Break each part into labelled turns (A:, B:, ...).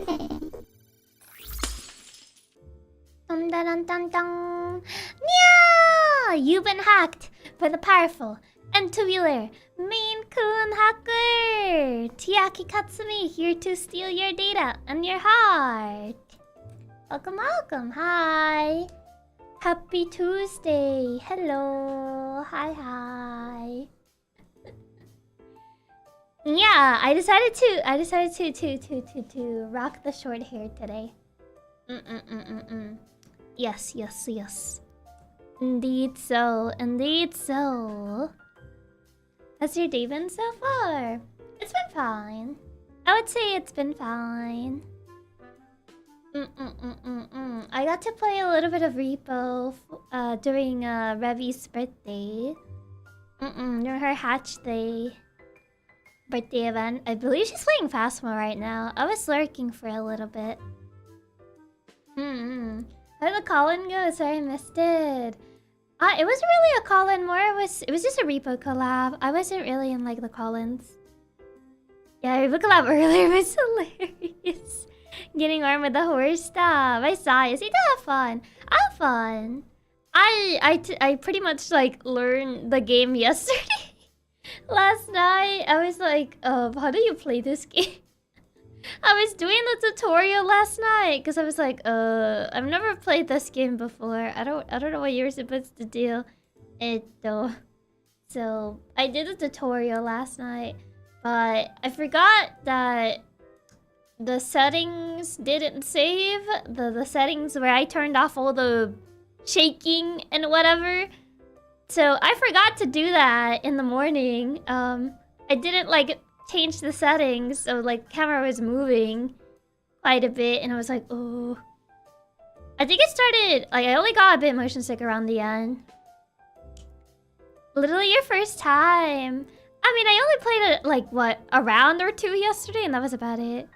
A: Dun dun dun dun dun. Nyaa! You've been hacked by the powerful and tubular Maine Coon hacker! Chiaki Katsumi here to steal your data and your heart! Welcome, welcome, hi! Happy Tuesday! Hello! Hi, hi! Yeah, I decided to rock the short hair today. Yes, yes, yes. Indeed so, indeed so. How's your day been so far? It's been fine. I would say it's been fine. I got to play a little bit of Repo during Revi's birthday. During her hatch day. Birthday event. I believe she's playing Phasma right now. I was lurking for a little bit. How did the call-in go? Sorry, I missed it. It wasn't really a call-in, more it was just a Repo collab. I wasn't really in like the call-ins. Yeah, Repo collab earlier was hilarious. Getting armed with the horse stuff. I saw it. So you have fun. I have fun. I pretty much like learned the game yesterday. Last night, I was like, how do you play this game? I was doing the tutorial last night because I was like, I've never played this game before. I don't know what you're supposed to do. So I did the tutorial last night, but I forgot that the settings didn't save. The settings where I turned off all the shaking and whatever. So I forgot to do that in the morning. I didn't like change the settings, so like camera was moving quite a bit, and I was like, oh. I think it started like I only got a bit motion sick around the end. Literally your first time. I mean, I only played it like what, a round or two yesterday, and that was about it.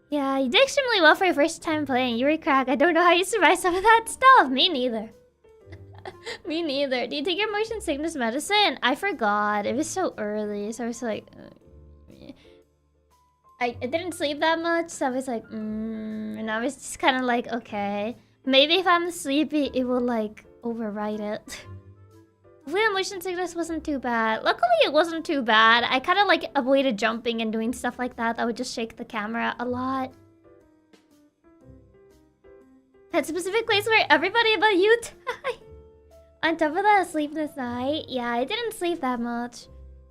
A: Yeah, you did extremely well for your first time playing. You were crack. I don't know how you survived some of that stuff. Me neither. Me neither. Do you take your motion sickness medicine? I forgot. It was so early, so I was like... I didn't sleep that much, so I was like, and I was just kind of like, okay. Maybe if I'm sleepy, it will like override it. Hopefully the motion sickness wasn't too bad. Luckily, it wasn't too bad. I kind of like avoided jumping and doing stuff like that. That would just shake the camera a lot. That specific place where everybody but you die. On top of that sleepless night, yeah, I didn't sleep that much.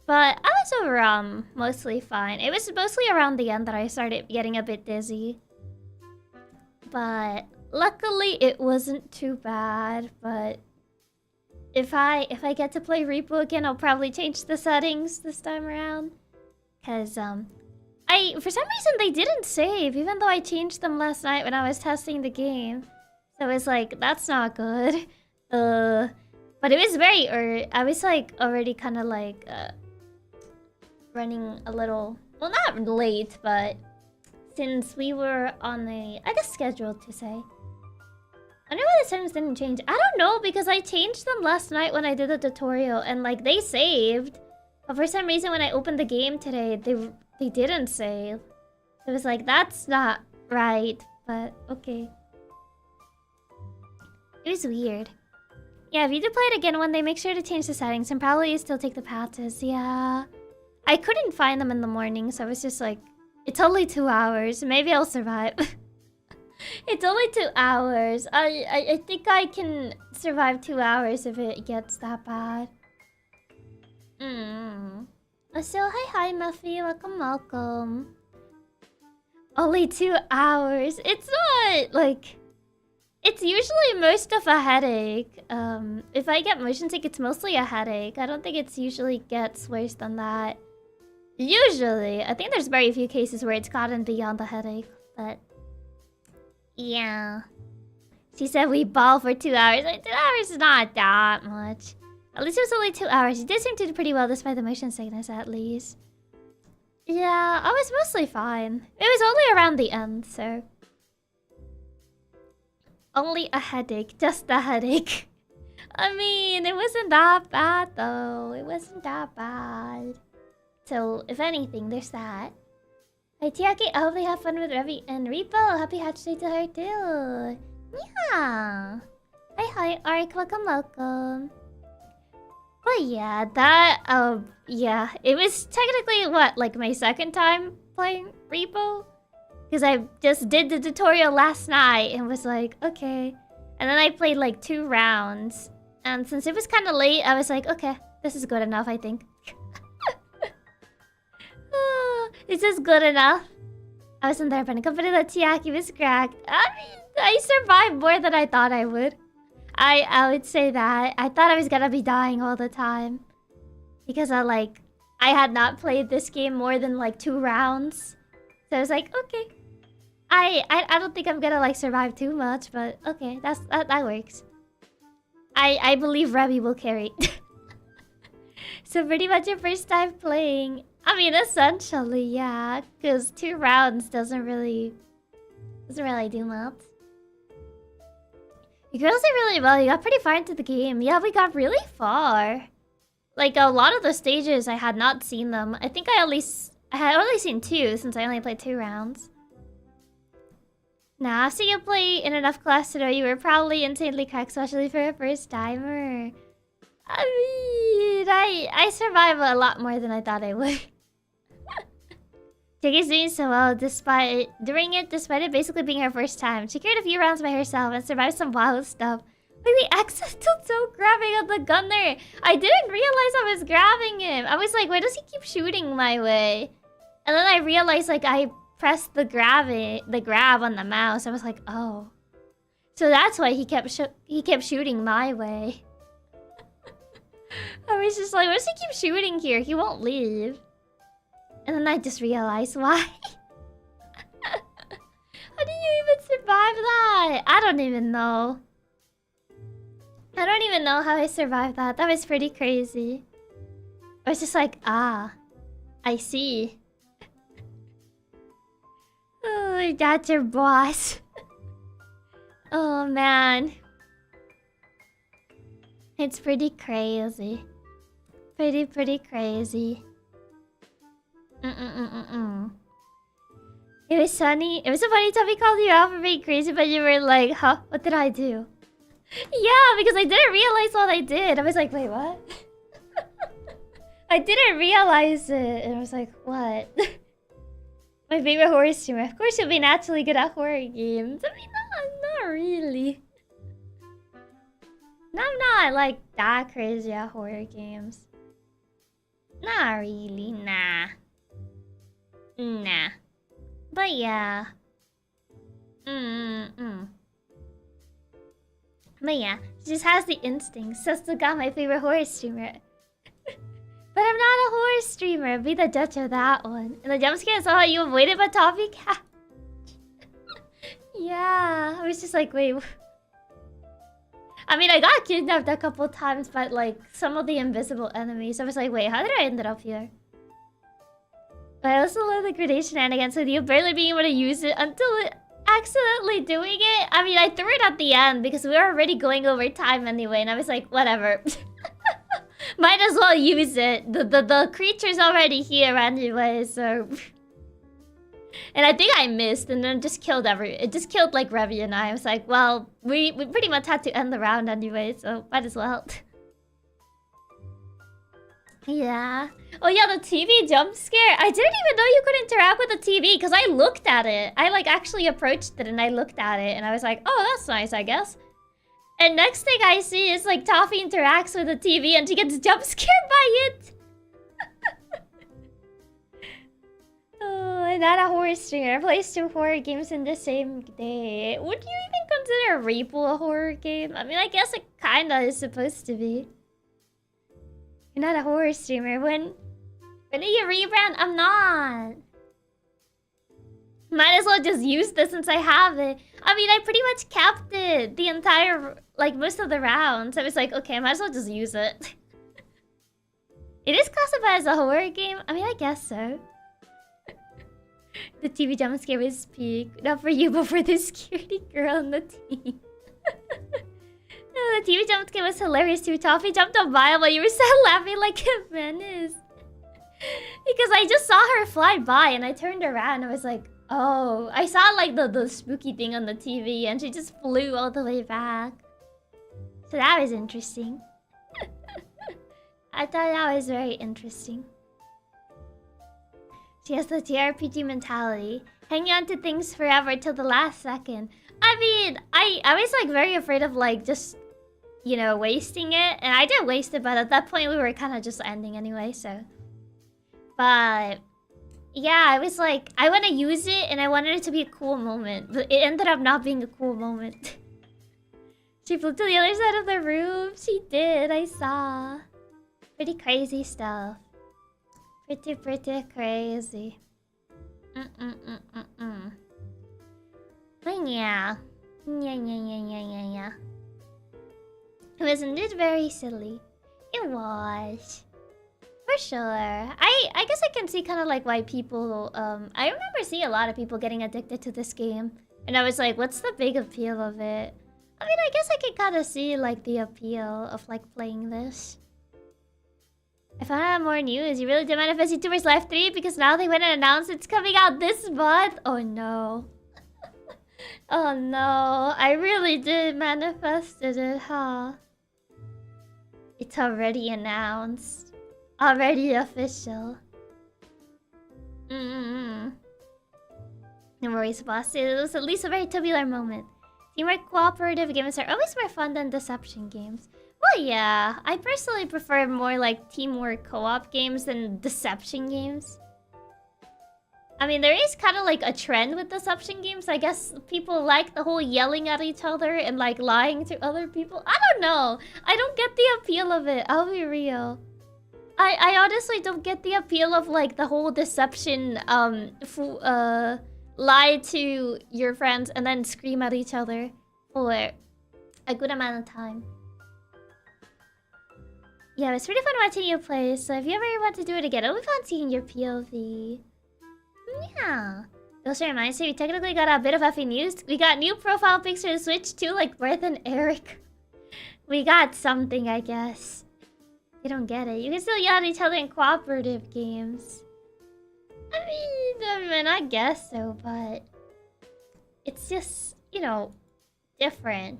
A: But I was mostly fine. It was mostly around the end that I started getting a bit dizzy. But luckily it wasn't too bad. But if I get to play Repo again, I'll probably change the settings this time around. Cause for some reason they didn't save, even though I changed them last night when I was testing the game. So I was like, that's not good. But it was very early. I was like already kind of like running a little, well, not late, but since we were on a, I guess, scheduled to say. I wonder why the settings didn't change. I don't know, because I changed them last night when I did the tutorial, and like they saved. But for some reason, when I opened the game today, they didn't save. It was like, that's not right, but okay. It was weird. Yeah, if you do play it again one day, make sure to change the settings and probably still take the patches. Yeah. I couldn't find them in the morning, so I was just like, it's only 2 hours. Maybe I'll survive. It's only 2 hours. I think I can survive 2 hours if it gets that bad. So, hi, Muffy. Welcome, welcome. Only 2 hours. It's not, like... It's usually most of a headache. If I get motion sick, it's mostly a headache. I don't think it's usually gets worse than that. Usually. I think there's very few cases where it's gotten beyond the headache, but... Yeah. She said we ball for 2 hours. Like, 2 hours is not that much. At least it was only 2 hours. You did seem to do pretty well despite the motion sickness, at least. Yeah, I was mostly fine. It was only around the end, so... Only a headache. Just a headache. I mean, it wasn't that bad, though. It wasn't that bad. So, if anything, there's that. Hi, Chiaki. I hope they have fun with Revi and Repo. Happy Hatch Day to her, too. Yeah. Hi, Ark. Welcome. But yeah, yeah. It was technically, what, like my second time playing Repo? Because I just did the tutorial last night and was like, okay. And then I played like 2 rounds. And since it was kind of late, I was like, okay, this is good enough, I think. This is good enough. I wasn't there, but I company that Chiaki was cracked. I mean, I survived more than I thought I would. I would say that. I thought I was gonna be dying all the time. Because I had not played this game more than like 2 rounds. So I was like, okay. I don't think I'm gonna like survive too much, but okay, that works. I believe Remy will carry. So pretty much your first time playing. I mean, essentially, yeah, because 2 rounds doesn't really do much. You girls did really well. You got pretty far into the game. Yeah, we got really far. Like a lot of the stages, I had not seen them. I think I had only seen 2 since I only played 2 rounds. Nah, after you play in enough class to know you were probably insanely cracked, especially for a first timer. I mean, I survived a lot more than I thought I would. Chiki's doing so well despite it basically being her first time. She carried a few rounds by herself and survived some wild stuff. Like the accidental toe grabbing at the gunner. I didn't realize I was grabbing him. I was like, why does he keep shooting my way? And then I realized like I pressed the grab on the mouse. I was like, oh. So that's why he kept shooting my way. I was just like, why does he keep shooting here? He won't leave. And then I just realized why. How do you even survive that? I don't even know. I don't even know how I survived that. That was pretty crazy. I was just like, ah, I see. Oh, that's your boss. Oh, man. It's pretty crazy. Pretty crazy. It was funny. It was so funny Tubby called you out for being crazy, but you were like, huh? What did I do? Yeah, because I didn't realize what I did. I was like, wait, what? I didn't realize it. And I was like, what? My favorite horror streamer. Of course you'll be naturally good at horror games. I mean, not really. I'm not like that crazy at horror games. Not really, nah. Nah. But yeah. But yeah, she just has the instincts. Says the guy, my favorite horror streamer. But I'm not a horror streamer. Be the judge of that one. And the jump scare saw how you avoided my toffee cat. Yeah, I was just like, wait. I mean, I got kidnapped a couple times by like some of the invisible enemies. I was like, wait, how did I end up here? But I also love the grenade shenanigans with you barely being able to use it until accidentally doing it. I mean, I threw it at the end because we were already going over time anyway, and I was like, whatever. Might as well use it. The creature's already here anyway, so... And I think I missed, and then just killed it just killed like Revy and I. Was like, well, we pretty much had to end the round anyway, so might as well. Yeah. Oh yeah, the TV jump scare. I didn't even know you could interact with the TV because I looked at it. I like actually approached it and I looked at it and I was like, oh, that's nice, I guess. And next thing I see is like Toffee interacts with the TV and she gets jump scared by it. Oh, I'm not a horror streamer. Plays 2 horror games in the same day. Would you even consider Repo a horror game? I mean, I guess it kinda is supposed to be. You're not a horror streamer. When are you rebrand? I'm not. Might as well just use this since I have it. I mean, I pretty much capped it the entire, like, most of the rounds. I was like, okay, I might as well just use it. It is classified as a horror game? I mean, I guess so. The TV jump scare was peak. Not for you, but for the security girl on the team. No, the TV jump scare was hilarious too. Toffee jumped a mile while you were still laughing like a menace. Because I just saw her fly by and I turned around and I was like, oh, I saw like the spooky thing on the TV and she just flew all the way back. So that was interesting. I thought that was very interesting. She has the JRPG mentality. Hanging on to things forever till the last second. I mean, I was like very afraid of like just, you know, wasting it. And I did waste it, but at that point we were kind of just ending anyway, so. But yeah, I was like, I want to use it and I wanted it to be a cool moment. But it ended up not being a cool moment. She flew to the other side of the room. She did, I saw. Pretty crazy stuff. Pretty crazy. But yeah. Yeah. It was indeed very silly. It was. For sure. I guess I can see kind of like why people... I remember seeing a lot of people getting addicted to this game. And I was like, what's the big appeal of it? I mean, I guess I can kind of see like the appeal of like playing this. I found out more news. You really did manifest YouTubers Live 3 because now they went and announced it's coming out this month. Oh no. Oh no. I really did manifested it, huh? It's already announced. Already official. No worries, boss. It was at least a very tubular moment. Teamwork cooperative games are always more fun than deception games. Well, yeah. I personally prefer more like teamwork co-op games than deception games. I mean, there is kind of like a trend with deception games. I guess people like the whole yelling at each other and like lying to other people. I don't know. I don't get the appeal of it. I'll be real. I honestly don't get the appeal of like the whole deception, lie to your friends and then scream at each other for a good amount of time. Yeah, it's pretty fun watching you play, so if you ever want to do it again, it'll be fun seeing your POV. Yeah. Also reminds me, we technically got a bit of effing news. We got new profile pics for the Switch too, like Worth and Eric. We got something, I guess. You don't get it. You can still yell at each other in cooperative games. I mean, I guess so, but... It's just, you know, different.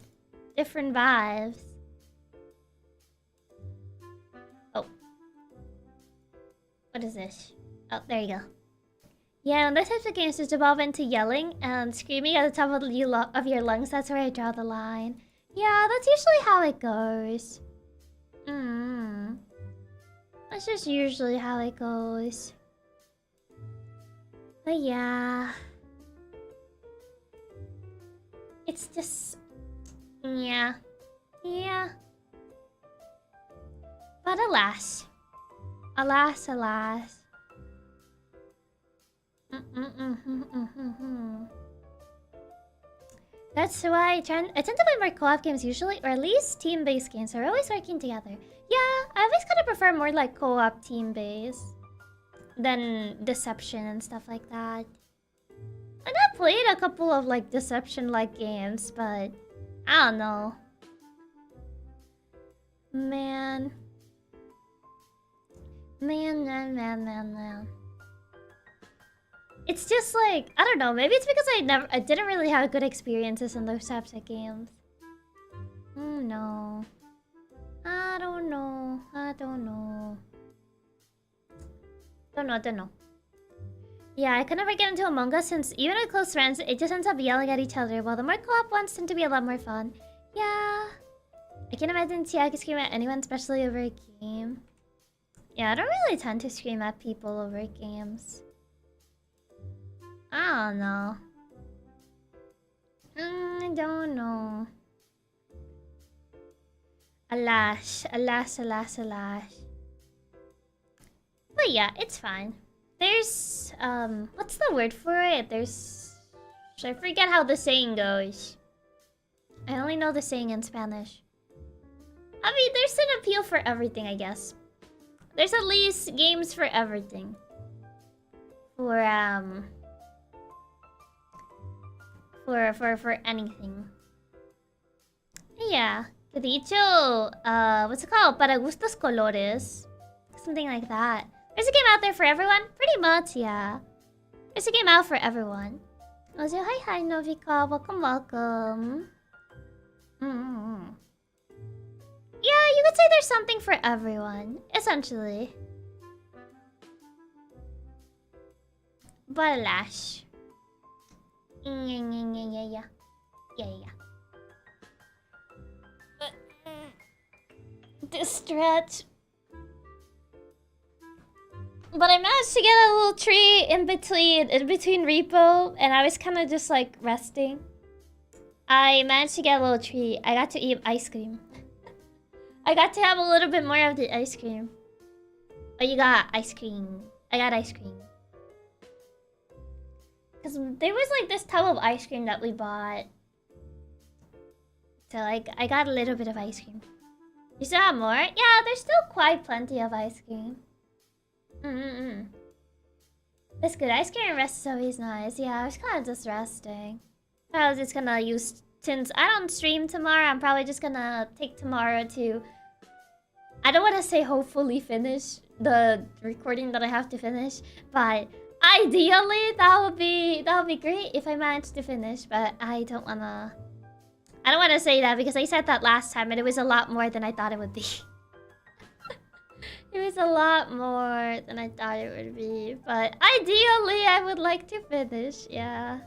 A: Different vibes. Oh. What is this? Oh, there you go. Yeah, when those types of games just evolve into yelling and screaming at the top of your lungs, that's where I draw the line. Yeah, that's usually how it goes. That's just usually how it goes. But yeah. It's just... Yeah. Yeah. But alas. Alas, alas. That's why I tend to play more co-op games usually, or at least team-based games. We're always working together. Yeah, I always kind of prefer more like co-op team-based than deception and stuff like that. And I've played a couple of like deception-like games, but I don't know. Man. It's just like, I don't know, maybe it's because I didn't really have good experiences in those types of games. No. I don't know. Don't know. Yeah, I could never get into Among Us since even with close friends, it just ends up yelling at each other, while the more co-op ones tend to be a lot more fun. Yeah. I can't imagine Chiaki scream at anyone, especially over a game. Yeah, I don't really tend to scream at people over games. I don't know. I don't know. Alas. But yeah, it's fine. There's, what's the word for it? I forget how the saying goes. I only know the saying in Spanish. I mean, there's an appeal for everything, I guess. There's at least games for everything. For anything. Yeah. Que dicho, what's it called? Para gustos colores. Something like that. There's a game out there for everyone? Pretty much, yeah. There's a game out for everyone. Also, hi, Novika. Welcome, welcome. Yeah, you could say there's something for everyone, essentially. But alas. Yeah. This stretch. But I managed to get a little tree in between repo, and I was kind of just like resting. I managed to get a little treat. I got to eat ice cream. I got to have a little bit more of the ice cream. Oh, you got ice cream. I got ice cream. Because there was like this tub of ice cream that we bought. So like, I got a little bit of ice cream. You still have more? Yeah, there's still quite plenty of ice cream. That's good. Ice cream and rest is always nice. Yeah, I was kind of just resting. I was just gonna use... Since I don't stream tomorrow, I'm probably just gonna take tomorrow to... I don't want to say hopefully finish the recording that I have to finish, but ideally that would be great if I managed to finish, but I don't wanna say that because I said that last time and it was a lot more than I thought it would be. It was a lot more than I thought it would be, but ideally I would like to finish, yeah.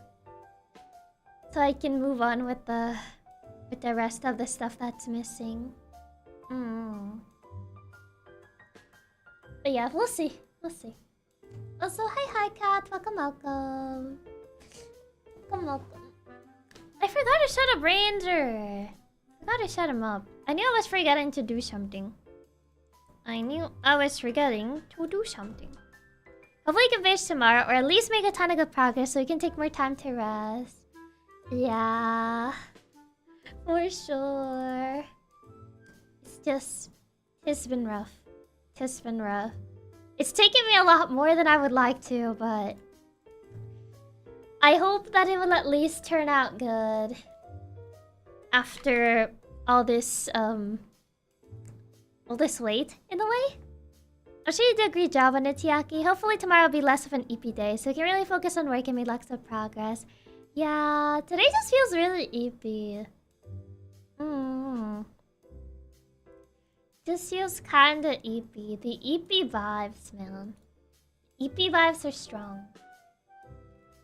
A: So I can move on with the rest of the stuff that's missing. But yeah, we'll see. Also, hi, Kat. Welcome. I forgot to shut up Ranger. Forgot to shut him up. I knew I was forgetting to do something. Hopefully we can finish tomorrow, or at least make a ton of good progress so we can take more time to rest. Yeah, for sure. It's been rough. It's taken me a lot more than I would like to, but I hope that it will at least turn out good after all this wait, in a way. I'm sure you did a great job on it, Chiaki. Hopefully tomorrow will be less of an EP day, so we can really focus on work and make lots of progress. Yeah, today just feels really EP. Just feels kinda EP. The EP vibes, man. EP vibes are strong.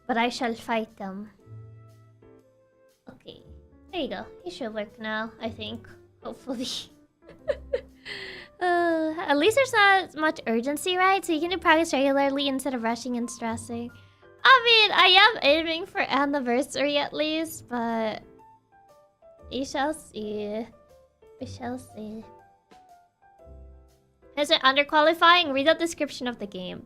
A: But I shall fight them. Okay, there you go. You should work now, I think. Hopefully. At least there's not much urgency, right? So you can do progress regularly instead of rushing and stressing. I mean, I am aiming for anniversary at least, but we shall see. Is it underqualifying? Read the description of the game.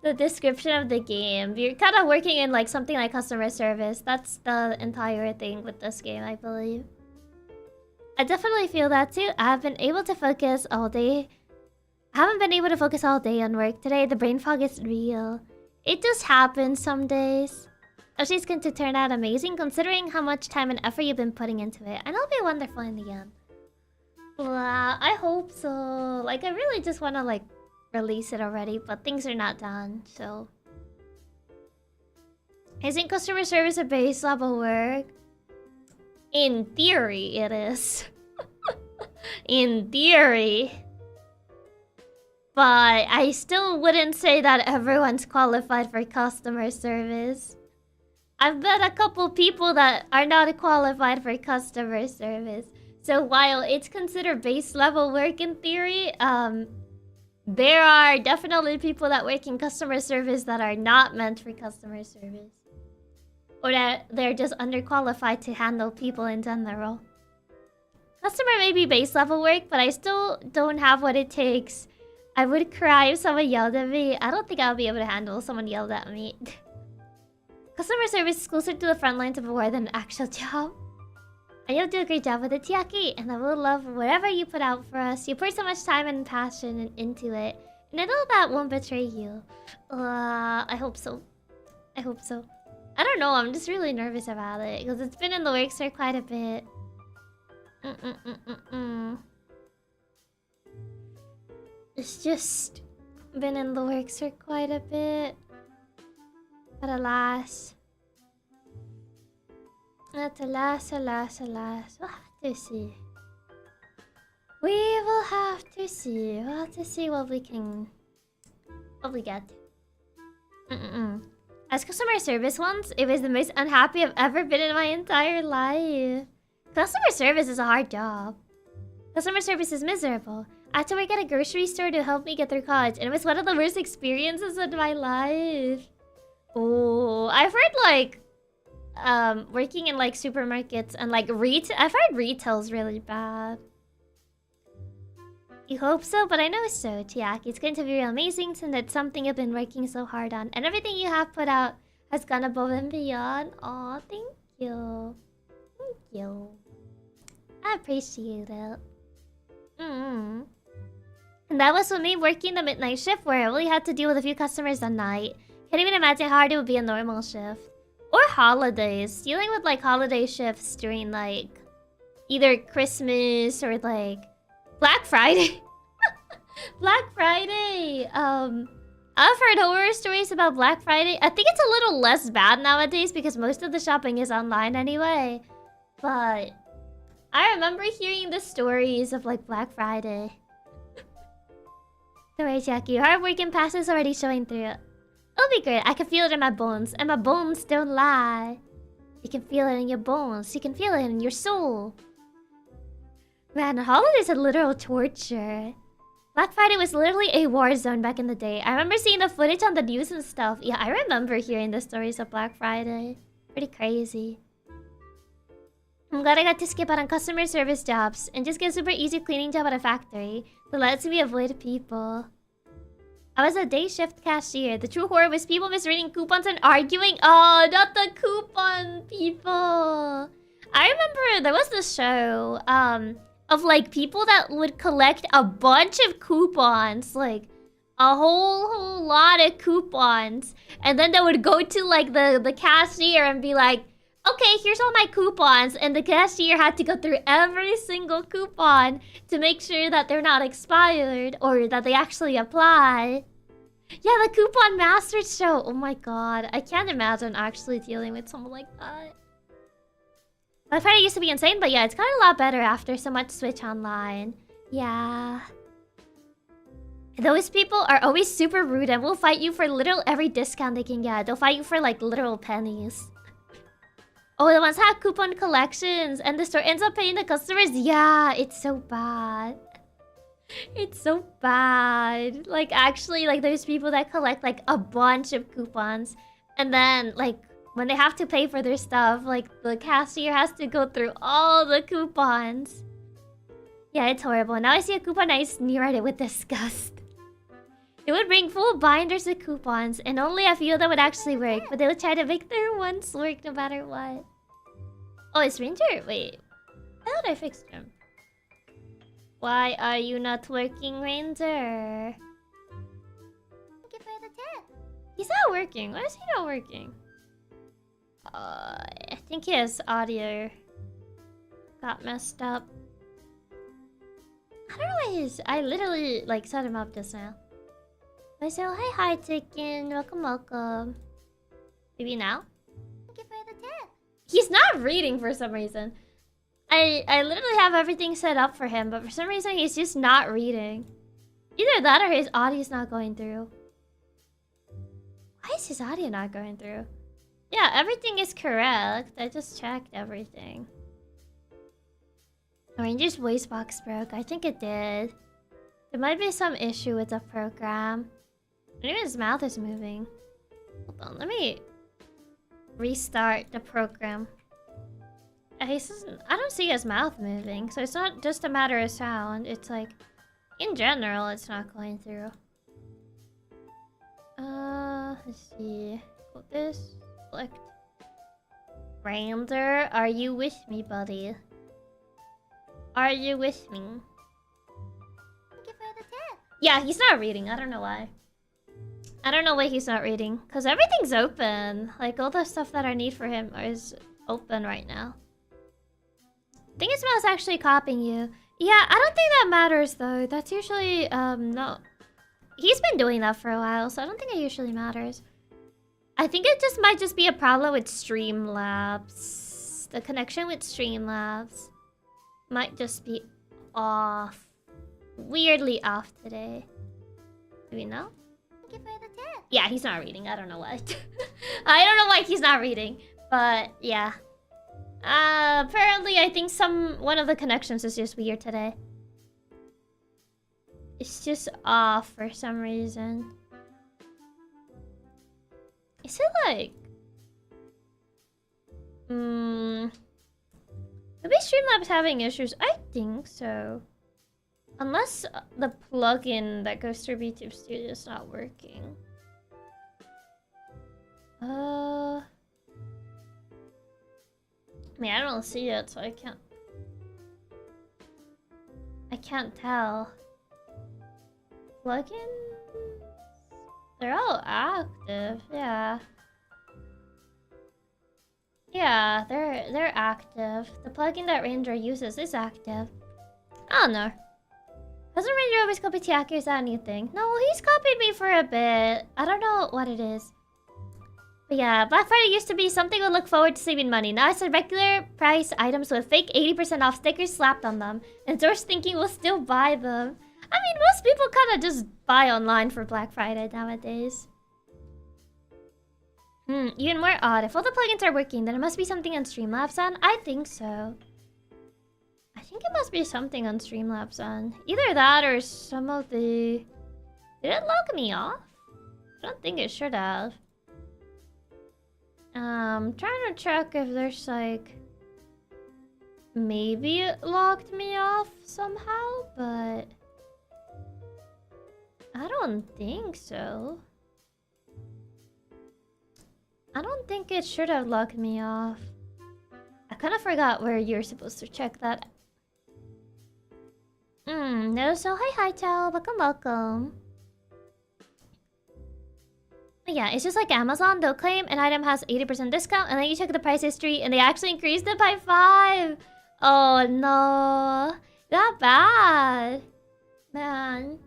A: The description of the game. You're kind of working in like something like customer service. That's the entire thing with this game, I believe. I definitely feel that too. I haven't been able to focus all day on work today. The brain fog is real. It just happens some days. Actually, it's going to turn out amazing considering how much time and effort you've been putting into it. And it'll be wonderful in the end. Wow, I hope so. Like, I really just want to like release it already, but things are not done, so. Isn't customer service a base level work? In theory, it is. In theory. But I still wouldn't say that everyone's qualified for customer service. I've met a couple people that are not qualified for customer service. So while it's considered base level work in theory, there are definitely people that work in customer service that are not meant for customer service. Or that they're just underqualified to handle people in general. Customer may be base level work, but I still don't have what it takes. I would cry if someone yelled at me. I don't think I'll be able to handle someone yelled at me. Customer service is closer to the front lines of war than an actual job. And you'll do a great job with it, Chiaki, and I will love whatever you put out for us. You put so much time and passion into it, and I know that won't betray you. I hope so. I hope so. I don't know, I'm just really nervous about it, because it's been in the works for quite a bit. It's just been in the works for quite a bit. But alas. But alas. We'll have to see. We will have to see. We'll have to see what we can... what we get. As customer service once, it was the most unhappy I've ever been in my entire life. Customer service is a hard job. Customer service is miserable. I had to work at a grocery store to help me get through college, and it was one of the worst experiences in my life. Oh, I've heard like, working in like supermarkets and like I've heard retail's really bad. You hope so, but I know so, Chiaki. It's going to be real amazing since it's something you've been working so hard on, and everything you have put out has gone above and beyond. Aw, thank you. Thank you. I appreciate it. And that was with me working the midnight shift where I only had to deal with a few customers at night. Can't even imagine how hard it would be a normal shift. Or holidays. Dealing with like holiday shifts during like either Christmas or like Black Friday. Black Friday. I've heard horror stories about Black Friday. I think it's a little less bad nowadays because most of the shopping is online anyway. But I remember hearing the stories of like Black Friday. Don't worry, Chiaki. Your hard work and passion is already showing through. It'll be great. I can feel it in my bones, and my bones don't lie. You can feel it in your bones. You can feel it in your soul. Man, holidays are literal torture. Black Friday was literally a war zone back in the day. I remember seeing the footage on the news and stuff. Yeah, I remember hearing the stories of Black Friday. Pretty crazy. I'm glad I got to skip out on customer service jobs and just get a super easy cleaning job at a factory that lets me avoid people. I was a day shift cashier. The true horror was people misreading coupons and arguing. Oh, not the coupon people. I remember there was this show of like people that would collect a bunch of coupons, like a whole lot of coupons, and then they would go to like the cashier and be like, okay, here's all my coupons, and the cashier had to go through every single coupon to make sure that they're not expired or that they actually apply. Yeah, the Coupon Masters show. Oh my god, I can't imagine actually dealing with someone like that. Black Friday used to be insane, but yeah, it's gotten a lot better after so much Switch Online. Yeah. Those people are always super rude and will fight you for literal every discount they can get. They'll fight you for like literal pennies. Oh, the ones that have coupon collections and the store ends up paying the customers. Yeah, it's so bad. It's so bad. Like, actually, like, there's people that collect, like, a bunch of coupons. And then, like, when they have to pay for their stuff, like, the cashier has to go through all the coupons. Yeah, it's horrible. Now I see a coupon, I sneer at it with disgust. They would bring full binders of coupons, and only a few of them would actually work. But they would try to make their ones work no matter what. Oh, it's Ranger? Wait. I thought I fixed him. Why are you not working, Ranger? Thank you for the tip. He's not working. Why is he not working? I think his audio got messed up. I don't know why I literally, like, set him up just now. I say, oh, hi, Chicken. Welcome. Maybe now? Thank you for the tip. He's not reading for some reason. I literally have everything set up for him, but for some reason he's just not reading. Either that or his audio's not going through. Why is his audio not going through? Yeah, everything is correct. I just checked everything. Ranger's voice box broke. I think it did. There might be some issue with the program. Maybe his mouth is moving. Hold on, let me restart the program. I don't see his mouth moving, so it's not just a matter of sound. It's like, in general, it's not going through. Let's see. Got this. Select. Rander, are you with me, buddy? Are you with me? Thank you for the tip. Yeah, he's not reading. I don't know why. I don't know why he's not reading. Because everything's open. Like, all the stuff that I need for him is open right now. I think his mouse actually copying you. Yeah, I don't think that matters though. That's usually not he's been doing that for a while, so I don't think it usually matters. I think it just might just be a problem with Streamlabs. The connection with Streamlabs might just be off. Weirdly off today. Do we know? Thank you for the tip. Yeah, he's not reading. I don't know why. I don't know why he's not reading. But yeah. Apparently I think one of the connections is just weird today. It's just off for some reason. Is it like... Maybe Streamlabs having issues? I think so. Unless the plugin that goes through BTube Studio is not working. I mean, I don't see it, so I can't tell. Plugins? They're all active, yeah. Yeah, they're active. The plugin that Ranger uses is active. I don't know. Doesn't Ranger always copy Chiaki, or is that a new thing? No, he's copied me for a bit. I don't know what it is. But yeah, Black Friday used to be something to look forward to saving money. Now it's a regular price items with fake 80% off stickers slapped on them. And George thinking we'll still buy them. I mean, most people kind of just buy online for Black Friday nowadays. Even more odd. If all the plugins are working, then it must be something on Streamlabs on. I think so. I think it must be something on Streamlabs on. Either that or some of the... Did it log me off? I don't think it should have. Trying to check if there's like... Maybe it logged me off somehow, but... I don't think so. I don't think it should have logged me off. I kind of forgot where you're supposed to check that. No, so hi Tal, welcome. Yeah, it's just like Amazon. They'll claim an item has 80% discount, and then you check the price history, and they actually increased it by 5. Oh no, that bad, man.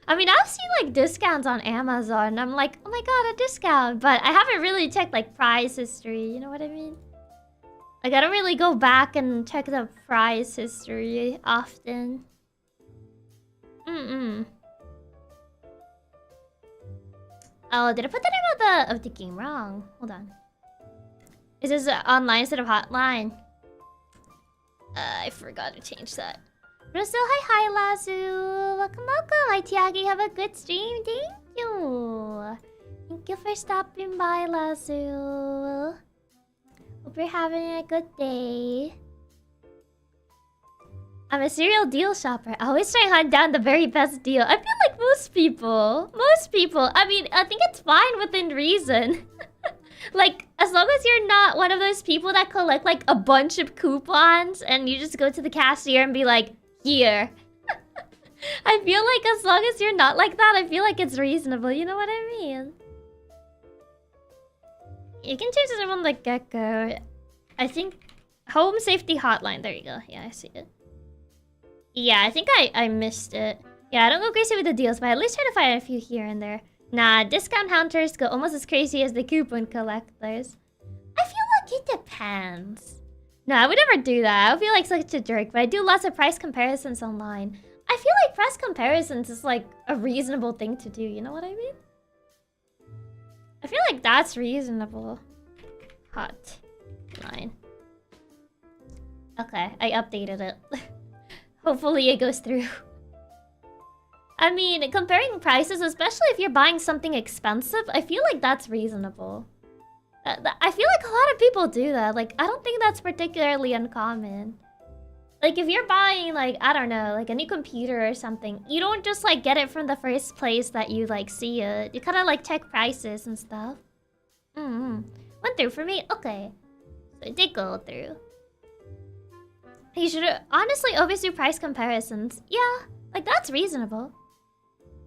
A: I mean, I've seen like discounts on Amazon, and I'm like, oh my god, a discount. But I haven't really checked like price history, you know what I mean? Like, I don't really go back and check the price history often. Oh, did I put the name of the game wrong? Hold on. Is this online instead of Hotline? I forgot to change that. But still, hi Lazu. Welcome. Hi Chiaki, have a good stream. Thank you. Thank you for stopping by, Lazu. Hope you're having a good day. I'm a serial deal shopper. I always try to hunt down the very best deal. I feel like most people. I mean, I think it's fine within reason. Like, as long as you're not one of those people that collect like a bunch of coupons and you just go to the cashier and be like, here. I feel like as long as you're not like that, I feel like it's reasonable. You know what I mean? You can change it on the get-go. I think home safety hotline. There you go. Yeah, I see it. Yeah, I think I missed it. Yeah, I don't go crazy with the deals, but I at least try to find a few here and there. Nah, discount hunters go almost as crazy as the coupon collectors. I feel like it depends. No, I would never do that. I would feel like such a jerk, but I do lots of price comparisons online. I feel like price comparisons is like a reasonable thing to do, you know what I mean? I feel like that's reasonable. Hotline. Okay, I updated it. Hopefully it goes through. I mean, comparing prices, especially if you're buying something expensive, I feel like that's reasonable. I feel like a lot of people do that. Like, I don't think that's particularly uncommon. Like, if you're buying, like, I don't know, like a new computer or something, you don't just, like, get it from the first place that you, like, see it. You kind of, like, check prices and stuff. Went through for me? Okay. So it did go through. You should honestly always do price comparisons. Yeah, like, that's reasonable.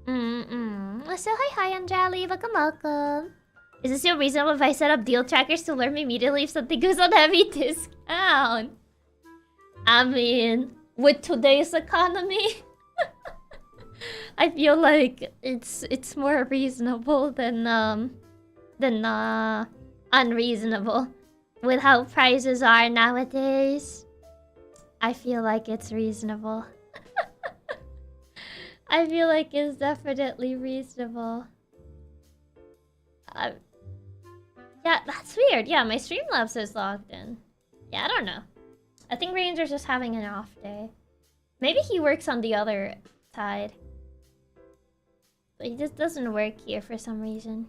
A: So hi Anjali, welcome. Is it still reasonable if I set up deal trackers to alert me immediately if something goes on heavy discount? I mean, with today's economy, I feel like it's more reasonable than unreasonable. With how prices are nowadays, I feel like it's reasonable. I feel like it's definitely reasonable. Yeah, that's weird. Yeah, my Streamlabs is logged in. Yeah, I don't know. I think Ranger's just having an off day. Maybe he works on the other side. But he just doesn't work here for some reason.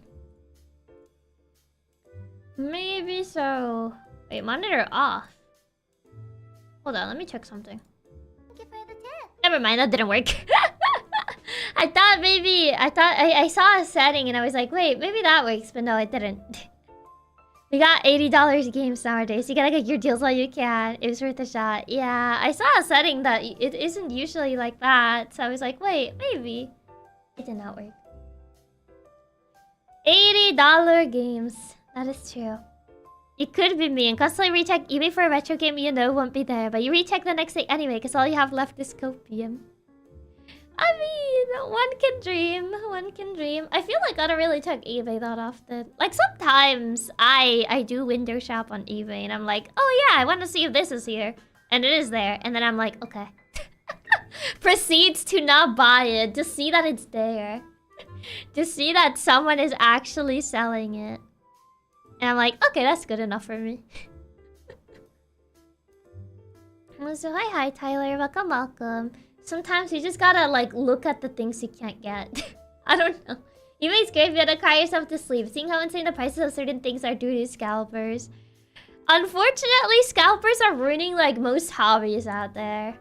A: Maybe so. Wait, monitor off. Hold on, let me check something.
B: Thank you for the tip.
A: Never mind, that didn't work. I thought maybe... I saw a setting and I was like, wait, maybe that works. But no, it didn't. We got $80 games nowadays. You gotta get your deals while you can. It was worth a shot. Yeah, I saw a setting that it isn't usually like that. So I was like, wait, maybe. It did not work. $80 games. That is true. It could be me. And constantly recheck eBay for a retro game you know won't be there. But you recheck the next day anyway, because all you have left is copium. I mean, one can dream. One can dream. I feel like I don't really check eBay that often. Like, sometimes I do window shop on eBay. And I'm like, oh yeah, I want to see if this is here. And it is there. And then I'm like, okay. Proceeds to not buy it. Just see that it's there. Just see that someone is actually selling it. And I'm like, okay, that's good enough for me. So hi Tyler, welcome. Sometimes you just gotta like look at the things you can't get. I don't know. eBay's great if you gotta cry yourself to sleep. Seeing how insane the prices of certain things are due to scalpers. Unfortunately, scalpers are ruining like most hobbies out there.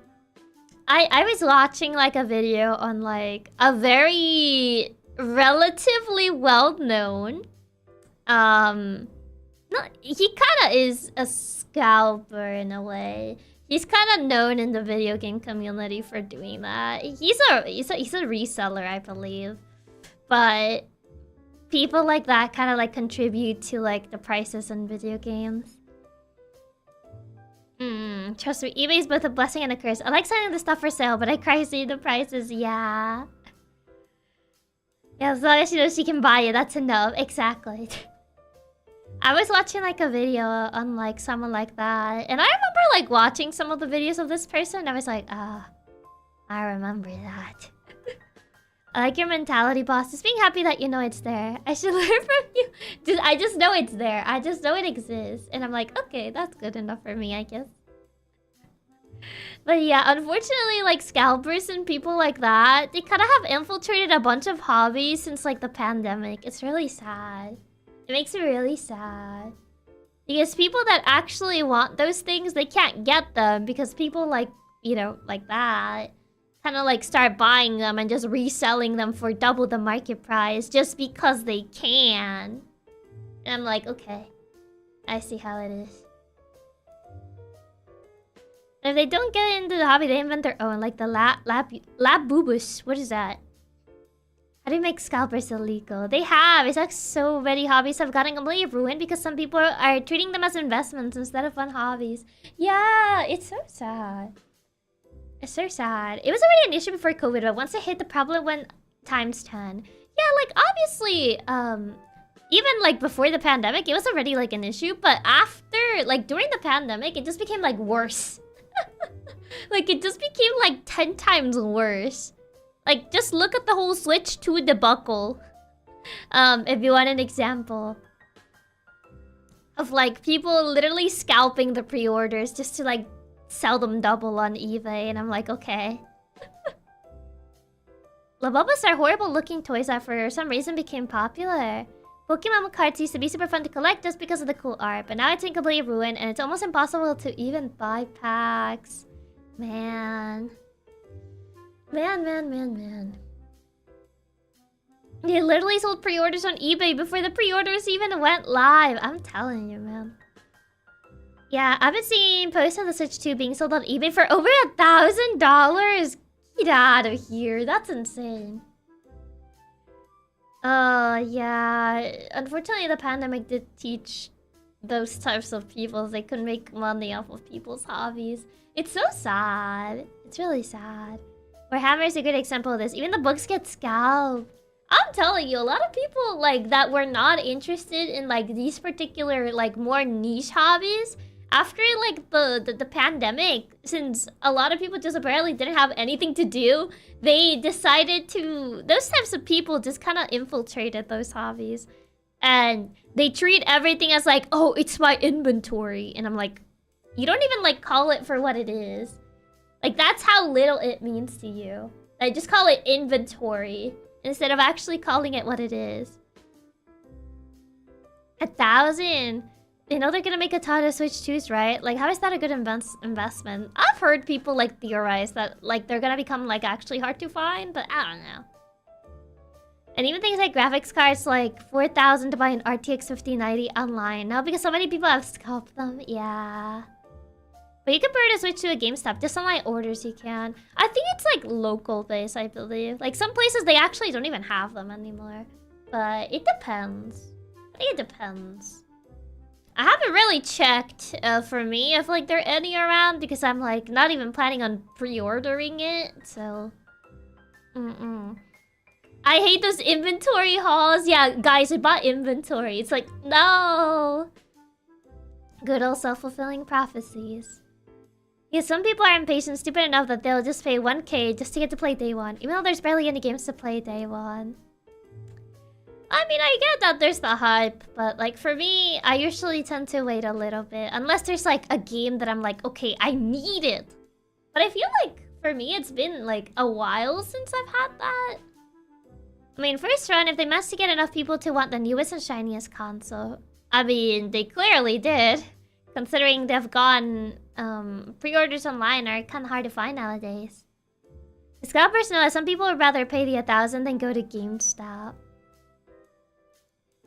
A: I was watching like a video on like a very relatively well-known no, he kinda is a scalper in a way. He's kinda known in the video game community for doing that. He's a reseller, I believe. But people like that kinda like contribute to like the prices in video games. Trust me, eBay's both a blessing and a curse. I like selling the stuff for sale, but I cry seeing the prices, yeah. Yeah, as long as she knows she can buy it, that's enough. Exactly. I was watching like a video on like someone like that. And I remember like watching some of the videos of this person. And I was like, ah, I remember that. I like your mentality, boss. Just being happy that you know it's there. I should learn from you. I just know it's there. I just know it exists. And I'm like, okay, that's good enough for me, I guess. But yeah, unfortunately, like scalpers and people like that, they kind of have infiltrated a bunch of hobbies since like the pandemic. It's really sad. It makes me really sad. Because people that actually want those things, they can't get them because people like, you know, like that kind of like start buying them and just reselling them for double the market price just because they can. And I'm like, okay, I see how it is. If they don't get into the hobby, they invent their own, like the lab boobus. What is that? How do you make scalpers illegal? They have. It's like so many hobbies have gotten completely ruined because some people are treating them as investments instead of fun hobbies. Yeah, it's so sad. It's so sad. It was already an issue before COVID, but once it hit, the problem went times 10. Yeah, like obviously, even like before the pandemic, it was already like an issue, but after, like during the pandemic, it just became like worse. Like it just became like 10 times worse. Like just look at the whole Switch 2 debacle. If you want an example of like people literally scalping the pre-orders just to like sell them double on eBay, and I'm like, okay. Labubas are horrible looking toys that for some reason became popular. Pokemon cards used to be super fun to collect just because of the cool art, but now it's in completely ruined and it's almost impossible to even buy packs. Man. Man. They literally sold pre-orders on eBay before the pre-orders even went live. I'm telling you, man. Yeah, I've been seeing posts of the Switch 2 being sold on eBay for over $1,000. Get out of here. That's insane. Yeah. Unfortunately, the pandemic did teach those types of people they could make money off of people's hobbies. It's so sad. It's really sad. Warhammer is a good example of this. Even the books get scalped. I'm telling you, a lot of people like that were not interested in like these particular like more niche hobbies after like the pandemic, since a lot of people just apparently didn't have anything to do, they decided to, those types of people just kind of infiltrated those hobbies. And they treat everything as like, oh, it's my inventory. And I'm like, you don't even like call it for what it is. Like that's how little it means to you. Like just call it inventory instead of actually calling it what it is. 1,000. You know they're gonna make a ton of Switch 2s, right? Like, how is that a good investment? I've heard people like theorize that like they're gonna become like actually hard to find, but I don't know. And even things like graphics cards, like 4,000 to buy an RTX 5090 online now because so many people have scalped them. Yeah. But you can burn a Switch to a GameStop. Just online orders you can. I think it's like local based, I believe. Like some places they actually don't even have them anymore. But it depends. I think it depends. I haven't really checked for me if like there are any around because I'm like not even planning on pre-ordering it. So, I hate those inventory hauls. Yeah, guys, I bought inventory. It's like no. Good old self-fulfilling prophecies. Yeah, some people are impatient, stupid enough that they'll just pay 1K just to get to play day one, even though there's barely any games to play day one. I mean, I get that there's the hype, but like for me, I usually tend to wait a little bit. Unless there's like a game that I'm like, okay, I need it. But I feel like for me, it's been like a while since I've had that. I mean, first run, if they managed to get enough people to want the newest and shiniest console. I mean, they clearly did. Considering they've gone, pre-orders online are kind of hard to find nowadays. The scalpers know that some people would rather pay the 1,000 than go to GameStop.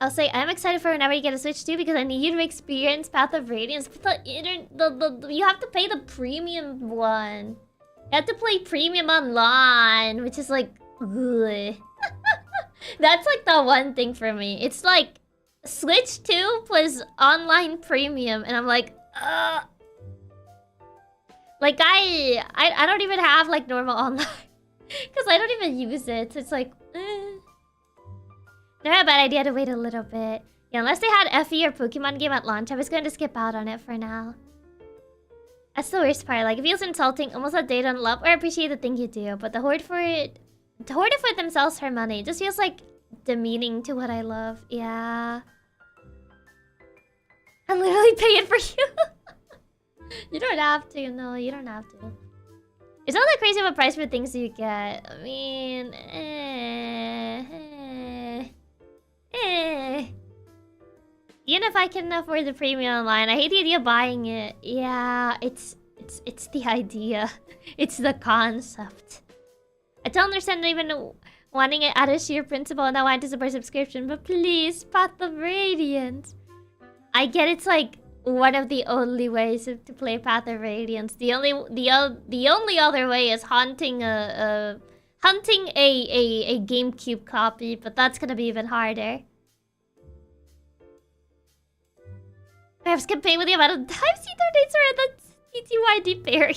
A: I'll say I'm excited for whenever you get a Switch 2 because I need you to experience Path of Radiance. But you have to pay the premium one. You have to play premium online, which is like, ugh. That's like the one thing for me. It's like Switch 2 plus online premium, and I'm like, ugh. Like I don't even have like normal online because I don't even use it. So it's like, not a bad idea to wait a little bit. Yeah, unless they had FE or Pokemon game at launch, I was going to skip out on it for now. That's the worst part. Like, it feels insulting, almost that they don't love or appreciate the thing you do, but to hoard it for themselves for money, it just feels like demeaning to what I love. Yeah. I'm literally paying for you. You don't have to. No, you don't have to. It's not that crazy of a price for things you get. I mean, even if I can afford the premium online, I hate the idea of buying it. Yeah, it's the idea. It's the concept. I don't understand even wanting it out of sheer principle and not wanting to support subscription, but please, Path of Radiance. I get it's like one of the only ways to play Path of Radiance. The only other way is hunting a GameCube copy, but that's gonna be even harder. Perhaps can pay with the amount of times he donates or the TTYD Perry.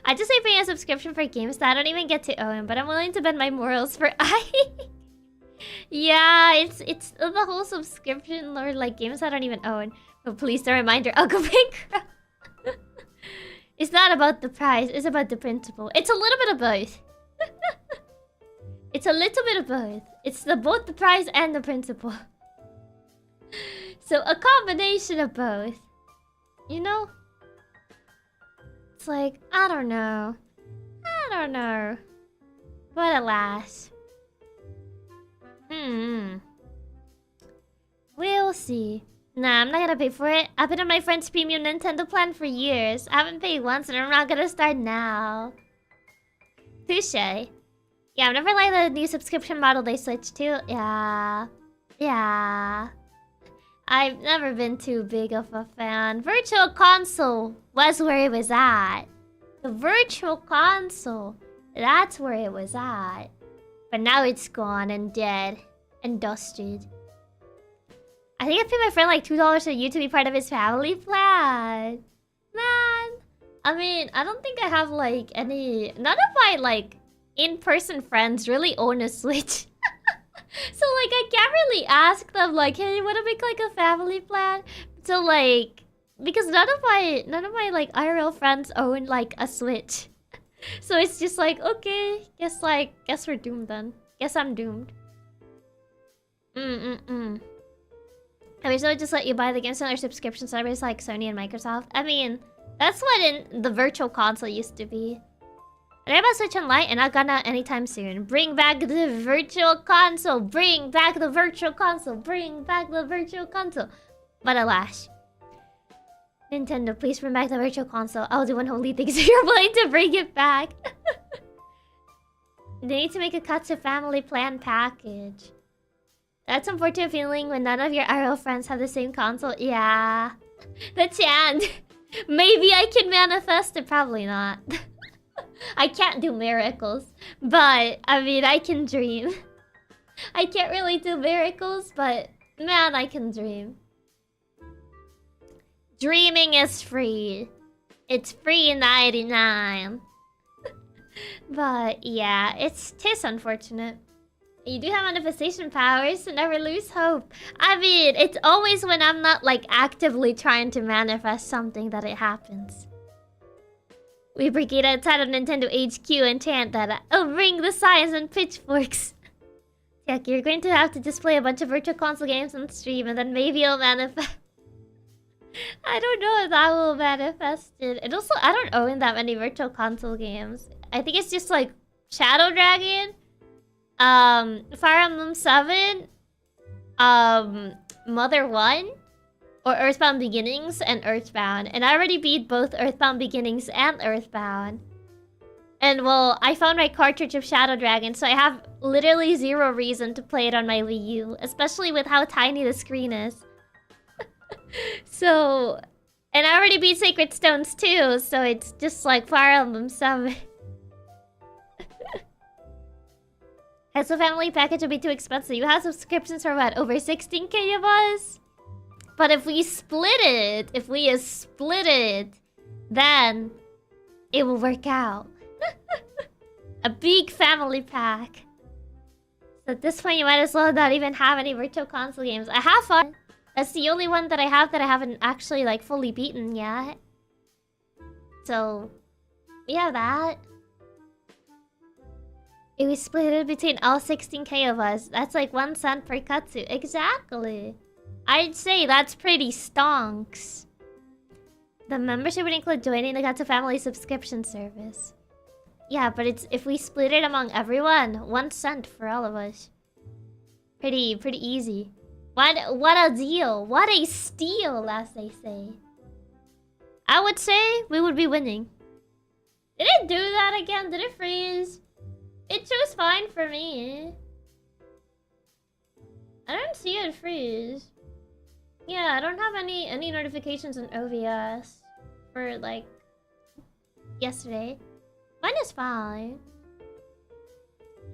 A: I just say paying a subscription for games that I don't even get to own, but I'm willing to bend my morals for Yeah, it's the whole subscription or like games I don't even own. But please, a reminder, I'll go bankrupt. It's not about the price, it's about the principle. It's a little bit of both. It's a little bit of both. It's both the price and the principle. So a combination of both. You know? It's like, I don't know. But alas. We'll see. Nah, I'm not gonna pay for it. I've been on my friend's premium Nintendo plan for years. I haven't paid once and I'm not gonna start now. Touche. Yeah, I've never liked the new subscription model they switched to. Yeah. I've never been too big of a fan. Virtual console was where it was at. The virtual console, that's where it was at. But now it's gone and dead and dusted. I think I paid my friend like $2 a year to be part of his family plan. Man, I mean, I don't think I have like any... None of my like in-person friends really own a Switch. So like I can't really ask them like, hey, you wanna make like a family plan? So like, because none of my like IRL friends own like a Switch. So it's just like, okay, guess we're doomed then. Guess I'm doomed. I wish they would just let you buy the games on their subscription service like Sony and Microsoft. I mean, that's what in the virtual console used to be. They're about Switch Online and not gonna anytime soon. Bring back the virtual console. Bring back the virtual console. Bring back the virtual console. But alas. Nintendo, please bring back the virtual console. I'll do unholy things if you're willing to bring it back. They need to make a Katsu family plan package. That's an unfortunate feeling when none of your IRL friends have the same console. Yeah. The chant. Maybe I can manifest it. Probably not. I can't do miracles. But, I mean, I can dream. I can't really do miracles, but man, I can dream. Dreaming is free. It's free 99. But yeah, tis unfortunate. You do have manifestation powers, so never lose hope. I mean, it's always when I'm not like actively trying to manifest something that it happens. We brigade outside of Nintendo HQ and chant that I'll bring the signs and pitchforks. Chiaki, you're going to have to display a bunch of virtual console games on stream and then maybe it'll manifest. I don't know if that will manifest it. And also, I don't own that many virtual console games. I think it's just like Shadow Dragon, Fire Emblem 7, Mother 1, or Earthbound Beginnings and Earthbound. And I already beat both Earthbound Beginnings and Earthbound. And well, I found my cartridge of Shadow Dragon, so I have literally zero reason to play it on my Wii U, especially with how tiny the screen is. So, and I already beat Sacred Stones too, so it's just like Fire Emblem 7. Hassle family package would be too expensive. You have subscriptions for what, over 16k of us? But if we split it, then it will work out. A big family pack. So at this point, you might as well not even have any virtual console games. I have fun. That's the only one that I have that I haven't actually like fully beaten yet. So, we have that. If we split it between all 16k of us, that's like 1 cent per katsu. Exactly. I'd say that's pretty stonks. The membership would include joining the Katsu family subscription service. Yeah, but it's if we split it among everyone, 1 cent for all of us. Pretty easy. What a deal. What a steal, as they say. I would say we would be winning. Did it do that again? Did it freeze? It chose fine for me. I don't see it freeze. Yeah, I don't have any notifications on OBS for like yesterday. Mine is fine.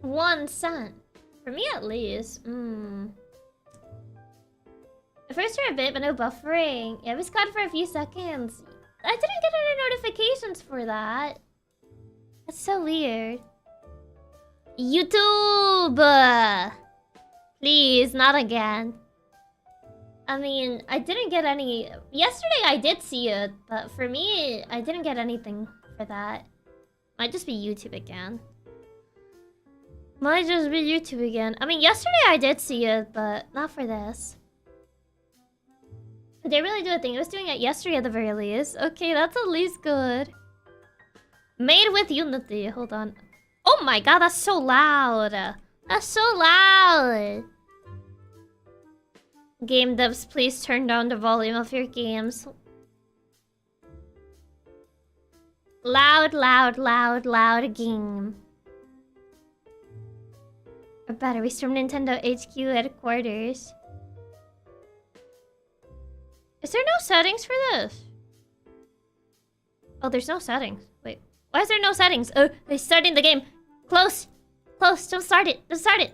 A: 1 cent. For me at least. At first for a bit, but no buffering. Yeah, it was gone for a few seconds. I didn't get any notifications for that. That's so weird. YouTube! Please, not again. I mean, I didn't get any... Yesterday I did see it, but for me, I didn't get anything for that. Might just be YouTube again. Might just be YouTube again. I mean, yesterday I did see it, but not for this. Did they really do a thing? It was doing it yesterday at the very least. Okay, that's at least good. Made with Unity. Hold on. Oh my god, that's so loud. That's so loud. Game devs, please turn down the volume of your games. Loud, loud, loud, loud game. Or batteries from Nintendo HQ headquarters. Is there no settings for this? Oh, there's no settings. Wait, why is there no settings? Oh, they're starting the game. Close. Close. Don't start it. Don't start it.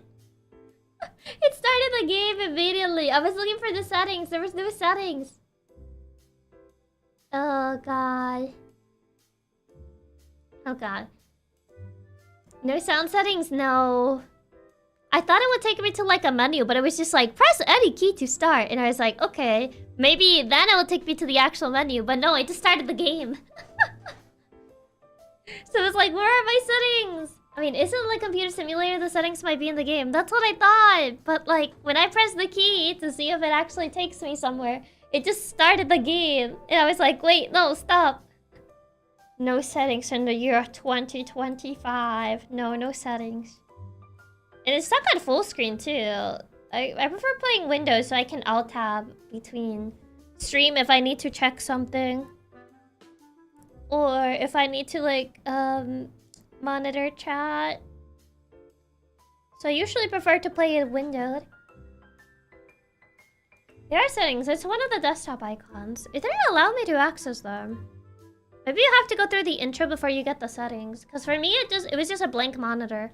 A: It started the game immediately. I was looking for the settings. There was no settings. Oh, God. Oh, God. No sound settings, no. I thought it would take me to like a menu, but it was just like, press any key to start. And I was like, okay, maybe then it will take me to the actual menu. But no, it just started the game. So it was like, where are my settings? I mean, isn't like Computer Simulator, the settings might be in the game. That's what I thought. But like, when I pressed the key to see if it actually takes me somewhere, it just started the game. And I was like, wait, no, stop. No settings in the year 2025. No settings. And it's stuck on full screen too. I prefer playing Windows so I can alt-tab between stream if I need to check something. Or if I need to like, monitor chat. So I usually prefer to play it windowed. There are settings. It's one of the desktop icons. It didn't allow me to access them. Maybe you have to go through the intro before you get the settings. Because for me, it was just a blank monitor.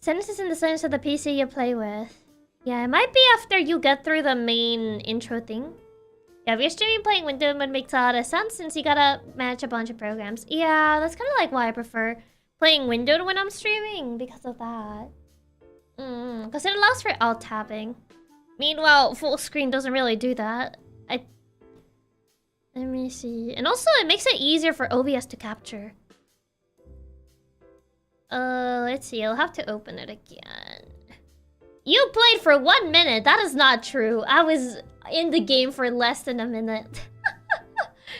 A: Settings is in the settings of the PC you play with. Yeah, it might be after you get through the main intro thing. Yeah, if you're streaming playing Windows, it makes a lot of sense since you gotta manage a bunch of programs. Yeah, that's kind of like why I prefer playing Windows when I'm streaming, because of that. Because it allows for alt-tabbing. Meanwhile, full screen doesn't really do that. Let me see. And also, it makes it easier for OBS to capture. Let's see. I'll have to open it again. You played for 1 minute. That is not true. I was in the game for less than a minute.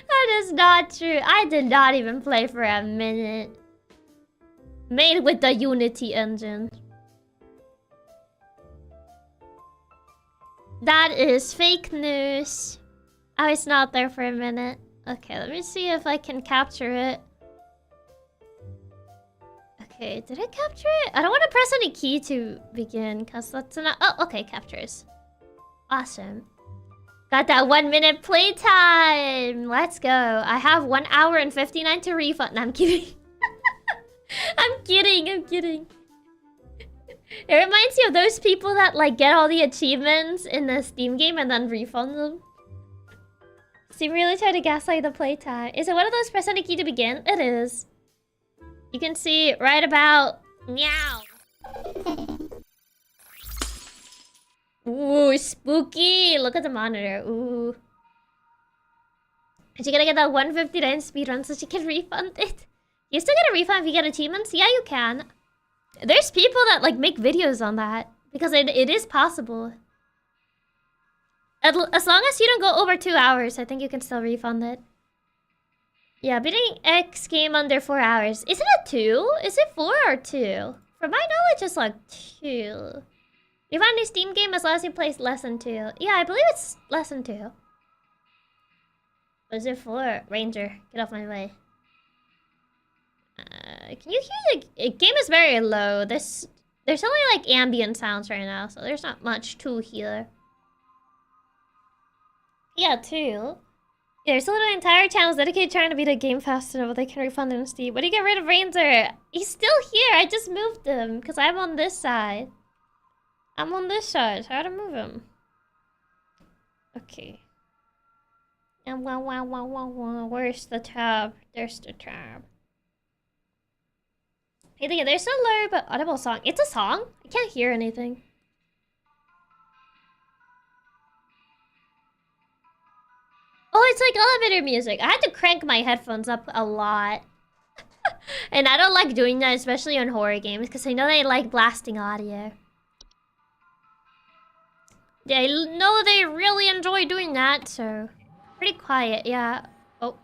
A: That is not true. I did not even play for a minute. Made with the Unity engine. That is fake news. I was not there for a minute. Okay, let me see if I can capture it. Okay, did I capture it? I don't want to press any key to begin, because that's not... Oh, okay, captures. Awesome. Got that 1 minute playtime! Let's go. I have 1 hour and 59 to refund. No, I'm kidding. I'm kidding. It reminds you of those people that like get all the achievements in the Steam game and then refund them. So you really try to gaslight the playtime. Is it one of those press any key to begin? It is. You can see right about Nyaa. Ooh, spooky! Look at the monitor. Ooh. Is she gonna get that 159 speedrun so she can refund it? You still get a refund if you get achievements? Yeah, you can. There's people that like make videos on that because it is possible. As long as you don't go over 2 hours, I think you can still refund it. Yeah, beating X game under 4 hours. Isn't it 2? Is it 4 or 2? From my knowledge, it's like 2. You find a Steam game as long as you play less than 2. Yeah, I believe it's less than 2. Or is it 4? Ranger, get off my way. Can you hear the game is very low. There's only like ambient sounds right now, so there's not much to hear. Yeah, 2. Yeah, there's a little entire channel dedicated trying to beat a game fast enough, but they can refund it on Steam. What do you get rid of Ranger? He's still here. I just moved him because I'm on this side. I'm on this side. So how to move him? Okay. And where's the tab? There's the tab. Hey, there's a low but audible song. It's a song? I can't hear anything. Oh, it's like elevator music. I had to crank my headphones up a lot. And I don't like doing that, especially on horror games, because I know they like blasting audio. They know they really enjoy doing that, so... Pretty quiet, yeah. Oh.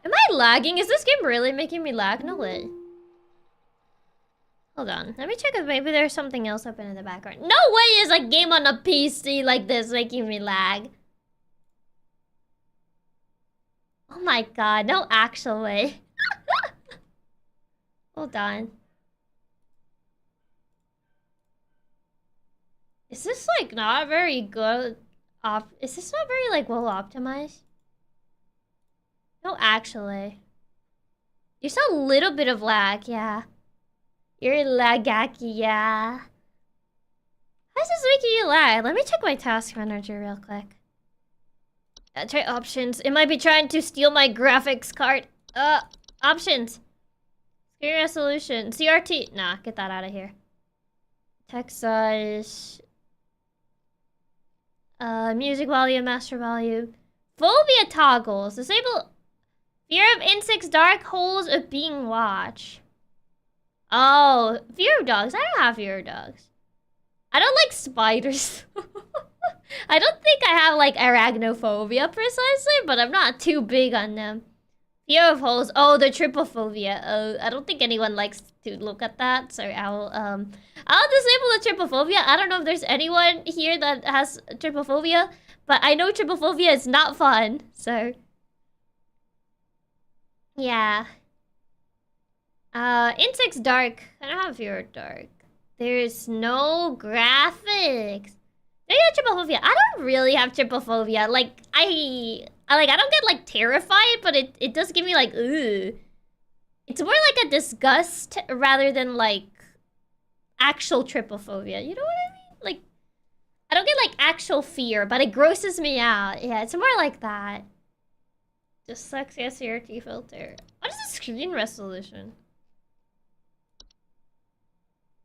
A: Am I lagging? Is this game really making me lag? No way. Hold on. Let me check if maybe there's something else open in the background. No way is a game on a PC like this making me lag. Oh my god. No actual way. Hold on. Is this like not very good? Is this not very like well optimized? No, actually. There's a little bit of lag, yeah. You're lagaki, yeah. How's this making you lag? Let me check my task manager real quick. Try options. It might be trying to steal my graphics card. Options. Screen resolution. CRT. Nah, get that out of here. Text size. Music volume, master volume. Phobia toggles. Disable fear of insects, dark holes of being watched. Oh, fear of dogs. I don't have fear of dogs. I don't like spiders. I don't think I have like arachnophobia precisely, but I'm not too big on them. Fear of holes. Oh, the trypophobia. I don't think anyone likes to look at that, so I'll disable the trypophobia. I don't know if there's anyone here that has trypophobia, but I know trypophobia is not fun, so yeah. Insects dark. I don't have fear of dark. There's no graphics. Maybe I have trypophobia. I don't really have trypophobia. Like I don't get like terrified, but it does give me like ugh. It's more like a disgust rather than like actual trypophobia. You know what I mean? Like I don't get like actual fear, but it grosses me out. Yeah, it's more like that. Just sucks as CRT filter. What is the screen resolution?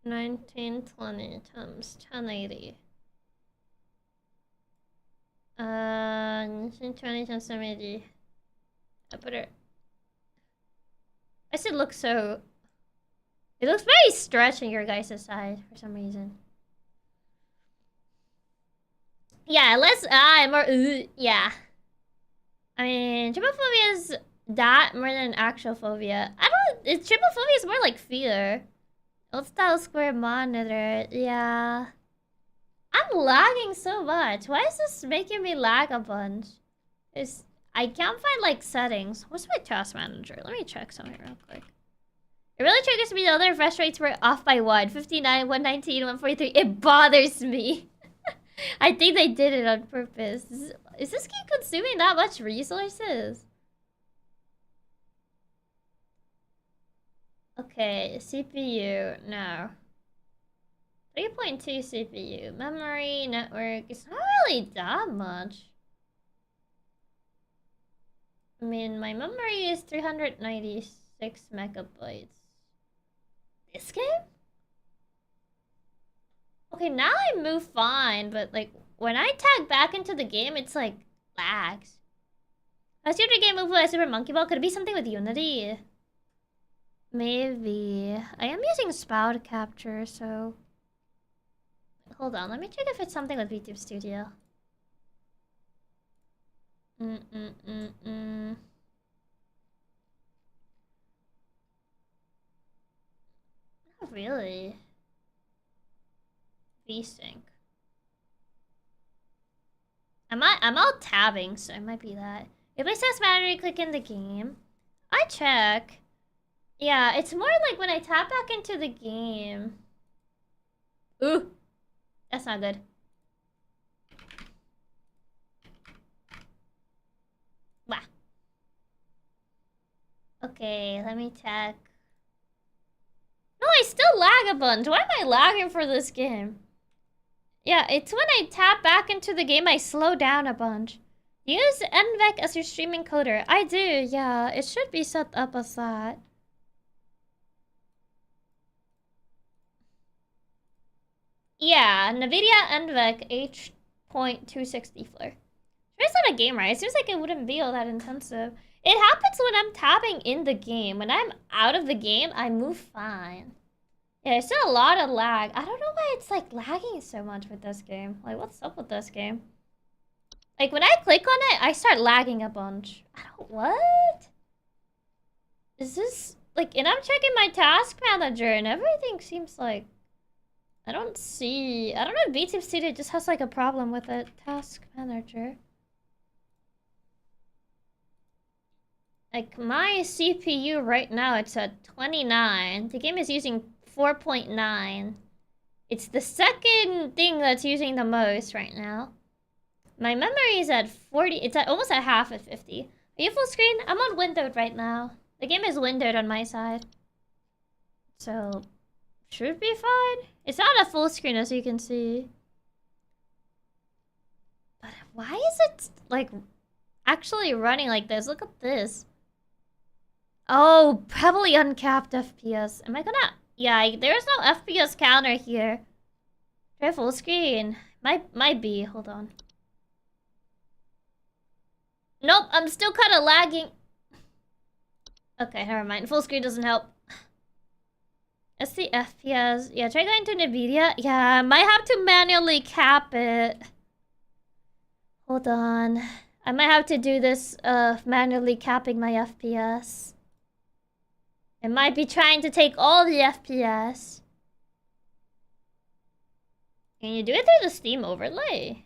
A: 1920 times 1080. 1920 times 1080. I put it. I said look so. It looks very stretched on your guys' side for some reason. Yeah, less more yeah. I mean, trypophobia is that more than actual phobia. I don't. Trypophobia is more like fear. Old style square monitor. Yeah. I'm lagging so much. Why is this making me lag a bunch? I can't find like settings. What's my task manager? Let me check something real quick. It really triggers me. The other refresh rates were off by 1. 59, 119, 143. It bothers me. I think they did it on purpose. Is this game consuming that much resources? Okay, CPU, no. 3.2 CPU. Memory, network, it's not really that much. I mean, my memory is 396 megabytes. This game? Okay, now I move fine, but like, when I tag back into the game, it's like, lags. Last year the game moved with a Super Monkey Ball. Could it be something with Unity? Maybe. I am using spout capture, so... Hold on, let me check if it's something with VTube Studio. Not really. VSync. I'm all tabbing, so it might be that. If I says battery, click in the game. I check. Yeah, it's more like when I tap back into the game. Ooh. That's not good. Wow. Okay, let me check. No, I still lag a bunch. Why am I lagging for this game? Yeah, it's when I tap back into the game, I slow down a bunch. Use NVEC as your streaming coder. I do, yeah. It should be set up as that. Yeah, NVIDIA NVEC H.260 flare. It's not a game, right? It seems like it wouldn't be all that intensive. It happens when I'm tapping in the game. When I'm out of the game, I move fine. Yeah, there's still a lot of lag. I don't know why it's like lagging so much with this game. Like, what's up with this game? Like, when I click on it, I start lagging a bunch. What? Is this... Like, and I'm checking my task manager and everything seems like... I don't know if VTube Studio just has like a problem with the task manager. Like my CPU right now, it's at 29. The game is using 4.9. It's the second thing that's using the most right now. My memory is at 40. It's at almost at half at 50. Are you full screen? I'm on windowed right now. The game is windowed on my side. So, should be fine. It's not a full screen as you can see. But why is it like actually running like this? Look at this. Oh, probably uncapped FPS. Am I gonna... Yeah, there's no FPS counter here. Try full screen. Might be. Hold on. Nope, I'm still kind of lagging. Okay, never mind. Full screen doesn't help. That's the FPS. Yeah, try going to NVIDIA. Yeah, I might have to manually cap it. Hold on. I might have to do this, manually capping my FPS. It might be trying to take all the FPS. Can you do it through the Steam overlay?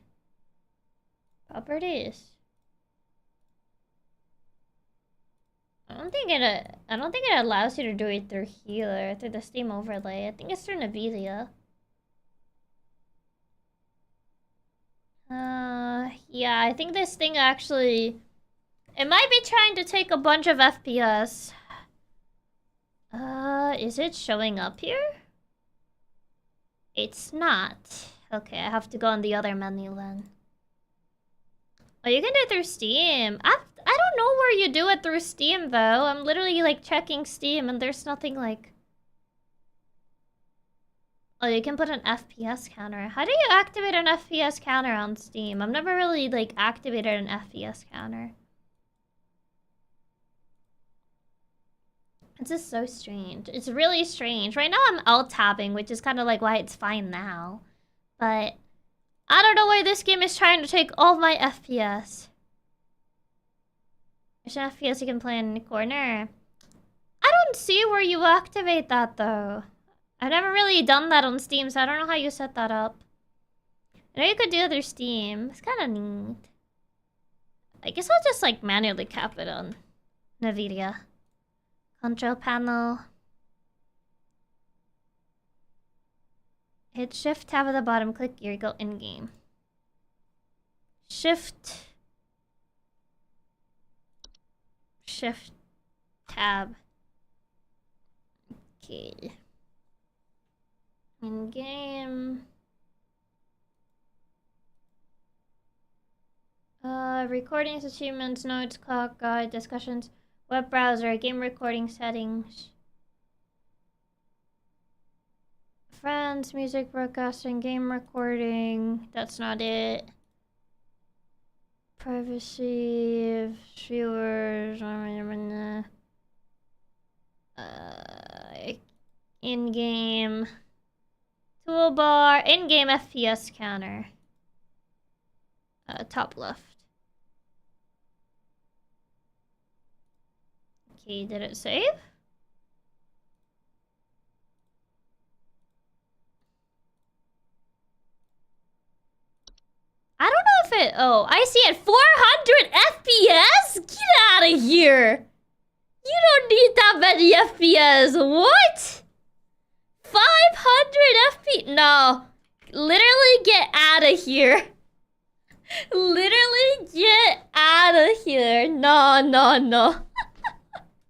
A: Properties. I don't think it allows you to do it through here, through the Steam overlay. I think it's through NVIDIA. Yeah, I think this thing actually... It might be trying to take a bunch of FPS. Is it showing up here? It's not. Okay, I have to go on the other menu then. Oh, you can do it through Steam. I don't know where you do it through Steam, though. I'm literally, like, checking Steam, and there's nothing, like... Oh, you can put an FPS counter. How do you activate an FPS counter on Steam? I've never really, like, activated an FPS counter. It's just so strange. It's really strange. Right now, I'm alt-tabbing, which is kind of, like, why it's fine now. But... I don't know why this game is trying to take all my FPS. There's an FPS you can play in the corner. I don't see where you activate that, though. I've never really done that on Steam, so I don't know how you set that up. I know you could do it through Steam. It's kind of neat. I guess I'll just, like, manually cap it on NVIDIA. Control panel. Hit Shift tab at the bottom, click here, go in-game. Shift tab. Okay. In-game. Recordings, achievements, notes, clock, guide, discussions, web browser, game recording settings. Friends, music broadcasting, game recording. That's not it. Privacy, viewers, in-game, toolbar, in-game FPS counter. Top left. Okay, did it save? I don't know if it... Oh, I see it. 400 FPS? Get out of here. You don't need that many FPS. What? 500 FPS? No. Literally get out of here. Literally get out of here. No, no, no.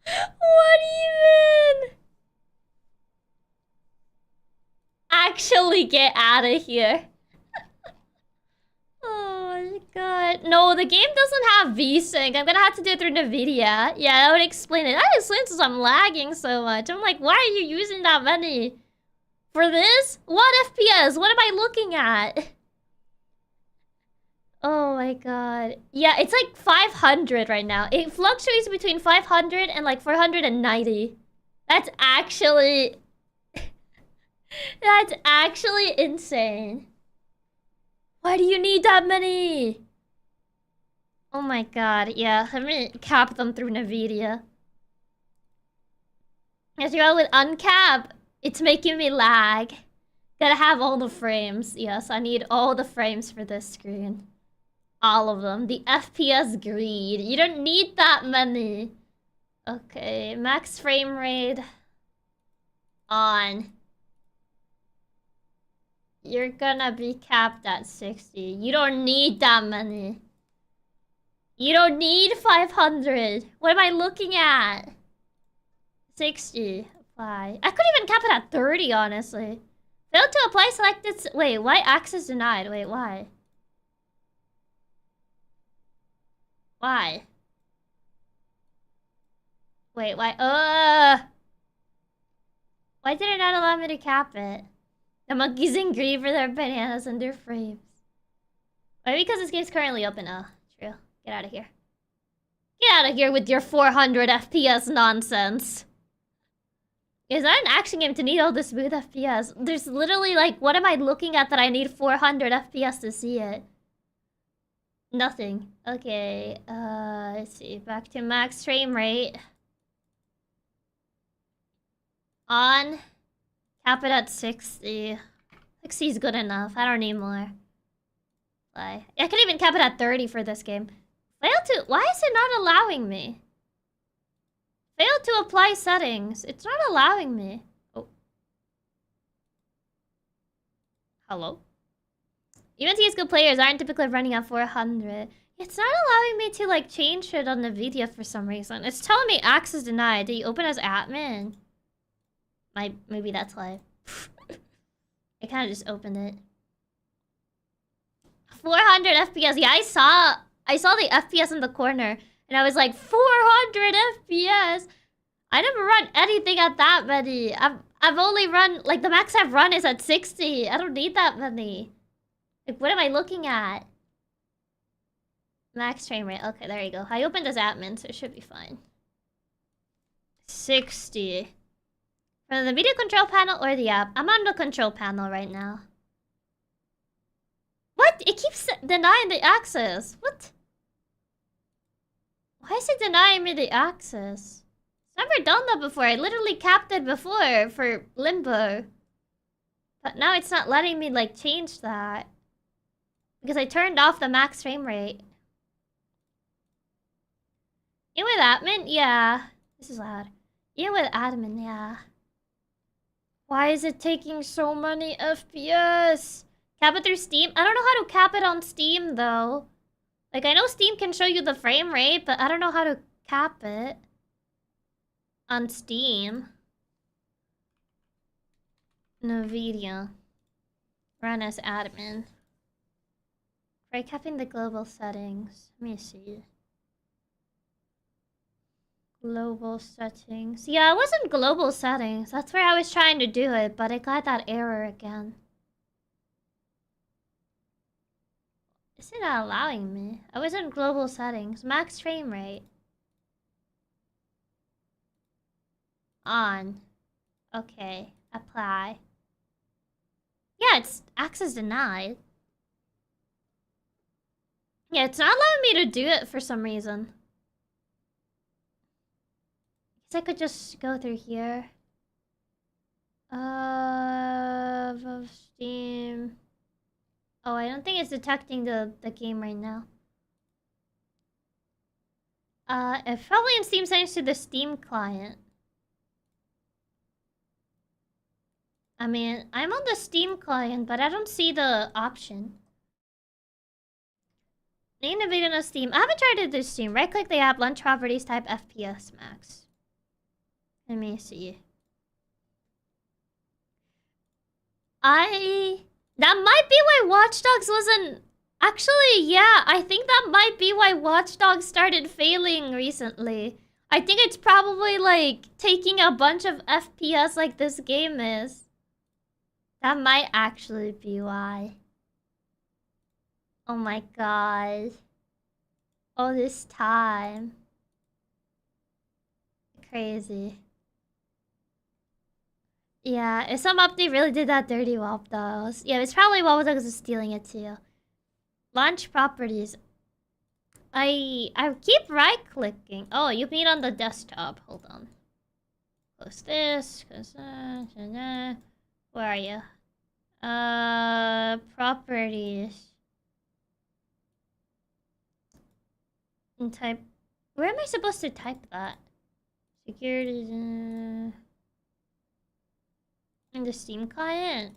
A: What even? Actually get out of here. Oh my god. No, the game doesn't have VSync. I'm gonna have to do it through NVIDIA. Yeah, that would explain it. That explains since I'm lagging so much. I'm like, why are you using that many? For this? What FPS? What am I looking at? Oh my god. Yeah, it's like 500 right now. It fluctuates between 500 and like 490. That's actually... That's actually insane. Why do you need that many? Oh my god, yeah. Let me cap them through NVIDIA. As you go with uncap, it's making me lag. Gotta have all the frames. Yes, I need all the frames for this screen. All of them. The FPS greed. You don't need that many. Okay, max frame rate. On. You're gonna be capped at 60. You don't need that many. You don't need 500. What am I looking at? 60. Apply. I could even cap it at 30, honestly. Failed to apply selected... Wait, why access denied? Wait, why? Why? Wait, why? Why did it not allow me to cap it? The monkeys angry for their bananas and their frames. Why? Because this game's currently open. Oh, true. Get out of here. Get out of here with your 400 FPS nonsense. It's not an action game to need all the smooth FPS. There's literally like, what am I looking at that I need 400 FPS to see it? Nothing. Okay, let's see. Back to max frame rate. On. Cap it at 60. 60 is good enough. I don't need more. I can even cap it at 30 for this game. Fail to... Why is it not allowing me? Failed to apply settings. It's not allowing me. Oh. Hello? Even CSGO players aren't typically running at 400. It's not allowing me to, like, change it on the video for some reason. It's telling me access denied. Did you open as admin? Maybe that's why. I kind of just opened it. 400 FPS. Yeah, I saw the FPS in the corner. And I was like, 400 FPS? I never run anything at that many. I've only run... Like, the max I've run is at 60. I don't need that many. Like, what am I looking at? Max frame rate. Okay, there you go. I opened as admin, so it should be fine. 60. From the video control panel or the app? I'm on the control panel right now. What? It keeps denying the access. What? Why is it denying me the access? I've never done that before. I literally capped it before for Limbo. But now it's not letting me, like, change that. Because I turned off the max frame rate. You with admin? Yeah. This is loud. You with admin, yeah. Why is it taking so many FPS? Cap it through Steam? I don't know how to cap it on Steam, though. Like, I know Steam can show you the frame rate, but I don't know how to cap it on Steam. NVIDIA. Run as admin. Try capping the global settings. Let me see. Global settings. Yeah, it wasn't global settings. That's where I was trying to do it, but it got that error again. Is it not allowing me? I was in global settings. Max frame rate. On. Okay. Apply. Yeah, it's access denied. Yeah, it's not allowing me to do it for some reason. Guess I could just go through here. Of Steam. Oh, I don't think it's detecting the game right now. It's probably in Steam settings to the Steam client. I mean, I'm on the Steam client, but I don't see the option. Name the video on Steam. I haven't tried it through Steam. Right-click the app, launch properties, type FPS max. Let me see. That might be why Watch Dogs wasn't... Actually, yeah, I think that might be why Watch Dogs started failing recently. I think it's probably, like, taking a bunch of FPS like this game is. That might actually be why. Oh my god. All this time. Crazy. Yeah, if some update really did that dirty wop though. Yeah, it's probably Watch Dogs was stealing it too. Launch properties. I keep right-clicking. Oh, you mean on the desktop. Hold on. Close this. Where are you? Properties. And type... Where am I supposed to type that? Security... in the Steam client?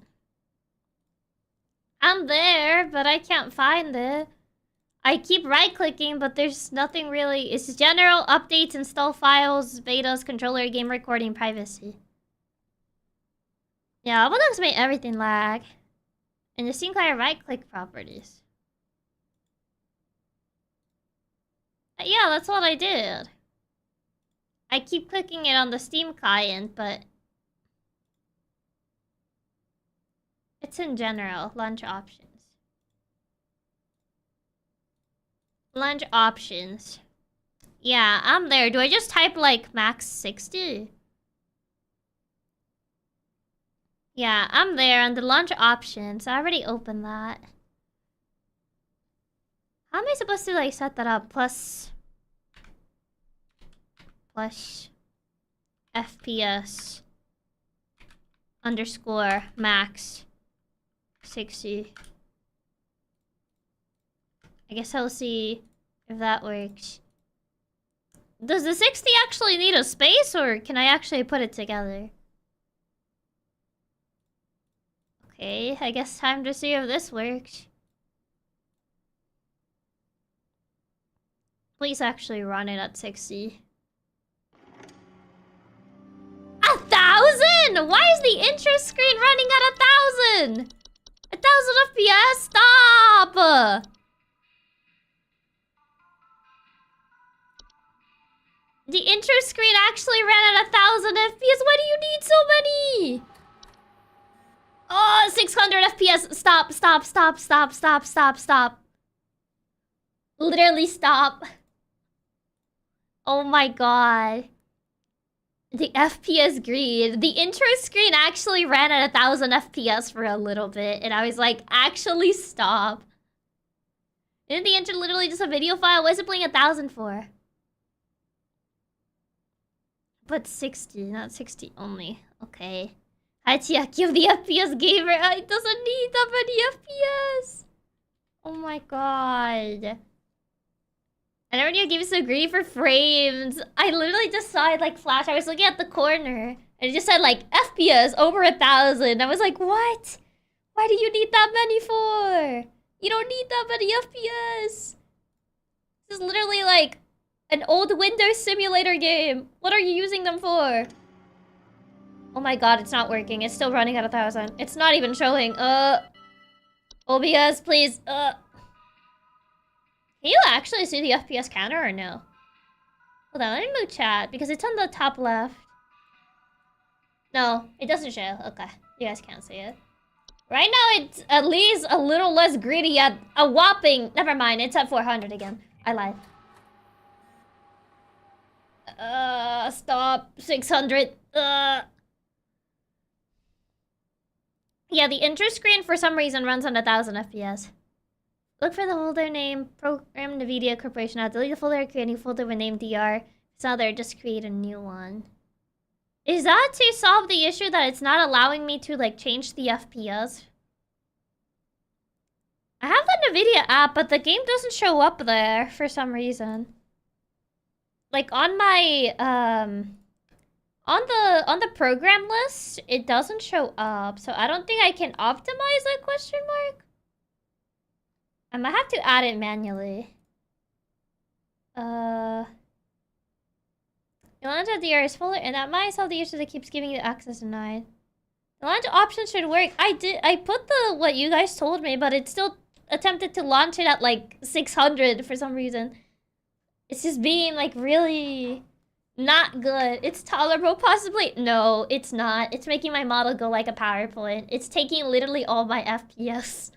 A: I'm there, but I can't find it. I keep right-clicking, but there's nothing really... It's general, updates, install files, betas, controller, game recording, privacy. Yeah, Watch Dogs made everything lag. And the Steam client right-click properties. Yeah, that's what I did. I keep clicking it on the Steam client, but it's in general. Launch options. Launch options. Yeah, I'm there. Do I just type like max 60? Yeah, I'm there on the launch options. I already opened that. How am I supposed to like set that up? Plus FPS underscore max 60. I guess I'll see if that works. Does the 60 actually need a space, or can I actually put it together? Okay, I guess time to see if this works. Please actually run it at 60. 1,000? Why is the intro screen running at 1,000? 1,000 FPS? Stop! The intro screen actually ran at 1,000 FPS. Why do you need so many? Oh, 600 FPS. Stop, stop, stop, stop, stop, stop, stop. Literally stop. Oh my god. The FPS grid. The intro screen actually ran at 1,000 FPS for a little bit. And I was like, actually stop. Isn't the intro literally just a video file? What is it playing 1,000 for? But 60, not 60 only. Okay. Hi, Chiaki of the FPS gamer. It doesn't need that many FPS. Oh my god. I never knew games so greedy for frames. I literally just saw it like flash. I was looking at the corner and it just said like FPS over 1,000. I was like, what? Why do you need that many for? You don't need that many FPS. This is literally like an old Windows simulator game. What are you using them for? Oh my god, it's not working. It's still running at 1,000. It's not even showing. OBS, please. Can you actually see the FPS counter or no? Hold on, let me move chat because it's on the top left. No, it doesn't show. Okay, you guys can't see it. Right now, it's at least a little less greedy at a whopping... Never mind, it's at 400 again. I lied. Stop. 600. Yeah, the intro screen for some reason runs on 1,000 FPS. Look for the folder name, Program NVIDIA Corporation. Now delete the folder, create a new folder with name DR. It's not there, just create a new one. Is that to solve the issue that it's not allowing me to like change the FPS? I have the NVIDIA app, but the game doesn't show up there for some reason. Like on my on the program list, it doesn't show up. So I don't think I can optimize it, question mark? I might have to add it manually. The launch of the DR is full, and that might solve the issue that keeps giving you access denied. The launch option should work. I put the what you guys told me, but it still attempted to launch it at like 600 for some reason. It's just being like really not good. It's tolerable, possibly. No, it's not. It's making my model go like a PowerPoint. It's taking literally all my FPS.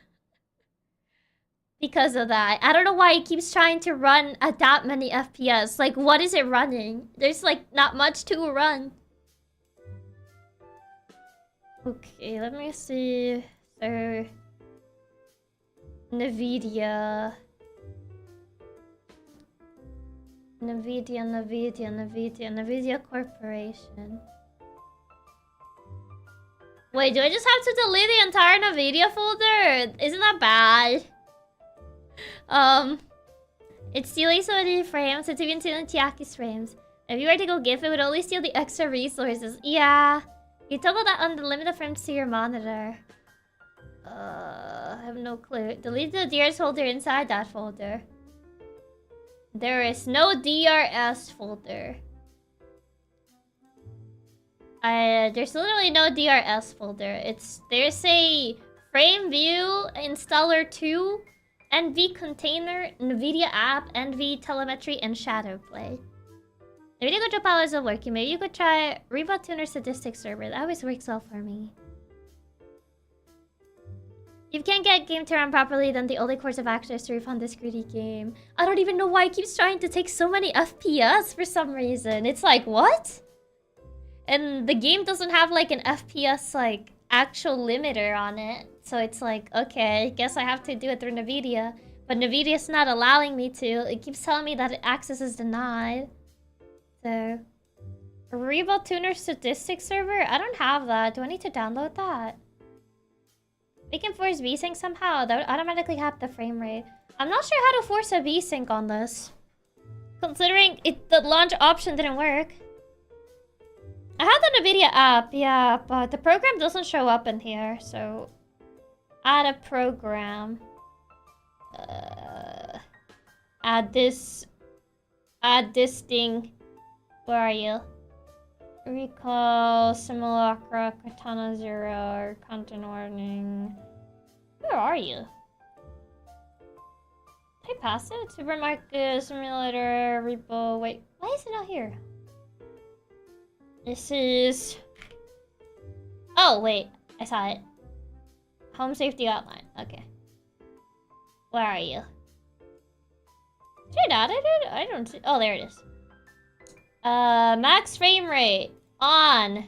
A: Because of that. I don't know why it keeps trying to run at that many FPS. Like, what is it running? There's, like, not much to run. Okay, let me see. So... NVIDIA Corporation. Wait, do I just have to delete the entire NVIDIA folder? Isn't that bad? It's stealing so many frames. It's even stealing Chiaki's frames. If you were to go GIF, it would only steal the extra resources. Yeah. You toggle that on the limit frames to your monitor. I have no clue. Delete the DRS folder inside that folder. There is no DRS folder. There's literally no DRS folder. There's a frame view installer 2, NV container, NVIDIA app, NV telemetry, and shadow play. The video control panel isn't working. Maybe you could try Reboot Tuner Statistics Server. That always works well for me. If you can't get game to run properly, then the only course of action is to refund this greedy game. I don't even know why it keeps trying to take so many FPS for some reason. It's like, what? And the game doesn't have like an FPS like actual limiter on it. So it's like, okay, guess I have to do it through NVIDIA. But NVIDIA's not allowing me to. It keeps telling me that access is denied. So, Reboot Tuner Statistics Server? I don't have that. Do I need to download that? We can force VSync somehow. That would automatically cap the frame rate. I'm not sure how to force a VSync on this. Considering the launch option didn't work. I have the NVIDIA app, yeah, but the program doesn't show up in here, so... Add a program. Add this thing. Where are you? Recall, Simulacra, Katana Zero, content warning. Where are you? Did I pass it? Supermarket, Simulator, Repo. Wait, why is it not here? This is... Oh, wait. I saw it. Home safety outline. Okay. Where are you? Did I add it? I don't see... Oh, there it is. Max frame rate. On.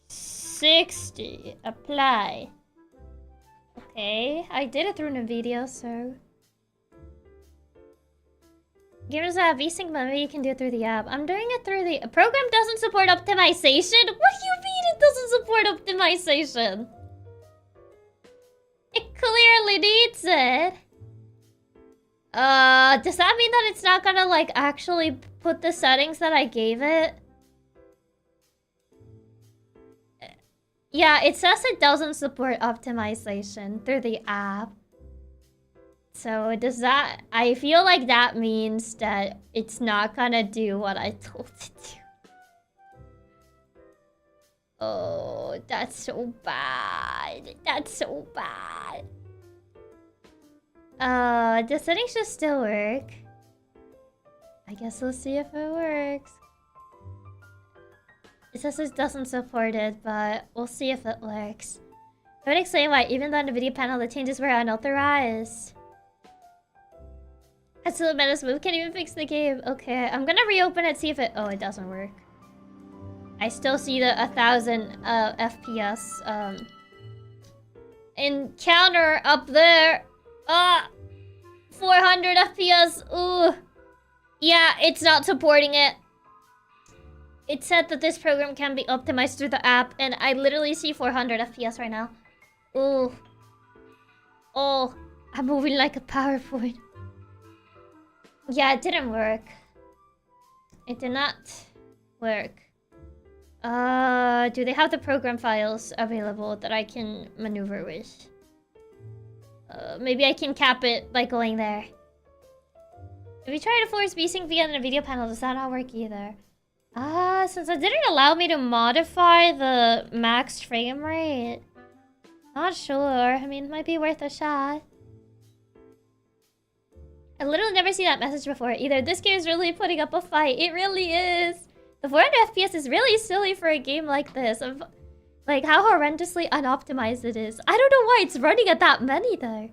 A: 60. Apply. Okay. I did it through NVIDIA, so... Gamers have VSync, but maybe you can do it through the app. I'm doing it through the... Program doesn't support optimization? What do you mean it doesn't support optimization? It clearly needs it. Does that mean that it's not gonna, like, actually put the settings that I gave it? Yeah, it says it doesn't support optimization through the app. So does that... I feel like that means that it's not gonna do what I told it to. Oh, that's so bad. That's so bad. The settings should still work. I guess we'll see if it works. It says it doesn't support it, but we'll see if it works. It would explain why even though on the video panel the changes were unauthorized. That's still a menace move. Can't even fix the game. Okay, I'm gonna reopen it, see if it... Oh, it doesn't work. I still see the 1000 FPS encounter up there. 400 FPS. Ooh. Yeah, it's not supporting it. It said that this program can be optimized through the app, and I literally see 400 FPS right now. Ooh. Oh, I'm moving like a PowerPoint. Yeah, it didn't work. It did not work. Do they have the program files available that I can maneuver with? Maybe I can cap it by going there. If you try to force VSync via the video panel, does that not work either? Since it didn't allow me to modify the max frame rate. Not sure. I mean, it might be worth a shot. I literally never see that message before either. This game is really putting up a fight. It really is. The 400 FPS is really silly for a game like this. Of like how horrendously unoptimized it is. I don't know why it's running at that many though.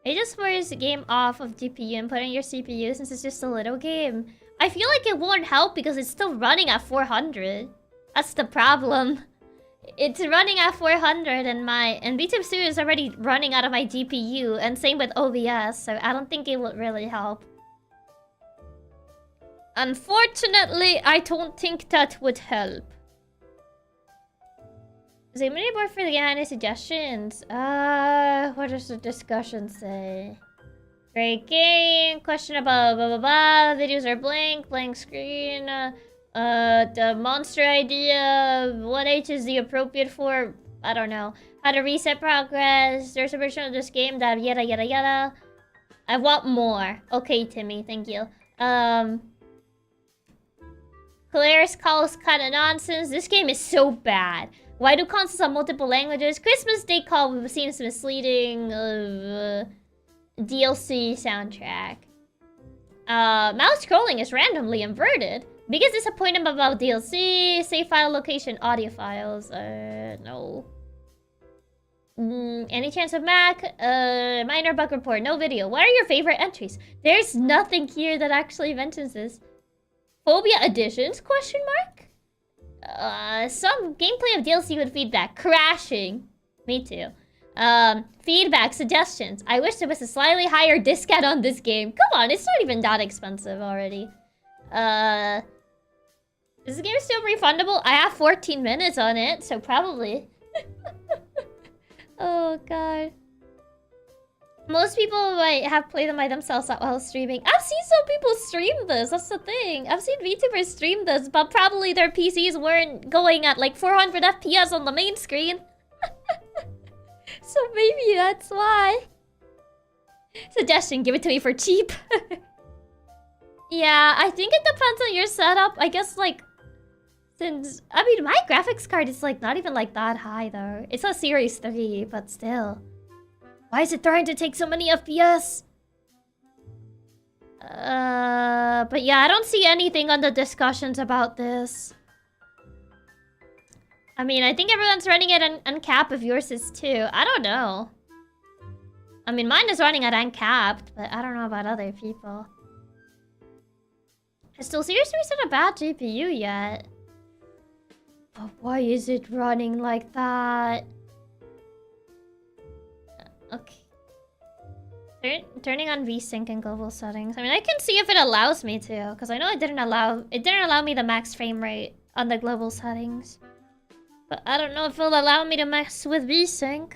A: It just forces the game off of GPU and put in your CPU since it's just a little game. I feel like it won't help because it's still running at 400. That's the problem. It's running at 400 and VTube Studio is already running out of my GPU, and same with OBS, so I don't think it would really help. Unfortunately, I don't think that would help. Is anybody bored for the game? Any suggestions? What does the discussion say? Great game, questionable, blah blah blah. Videos are blank screen. The monster idea. What age is the appropriate for? I don't know. How to reset progress. There's a version of this game that yada yada yada. I want more. Okay, Timmy, thank you. Claire's calls kinda nonsense. This game is so bad. Why do consoles have multiple languages? Christmas Day call seems misleading. DLC soundtrack. Mouse scrolling is randomly inverted. Biggest disappointment about DLC, save file location, audio files. No. Any chance of Mac? Minor bug report, no video. What are your favorite entries? There's nothing here that actually mentions this. Phobia additions? Question mark? Some gameplay of DLC with feedback. Crashing. Me too. Feedback, suggestions. I wish there was a slightly higher discount on this game. Come on, it's not even that expensive already. Is the game still refundable? I have 14 minutes on it, so probably. Oh god. Most people might have played them by themselves while streaming. I've seen some people stream this, that's the thing. I've seen VTubers stream this, but probably their PCs weren't going at like 400 FPS on the main screen. So maybe that's why. Suggestion, give it to me for cheap. Yeah, I think it depends on your setup. I guess like... Since... I mean, my graphics card is like not even like that high though. It's a Series 3, but still. Why is it trying to take so many FPS? But yeah, I don't see anything on the discussions about this. I mean, I think everyone's running it uncapped if yours is too. I don't know. I mean, mine is running at uncapped, but I don't know about other people. Is still seriously not a bad GPU yet. But why is it running like that? Okay. Turning on VSync and global settings. I mean, I can see if it allows me to, because I know it didn't allow me the max frame rate on the global settings. But I don't know if it'll allow me to mess with VSync.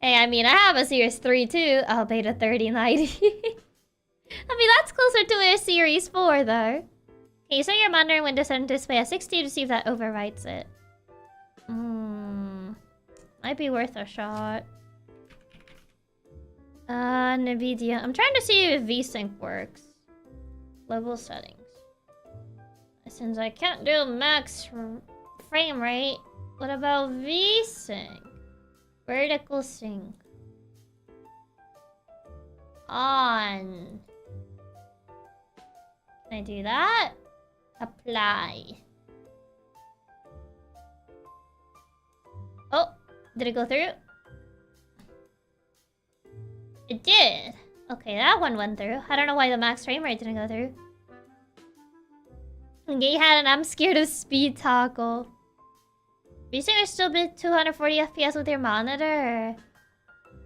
A: Hey, I mean, I have a Series 3 too. I'll beta 3090. I mean, that's closer to a Series 4 though. Okay, so your monitor window set display at 60 to see if that overwrites it. Might be worth a shot. NVIDIA. I'm trying to see if VSync works. Global settings. Since I can't do max frame rate, what about VSync? Vertical sync. On. Can I do that? Apply. Oh, did it go through? It did. Okay, that one went through. I don't know why the max frame rate didn't go through. Gay had an I'm scared of speed toggle. VSync is still bit 240 FPS with your monitor.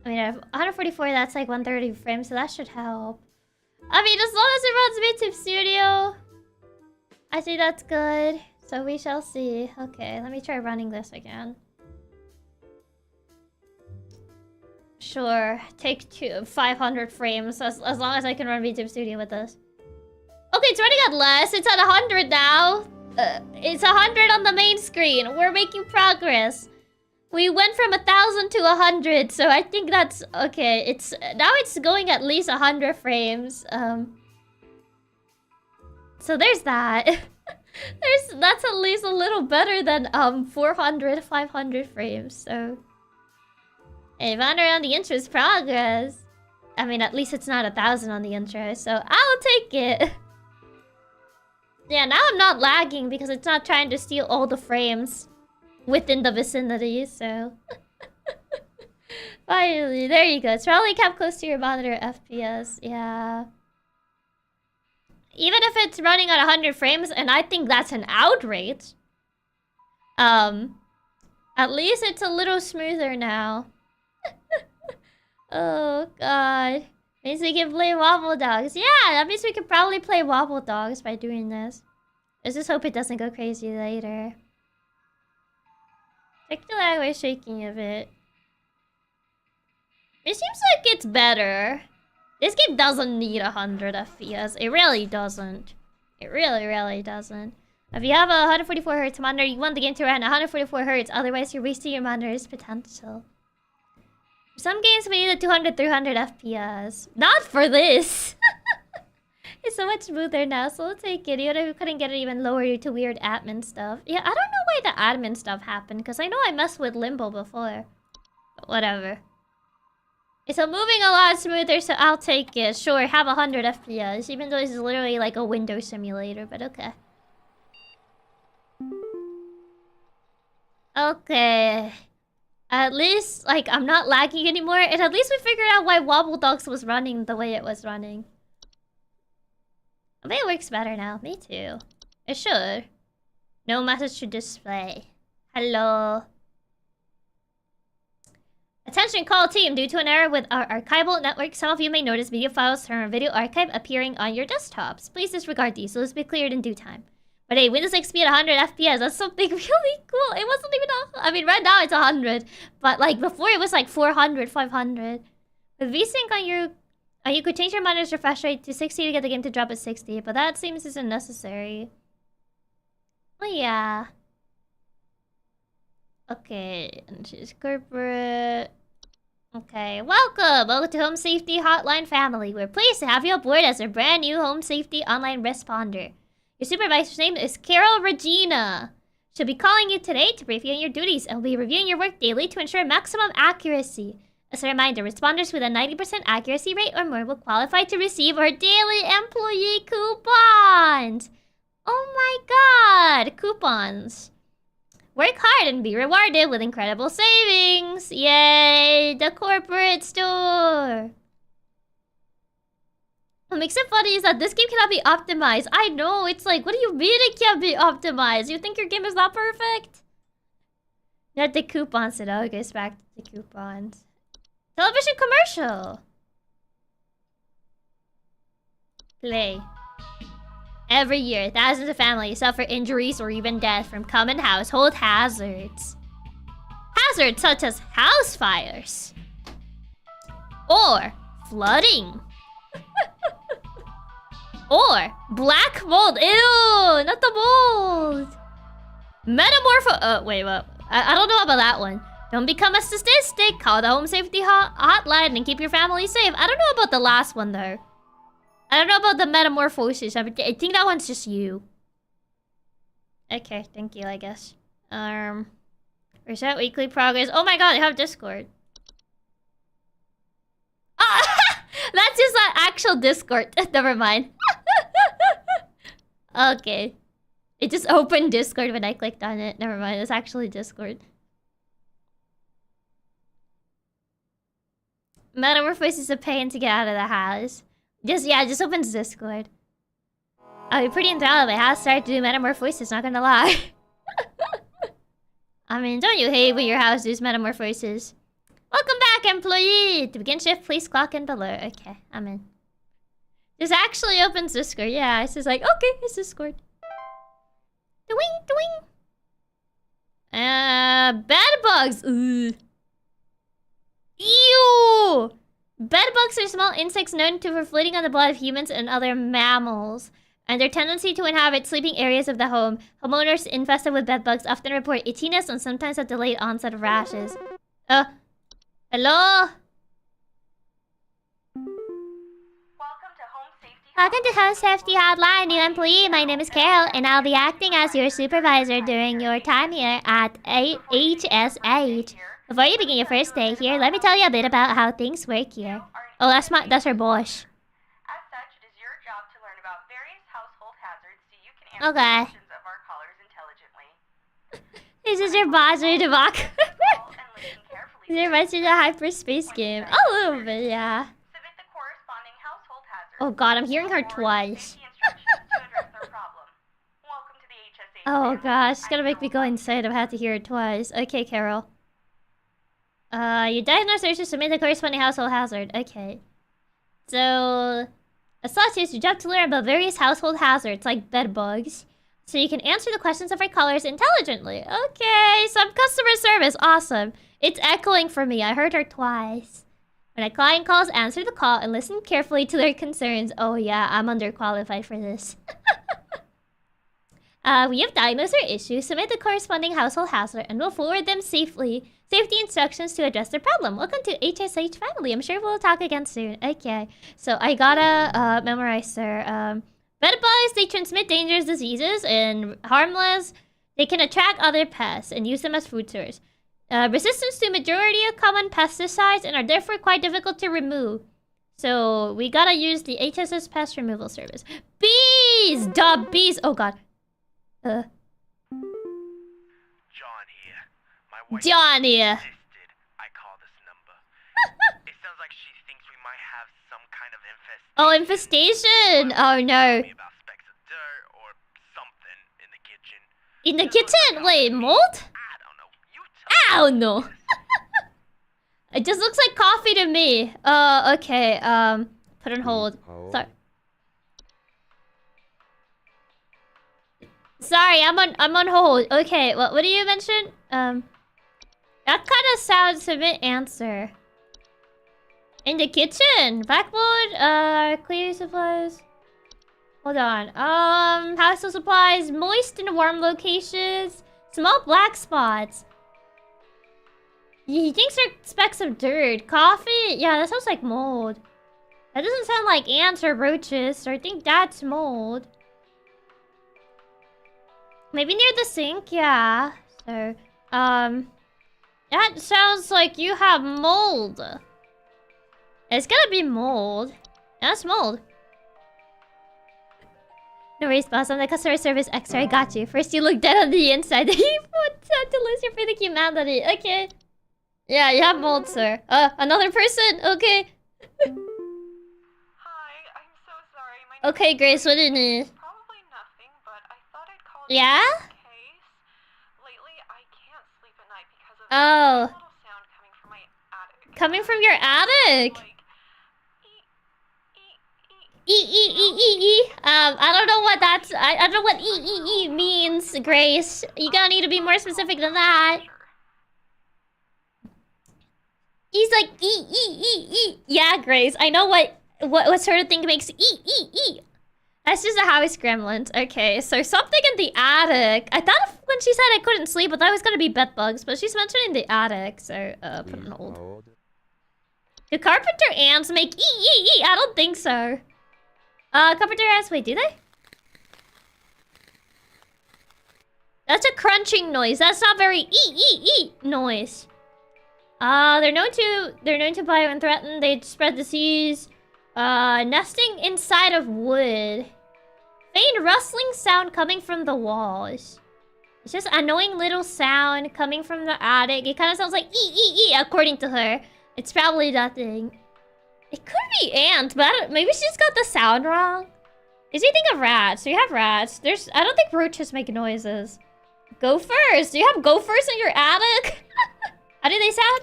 A: I mean, 144, that's like 130 frames, so that should help. I mean, as long as it runs VTube Studio, I think that's good. So we shall see. Okay, let me try running this again. Sure, take 500 frames as long as I can run VTube Studio with this. Okay, it's running at less. It's at 100 now. It's 100 on the main screen. We're making progress. We went from 1,000 to 100, so I think that's okay. Now it's going at least 100 frames. So there's that. That's at least a little better than 400, 500 frames. So hey, Banter on the intro is progress. I mean, at least it's not 1,000 on the intro, so I'll take it. Yeah, now I'm not lagging because it's not trying to steal all the frames within the vicinity, so... Finally, there you go. It's probably kept close to your monitor FPS, yeah. Even if it's running at 100 frames, and I think that's an outrage. At least it's a little smoother now. Oh, God. Means we can play Wobble Dogs. Yeah, that means we could probably play Wobble Dogs by doing this. Let's just hope it doesn't go crazy later. Check the lag by shaking a bit. It seems like it's better. This game doesn't need 100 FPS. It really doesn't. It really, really doesn't. If you have a 144 Hz monitor, you want the game to run 144 Hz. Otherwise, you're wasting your monitor's potential. For some games, we need a 200, 300 FPS. Not for this! It's so much smoother now, so we'll take it. Even if we couldn't get it even lower due to weird admin stuff. Yeah, I don't know why the admin stuff happened, because I know I messed with Limbo before. But whatever. It's moving a lot smoother, so I'll take it. Sure, have 100 FPS, even though this is literally like a Windows simulator, but okay. Okay. At least, like, I'm not lagging anymore, and at least we figured out why Wobble Dogs was running the way it was running. I think it works better now. Me too. It should. No message to display. Hello. Attention call team. Due to an error with our archival network, some of you may notice video files from our video archive appearing on your desktops. Please disregard these. Those will be cleared in due time. But hey, Windows XP at 100 FPS. That's something really cool. It wasn't even I mean, right now it's 100. But like before it was like 400, 500. With VSync on your... you could change your monitor's refresh rate to 60 to get the game to drop at 60. But that seems isn't necessary. Oh yeah. Okay, and she's corporate. Okay, welcome to Home Safety Hotline family. We're pleased to have you aboard as our brand new Home Safety Online Responder. Your supervisor's name is Carol Regina. She'll be calling you today to brief you on your duties and will be reviewing your work daily to ensure maximum accuracy. As a reminder, responders with a 90% accuracy rate or more will qualify to receive our daily employee coupons. Oh my god, coupons. Work hard and be rewarded with incredible savings. Yay, the corporate store. What makes it funny is that this game cannot be optimized. I know, it's like, what do you mean it can't be optimized? You think your game is not perfect? Not the coupons, it all goes back to the coupons. Television commercial. Play. Every year, thousands of families suffer injuries or even death from common household hazards. Hazards such as house fires. Or flooding. Or black mold. Ew, not the mold. Wait, what? I don't know about that one. Don't become a statistic. Call the Home Safety Hotline and keep your family safe. I don't know about the last one, though. I don't know about the metamorphosis. I think that one's just you. Okay, thank you, I guess. Reset weekly progress. Oh my god, I have Discord. Ah! That's just an actual Discord. Never mind. Okay. It just opened Discord when I clicked on it. Never mind, it's actually Discord. Metamorphosis is a pain to get out of the house. Just opens Discord. I'll be pretty enthralled if I have started to do Metamorphosis, not gonna lie. I mean, don't you hate when your house does Metamorphosis? Welcome back, employee! To begin shift, please clock in below. Okay, I'm in. This actually opens Discord. Yeah, it's just like, okay, it's Discord. Doing, doing. Bed bugs. Ugh. Ew! Bedbugs are small insects known for floating on the blood of humans and other mammals. And their tendency to inhabit sleeping areas of the home. Homeowners infested with bedbugs often report itchiness and sometimes a delayed onset of rashes. Hello? Welcome to Home Safety Hotline, new employee. My name is Carol, and I'll be acting as your supervisor during your time here at HSH. Before you begin your first day here, let me tell you a bit about how things work here. Oh, that's her boss.
C: As such, it is your job to learn about various household hazards so you can answer questions of our callers intelligently.
A: This is your boss, ready to walk. It reminds me of a hyperspace game. A little bit, yeah.
C: Submit the corresponding household hazard.
A: Oh god, I'm hearing her twice. Oh gosh, it's gonna make me go insane if I have to hear it twice. Okay, Carol. You diagnose or submit the corresponding household hazard. Okay. So, as such, it's your job to learn about various household hazards, like bed bugs, so you can answer the questions of our callers intelligently. Okay, some customer service. Awesome. It's echoing for me. I heard her twice. When a client calls, answer the call and listen carefully to their concerns. Oh yeah, I'm underqualified for this. We have diagnosed our issue, submit the corresponding household hazard, and we'll forward them safety instructions to address their problem. Welcome to HSH family. I'm sure we'll talk again soon. Okay, so I gotta memorize her. Bed bugs, they transmit dangerous diseases and harmless. They can attract other pests and use them as food source. Resistance to majority of common pesticides and are therefore quite difficult to remove. So we gotta use the HSS pest removal service. Bees! Duh, bees! Oh god.
D: John here. My wife
A: John here.
D: insisted I call this number. It sounds like she thinks we might have some kind of infestation.
A: Oh, infestation! Oh no.
D: Maybe about specks of dirt or something in the kitchen.
A: In the kitchen? Wait, mold?
D: I don't know. You
A: I don't know. It just looks like coffee to me. Okay, put on hold. Sorry, I'm on hold. Okay, what do you mention? That kind of sounds a bit answer. In the kitchen, backboard, cleaning supplies. Hold on. Household supplies, moist and warm locations, small black spots. He thinks they're specks of dirt. Coffee? Yeah, that sounds like mold. That doesn't sound like ants or roaches, so I think that's mold. Maybe near the sink, yeah. So, that sounds like you have mold. It's gonna be mold. That's mold. No worries, boss. I'm the customer service expert. I got you. First, you look dead on the inside, then you put to lose your faith in humanity. Okay. Yeah, you have mold, sir. Another person? Okay.
C: Hi, I'm so sorry. My name
A: Okay, Grace, what do you need?
C: probably nothing, but I thought I'd call
A: Yeah?
C: you in case. Lately, I can't sleep at night because of
A: Oh.
C: a little sound coming from my attic.
A: Coming from your attic?
C: Like, ee.
A: I don't know what that's... I don't know what E means, Grace. You're gonna need to be more specific than that. He's like, E. Yeah, Grace, I know what sort of thing makes E. That's just a house gremlins. Okay, so something in the attic. I thought when she said I couldn't sleep, I thought it was gonna be bed bugs, but she's mentioning the attic, so, put it on hold. Do carpenter ants make E? I don't think so. Carpenter ants, wait, do they? That's a crunching noise. That's not very E noise. They're known to bite when threatened. They spread disease. Nesting inside of wood. Faint rustling sound coming from the walls. It's just annoying little sound coming from the attic. It kind of sounds like E, according to her. It's probably nothing. It could be ants, but maybe she just got the sound wrong. Is you think of rats? So you have rats. I don't think roaches make noises. Gophers? Do you have gophers in your attic? How do they sound?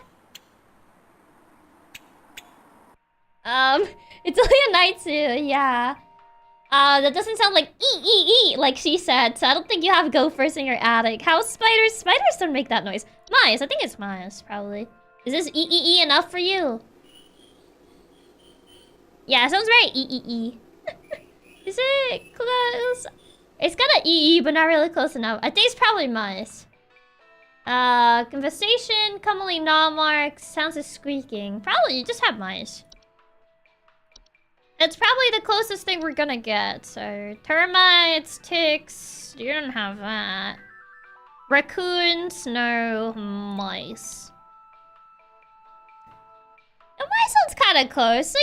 A: It's only a night zoo, yeah. That doesn't sound like E, like she said, so I don't think you have gophers in your attic. House spiders? Spiders don't make that noise. Mice, I think it's mice, probably. Is this E enough for you? Yeah, it sounds very E. Is it close? It's got an E, but not really close enough. I think it's probably mice. Conversation, commonly gnaw marks, sounds of squeaking. Probably, you just have mice. It's probably the closest thing we're gonna get. So, termites, ticks, you don't have that. Raccoons, no. Mice. The mice sounds kind of close. So,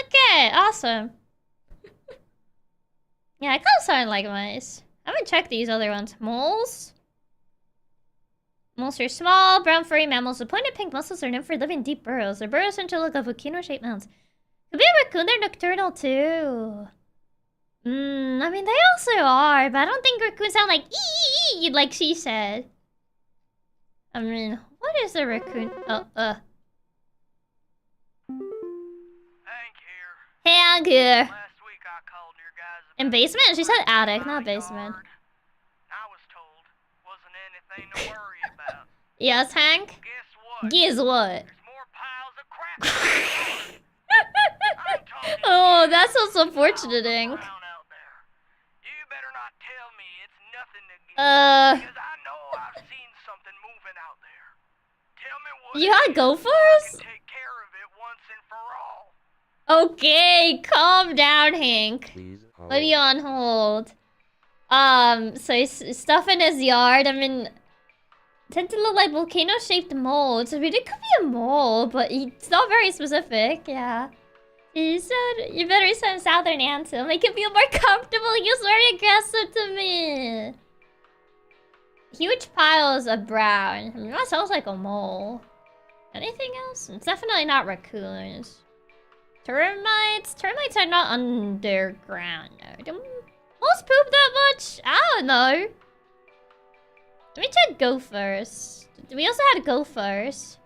A: okay, awesome. Yeah, I kind of sound like mice. I haven't checked these other ones. Moles? Moles are small, brown furry mammals with pointed pink muscles are known for living deep burrows. Their burrows tend to look like volcano-shaped mounds. Could be a raccoon, they're nocturnal too. I mean, they also are, but I don't think raccoons sound like ee, like she said. I mean, what is a raccoon?
D: Hank here.
A: Hank here.
D: Last week I called your guys
A: In basement? She said attic, not basement.
D: I was told wasn't anything to worry about.
A: Yes, Hank?
D: Guess what?
A: Guess what?
D: There's more piles of crap.
A: Oh, that sounds unfortunate, Hank.
D: You better not tell me it's nothing to get. Because I know I've seen something moving out there. Tell me what.
A: You had gophers?
D: Take care of it once and for all.
A: Okay, calm down, Hank. What are you on hold? So stuff in his yard. I mean, Tend to look like volcano-shaped molds. I mean, it could be a mole, but it's not very specific. Yeah. He said, you better send Southern answer. Make it feel more comfortable. He was very aggressive to me. Huge piles of brown. I mean, that sounds like a mole. Anything else? It's definitely not raccoons. Termites? Termites are not underground. No. Do moles poop that much? I don't know. Let me check gophers. We also had gophers.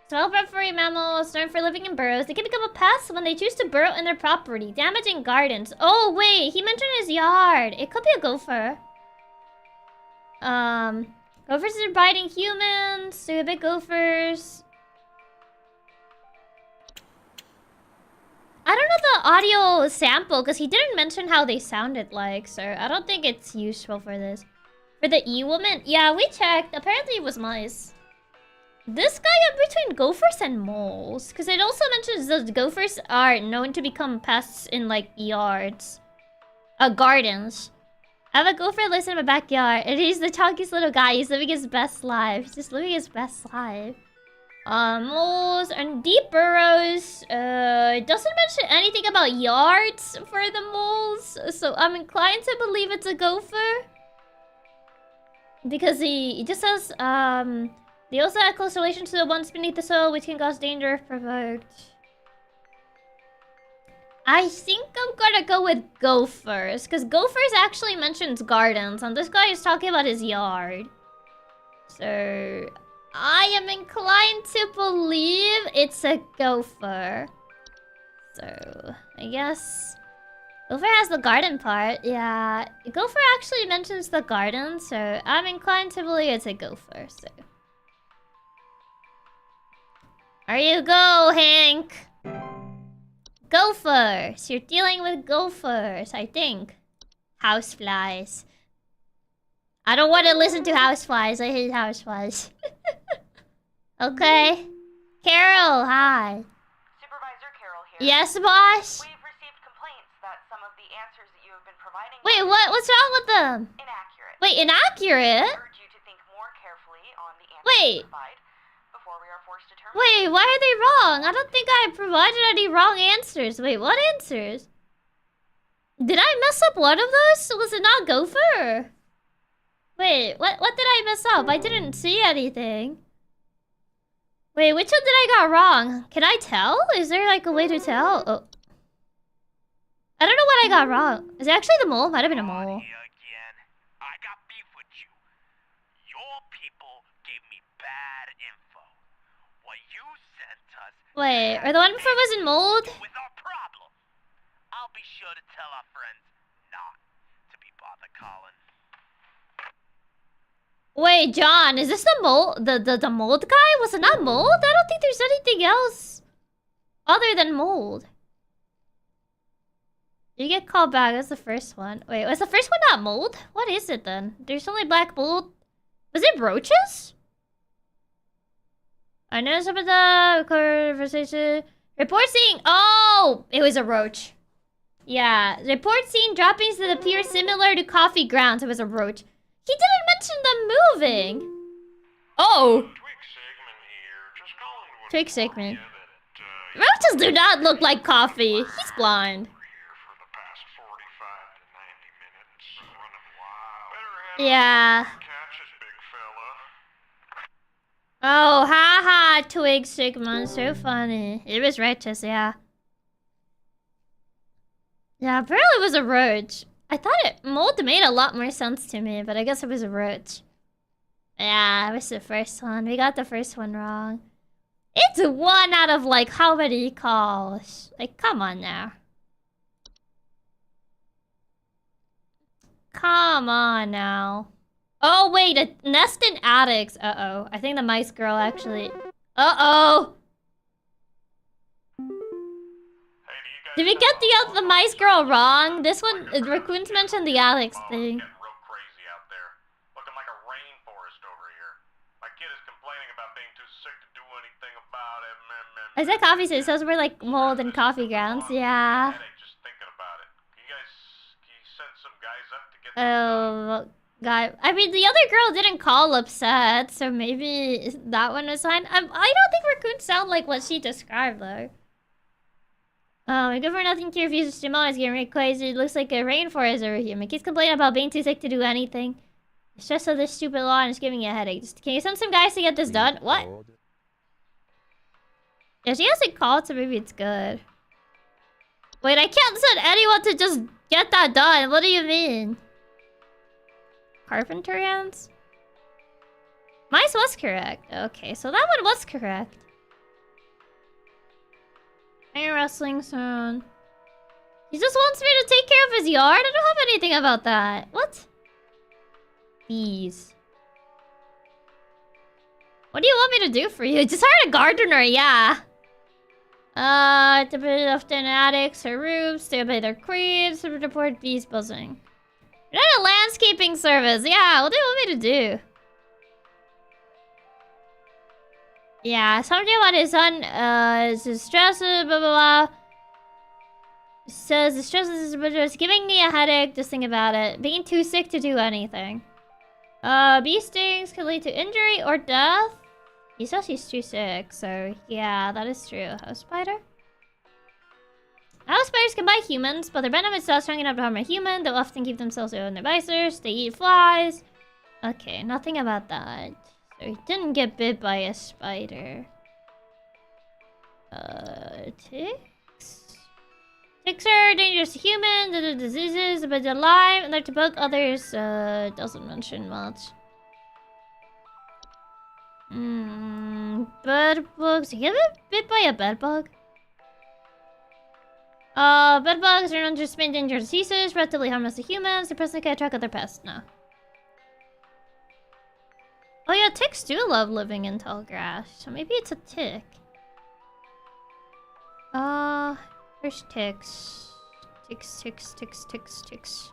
A: Small furry mammals known for living in burrows. They can become a pest when they choose to burrow in their property, damaging gardens. Oh wait, he mentioned his yard. It could be a gopher. Gophers are biting humans. So big gophers. I don't know the audio sample because he didn't mention how they sounded like, so I don't think it's useful for this. For the E-woman? Yeah, we checked. Apparently it was mice. This guy in between gophers and moles. Because it also mentions that gophers are known to become pests in, like, yards. Gardens. I have a gopher lives in my backyard. And he's the chunkiest little guy. He's living his best life. He's just living his best life. Moles and deep burrows. It doesn't mention anything about yards for the moles. So I'm inclined to believe it's a gopher. Because he just says, they also have close relation to the ones beneath the soil, which can cause danger if provoked. I think I'm gonna go with gophers, because gophers actually mentions gardens, and this guy is talking about his yard. So, I am inclined to believe it's a gopher. So, I guess... Gopher has the garden part, yeah. Gopher actually mentions the garden, so I'm inclined to believe it's a gopher, so... There you go, Hank! Gophers! You're dealing with gophers, I think. Houseflies. I don't want to listen to houseflies, I hate houseflies. Okay. Carol, hi.
C: Supervisor Carol here.
A: Yes, boss?
C: We've received complaints that some of the answers that you have been providing
A: Wait, what's wrong with them?
C: inaccurate.
A: Wait, inaccurate?
C: I urge you to think more carefully on the answers
A: Wait.
C: provided before we are forced to terminate.
A: Wait, why are they wrong? I don't think I provided any wrong answers. Wait, what answers? Did I mess up one of those? Was it not gopher? Wait, what did I mess up? I didn't see anything. Wait, which one did I got wrong? Can I tell? Is there like a way to tell? Oh. I don't know what I got wrong. Is it actually the mole? Might have been a mole.
D: Again. I got beef with you. Your people gave me bad info. What you sent us...
A: Wait, or the one before was in mold?
D: ...with our problem. I'll be sure to tell our friends not to be bothered calling.
A: Wait, John, is this the mold? The mold guy? Was it not mold? I don't think there's anything else other than mold. You get called back. That's the first one. Wait, was the first one not mold? What is it then? There's only black mold. Was it roaches? I know some of the conversation. Report seeing. Oh, it was a roach. Yeah, report seeing droppings that appear similar to coffee grounds. It was a roach. He didn't mention them moving. Oh. Twig segment. Roaches do not look like coffee. He's blind. Yeah. Oh, haha, Twig Sigma. So funny. It was righteous, yeah. Yeah, apparently it was a roach. I thought mold made a lot more sense to me, but I guess it was a roach. Yeah, it was the first one. We got the first one wrong. It's 1 out of like how many calls? Like, come on now. Come on now. Oh wait, a nest in attics. Uh-oh. I think the mice girl actually... Uh-oh! Did we get the mice girl wrong? This one, Raccoons mentioned the Alex thing.
E: Real crazy out there. Looking like a rainforest over here. My kid is complaining about being too sick to do anything about it.
A: I said coffee stains. Those were like mold and coffee grounds. Yeah.
E: Just thinking about it. Can you send some guys up to get
A: guy. I mean, the other girl didn't call upset, so maybe that one was fine. I don't think raccoons sound like what she described, though. Good for nothing to refuse to mow is getting really crazy. It looks like a rainforest over here. My kid's complaining about being too sick to do anything. It's just of this stupid law and it's giving me a headache. Can you send some guys to get this done? What? Yeah, she hasn't called, so maybe it's good. Wait, I can't send anyone to just get that done. What do you mean? Carpenter hands? Mice was correct. Okay, so that one was correct. Iron wrestling soon. He just wants me to take care of his yard? I don't have anything about that. What? Bees. What do you want me to do for you? Just hire a gardener, yeah. To put it off in attics or roofs, to obey their creeds, to report bees buzzing. You're not a landscaping service. Yeah, what do you want me to do? Yeah, something about his son, is stress, blah, blah, blah. Says the stress is giving me a headache, just think about it. Being too sick to do anything. Bee stings can lead to injury or death. He says he's too sick, so yeah, that is true. House spider? House spiders can bite humans, but their venom is not strong enough to harm a human. They'll often keep themselves in their visors. They eat flies. Okay, nothing about that. So he didn't get bit by a spider. Ticks? Ticks are dangerous to humans. They're diseases, but they're alive and they're to bug others. Doesn't mention much. Bed bugs. Did you get bit by a bed bug? Bed bugs are known to transmit dangerous diseases, relatively harmless to humans. The person can attract other pests. No. Oh yeah, ticks do love living in tall grass, so maybe it's a tick. There's ticks. Ticks.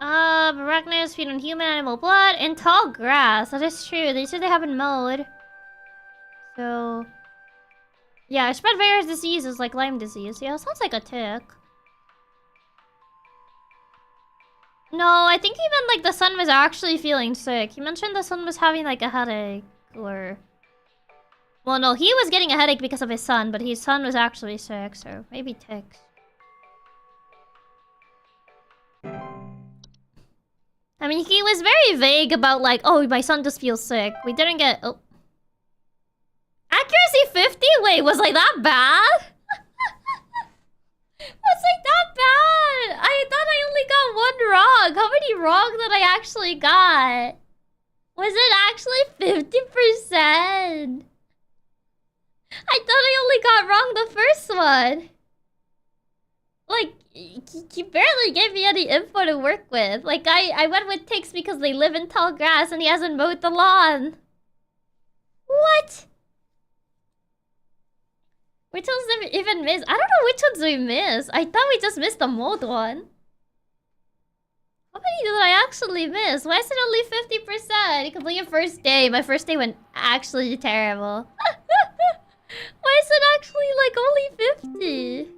A: Arachnids feed on human animal blood and tall grass. That is true. They said they haven't mowed. So... yeah, spread various diseases like Lyme disease. Yeah, sounds like a tick. No, I think he meant like the son was actually feeling sick. He mentioned the son was having like a headache or... well, no, he was getting a headache because of his son, but his son was actually sick, so maybe ticks. I mean, he was very vague about like, oh, my son just feels sick. We didn't get... oh. Accuracy 50? Wait, was like that bad? Was like that bad? I thought I only got one wrong. How many wrong did I actually got? Was it actually 50%? I thought I only got wrong the first one. Like, he barely gave me any info to work with. Like, I went with ticks because they live in tall grass and he hasn't mowed the lawn. What? Which ones did we even miss? I don't know which ones we missed. I thought we just missed the mode one. How many did I actually miss? Why is it only 50%? You completed first day. My first day went actually terrible. Why is it actually like only 50?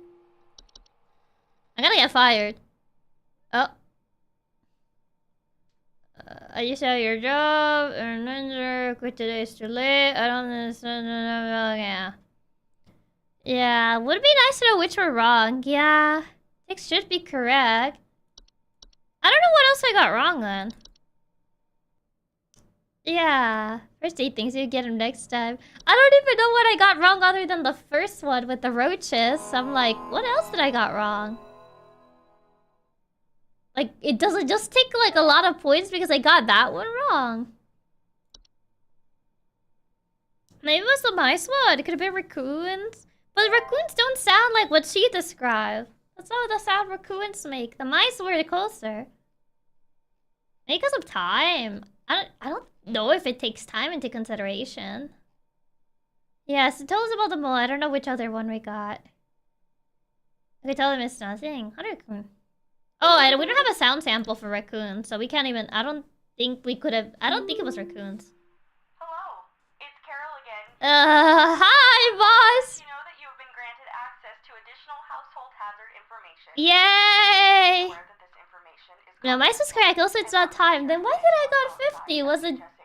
A: I'm gonna get fired. Oh. I used to have your job. Quit today, it's too late. I don't understand. Yeah. Yeah, would be nice to know which were wrong. Yeah. It should be correct. I don't know what else I got wrong then. Yeah. First 8 things, you get them next time. I don't even know what I got wrong other than the first one with the roaches. I'm like, what else did I got wrong? Like, it doesn't just take like a lot of points because I got that one wrong. Maybe it was the mice one. It could have been raccoons. But raccoons don't sound like what she described. That's not the sound raccoons make. The mice were closer. Maybe because of time. I don't know if it takes time into consideration. Yeah, so tell us about the mole. I don't know which other one we got. I could tell them it's nothing. Raccoon. Oh, we don't have a sound sample for raccoons, so we can't even... I don't think we could have... I don't think it was raccoons.
C: Hello, it's Carol again.
A: Hi, boss!
C: You know that you have been granted access to additional household hazard information.
A: Yay!
C: Aware that this information is
A: No, mice was correct. Also, it's not time. Then why did I got 50?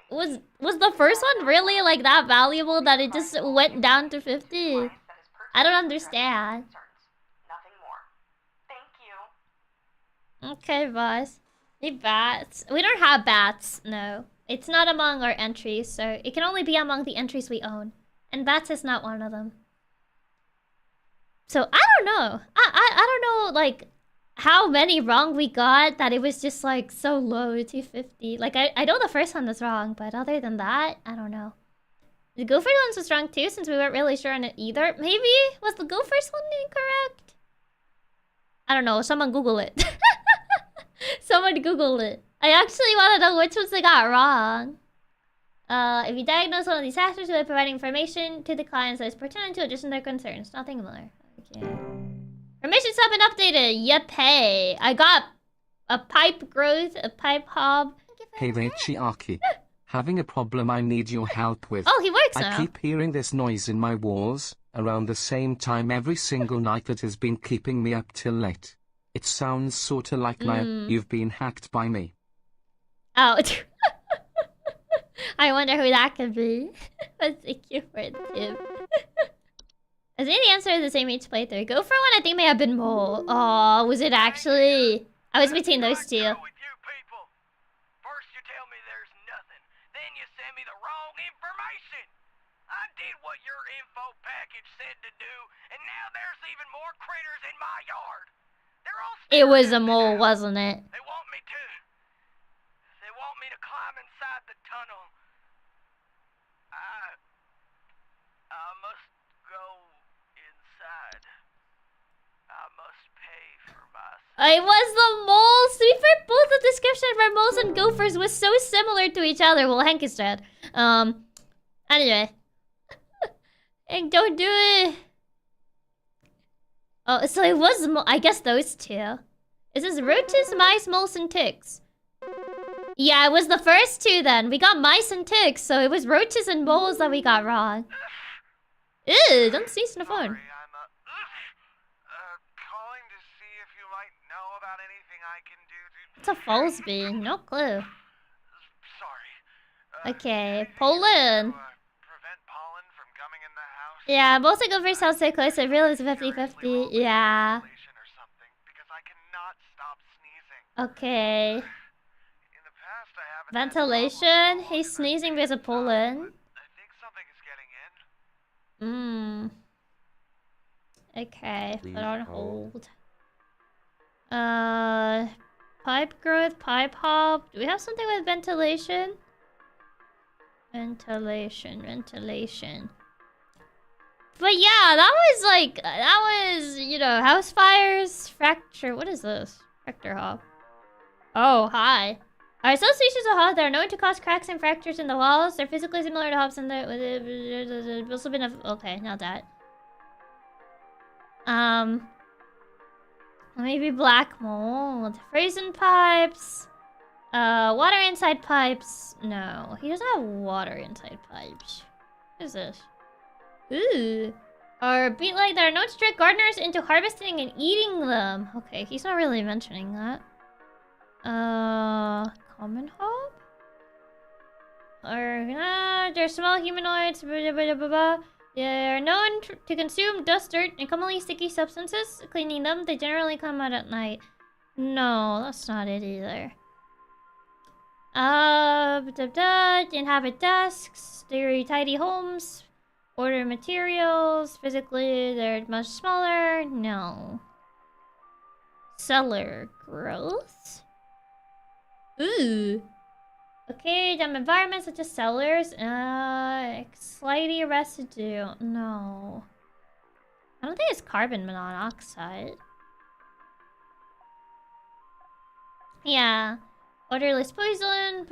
A: Was the first one really like that valuable that it just went down to 50? I don't understand.
C: Nothing more. Thank you.
A: Okay, boss. The bats. We don't have bats. No, it's not among our entries, so it can only be among the entries we own, and bats is not one of them. So I don't know. I don't know like how many wrong we got that it was just like so low, 250. Like I know the first one was wrong, but other than that, I don't know. The Go First one was wrong too, since we weren't really sure on it either. Maybe was the Go First one incorrect? I don't know. Someone Google it. Someone Google it. I actually want to know which ones they got wrong. If you diagnose one of these factors, we'll be providing information to the clients that is pertinent to address their concerns. Nothing more. Okay. Permissions have been updated. Yippee. I got a pipe growth, a pipe hob.
F: Hey there, Chiaki. Having a problem I need your help with.
A: Oh, he works now.
F: I keep hearing this noise in my walls, around the same time every single night that has been keeping me up till late. It sounds sorta like you've been hacked by me.
A: Oh. I wonder who that could be. But thank you for the tip. I think the answer is the same each playthrough. Go for one, I think may have been Mole. Oh, was it actually? I was between those two.
D: With you people. First you tell me there's nothing, then you send me the wrong information. I did what your info package said to do, and now there's even more critters in my yard. They're all
A: It was a mole, wasn't it?
D: They want me to climb inside the tunnel. I must go inside. I must pay for my...
A: It was the moles! To be fair, both the description of our moles and gophers was so similar to each other. Well, Hank is dead. Anyway. Hank, don't do it! Oh, so it was I guess those two. It says roaches, mice, moles, and ticks. Yeah, it was the first two then. We got mice and ticks, so it was roaches and moles that we got wrong. Ew, don't sneeze on the phone.
D: Calling to see if you might know about anything I can do to...
A: It's a Fallsby, no clue.
D: Sorry.
A: Okay, pollen.
D: Prevent pollen from coming in the house?
A: Yeah, both the gophers sound so close, I realized 50-50. Yeah. Okay. Ventilation? He's sneezing because of pollen.
D: I think something is getting in.
A: Okay, put on hold. Pipe growth, pipe hop. Do we have something with ventilation? Ventilation. But yeah, that was, you know, house fires, fracture. What is this? Fracture hop. Oh, hi. Are some species of hops that are known to cause cracks and fractures in the walls? They're physically similar to hops in the... also been a... Okay, not that. Maybe black mold. Frozen pipes. Water inside pipes. No, he doesn't have water inside pipes. What is this? Ooh. Or beet like that are known to trick gardeners into harvesting and eating them. Okay, he's not really mentioning that. Common hop? Or, they're small humanoids, They're known to consume dust, dirt, and commonly sticky substances. Cleaning them, they generally come out at night. No, that's not it either. Inhabit desks, very tidy homes, order materials, physically they're much smaller. No. Cellar growth? Ooh. Okay, dumb environments such as cellars. Slidey residue. No. I don't think it's carbon monoxide. Yeah. Odorless poison.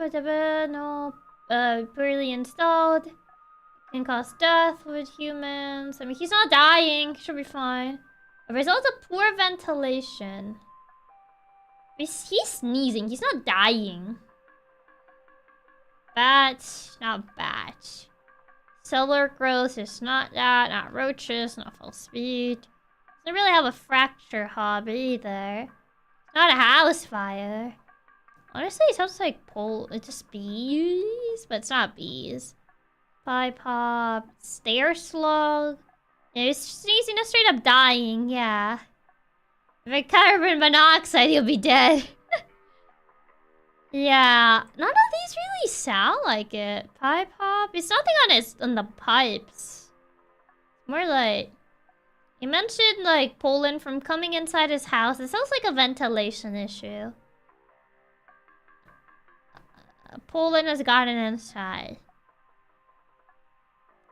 A: No. Poorly installed. Can cause death with humans. I mean, he's not dying. He should be fine. A result of poor ventilation. He's sneezing. He's not dying. Bat. Not bat. Cellar growth is not that. Not roaches. Not full speed. Doesn't really have a fracture hobby either. Not a house fire. Honestly, it sounds like it's just bees, but it's not bees. Pipe hop, stair slug. Yeah, he's sneezing and straight up dying, yeah. If it's carbon monoxide, he'll be dead. Yeah, none of these really sound like it. Pipe hop, it's nothing on the pipes. More like, he mentioned like pollen from coming inside his house. It sounds like a ventilation issue. Pollen has gotten inside.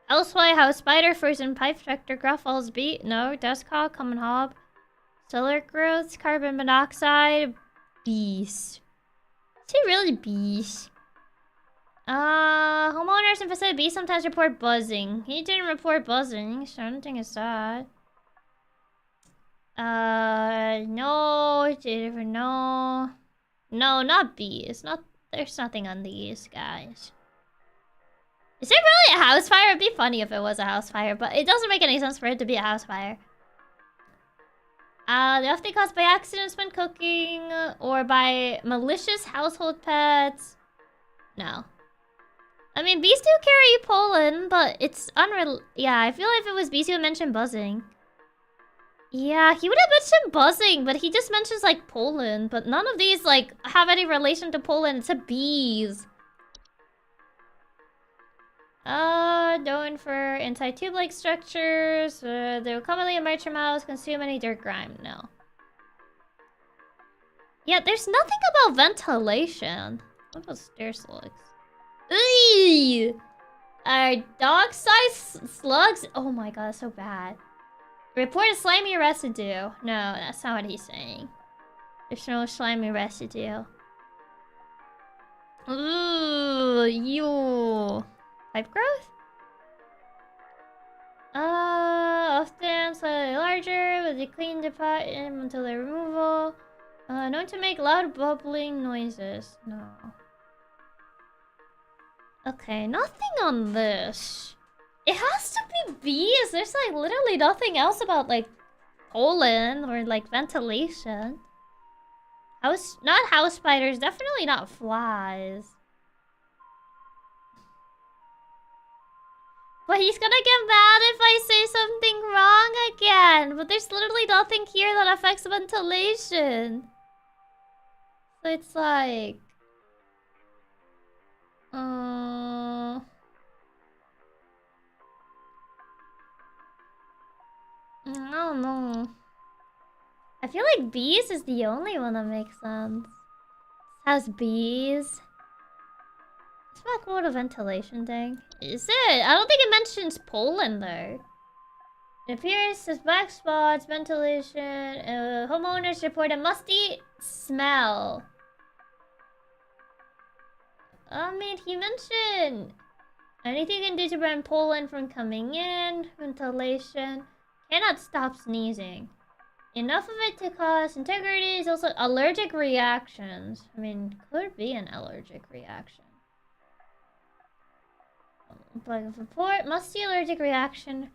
A: Housefly, house spider, frozen pipe tractor, gruffles, beet, no, dust hog, common hob, solar growths, carbon monoxide, bees. Is he really bees? Homeowners and facility bees sometimes report buzzing. He didn't report buzzing, so I don't think it's that. No, no. No, not bees. There's nothing on these guys. Is it really a house fire? It'd be funny if it was a house fire, but it doesn't make any sense for it to be a house fire. They often caused by accidents when cooking or by malicious household pets. No. I mean, bees do carry pollen, but it's unreal. Yeah, I feel like if it was bees, he would mention buzzing. Yeah, he would have mentioned buzzing, but he just mentions like pollen. But none of these like have any relation to pollen. It's a bees. Known for inside tube-like structures. They will commonly emerge from house, consume any dirt grime. No. Yeah, there's nothing about ventilation. What about stair slugs? Eee! Are dog-sized slugs? Oh my god, so bad. Report a slimy residue. No, that's not what he's saying. There's no slimy residue. Ooh, you. Pipe growth? Often slightly larger, with a clean deposit until their removal. Known to make loud bubbling noises. No. Okay, nothing on this. It has to be bees. There's like literally nothing else about like pollen or like ventilation. Not house spiders, definitely not flies. But he's gonna get mad if I say something wrong again. But there's literally nothing here that affects ventilation. So it's like... I don't know. I feel like bees is the only one that makes sense. This has bees. It's not more a ventilation thing. Is it? I don't think it mentions pollen though. It appears as black spots, ventilation. Homeowners report a musty smell. I mean, he mentioned anything you can do to prevent pollen from coming in. Ventilation. Cannot stop sneezing. Enough of it to cause integrity is also allergic reactions. I mean, could be an allergic reaction. But report musty allergic reaction.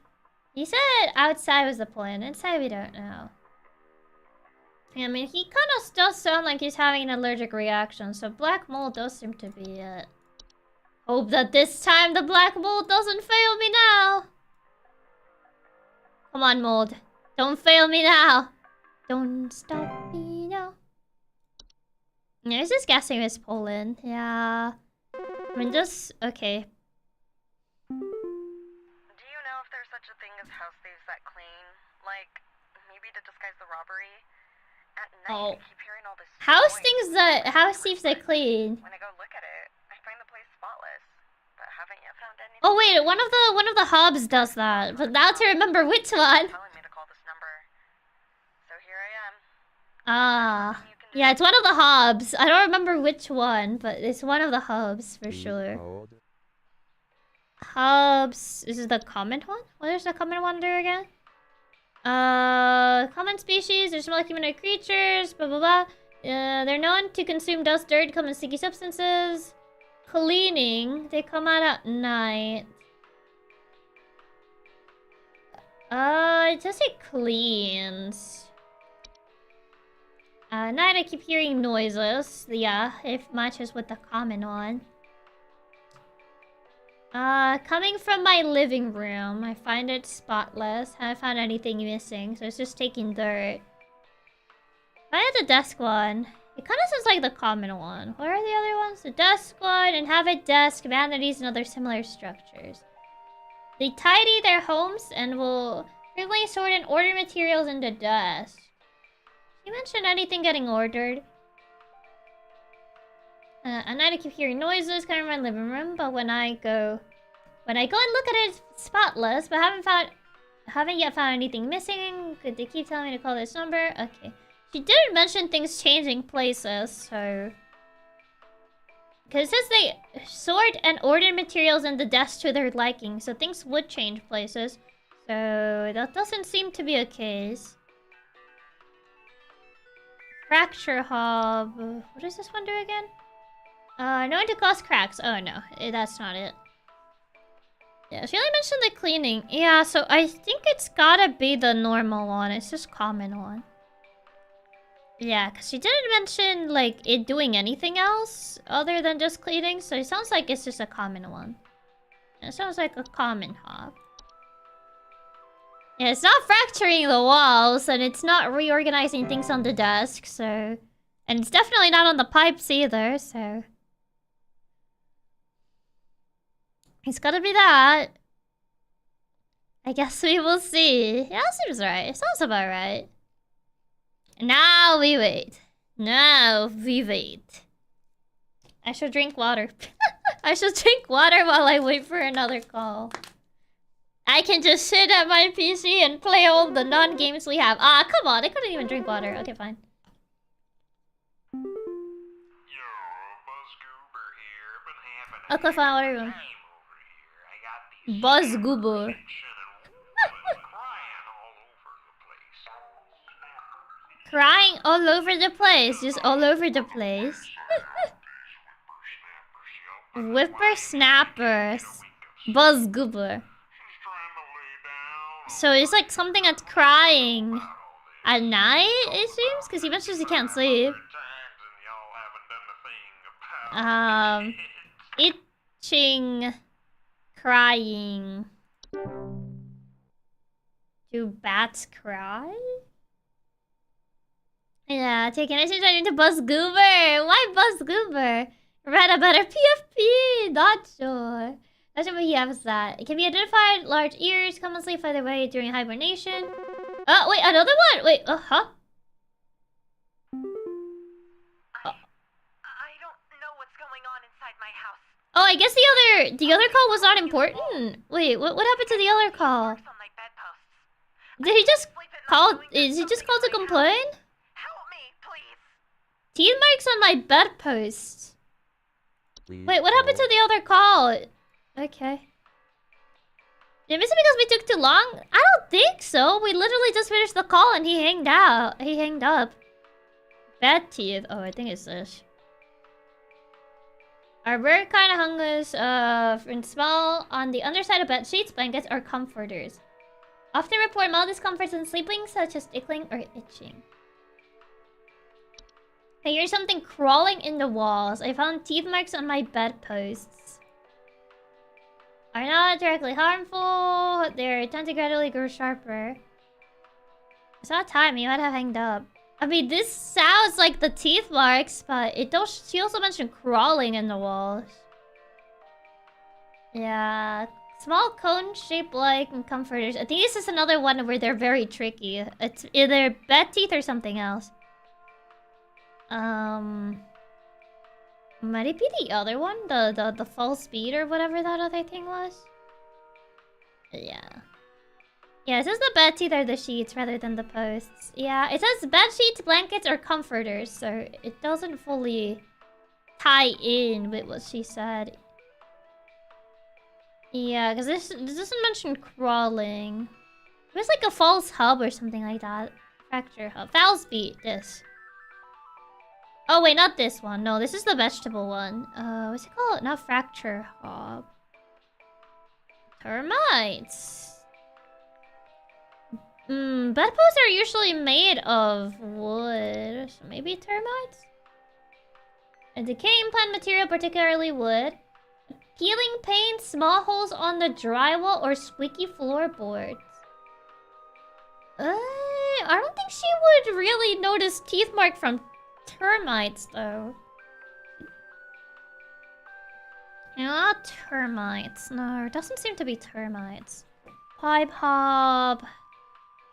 A: He said outside was the plan. Inside we don't know. I mean, he kind of does sound like he's having an allergic reaction, so black mold does seem to be it. Hope that this time the black mold doesn't fail me now. Come on, mold. Don't fail me now. Don't stop me now. Yeah, this is guessing it's pollen. Yeah. I mean, just... Okay.
C: Do you know if there's such a thing as house thieves that clean? Like, maybe to disguise the robbery? At night, I keep hearing all this
A: House
C: noise.
A: thieves that clean.
C: When I go look at it, I find the place spotless. But haven't yet found anything.
A: Oh wait, one of the hobs does that, but now to remember which one.
C: Telling me to call this number. So here I am.
A: Ah, yeah, it's one of the hobs. I don't remember which one, but it's one of the hubs for sure. Hubs. This is the common one. What is the common one do again? Common species. They're small humanoid creatures. Blah blah blah. They're known to consume dust, dirt, common sticky substances. Cleaning. They come out at night. It just say cleans. Night I keep hearing noises. Yeah, it matches with the common one. Coming from my living room. I find it spotless. Haven't found anything missing, so it's just taking dirt. If I had the desk one, it kind of sounds like the common one. What are the other ones? The desk one, inhabit desk, vanities, and other similar structures. They tidy their homes and will frequently sort and order materials into desk. You mentioned anything getting ordered? At night I keep hearing noises coming from my living room, but when I go and look at it, it's spotless. But haven't yet found anything missing. Good, they keep telling me to call this number. Okay, she didn't mention things changing places, so because it says they sort and order materials in the desk to their liking, so things would change places. So that doesn't seem to be a case. Fracture hob. What does this one do again? Known to cause cracks. Oh no, that's not it. Yeah, she only mentioned the cleaning. Yeah, so I think it's gotta be the normal one. It's just common one. Yeah, because she didn't mention, like, it doing anything else other than just cleaning. So it sounds like it's just a common one. It sounds like a common hob. Yeah, it's not fracturing the walls, and it's not reorganizing things on the desk, so... And it's definitely not on the pipes either, so... It's gotta be that. I guess we will see. Yeah, that seems right. It sounds about right. Now we wait. Now we wait. I should drink water. I should drink water while I wait for another call. I can just sit at my PC and play all the non-games we have. Ah, come on. I couldn't even drink water. Okay, fine. Okay, fine. What are you doing? Buzz Goober. Crying all over the place. Just all over the place. Whippersnappers. Buzz Goober. So it's like something that's crying at night, it seems? Because he mentions he can't sleep. Itching. Crying. Do bats cry? Yeah, taking it into Buzz Goober. Why Buzz Goober? Read about a PFP. Not sure. Not sure what he has that. It can be identified. Large ears. Common sleep either way during hibernation. Oh, wait, another one. Wait, huh?
C: I don't know what's going on inside my house.
A: Oh, I guess the other call was not important. Wait, what happened to the other call? Did he just call? Is he just called to complain?
C: Help me, please.
A: Teeth marks on my bedpost. Wait, what happened to the other call? Okay. Did I miss it because we took too long? I don't think so. We literally just finished the call and he hanged out. He hanged up. Bad teeth. Oh, I think it's this. Our bird kind of hung us in small on the underside of bed sheets, blankets, or comforters. Often report mild discomforts in sleeping, such as tickling or itching. I hear something crawling in the walls. I found teeth marks on my bedposts. Are not directly harmful. They tend to gradually grow sharper. It's not time. You might have hanged up. I mean, this sounds like the teeth marks, but it does. She also mentioned crawling in the walls. Yeah, small cone-shaped like comforters. I think this is another one where they're very tricky. It's either bed teeth or something else. Might it be the other one? The false speed or whatever that other thing was? Yeah. Yeah, it says the bed teeth are the sheets rather than the posts. Yeah, it says bed sheets, blankets, or comforters, so it doesn't fully tie in with what she said. Yeah, because this doesn't mention crawling. It was like a false hub or something like that. Fracture hub. Foul speed, this. Oh wait, not this one. No, this is the vegetable one. What's it called? Not fracture hub. Termites. Bedposts are usually made of wood. So maybe termites? A decaying plant material, particularly wood. Peeling paint, small holes on the drywall, or squeaky floorboards. I don't think she would really notice teeth mark from termites, though. Not termites. No, it doesn't seem to be termites. Pipe hob.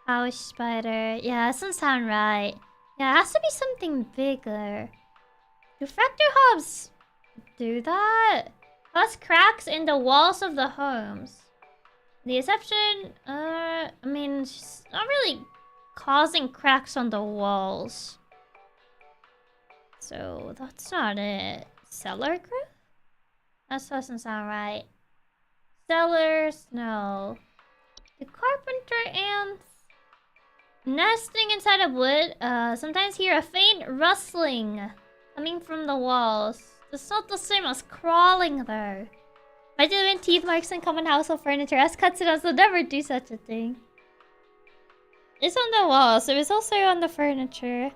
A: House spider. Yeah, that doesn't sound right. Yeah, it has to be something bigger. Do factor hobs do that? Cause cracks in the walls of the homes. The exception, I mean, she's not really causing cracks on the walls. So, that's not it. Cellar growth? That doesn't sound right. Cellars, no. The carpenter ants. Nesting inside of wood, sometimes hear a faint rustling coming from the walls. It's not the same as crawling, though. Imagine when teeth marks in common household furniture. As Katsuras will never do such a thing. It's on the walls, so it's also on the furniture.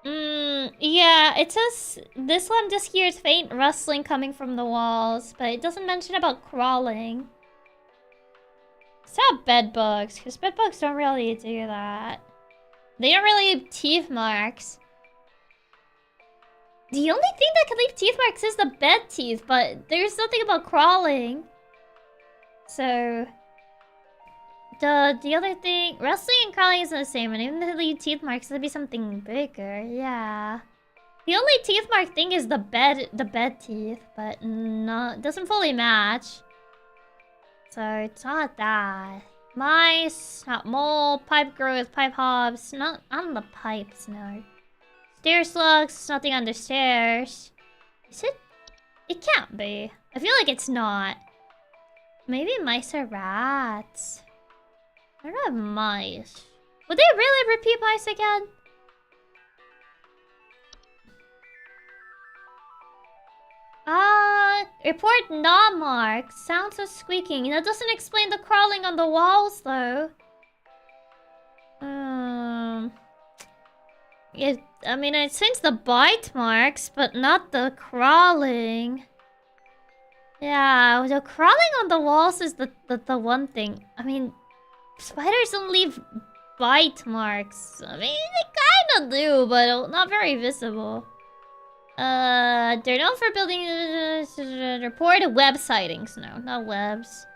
A: Yeah, it says this one just hears faint rustling coming from the walls, but it doesn't mention about crawling. It's not bed bugs, because bed bugs don't really do that. They don't really leave teeth marks. The only thing that can leave teeth marks is the bed teeth, but there's nothing about crawling. So the other thing, rustling and crawling isn't the same, and even if they leave teeth marks, it'll be something bigger. Yeah. The only teeth mark thing is the bed teeth, but no, it doesn't fully match. So it's not that. Mice, not mold, pipe growth, pipe hobs, not on the pipes, no. Stair slugs, nothing on the stairs. Is it? It can't be. I feel like it's not. Maybe mice or rats. I don't have mice. Would they really repeat mice again? Report Nyaa marks. Sounds of squeaking. That doesn't explain the crawling on the walls, though. I mean, it seems the bite marks, but not the crawling. Yeah, the crawling on the walls is the one thing. I mean, spiders don't leave bite marks. I mean, they kinda do, but not very visible. They're known for building reported web sightings. No, not webs.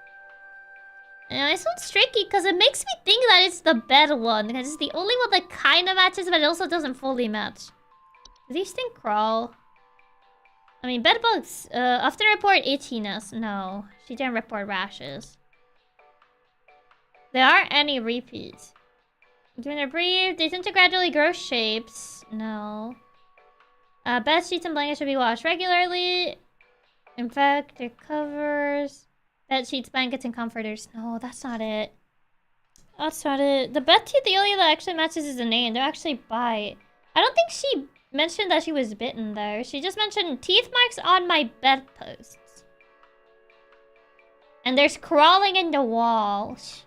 A: And it sounds tricky because it makes me think that it's the bed one, because it's the only one that kind of matches, but it also doesn't fully match. Do these things crawl? I mean, bed bugs often report itchiness. No, she didn't report rashes. There aren't any repeats. When they breathe, they tend to gradually grow shapes. No. Bed sheets and blankets should be washed regularly. In fact, their covers, bed sheets, blankets, and comforters. No, that's not it. That's not it. The bed teeth, the only that actually matches is the name. They actually bite. I don't think she mentioned that she was bitten, though. She just mentioned teeth marks on my bedposts. And there's crawling in the walls.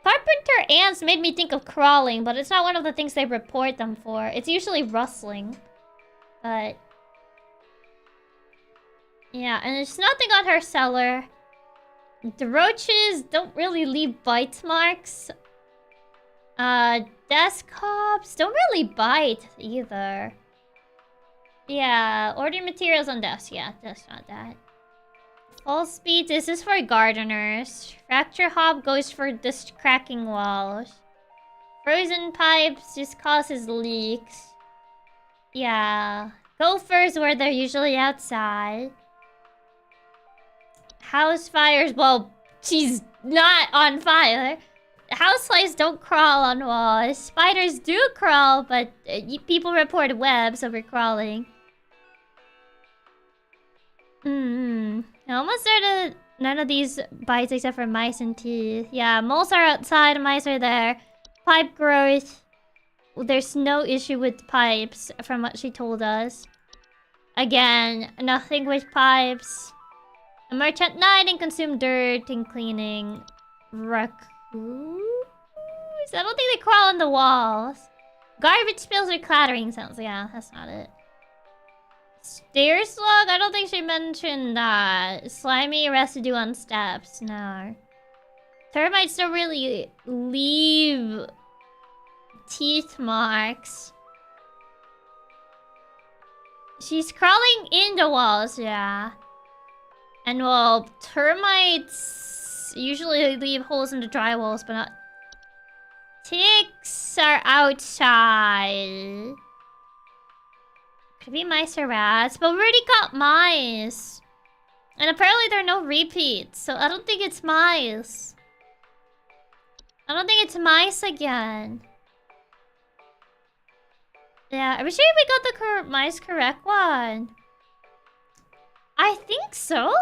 A: Carpenter ants made me think of crawling, but it's not one of the things they report them for. It's usually rustling. But yeah, and there's nothing on her cellar. The roaches don't really leave bite marks. Desk hobs don't really bite either. Yeah, order materials on desk. Yeah, that's not that. False speed, this is for gardeners. Fracture hob goes for just cracking walls. Frozen pipes just causes leaks. Yeah. Gophers where they're usually outside. House fires, well, she's not on fire. Houseflies don't crawl on walls. Spiders do crawl, but people report webs over crawling. Almost none of these bites except for mice and teeth. Yeah, moles are outside, mice are there. Pipe growth. There's no issue with pipes, from what she told us. Again, nothing with pipes. Emerge at night and consume dirt in cleaning. Raccoon? I don't think they crawl on the walls. Garbage spills or clattering sounds. Yeah, that's not it. Stair slug? I don't think she mentioned that. Slimy residue on steps. No. Termites don't really leave teeth marks. She's crawling in the walls, yeah. And well, termites usually leave holes in the drywalls, but not... Ticks are outside. Could be mice or rats, but we already got mice. And apparently there are no repeats, so I don't think it's mice. I don't think it's mice again. Yeah, are we sure we got the mice correct one? I think so.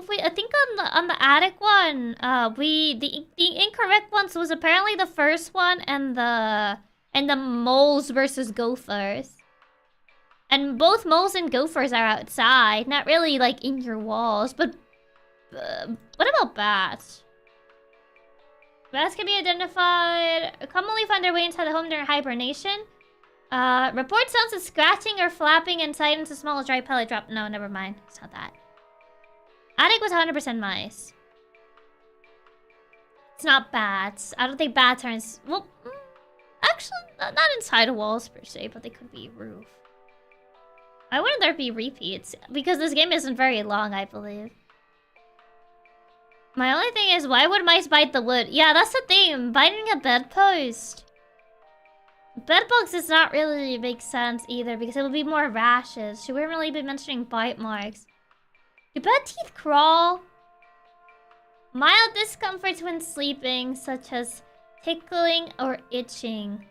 A: I think on the attic one, the incorrect ones was apparently the first one and the moles versus gophers. And both moles and gophers are outside, not really like in your walls. But what about bats? Bats can be identified. Commonly find their way inside the home during hibernation. Report sounds of scratching or flapping inside into small dry pellet drop. No, never mind. It's not that. Attic was 100% mice. It's not bats. I don't think bats are well, actually, not inside walls per se, but they could be roof. Why wouldn't there be repeats? Because this game isn't very long, I believe. My only thing is, why would mice bite the wood? Yeah, that's the thing. Biting a bedpost. Bedbugs does not really make sense either, because it would be more rashes. She wouldn't really be mentioning bite marks. Do bed teeth crawl? Mild discomforts when sleeping, such as tickling or itching.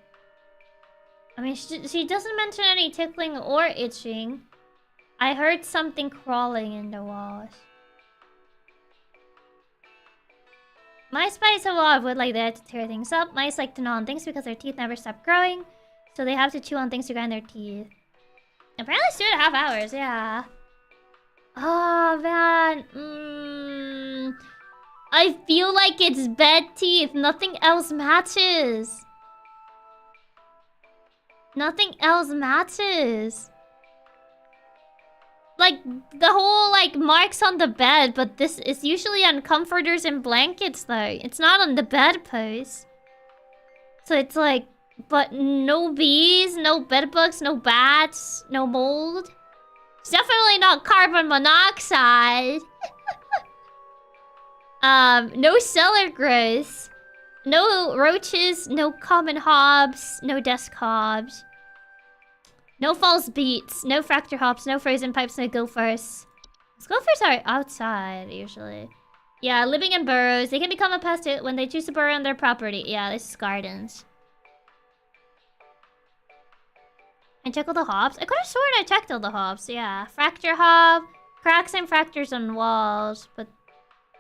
A: I mean, she doesn't mention any tickling or itching. I heard something crawling in the walls. Mice bite a lot of wood like that to tear things up. Mice like to gnaw on things because their teeth never stop growing. So they have to chew on things to grind their teeth. Apparently it's 2.5 hours, yeah. Oh, man. I feel like it's bed teeth. Nothing else matches. Nothing else matches. Like, the whole, like, marks on the bed, but this is usually on comforters and blankets, though. It's not on the bedpost. So it's like, but no bees, no bedbugs, no bats, no mold. It's definitely not carbon monoxide. No cellar growth. No roaches, no common hobs, no desk hobs. No false beets, no fracture hops, no frozen pipes, no gophers. Gophers are outside, usually. Yeah, living in burrows. They can become a pest when they choose to burrow on their property. Yeah, this is gardens. I check all the hops. I could have sworn I checked all the hops. Yeah, fracture hob, cracks and fractures on walls. But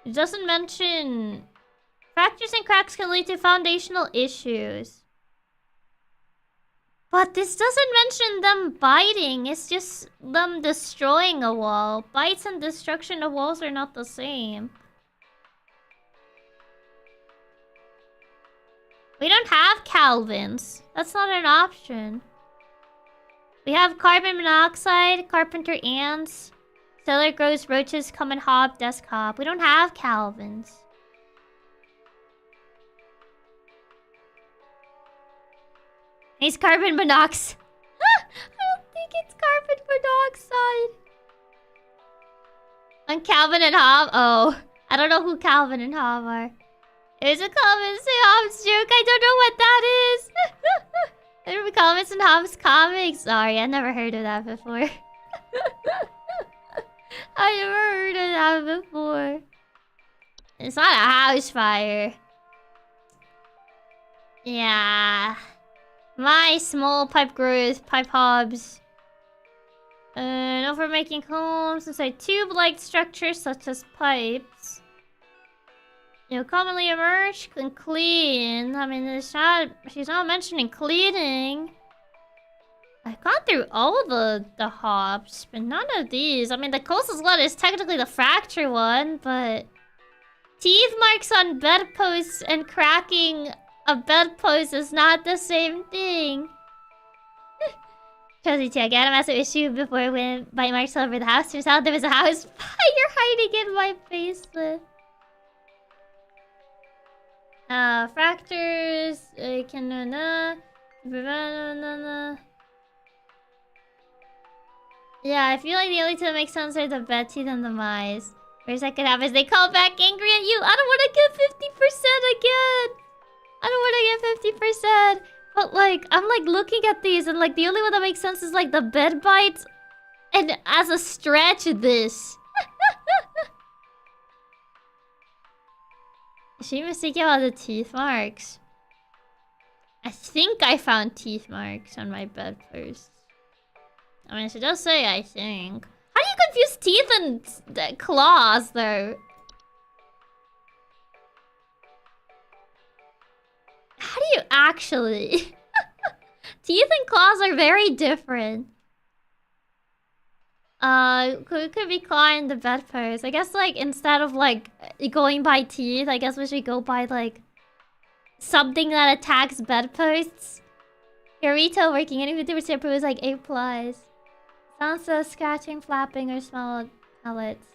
A: it doesn't mention... Fractures and cracks can lead to foundational issues. But this doesn't mention them biting. It's just them destroying a wall. Bites and destruction of walls are not the same. We don't have Calvins. That's not an option. We have carbon monoxide, carpenter ants, cellar grows, roaches, common hob, desk hob. We don't have Calvins. It's carbon monoxide. I don't think it's carbon monoxide. On Calvin and Hob? Oh, I don't know who Calvin and Hob are. It's a Calvin and Hobbes joke. I don't know what that is. There were Calvin and Hobbes comics. Sorry, I never heard of that before. I never heard of that before. It's not a house fire. Yeah. My small pipe growth, pipe hobs. No for making homes inside tube-like structures such as pipes. You know, commonly emerge and clean. I mean, she's not mentioning cleaning. I've gone through all the hobs, but none of these. I mean, the closest one is technically the fracture one, but... Teeth marks on bedposts and cracking a bedpost is not the same thing. Trusty check. I had a massive issue before when bite marks all over the house. Turns out there was a house fire hiding in my basement. Fractures. Yeah, I feel like the only two that make sense are the bed teeth and the mice. Worst that could happen is they call back angry at you. I don't want to get 50% again. I don't want to get 50%. But like, I'm like looking at these and like the only one that makes sense is like the bed bites. And as a stretch, this. Is she mistaken about the teeth marks? I think I found teeth marks on my bedpost. I mean, she does say I think. How do you confuse teeth and claws, though? How do you actually? Teeth and claws are very different. Could be claw in the bedpost. I guess, like, instead of, like, going by teeth, I guess we should go by, like, something that attacks bedposts. Your retail working. Any 50% proof is like 8+. Sounds so scratching, flapping, or small pellets.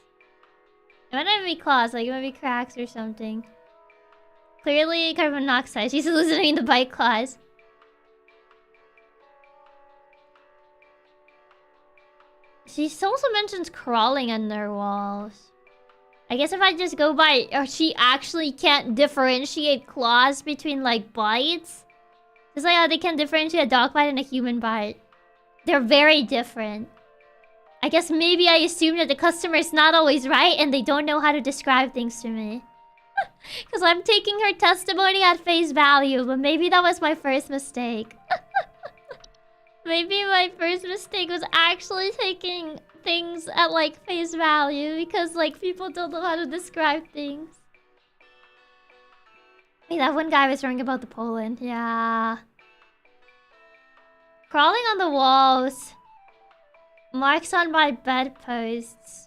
A: It might not be claws, like it might be cracks or something. Clearly carbon monoxide. She's hallucinating the bite claws. She also mentions crawling under walls. I guess if I just go by... Or she actually can't differentiate claws between, like, bites. Just like how they can differentiate a dog bite and a human bite. They're very different. I guess maybe I assume that the customer is not always right and they don't know how to describe things to me. Because I'm taking her testimony at face value, but maybe that was my first mistake. Maybe my first mistake was actually taking things at, like, face value because, like, people don't know how to describe things. Hey, that one guy was wrong about the Poland. Yeah. Crawling on the walls. Marks on my bedposts.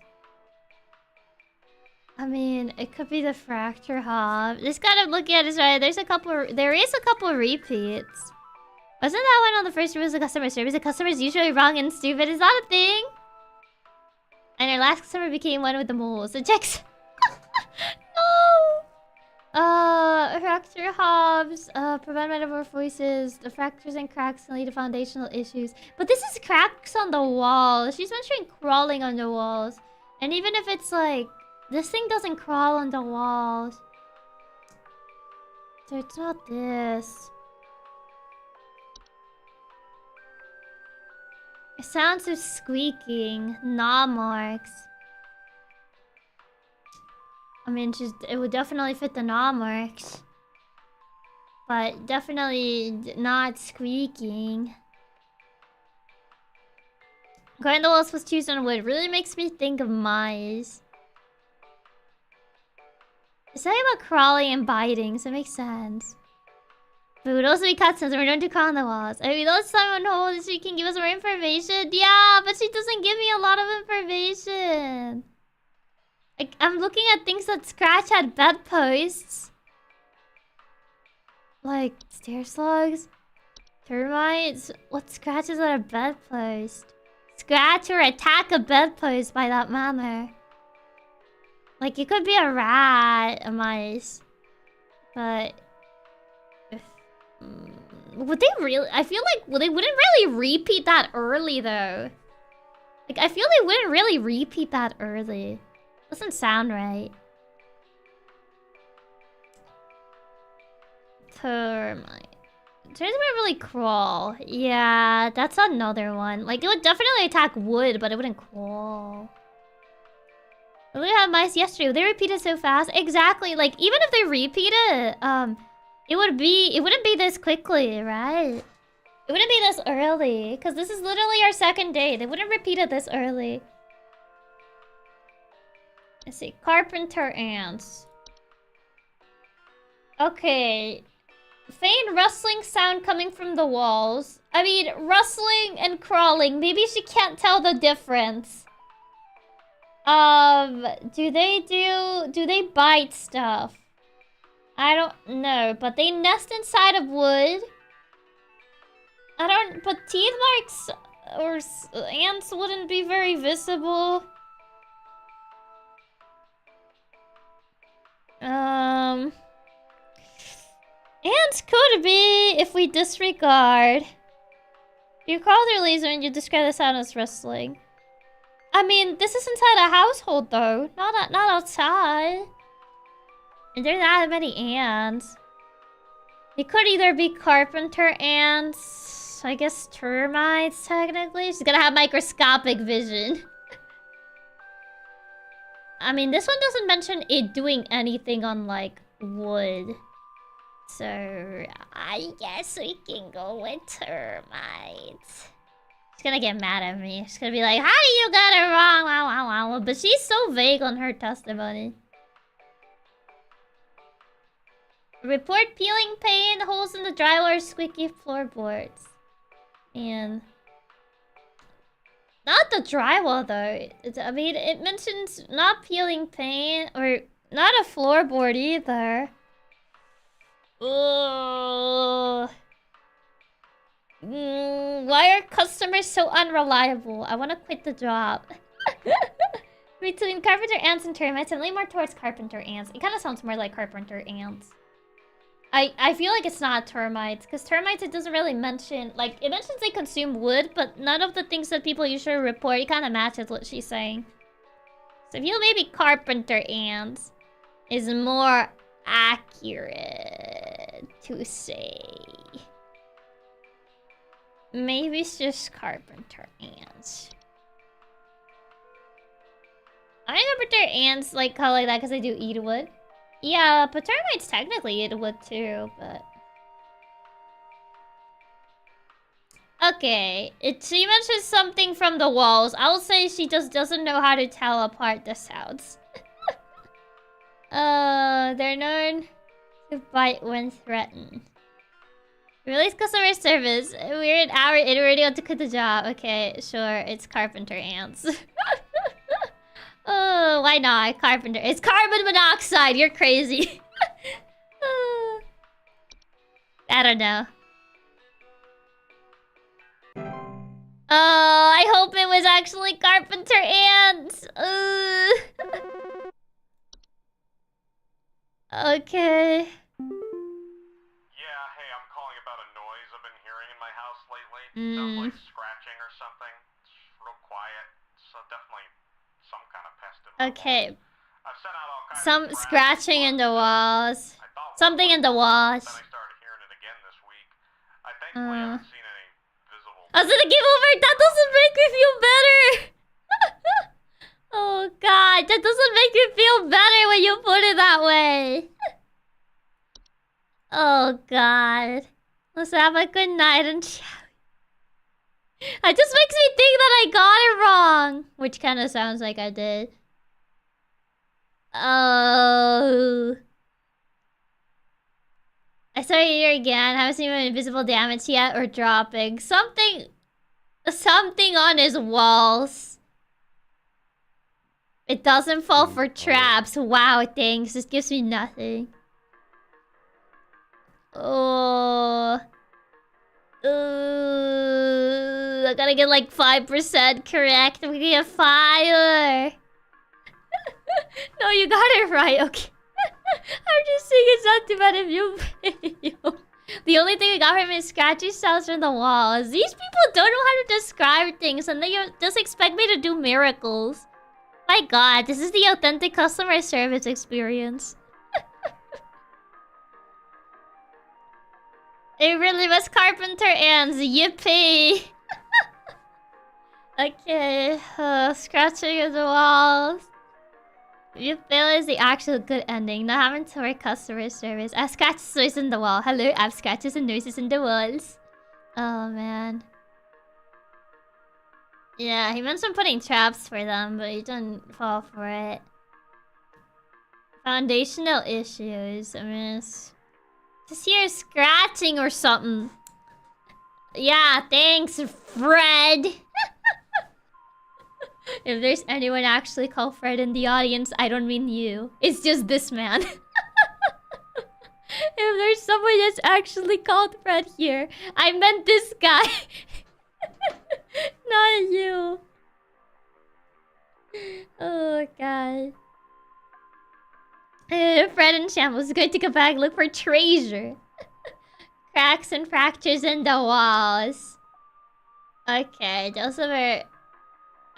A: I mean, it could be the fracture hob. Just gotta look at it right. There is a couple repeats. Wasn't that one on the first room was the customer service? The customer is usually wrong and stupid. Is that a thing? And our last customer became one with the moles. So checks. No! Fracture hobs, prevent metamorphosis. The fractures and cracks can lead to foundational issues. But this is cracks on the wall. She's mentioning crawling on the walls. And even if it's like... This thing doesn't crawl on the walls. So it's not this. It sounds of squeaking. Gnaw marks. I mean, it would definitely fit the gnaw marks. But definitely not squeaking. Going the walls was choose on wood really makes me think of mice. It's talking about crawling and biting, so it makes sense. But it would also be cutscenes and we're going to crawl on the walls. I mean, let's time on hold so she can give us more information. Yeah, but she doesn't give me a lot of information. I'm looking at things that scratch at bedposts. Like stair slugs, termites. What scratches at a bedpost? Scratch or attack a bedpost by that manner. Like it could be a rat, a mice, but would they really? I feel like they wouldn't really repeat that early though. Like I feel they wouldn't really repeat that early. Doesn't sound right. Termite. Termites wouldn't really crawl. Yeah, that's another one. Like, it would definitely attack wood, but it wouldn't crawl. We had mice yesterday. They repeated so fast. Exactly. Like, even if they repeat it, it wouldn't be this quickly, right? It wouldn't be this early. Because this is literally our second day. They wouldn't repeat it this early. Let's see. Carpenter ants. Okay. Faint rustling sound coming from the walls. I mean, rustling and crawling. Maybe she can't tell the difference. Do they bite stuff? I don't know, but they nest inside of wood. But teeth marks or ants wouldn't be very visible. Ants could be if we disregard. You called her laser and you describe the sound as rustling. I mean, this is inside a household though, not outside. And there are not many ants. It could either be carpenter ants, I guess termites technically. She's gonna have microscopic vision. I mean, this one doesn't mention it doing anything on like wood. So I guess we can go with termites. She's gonna get mad at me. She's gonna be like, how do you get it wrong? Wow, wow, wow. But she's so vague on her testimony. Report peeling pain, holes in the drywall, squeaky floorboards. And not the drywall though. I mean, it mentions not peeling paint or not a floorboard either. Ugh. Why are customers so unreliable? I want to quit the job. Between carpenter ants and termites, I'm leaning more towards carpenter ants. It kind of sounds more like carpenter ants. I feel like it's not termites, because termites it doesn't really mention, like, it mentions they consume wood, but none of the things that people usually report, it kind of matches what she's saying. So I feel maybe carpenter ants is more accurate to say. Maybe it's just carpenter ants. I think carpenter ants like call like that because they do eat wood. Yeah, but termites technically eat wood too, but... Okay, she mentions something from the walls. I will say she just doesn't know how to tell apart the sounds. They're known to bite when threatened. Release customer service. We're an hour in, already on to quit the job. Okay, sure, it's carpenter ants. Oh, why not? Carpenter. It's carbon monoxide. You're crazy. I don't know. Oh, I hope it was actually carpenter ants. Okay.
E: Yeah, hey, I'm calling about a noise I've been hearing in my house lately. Sounds like scratching or something. It's real quiet. So definitely some kind of pest.
A: Okay.
E: I've sent out all kinds
A: Some
E: of
A: scratching in the walls. Something in the walls.
E: Then I started hearing it again this week. I thankfully haven't seen any visible.
A: I was gonna give over. That doesn't make me feel better. Oh god, that doesn't make me feel better when you put it that way. Oh god. Let's have a good night and shall we? It just makes me think that I got it wrong. Which kind of sounds like I did. Oh. I saw you here again. Haven't seen any invisible damage yet or dropping. Something on his walls. It doesn't fall for traps. Wow, thanks. This gives me nothing. Oh. I gotta get like 5% correct. We get fire. No, you got it right. Okay. I'm just saying it's not too bad if you video. The only thing we got from is scratchy sounds from the walls. These people don't know how to describe things and they just expect me to do miracles. My god, this is the authentic customer service experience. It really was carpenter ants. Yippee! Okay, scratching of the walls. You feel is the actual good ending. Not having to work customer service. I have scratches noises in the wall. Hello, I have scratches and noises in the walls. Oh man. Yeah, he mentioned putting traps for them, but he didn't fall for it. Foundational issues. I mean, just hear scratching or something. Yeah, thanks, Fred. If there's anyone actually called Fred in the audience, I don't mean you. It's just this man. someone is actually called Fred here. I meant this guy. Not you. Oh, God. Fred in shambles. Going to go back, look for treasure. Cracks and fractures in the walls. Okay, those are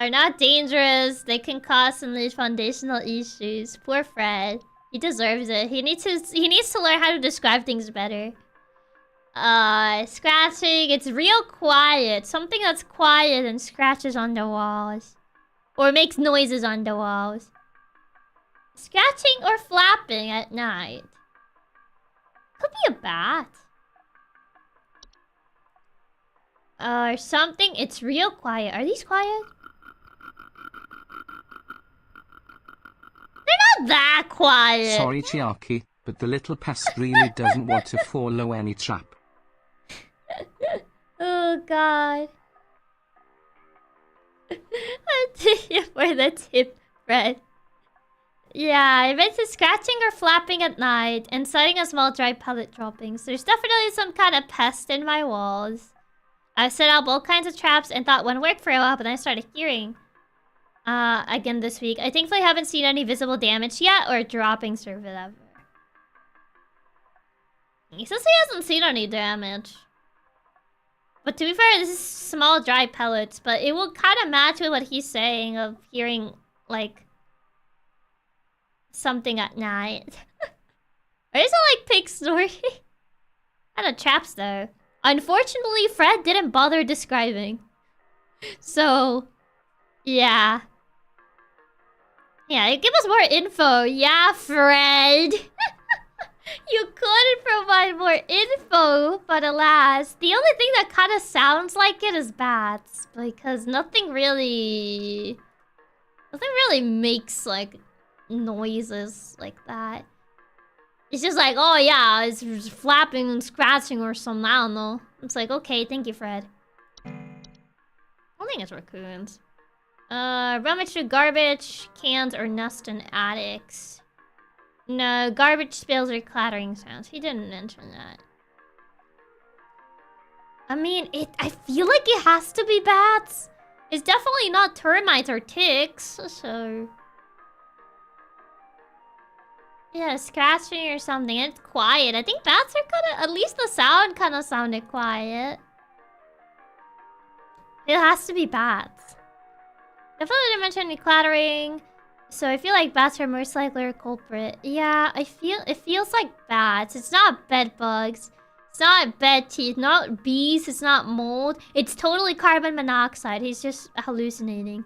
A: not dangerous. They can cause some foundational issues. Poor Fred. He deserves it. He needs to learn how to describe things better. Scratching. It's real quiet. Something that's quiet and scratches on the walls. Or makes noises on the walls. Scratching or flapping at night. Could be a bat. Or something. It's real quiet. Are these quiet? They're not that quiet.
F: Sorry, Chiaki, but the little pest really doesn't want to follow any trap.
A: Oh, God. I'll take you for the tip, Fred. Yeah, I meant to scratching or flapping at night and setting a small dry pellet droppings. There's definitely some kind of pest in my walls. I've set up all kinds of traps and thought one worked for a while, but then I started hearing again this week. I thankfully haven't seen any visible damage yet or droppings or whatever. He says he hasn't seen any damage. But to be fair, this is small dry pellets, but it will kind of match with what he's saying of hearing, like, something at night. Or is it like pig snoring? Kind of traps though. Unfortunately, Fred didn't bother describing. So, yeah. Yeah, give us more info. Yeah, Fred. You could provide more info, but alas, the only thing that kind of sounds like it is bats. Because nothing really makes, like, noises like that. It's just like, oh yeah, it's flapping and scratching or something, I don't know. It's like, okay, thank you, Fred. I don't think it's raccoons. Rummage through garbage, cans, or nest in attics. No, garbage spills or clattering sounds. He didn't mention that. I mean, I feel like it has to be bats. It's definitely not termites or ticks, so... Yeah, scratching or something. It's quiet. I think bats are kind of... At least the sound kind of sounded quiet. It has to be bats. Definitely didn't mention any clattering. So I feel like bats are most likely a culprit. Yeah, it feels like bats. It's not bed bugs. It's not bed teeth. Not bees. It's not mold. It's totally carbon monoxide. He's just hallucinating.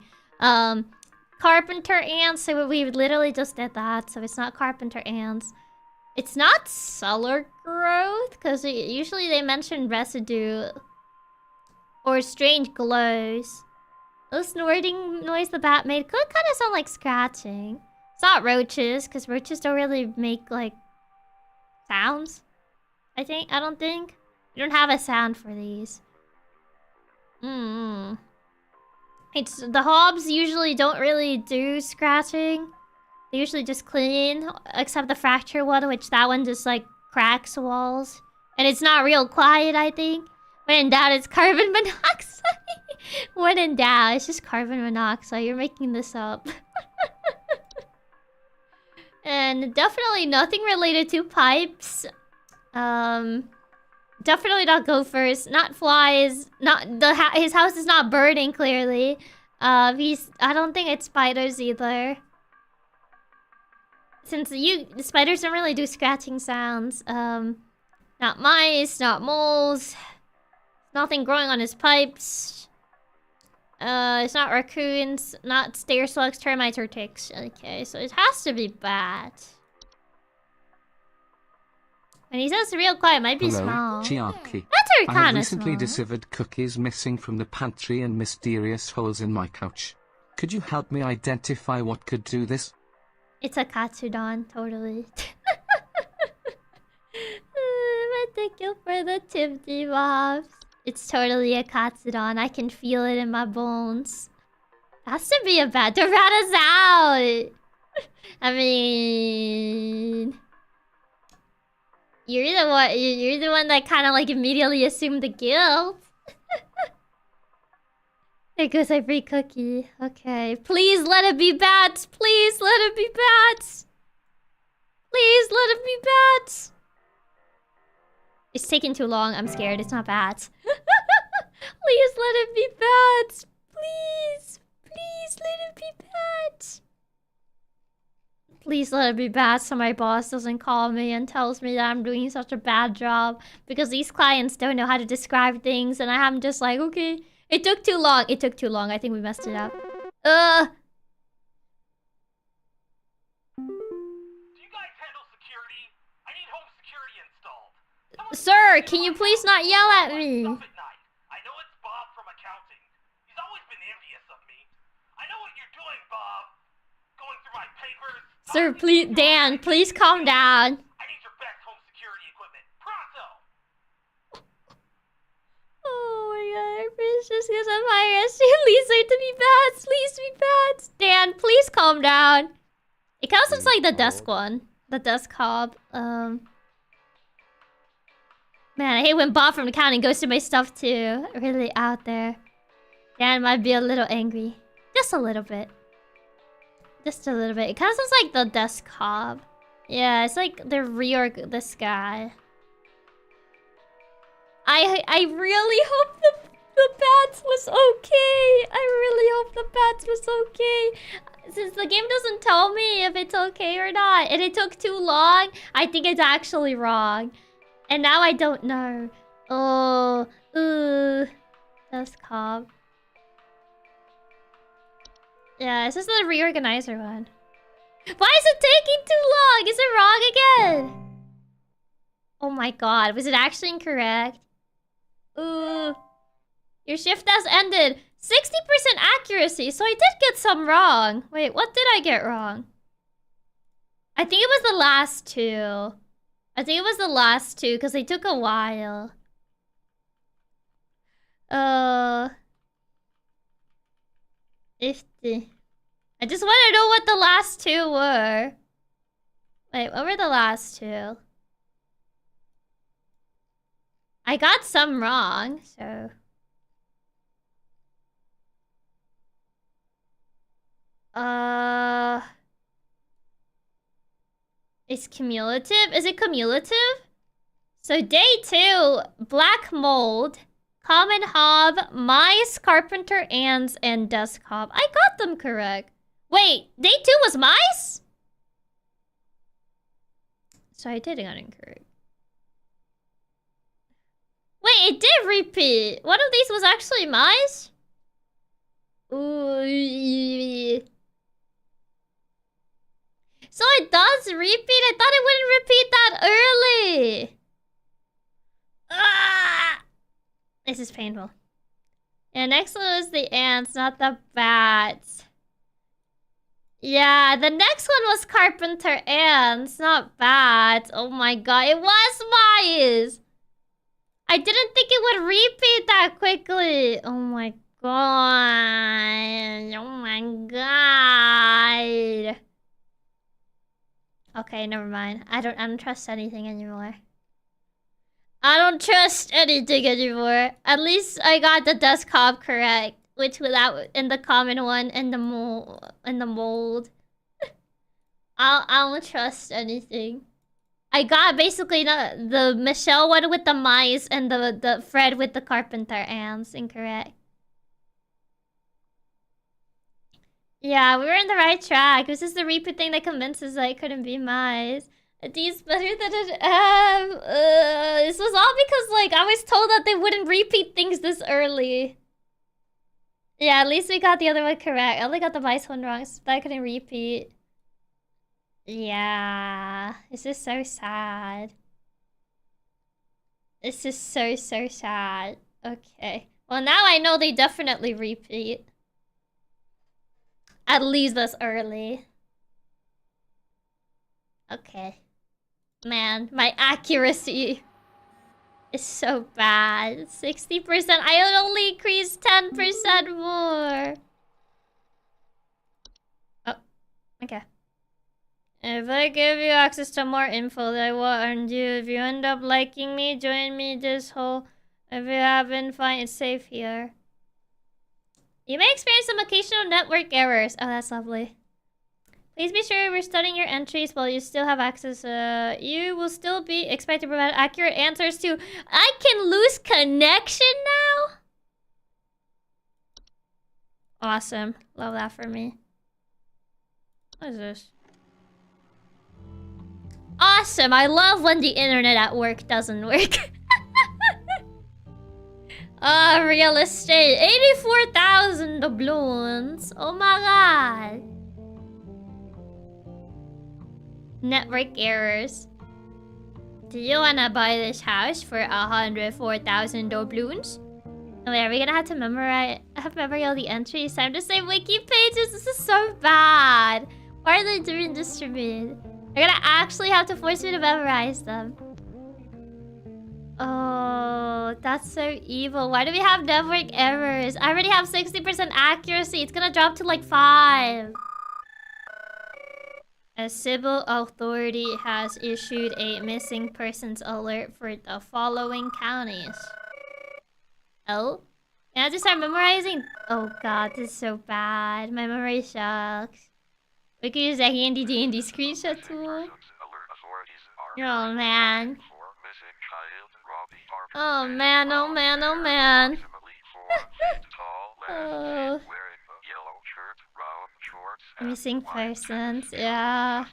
A: Carpenter ants, so we literally just did that, so it's not carpenter ants. It's not cellar growth, because usually they mention residue or strange glows. The snorting noise the bat made could kind of sound like scratching. It's not roaches, because roaches don't really make, like, sounds. I don't think. You don't have a sound for these. It's the hobs usually don't really do scratching. They usually just clean, except the fracture one, which that one just like cracks walls. And it's not real quiet, I think. When in doubt, it's carbon monoxide. When in doubt, it's just carbon monoxide. You're making this up. And definitely nothing related to pipes. Definitely not gophers, not flies, his house is not burning clearly. I don't think it's spiders either. Since the spiders don't really do scratching sounds. Not mice, not moles. Nothing growing on his pipes. It's not raccoons, not stair slugs, termites, or ticks. Okay, so it has to be bat. And he says real quiet, might be
F: Hello,
A: small.
F: Chiaki.
A: Bats are
F: I have
A: kind of
F: recently
A: small.
F: discovered cookies missing from the pantry and mysterious holes in my couch. Could you help me identify what could do this?
A: It's a katsudon, totally. Thank you for the tip, D-Bobs. It's totally a katsudon. I can feel it in my bones. Has to be a bat to rat us out. I mean... You're the one. You're the one that kind of like immediately assumed the guilt. There goes our free cookie. Okay, please let it be bats. Please let it be bats. Please let it be bats. It's taking too long. I'm scared. It's not bats. Please let it be bats. Please. Please let it be bats. Please let it be bad so my boss doesn't call me and tells me that I'm doing such a bad job. Because these clients don't know how to describe things and I'm just like, okay. It took too long. It took too long. I think we messed it up.
D: Do you guys handle security? I need home security installed.
A: Sir, can you please not yell at me?
D: Stuff at night. I know it's Bob from accounting. He's always been envious of me. I know what you're doing, Bob. Going through my papers.
A: Sir, please, Dan, please calm down.
D: I need your best home security equipment. Pronto!
A: Oh my god, it's just because I'm hired. Please say to be bats. Please be bats. Dan, please calm down. It kind of looks like the desk one. The desk hob. Man, I hate when Bob from accounting goes through my stuff too. Really out there. Dan might be a little angry. Just a little bit. Just a little bit. It kind of sounds like the desk hob. Yeah, it's like the reorg this guy. I really hope the bats was okay. I really hope the bats was okay. Since the game doesn't tell me if it's okay or not, and it took too long, I think it's actually wrong. And now I don't know. Oh, that's cob. Yeah, this is the reorganizer one. Why is it taking too long? Is it wrong again? Oh my god, was it actually incorrect? Your shift has ended. 60% accuracy, so I did get some wrong. Wait, what did I get wrong? I think it was the last two. I think it was the last two, because they took a while. I just want to know what the last two were. Wait, what were the last two? I got some wrong, so... It's cumulative? Is it cumulative? So day 2, black mold, common hob, mice, carpenter ants, and desk hob. I got them correct. Wait, day 2 was mice? So I did get incorrect. Wait, it did repeat. One of these was actually mice? Ooh. So it does repeat? I thought it wouldn't repeat that early. Ah! This is painful. Yeah, next one was the ants, not the bats. Yeah, the next one was carpenter ants, not bats. Oh my god, it was mice. I didn't think it would repeat that quickly. Oh my god. Oh my god. Okay, never mind. I don't trust anything anymore. I don't trust anything anymore. At least I got the desk hob correct, which without in the common one and the mold. I don't trust anything. I got basically the Michelle one with the mice and the Fred with the carpenter ants incorrect. Yeah, we were in the right track. This is the repeat thing that convinces I couldn't be mice. These better than an M. This was all because like I was told that they wouldn't repeat things this early. Yeah, at least we got the other one correct. I only got the mice one wrong, so I couldn't repeat. Yeah, this is so sad. This is so sad. Okay. Well, now I know they definitely repeat. At least this early. Okay. Man, my accuracy is so bad. 60%. I would only increase 10% more. Oh, okay. If I give you access to more info, then I warned you. If you end up liking me, join me this whole. If you haven't, fine, it's safe here. You may experience some occasional network errors. Oh, that's lovely. Please be sure we're studying your entries while you still have access. You will still be expected to provide accurate answers to. I can lose connection now? Awesome. Love that for me. What is this? Awesome. I love when the internet at work doesn't work. Real estate. 84,000 doubloons. Oh my god. Network errors. Do you wanna buy this house for 104,000 doubloons? Oh, wait, are we gonna have to memorize all the entries? Time to say wiki pages. This is so bad. Why are they doing this to me? They're gonna actually have to force me to memorize them. Oh, that's so evil. Why do we have network errors? I already have 60% accuracy. It's gonna drop to like 5. A civil authority has issued a missing persons alert for the following counties. Oh? Can I just start memorizing? Oh god, this is so bad. My memory sucks. We could use a handy dandy screenshot tool. Oh man. Oh man, oh man, oh man. Oh. Missing persons, yeah.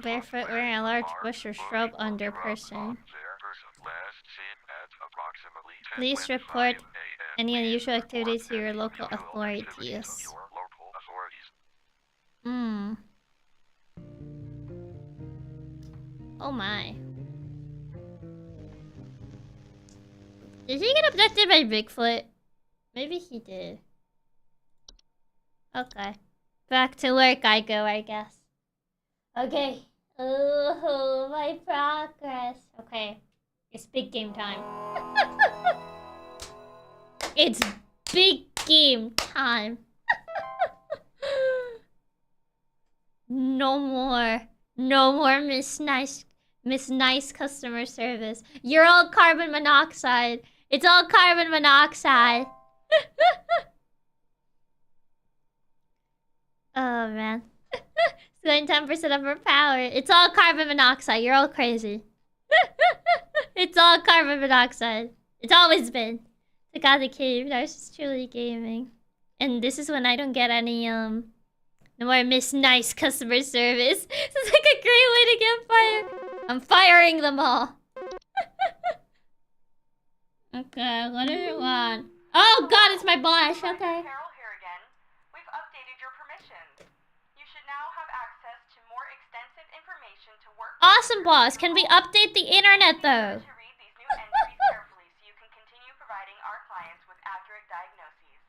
A: Barefoot wearing a large bush or shrub under person. Please report any unusual activities to your local authorities. Oh my. Did he get abducted by Bigfoot? Maybe he did. Okay. Back to work I go, I guess. Okay. Oh, my progress. Okay. It's big game time. It's big game time. No more. No more Miss Nice customer service. You're all carbon monoxide. It's all carbon monoxide. Oh man. It's going 10% overpowered. It's all carbon monoxide. You're all crazy. It's all carbon monoxide. It's always been. The God the Cave. That was just truly gaming. And this is when I don't get any no more Miss Nice customer service. This is like a great way to get fired. I'm firing them all. Okay, what do you want? Oh god, it's my boss. Okay.
C: Carol here again. We've updated your permissions. You should now have access to more extensive information to work.
A: Awesome, boss. Can we update the internet though?
C: To read these new entries carefully so you can continue providing our clients with accurate diagnoses.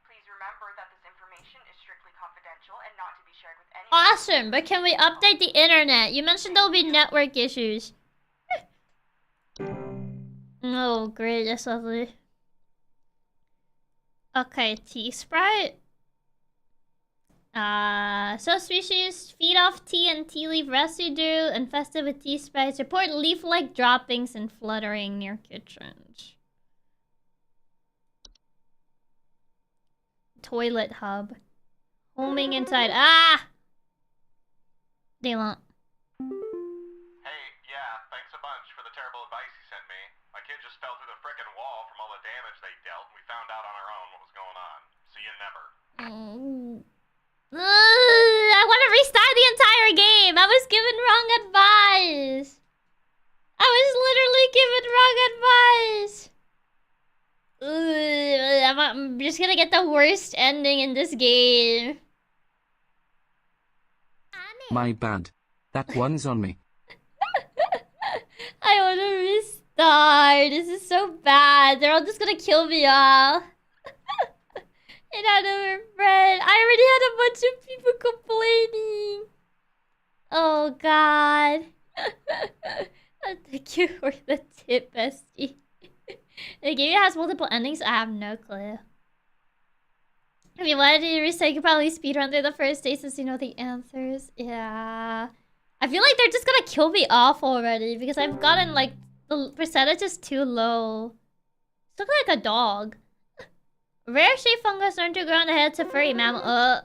C: Please remember that this information is strictly confidential and not to be shared with anyone.
A: Awesome, but can we update the internet? You mentioned there'll be network issues. Oh, great. That's lovely. Okay, tea sprite. So species feed off tea and tea leaf residue, infested with tea sprites. Report leaf-like droppings and fluttering near kitchens. Toilet hub. Homing inside. Ah! Dylan.
E: Hey, yeah, thanks a bunch for the terrible advice you sent me. My kid just fell through the frickin' wall from all the damage they dealt, and we found out on our own what was going on. See you never.
A: I want to restart the entire game. I was given wrong advice. I was literally given wrong advice. I'm just gonna get the worst ending in this game.
F: My bad. That one's on me.
A: I want to restart. This is so bad. They're all just gonna kill me all. And I never read. I already had a bunch of people complaining. Oh god. Thank you for the tip, bestie. The game has multiple endings. I have no clue. I mean, why did you reset? You could probably speedrun through the first day since you know the answers. Yeah. I feel like they're just gonna kill me off already because I've gotten like the percentage is too low. Look like a dog. Rare shape fungus learn to grow on the heads of furry mammal.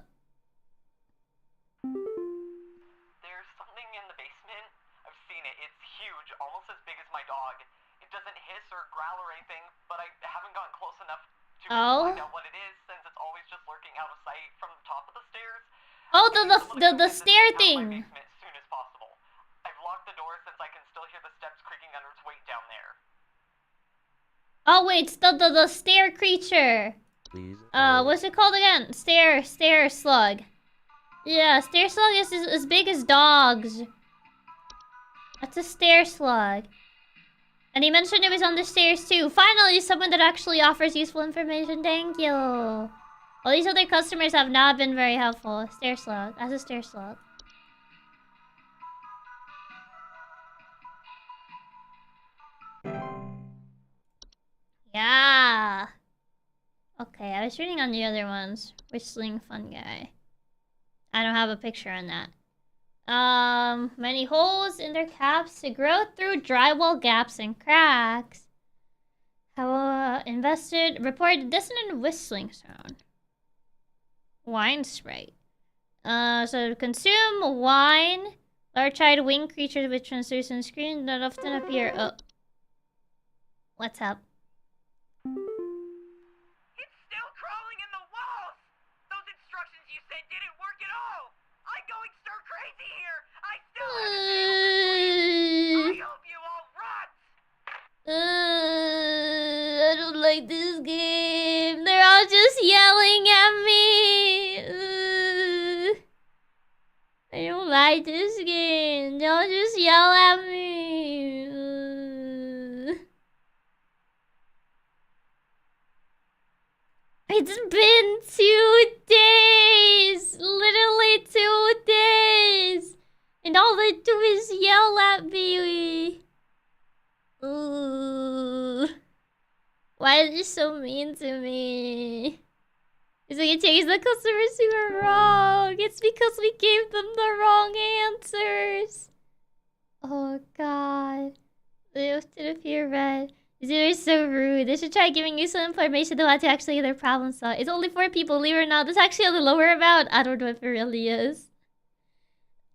D: There's something in the basement. I've seen it. It's huge, almost as big as my dog. It doesn't hiss or growl or anything, but I haven't gotten close enough to find out what it is since it's always just lurking out of sight from the top of the stairs.
A: Oh, the stair thing.
D: As soon as possible. I've locked the door since I can still hear the steps creaking under its weight down there.
A: Oh wait, it's the stair creature.
G: Please.
A: What's it called again? Stair slug. Yeah, stair slug is as big as dogs. That's a stair slug. And he mentioned it was on the stairs too. Finally, someone that actually offers useful information. Thank you. All these other customers have not been very helpful. Stair slug. That's a stair slug. Yeah. Okay, I was reading on the other ones. Whistling fun guy. I don't have a picture on that. Many holes in their caps to grow through drywall gaps and cracks. How invested reported dissonant whistling sound. Wine sprite. So consume wine. Large-eyed winged creatures with translucent screen that often appear. Oh. What's up?
D: It's still crawling in the walls! Those instructions you said didn't work at all! I'm going stir crazy here! I still haven't been able to sleep! I hope you all rot!
A: I don't like this game. They're all just yelling at me. I don't like this game. They all just yell at me. It's been 2 days! Literally 2 days! And all they do is yell at me. Ooh. Why are they so mean to me? It's like it takes the customers who are wrong. It's because we gave them the wrong answers. Oh god. They often appear red. They're so rude. They should try giving you some information about to actually get their problem solved. It's only 4 people, believe it or not. This is actually on the lower amount. I don't know if it really is.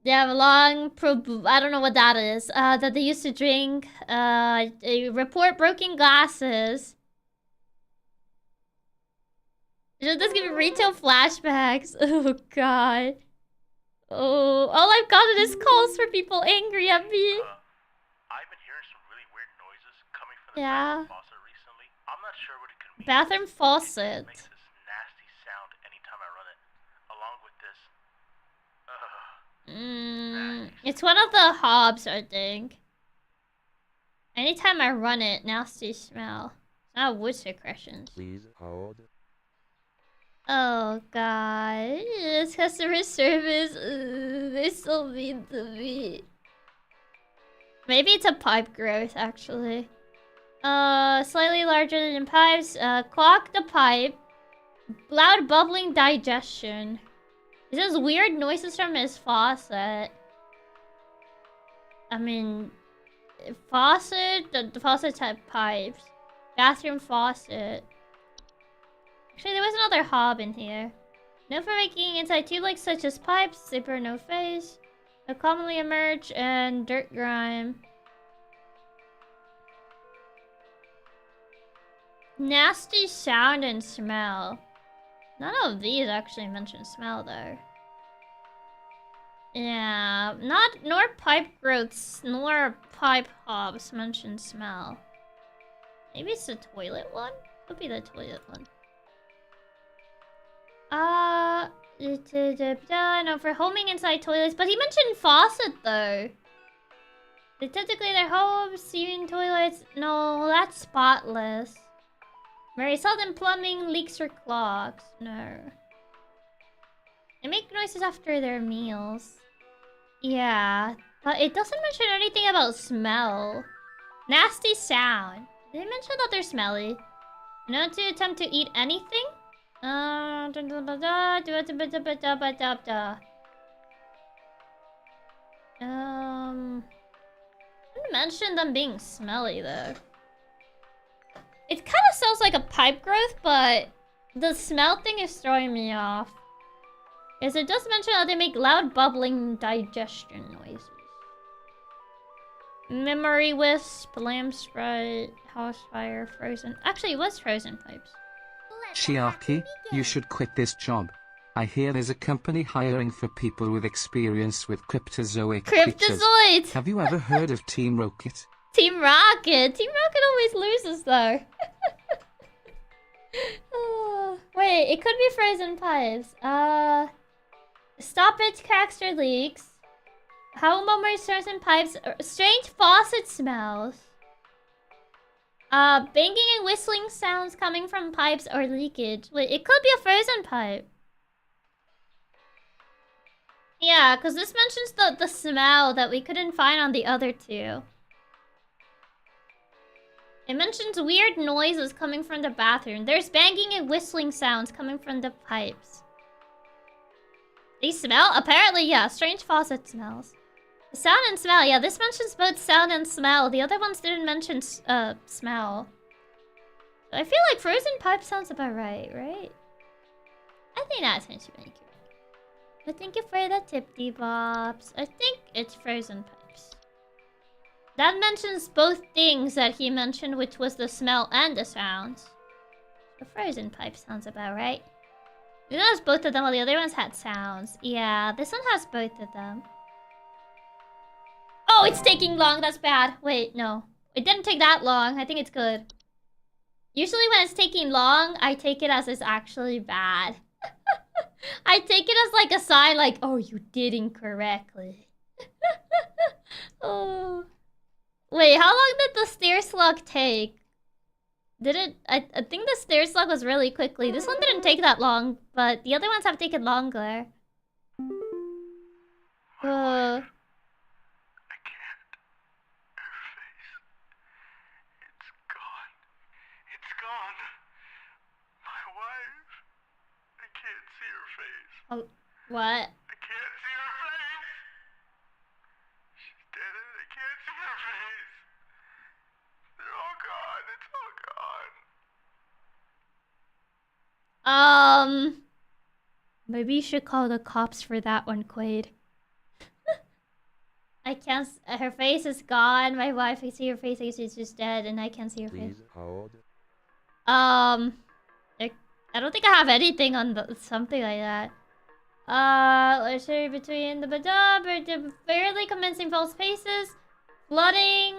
A: They have a long I don't know what that is. That they used to drink. They report broken glasses. This give me retail flashbacks. Oh god. Oh, all I've gotten is calls for people angry at me.
E: I've been hearing some really weird noises coming from the
A: Yeah.
E: bathroom faucet recently. I'm not sure what it could mean.
A: Bathroom faucet.
E: It makes this nasty sound anytime I run it. Along with this.
A: It's one of the hobs, I think. Anytime I run it, nasty smell. It's not wood secretions.
G: Please hold.
A: Oh god, this customer service, they're so mean to me. Maybe it's a pipe growth, actually. Slightly larger than pipes, clog the pipe. Loud bubbling digestion. He says weird noises from his faucet. I mean, faucet, the faucet type pipes. Bathroom faucet. Actually, there was another hob in here. Known for making inside tube like such as pipes, zipper, no face. They'll commonly emerge and dirt grime. Nasty sound and smell. None of these actually mention smell though. Yeah, nor pipe growths nor pipe hobs mention smell. Maybe it's the toilet one? Could be the toilet one. No, for homing inside toilets, but he mentioned faucet though. Typically they're homes, steaming toilets. No, that's spotless. Very seldom plumbing, leaks, or clogs. No. They make noises after their meals. Yeah, but it doesn't mention anything about smell. Nasty sound. Did they mention that they're smelly? Known to attempt to eat anything? I mentioned them being smelly though. It kind of sounds like a pipe growth, but the smell thing is throwing me off. Because it does mention how they make loud bubbling digestion noises. Memory wisp, lamp sprite, house fire, frozen. Actually, it was frozen pipes.
F: Chiaki, you should quit this job. I hear there's a company hiring for people with experience with cryptozoic creatures.
A: Cryptozoids!
F: Have you ever heard of Team Rocket?
A: Team Rocket! Team Rocket always loses though. Oh, wait, it could be frozen pipes. Stoppage cracks or leaks. How memories frozen pipes. Strange faucet smells. Banging and whistling sounds coming from pipes or leakage. Wait, it could be a frozen pipe. Yeah, because this mentions the smell that we couldn't find on the other two. It mentions weird noises coming from the bathroom. There's banging and whistling sounds coming from the pipes. They smell? Apparently, yeah. Strange faucet smells. Sound and smell. Yeah, this mentions both sound and smell. The other ones didn't mention smell. So I feel like frozen pipe sounds about right? I think that seems to make it. But thank you for the tip, D-Bops. I think it's frozen pipes. That mentions both things that he mentioned, which was the smell and the sounds. The frozen pipe sounds about right. It has both of them, while the other ones had sounds. Yeah, this one has both of them. Oh, it's taking long. That's bad. Wait, no. It didn't take that long. I think it's good. Usually when it's taking long, I take it as it's actually bad. I take it as like a sign like, oh, you did incorrectly. Oh. Wait, how long did the stair slug take? Did it? I think the stair slug was really quickly. This one didn't take that long, but the other ones have taken longer.
D: I can't. Her face. It's gone. It's gone. My wife. I can't see her face.
A: Oh, what?
D: I can't see her face. She's dead and I can't see her face. They're all gone. It's all gone.
A: Maybe you should call the cops for that one, Quaid. I can't. Her face is gone. My wife, I see her face. I guess she's just dead, and I can't see her face.
G: How old?
A: I don't think I have anything on something like that. Let's say between the barely commencing false paces, flooding,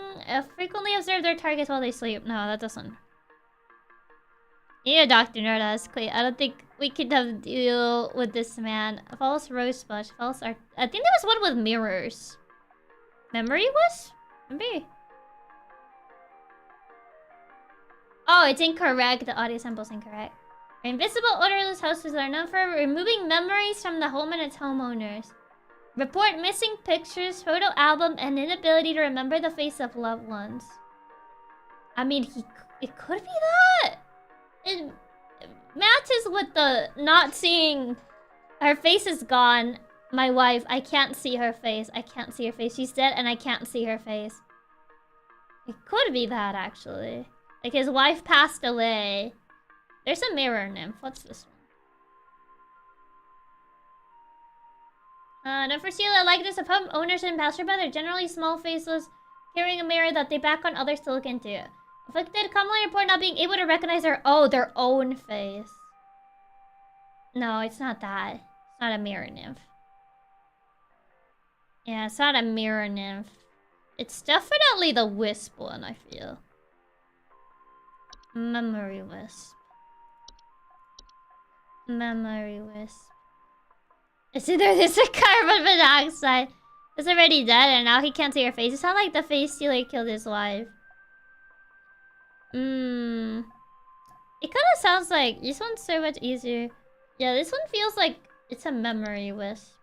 A: frequently observe their targets while they sleep. No, that doesn't. Yeah, Dr. Nerdas. Wait, I don't think we could have deal with this man. False rose sponge, false art. I think there was one with mirrors. Memory was? Maybe. Oh, it's incorrect. The audio sample's incorrect. Invisible odorless houses are known for removing memories from the home and its homeowners. Report missing pictures, photo album, and inability to remember the face of loved ones. I mean, it could be that. It matches with the not seeing. Her face is gone. My wife, I can't see her face. I can't see her face. She's dead and I can't see her face. It could be that, actually. Like, his wife passed away. There's a mirror nymph. What's this one? No, for Sheila, like this, of home owners and passerby, they're generally small faces carrying a mirror that they back on others to look into. Afflicted commonly report not being able to recognize their own face. No, it's not that. It's not a mirror nymph. Yeah, it's not a mirror nymph. It's definitely the wisp one, I feel. Memory wisp. Memory wisp. It's either this or carbon monoxide. It's already dead and now he can't see her face. It's not like the face stealer killed his wife. It kind of sounds like this one's so much easier. Yeah, this one feels like it's a memory wisp.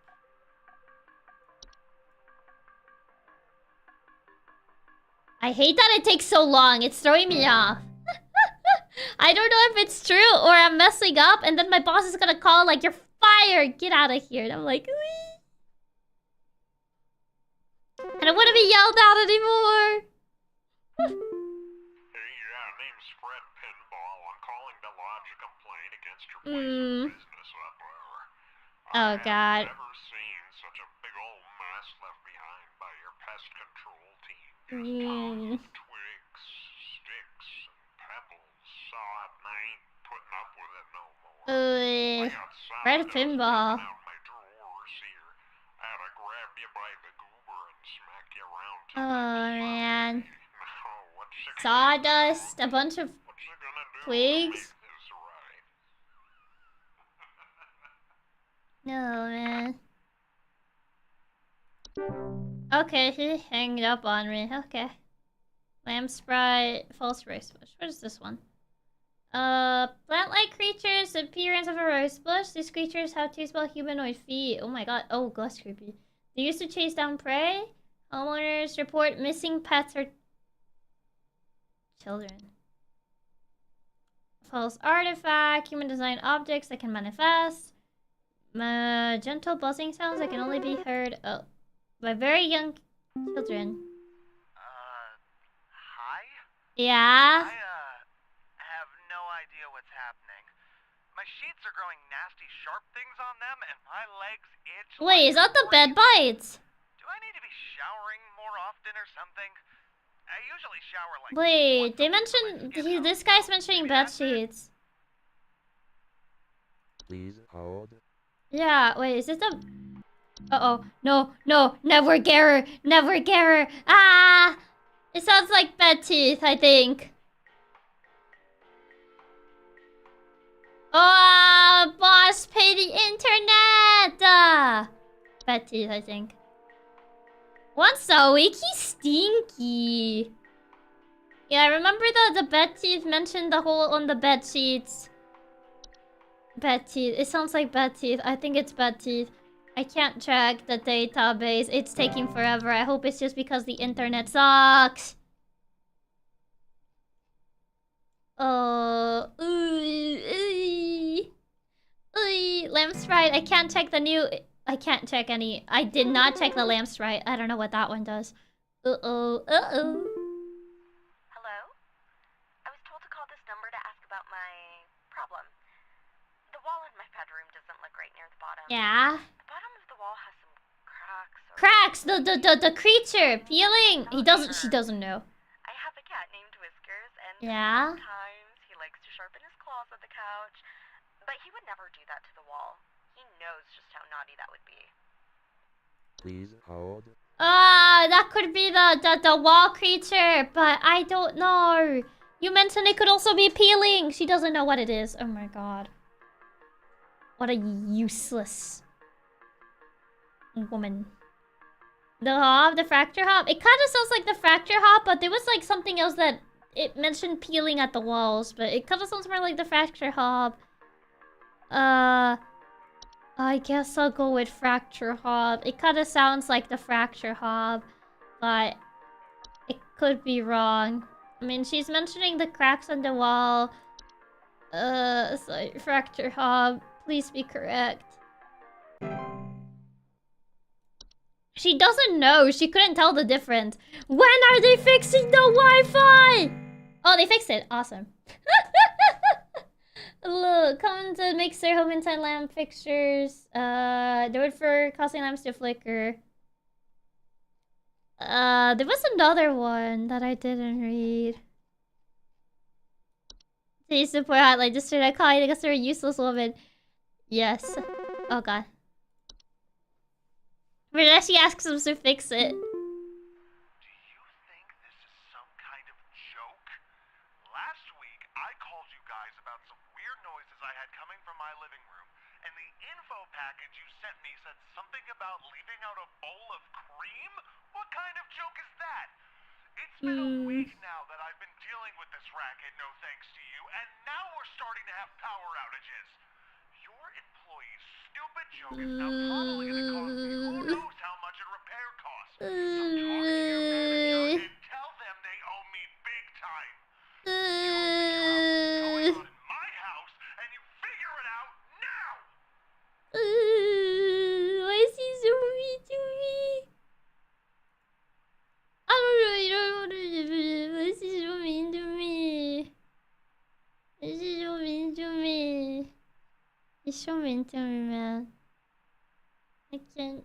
A: I hate that it takes so long. It's throwing me off. I don't know if it's true or I'm messing up, and then my boss is gonna call like, "You're fired! Get out of here!" And I'm like, "Wee." I don't want to be yelled at anymore.
E: Hey, yeah, name's Fred Pinball. I'm calling to lodge a complaint against your place of business up there.
A: Oh God.
E: I've never seen such a big old mess left behind by your pest control team. Tons of twigs, sticks, and pebbles. So I ain't putting up with it no more. I got
A: Red
E: sawdust
A: pinball.
E: hanging out my drawers here. I had to grab you by the goober and smack you around till
A: Oh man.
E: what's it
A: Sawdust, a bunch of
E: gonna do
A: twigs.
E: to make this right?
A: No man. Okay, he hanged up on me. Okay. Lamb sprite, false rose bush. What is this one? Plant-like creatures, appearance of a rose bush. These creatures have two small humanoid feet. Oh my god. Oh, that's creepy. They used to chase down prey. Homeowners report missing pets or children. False artifact. Human design objects that can manifest. Gentle buzzing sounds that can only be heard by very young children.
D: Hi?
A: Yeah?
D: I, have no idea what's happening. My sheets are growing nasty sharp things on them, and my legs itch.
A: Wait, is that the bed bites?
D: Do I need to be showering more often or something? I usually shower like...
A: Wait, they mentioned... This guy's mentioning bed sheets.
F: Please hold.
A: Yeah, wait, is this the... Uh-oh. No, no, never Garer, never Garer. Ah! It sounds like bed teeth, I think. Oh, boss, pay the internet! Bed teeth, I think. Once a week, he's stinky. Yeah, I remember the bed teeth mentioned the hole on the bed sheets. Bed teeth. It sounds like bed teeth. I think it's bed teeth. I can't check the database. It's taking forever. I hope it's just because the internet sucks. Oh, lamb sprite. I can't check the new. I can't check any. I did not check the lamb sprite. I don't know what that one does. Uh-oh.
C: Hello? I was told to call this number to ask about my problem. The wall in my bedroom doesn't look right near the bottom.
A: Yeah.
C: The bottom of the wall has some cracks.
A: Cracks. The creature peeling. He doesn't. She doesn't know.
C: I have a cat named Whiskers, and
A: Yeah.
C: sometimes he likes to sharpen his claws at the couch. But he would never do that to the wall. He knows just how naughty that would be.
F: Please hold.
A: That could be the wall creature, but I don't know. You mentioned it could also be peeling. She doesn't know what it is. Oh my god. What a useless woman. The hob, the fracture hob. It kind of sounds like the fracture hob, but there was like something else that it mentioned peeling at the walls, but it kind of sounds more like the fracture hob. I guess I'll go with fracture hob. It kind of sounds like the fracture hob, but it could be wrong. I mean, she's mentioning the cracks on the wall. Sorry, fracture hob. Please be correct. She doesn't know. She couldn't tell the difference. When are they fixing the Wi-Fi? Oh, they fixed it. Awesome. Look, come to mixer, home inside lamp fixtures. They would for causing lamps to flicker. There was another one that I didn't read. Please support hotline. Just started calling because they're a useless woman. Yes. Oh god. But she asks them to fix it.
D: Do you think this is some kind of joke? Last week, I called you guys about some weird noises I had coming from my living room, and the info package you sent me said something about leaving out a bowl of cream? What kind of joke is that? It's been a week now that I've been dealing with this racket, no thanks to you, and now we're starting to have power outages. Your employee's stupid joke is now probably going to cost me who knows how much in repair costs. So talk to your manager and tell them they owe me big time. Go
A: He's so mean to me, man. I can't.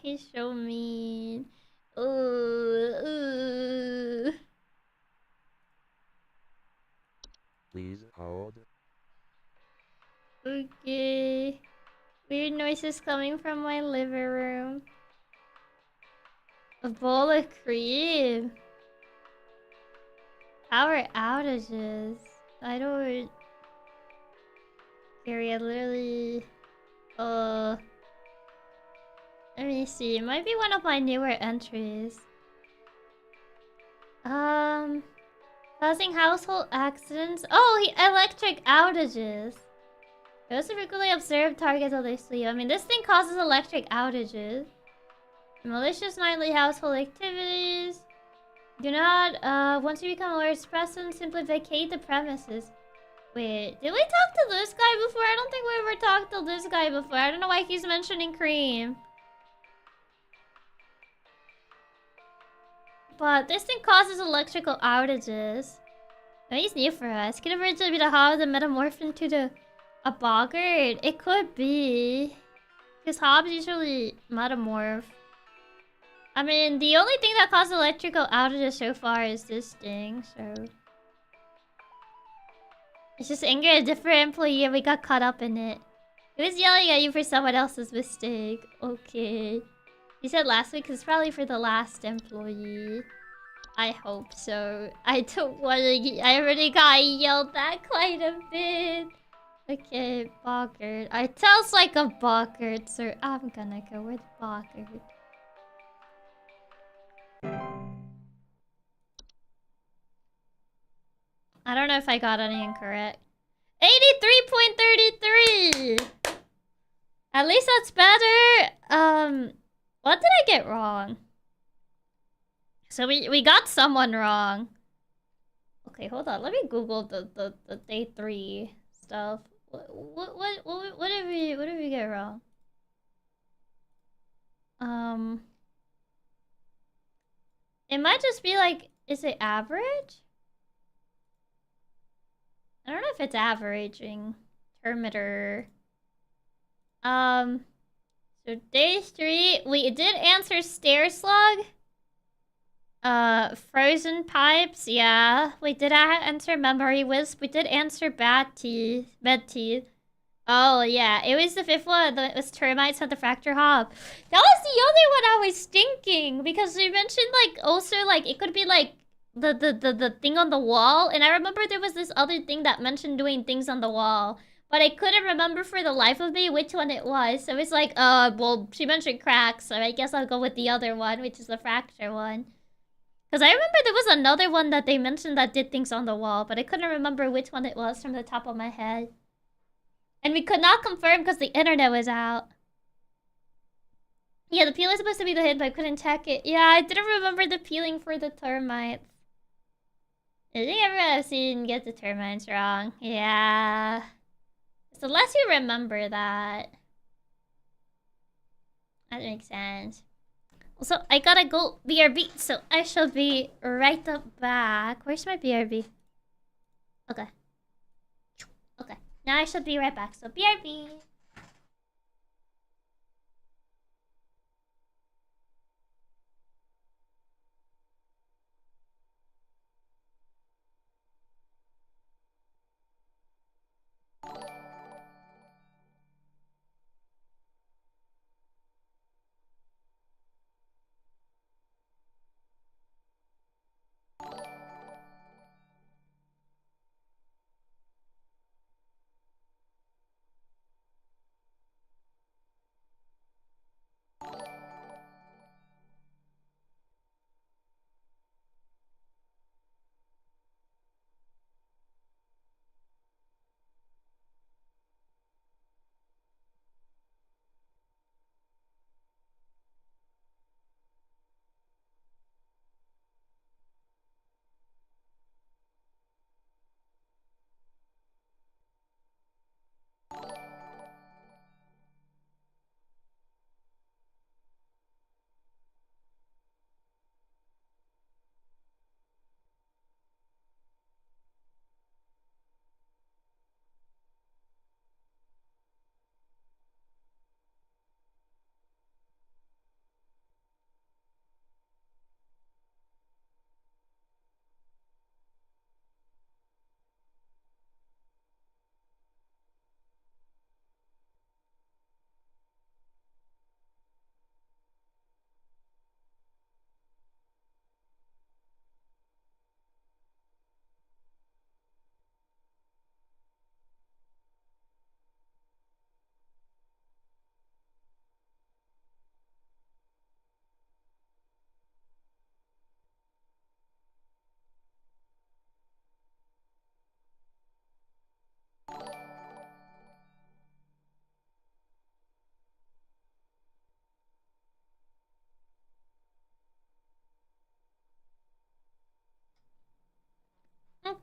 A: He's so mean. Ooh.
G: Please hold.
A: Okay. Weird noises coming from my living room. A bowl of cream. Power outages. I don't. Gary, I literally. Let me see. It might be one of my newer entries. Causing household accidents. Oh, electric outages. Those are frequently observed targets while they sleep. I mean, this thing causes electric outages. Malicious nightly household activities. Do not, once you become aware of its presence, simply vacate the premises. Wait, did we talk to this guy before? I don't think we ever talked to this guy before. I don't know why he's mentioning cream. But this thing causes electrical outages. Oh, he's new for us. Could have originally be the hobbs and metamorph into a boggart. It could be. Because hobbs usually metamorph. I mean, the only thing that caused electrical outages so far is this thing, so... It's just anger at a different employee and we got caught up in it. He was yelling at you for someone else's mistake. Okay. He said last week, 'cause it's probably for the last employee. I hope so. I don't want to... I already got yelled at quite a bit. Okay, boggart. It sounds like a boggart, so I'm gonna go with boggart. I don't know if I got any incorrect. 83.33! At least that's better. What did I get wrong? So we got someone wrong. Okay, hold on. Let me Google the day 3 stuff. What did we get wrong? It might just be like, is it average? I don't know if it's averaging. Termeter. So day 3, we did answer stair slug. Frozen pipes, yeah. We did answer memory wisp. We did answer bad teeth, bed teeth. Oh yeah, it was the 5th one. It was termites and the fracture hob. That was the other one I was thinking, because you mentioned like also like it could be like the thing on the wall, and I remember there was this other thing that mentioned doing things on the wall, but I couldn't remember for the life of me which one it was. So it's like, well, she mentioned cracks, so I guess I'll go with the other one, which is the fracture one. Because I remember there was another one that they mentioned that did things on the wall, but I couldn't remember which one it was from the top of my head. And we could not confirm because the internet was out. Yeah, the peel is supposed to be the hit, but I couldn't check it. Yeah, I didn't remember the peeling for the termites. I think everyone I've seen get the termites wrong. Yeah. So unless you remember that. That makes sense. Also, I gotta go BRB, so I shall be right back. Where's my BRB? Okay. Okay. Now I should be right back, so BRB.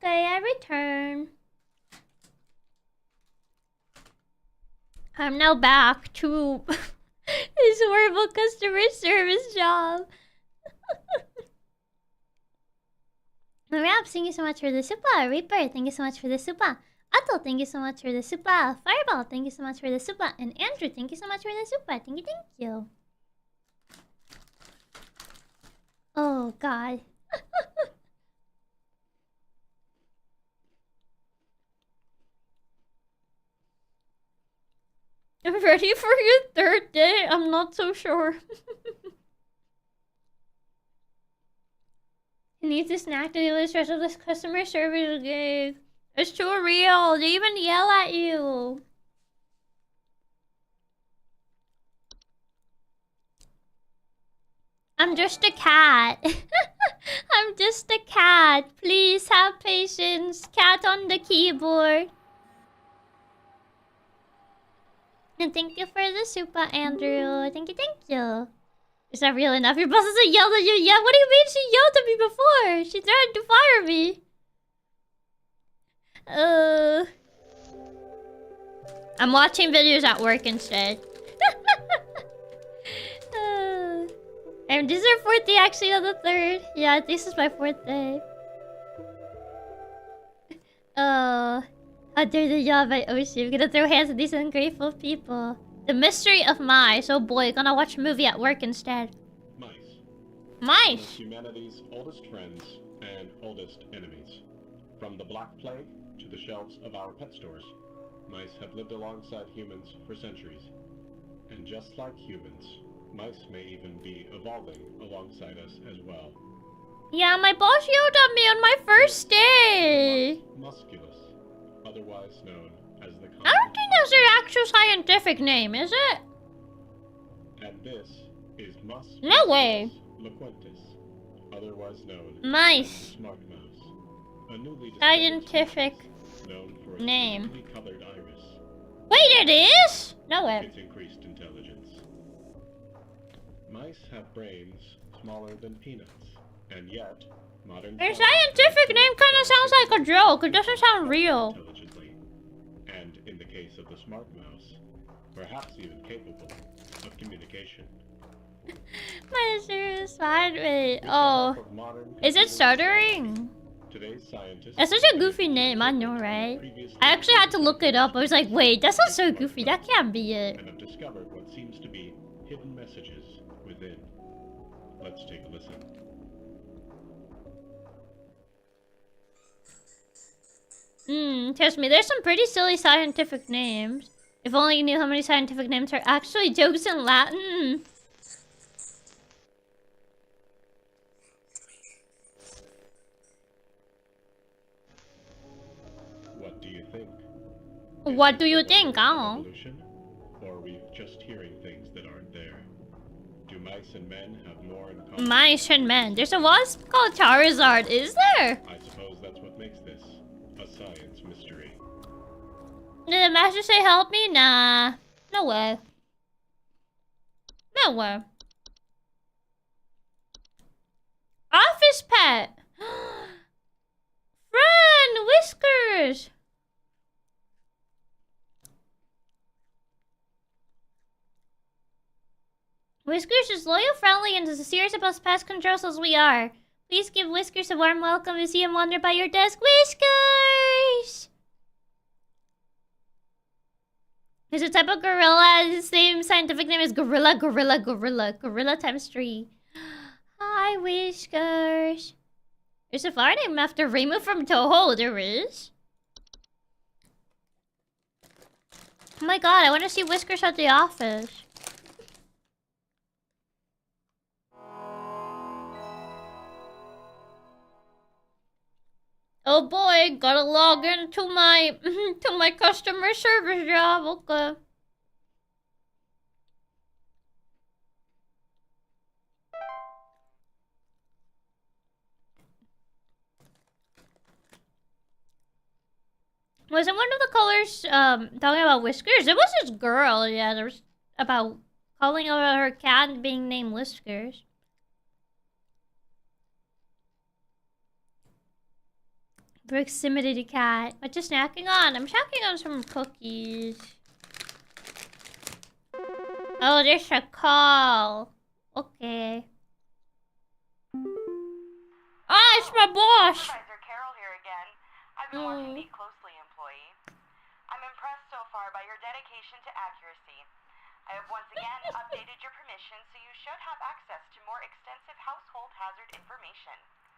A: Okay, I return. I'm now back to this horrible customer service job. Raps, thank you so much for the super. Reaper, thank you so much for the super. Otto, thank you so much for the super. Fireball, thank you so much for the super. And Andrew, thank you so much for the super. Thank you, thank you. Oh, God. I'm ready for your third day? I'm not so sure. You need to snack to deal with the stress of this customer service gig. It's too real. They even yell at you. I'm just a cat. I'm just a cat. Please have patience. Cat on the keyboard. And thank you for the super, Andrew. Thank you, thank you. Is that real enough? Your boss hasn't yelled at you yet? What do you mean she yelled at me before? She threatened to fire me. I'm watching videos at work instead. And this is our fourth day actually on the third. Yeah, this is my fourth day. How dare the job by Oshi. We're gonna throw hands at these ungrateful people. The mystery of mice. Oh boy, gonna watch a movie at work instead.
H: Mice.
A: Mice!
H: Humanity's oldest friends and oldest enemies. From the Black Plague to the shelves of our pet stores, mice have lived alongside humans for centuries. And just like humans, mice may even be evolving alongside us as well.
A: Yeah, my boss yelled at me on my first day.
H: Musculus, otherwise known as the
A: I don't think that's their actual scientific name, is it?
H: And this is
A: No way.
H: Loquentis, otherwise known
A: Mice.
H: as the smart mouse. A newly discovered
A: Scientific
H: species known for its
A: name.
H: brightly colored iris.
A: Wait, it is? No way.
H: Its increased intelligence. Mice have brains smaller than peanuts, and yet modern
A: Their
H: science
A: scientific name kind of sounds like a joke. It doesn't sound real.
H: intelligently, and in the case of the smart mouse, perhaps even capable of communication.
A: My serious fine. Wait. Oh. Is it stuttering?
H: Today's scientists
A: That's such a goofy name, I know, right? I actually had to look it up. I was like, wait, that sounds so goofy. That can't be it.
H: and have discovered what seems to be hidden messages within. Let's take a listen.
A: Trust me, there's some pretty silly scientific names. If only you knew how many scientific names are actually jokes in Latin.
H: What do you think?
A: What do you think? I don't know.
H: Evolution? Or are we just hearing things that aren't there? Do mice and men have more in common?
A: Mice and men. There's a wasp called Charizard, is there?
H: I suppose that's what makes this a science mystery.
A: Did the master say help me? Nah. No way. No way. Office pet! Friend! Whiskers! Whiskers is loyal, friendly, and as serious about pest controls as we are. Please give Whiskers a warm welcome to see him wander by your desk. Whiskers! There's a type of gorilla. The same scientific name is gorilla, gorilla, gorilla. Gorilla times 3. Hi, Whiskers. There's a flower named after Reimu from Toho. There is. Oh my god, I want to see Whiskers at the office. Oh boy, gotta log into my to my customer service job. Okay. Wasn't one of the callers talking about Whiskers? It was this girl, yeah, there was about calling about her cat being named Whiskers. Proximity to cat. What you snacking on? I'm snacking on some cookies. Oh, there's a call. Okay. Ah, it's my boss.
C: Supervisor Carol here again. I've been watching Meet Closely, employee. I'm impressed so far by your dedication to accuracy. I have once again updated your permission, so you should have access to more extensive household hazard information.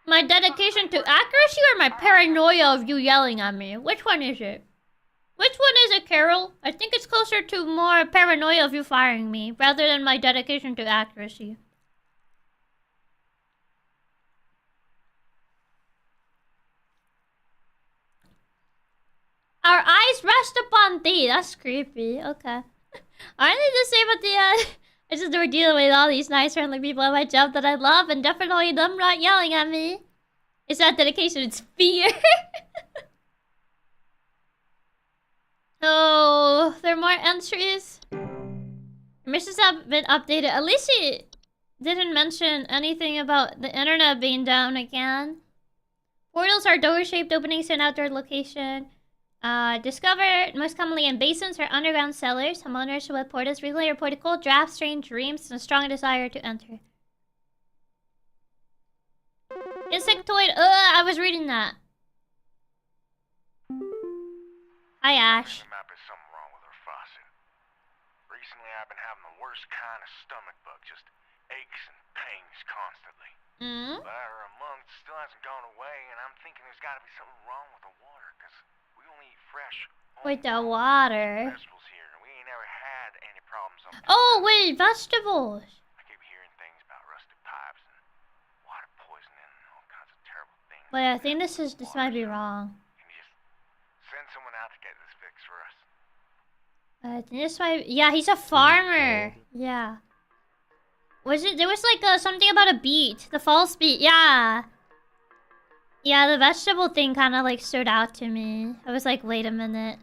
A: My dedication to accuracy or my paranoia of you yelling at me? Which one is it? Which one is it, Carol? I think it's closer to more paranoia of you firing me, rather than my dedication to accuracy. Our eyes rest upon thee. That's creepy. Okay. I need to say about the, I just we're dealing with all these nice, friendly people at my job that I love, and definitely them not yelling at me. It's not dedication, it's fear. Oh, there are more entries. Missions have been updated. At least he didn't mention anything about the internet being down again. Portals are door-shaped openings to an outdoor location. Discovered most commonly in basins or underground cellars. Homeowners with portals frequently reported cold drafts, strange dreams, and a strong desire to enter. Insectoid. I was reading that. Hi, Ash.
E: There might be something wrong with her faucet. Recently, I've been having the worst kind of stomach bug, just aches and pains constantly. But after a month, it still hasn't gone away, and I'm thinking there's got to be something wrong with the water, because we only eat fresh.
A: With the water.
E: Vegetables here, and we ain't never had any problems.
A: Oh, wait, vegetables.
E: I keep hearing things about rusted pipes and water poisoning and all kinds of terrible things.
A: Wait, I think this might be wrong.
E: Can you just send someone out to get this fixed for us?
A: I think this might. Yeah, he's a farmer. Yeah. Was it? There was like something about a beet, the false beet. Yeah. Yeah, the vegetable thing kind of like stood out to me. I was like, wait a minute.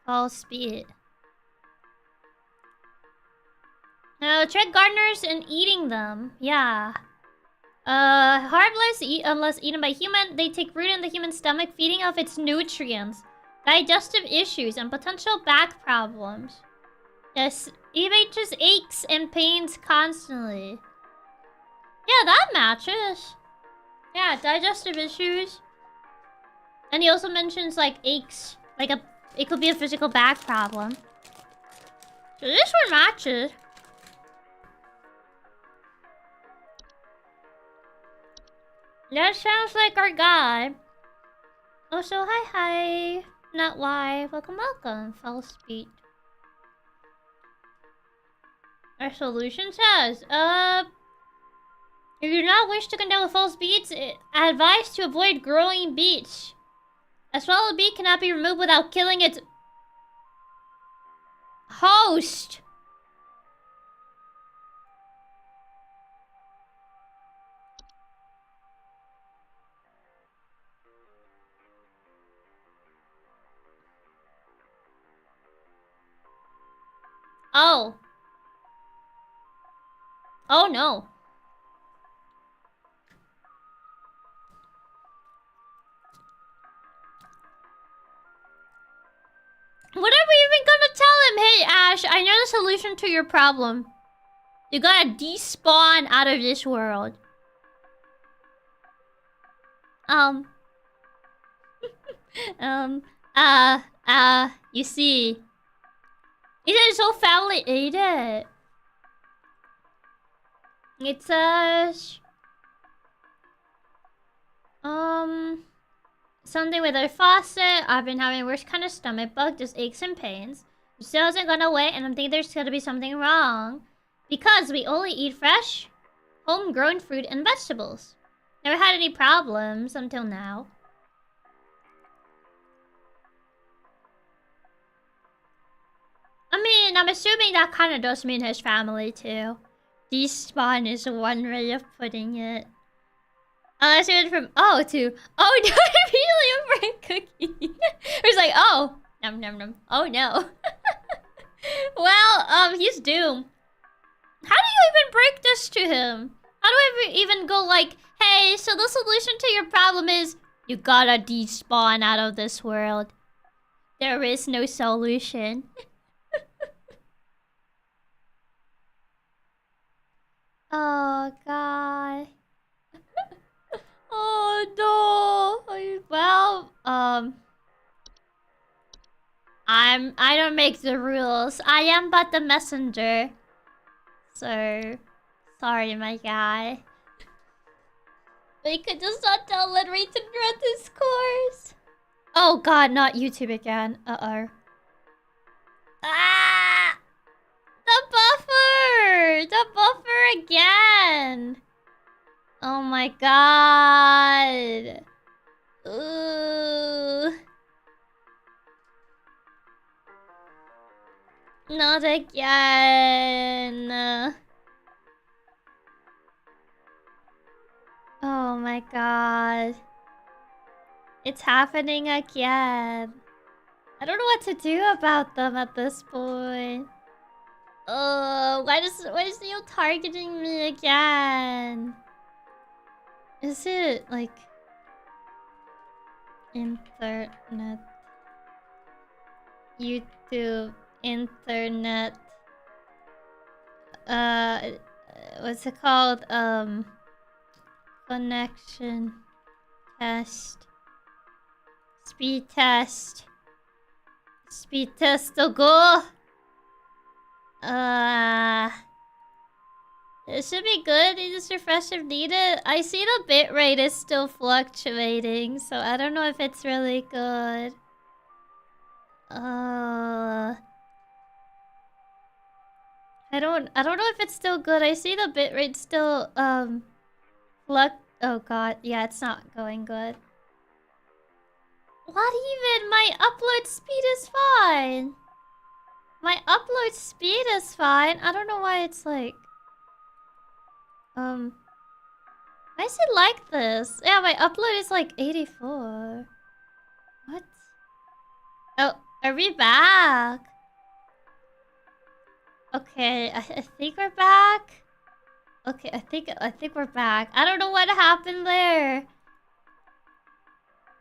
A: False beet. No, trick gardeners in eating them. Yeah. Harmless unless eaten by human. They take root in the human stomach, feeding off its nutrients. Digestive issues and potential back problems. Yes, even just aches and pains constantly. Yeah, that matches. Yeah, digestive issues. And he also mentions like aches, like it could be a physical back problem. So this one matches. That sounds like our guy. Also, hi. Not why. Welcome. False beat. Our solution says, if you do not wish to condemn the false beats, advise to avoid growing beets. A swallowed beet cannot be removed without killing its host. Oh. Oh no. What are we even gonna tell him? Hey Ash, I know the solution to your problem. You gotta despawn out of this world. You see. He said his whole family ate it. It says... something with our faucet. I've been having worse kind of stomach bug, just aches and pains. It still hasn't gone away, and I'm thinking there's gotta be something wrong. Because we only eat fresh, homegrown fruit and vegetables. Never had any problems until now. I mean, I'm assuming that kind of does mean his family too. Despawn is one way of putting it. I went from oh to oh no, immediately a bread cookie. It was like oh nom. Oh no. Well, he's doomed. How do you even break this to him? How do I even go like, hey, Okay, so the solution to your problem is you gotta despawn out of this world. There is no solution. Oh god. Oh no. Well, I don't make the rules. I am but the messenger. So sorry, my guy. We could just not tell Henry to dread his course. Oh god, not YouTube again. Uh-oh. Ah! The buffer! The buffer again! Oh my god. Ooh. Not again. Oh my god. It's happening again. I don't know what to do about them at this point. Why is you targeting me again? Is it like internet? YouTube, internet. What's it called? Connection test. Speed test. Speed test to go. It should be good. You just refresh if needed. I see the bitrate is still fluctuating, so I don't know if it's really good. I don't know if it's still good. I see the bitrate still oh god, yeah, it's not going good. What even? My upload speed is fine. My upload speed is fine. I don't know why it's like why is it like this? Yeah, my upload is like 84. What? Oh, are we back? Okay, I think we're back. Okay, I think we're back. I don't know what happened there.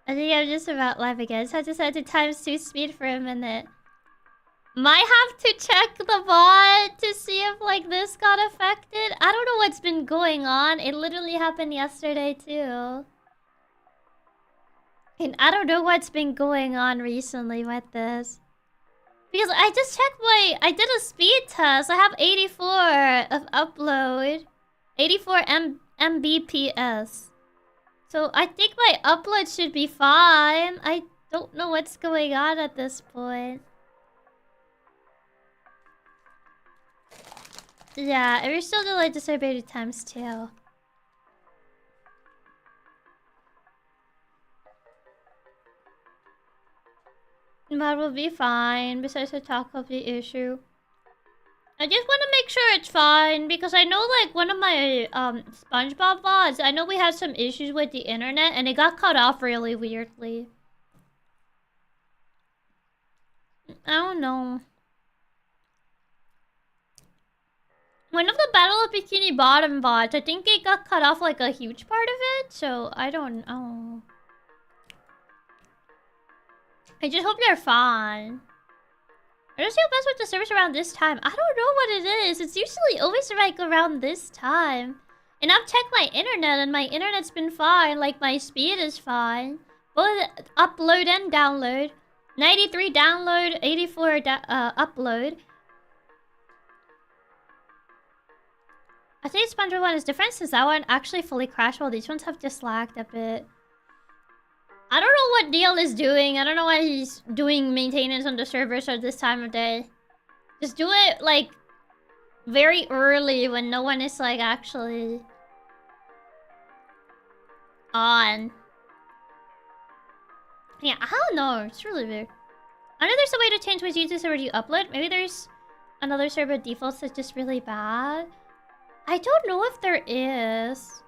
A: I think I'm just about live again. So I just had to times 2 speed for a minute. Might have to check the bot to see if like this got affected. I don't know what's been going on. It literally happened yesterday too. And I don't know what's been going on recently with this. Because I just checked I did a speed test. I have 84 of upload. 84 Mbps. So I think my upload should be fine. I don't know what's going on at this point. Yeah, if you're still delayed, disobey to times 2. That will be fine, besides the talk of the issue. I just want to make sure it's fine, because I know like one of my SpongeBob VODs, I know we had some issues with the internet, and it got cut off really weirdly. I don't know. One of the Battle of Bikini Bottom VODs, I think it got cut off like a huge part of it, so I don't know. I just hope you're fine. I just feel best with the service around this time. I don't know what it is. It's usually always like around this time. And I've checked my internet and my internet's been fine. Like my speed is fine. Both upload and download. 93 download, 84 upload. I think SpongeBob one is different since that one actually fully crashed while these ones have just lagged a bit. I don't know what Neil is doing. I don't know why he's doing maintenance on the servers at this time of day. Just do it, like, very early when no one is, like, actually on. Yeah, I don't know. It's really weird. I know there's a way to change which YouTube server you upload. Maybe there's another server defaults that's just really bad. I don't know if there is.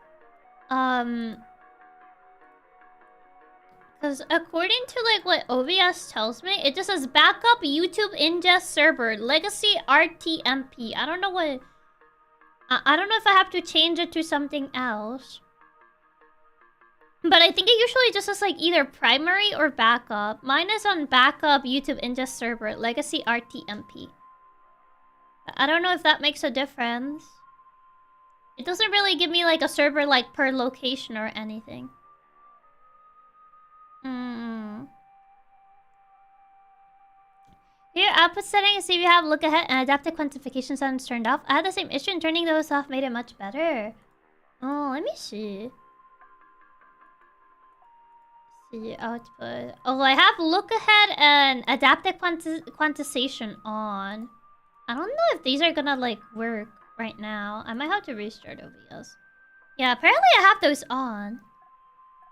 A: Because according to like what OBS tells me, it just says backup YouTube ingest server legacy RTMP. I don't know what. I don't know if I have to change it to something else. But I think it usually just is like either primary or backup. Mine is on backup YouTube Ingest server, Legacy RTMP. I don't know if that makes a difference. It doesn't really give me like a server like per location or anything. Here, output settings, see if you have look ahead and adaptive quantification sounds turned off. I had the same issue and turning those off made it much better. Oh, let me see. See, output. Oh, I have look ahead and adaptive quantization on. I don't know if these are gonna like work right now. I might have to restart OBS. Yeah, apparently I have those on.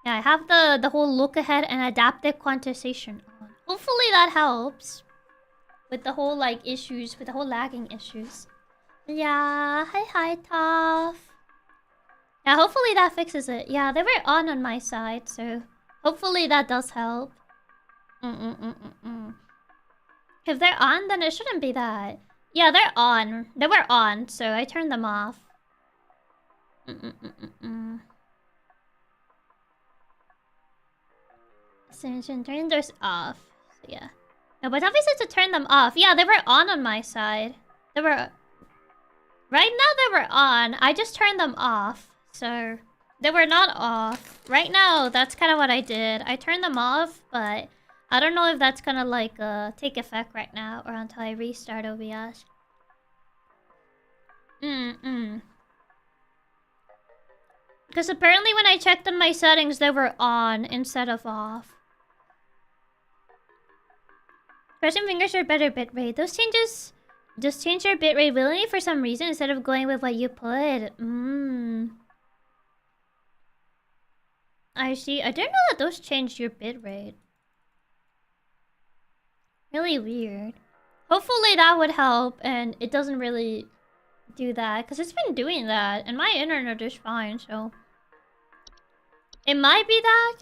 A: Yeah, I have the whole look ahead and adaptive quantization on. Hopefully that helps. With the whole like issues, with the whole lagging issues. Yeah, hi Toph. Yeah, hopefully that fixes it. Yeah, they were on my side, so hopefully that does help. If they're on, then it shouldn't be that. Yeah, they're on. They were on, so I turned them off. So turn those off. So yeah. No, but obviously to turn them off. Yeah, they were on my side. They were... Right now they were on. I just turned them off. So... They were not off. Right now, that's kind of what I did. I turned them off, but... I don't know if that's gonna, like, take effect right now. Or until I restart OBS. Because apparently when I checked on my settings, they were on instead of off. Pressing fingers for better bitrate. Those changes just change your bitrate willingly for some reason instead of going with what you put. I see. I didn't know that those changed your bitrate. Really weird. Hopefully that would help and it doesn't really do that. Because it's been doing that and my internet is fine, so... It might be that.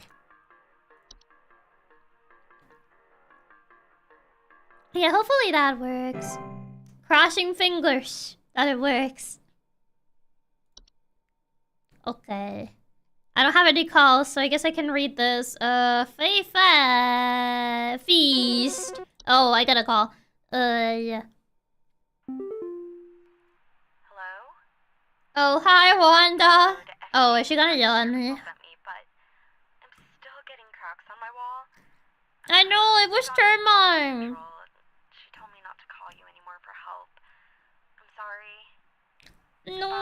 A: Yeah, hopefully that works. Crossing fingers that it works. Okay. I don't have any calls, so I guess I can read this. Feast. Oh, I got a call. Yeah.
C: Hello?
A: Oh, hi, Wanda. Oh, is she gonna yell at me?
C: I'm still getting cracks on my wall.
A: I know, it was termite.
C: She told me not to call you anymore for help. I'm sorry.
A: No,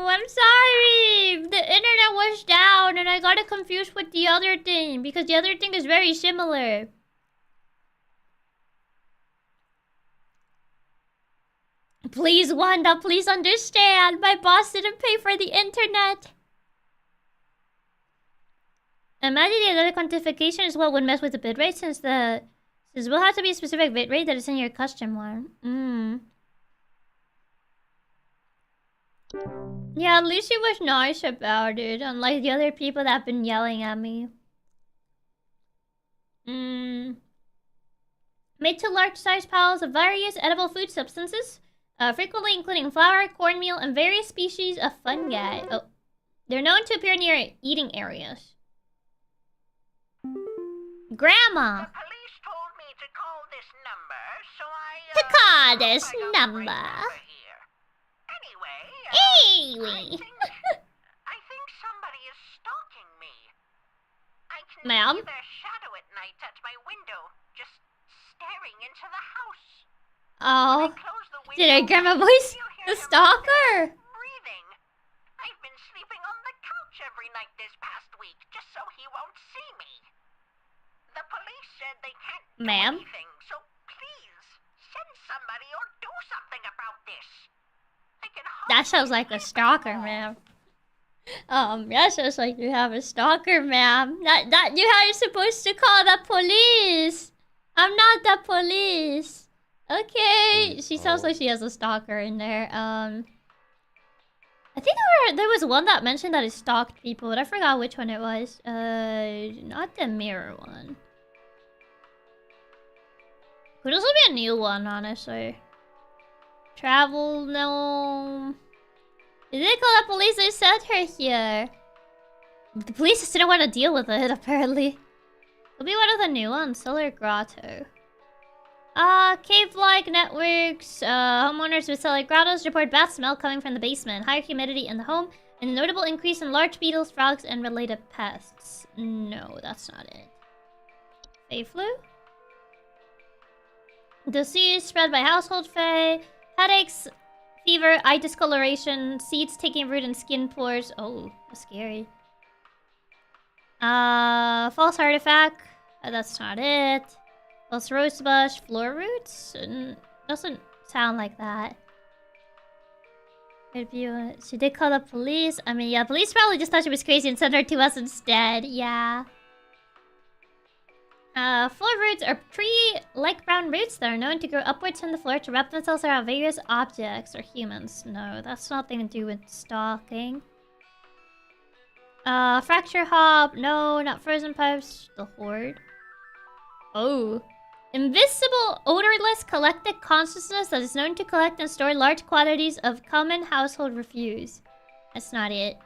A: I'm sorry. The internet was down and I got it confused with the other thing because the other thing is very similar. Please, Wanda, please understand. My boss didn't pay for the internet. Imagine the other quantification as well would mess with the bitrate since will have to be a specific bitrate that is in your custom one. Yeah, at least she was nice about it, unlike the other people that have been yelling at me. Made to large size piles of various edible food substances, frequently including flour, cornmeal, and various species of fungi. Oh, they're known to appear near eating areas. Grandma!
D: The police told me to call this number, so
A: To call this number.
D: Anyway, I think somebody is stalking me. I can
A: Ma'am?
D: see their shadow at night at my window, just staring into the house.
A: Oh,
D: When I close the
A: did her
D: window,
A: grandma voice
D: you'll hear
A: the
D: him
A: stalker?
D: breathing. I've been sleeping on the couch every night this past week, just so he won't see me. The police said they can't do
A: Ma'am?
D: anything, so please, send somebody or do something about this. I can
A: That sounds like a stalker, ma'am. That sounds like you have a stalker, ma'am. That you how you're supposed to call the police. I'm not the police. Okay, she sounds like she has a stalker in there. I think there was one that mentioned that it stalked people, but I forgot which one it was. Not the mirror one. Could also be a new one, honestly. Travel, no. Did they call the police? They sent her here. The police just didn't want to deal with it, apparently. It'll be one of the new ones, Solar Grotto. Cave-like networks. Homeowners with solar grottos report bad smell coming from the basement, higher humidity in the home, and a notable increase in large beetles, frogs, and related pests. No, that's not it. Fae flu? Disease spread by household fae. Headaches, fever, eye discoloration, seeds taking root in skin pores. Oh, that's scary. False artifact. That's not it. False rosebush, floor roots? Doesn't sound like that. She did call the police. I mean, yeah, police probably just thought she was crazy and sent her to us instead. Yeah. Floor roots are tree-like brown roots that are known to grow upwards from the floor to wrap themselves around various objects or humans. No, that's nothing to do with stalking. Fracture hop. No, not frozen pipes. The horde. Oh. Invisible, odorless, collective consciousness that is known to collect and store large quantities of common household refuse. That's not it.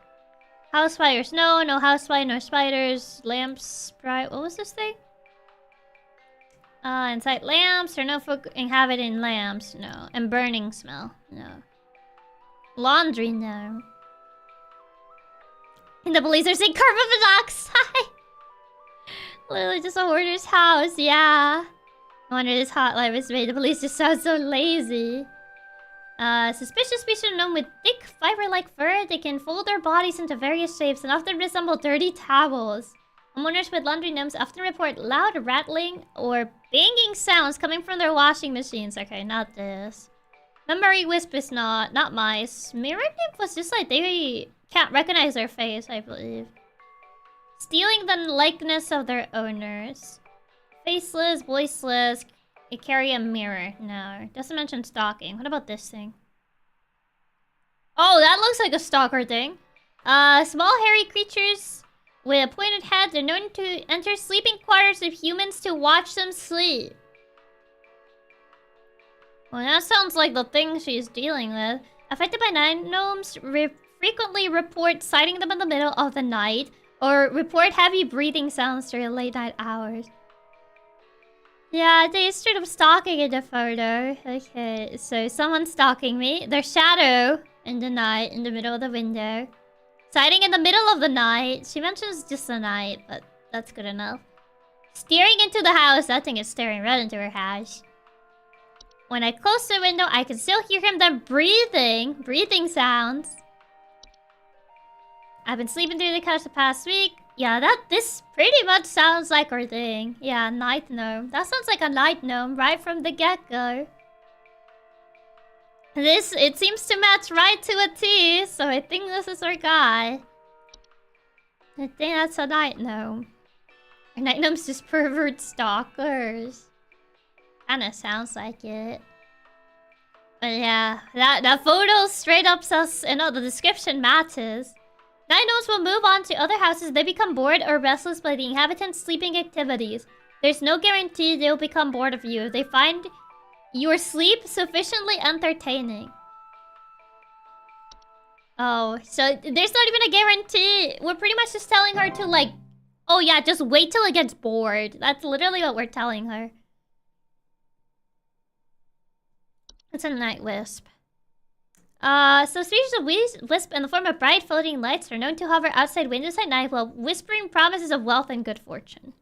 A: House fires. No, no house fire, no spiders. Lamps, sprite. What was this thing? Inside lamps. There are no folk inhabiting lamps. No. And burning smell. No. Laundry. No. And the police are saying carbon monoxide. Literally just a hoarder's house. Yeah. I wonder this hotline was made. The police just sound so lazy. Suspicious species known with thick, fiber-like fur. They can fold their bodies into various shapes and often resemble dirty towels. Homeowners with laundry gnomes often report loud rattling or banging sounds coming from their washing machines. Okay, not this. Memory wisp is not mice. Mirror nymph was just like they can't recognize their face, I believe. Stealing the likeness of their owners. Faceless, voiceless, they carry a mirror. No, doesn't mention stalking. What about this thing? Oh, that looks like a stalker thing. Small hairy creatures with a pointed head. They're known to enter sleeping quarters of humans to watch them sleep. Well, that sounds like the thing she's dealing with. Affected by night gnomes frequently report sighting them in the middle of the night or report heavy breathing sounds during late night hours. Yeah, they straight up stalking in the photo. Okay, so someone's stalking me. Their shadow in the night, in the middle of the window. Sighting in the middle of the night. She mentions just the night, but that's good enough. Staring into the house. That thing is staring right into her house. When I close the window, I can still hear him then breathing. Breathing sounds. I've been sleeping through the couch the past week. Yeah, this pretty much sounds like her thing. Yeah, night gnome. That sounds like a night gnome right from the get-go. It seems to match right to a T, so I think this is our guy. I think that's a night gnome. Or night gnomes just pervert stalkers. Kinda sounds like it. But yeah, that photo straight up says, you know, the description matches. Night gnomes will move on to other houses if they become bored or restless by the inhabitants' sleeping activities. There's no guarantee they'll become bored of you if they find your sleep sufficiently entertaining. Oh, so there's not even a guarantee. We're pretty much just telling her to like, oh yeah, just wait till it gets bored. That's literally what we're telling her. It's a night wisp. So species of wisp in the form of bright floating lights are known to hover outside windows at night while whispering promises of wealth and good fortune.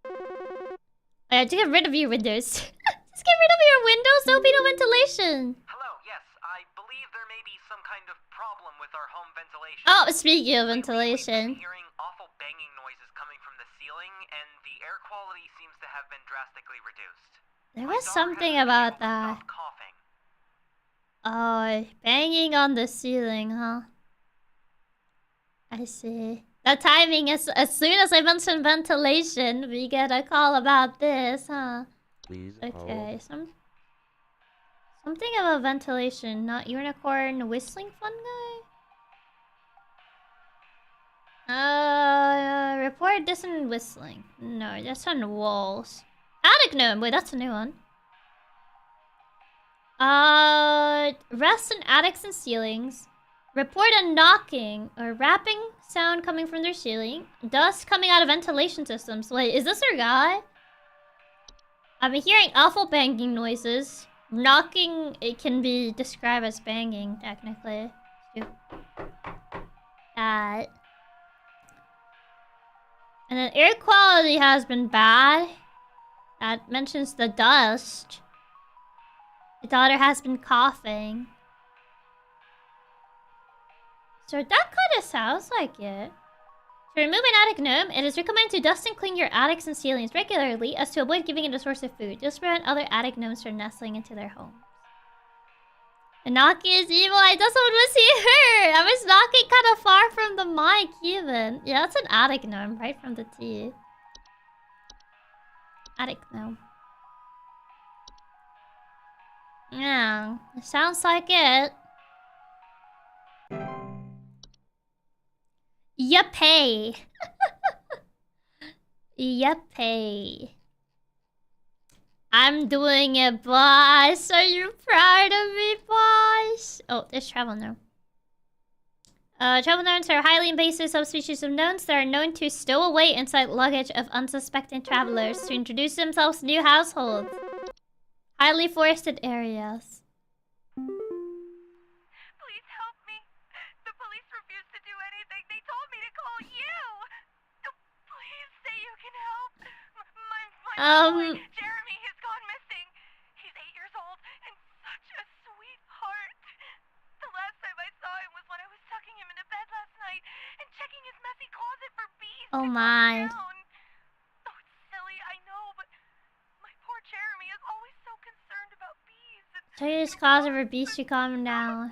A: To get rid of your windows. Just get rid of your windows, there'll be no ventilation.
D: Hello, yes, I believe there may be some kind of problem with our home ventilation.
A: Oh, speaking of ventilation.
D: We've been hearing awful banging noises coming from the ceiling, and the air quality seems to have been drastically reduced.
A: There was something about that. Oh, banging on the ceiling, huh? I see. The timing is as soon as I mention ventilation, we get a call about this, huh?
G: Please
A: okay, something about ventilation, not unicorn whistling fungi? Report dissonant whistling. No, that's on walls. Attic gnome, wait, that's a new one. Rest in attics and ceilings. Report a knocking or rapping sound coming from their ceiling. Dust coming out of ventilation systems. Wait, is this our guy? I've been hearing awful banging noises. Knocking, it can be described as banging, technically. That. And then air quality has been bad. That mentions the dust. The daughter has been coughing. So that kind of sounds like it. To remove an attic gnome, it is recommended to dust and clean your attics and ceilings regularly as to avoid giving it a source of food. This prevent other attic gnomes from nestling into their homes. The knocking is evil. I just want to see her. I was knocking kind of far from the mic even. Yeah, that's an attic gnome right from the T. Attic gnome. Yeah, it sounds like it. Yuppie. Yuppie. I'm doing it, boss. Are you proud of me, boss? Oh, there's travel gnome. Travel gnomes are highly invasive subspecies of gnomes that are known to stow away inside luggage of unsuspecting travelers to introduce themselves to new households. Highly forested areas.
C: Please help me. The police refused to do anything. They told me to call you. Please say you can help. My boy, Jeremy, has gone missing. He's 8 years old and such a sweetheart. The last time I saw him was when I was tucking him into bed last night and checking his messy closet for bees.
A: Oh my.
C: Oh, it's silly, I know, but my poor Jeremy is always so concerned about bees.
A: Check his closet for bees to calm him down.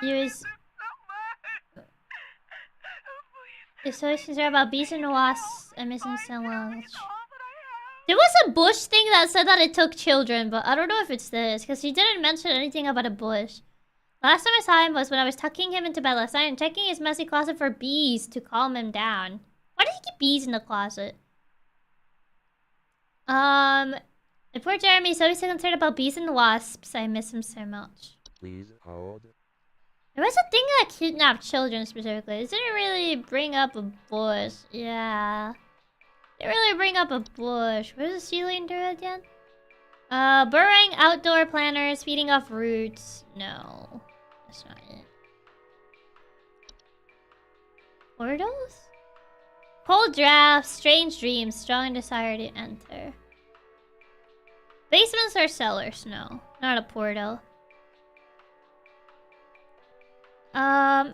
A: He was... He's so concerned about bees and wasps. I miss him so much. There was a bush thing that said that it took children, but I don't know if it's this, because he didn't mention anything about a bush. Last time I saw him was when I was tucking him into bed last night and checking his messy closet for bees to calm him down. Why did he keep bees in the closet? The poor Jeremy is always so concerned about bees and wasps. I miss him so much.
G: Please hold.
A: There was a thing that kidnapped children specifically. It didn't really bring up a bush. Yeah. Didn't really bring up a bush. What does the ceiling do again? Burrowing outdoor planters, feeding off roots. No. That's not it. Portals? Cold drafts, strange dreams, strong desire to enter. Basements or cellars? No. Not a portal.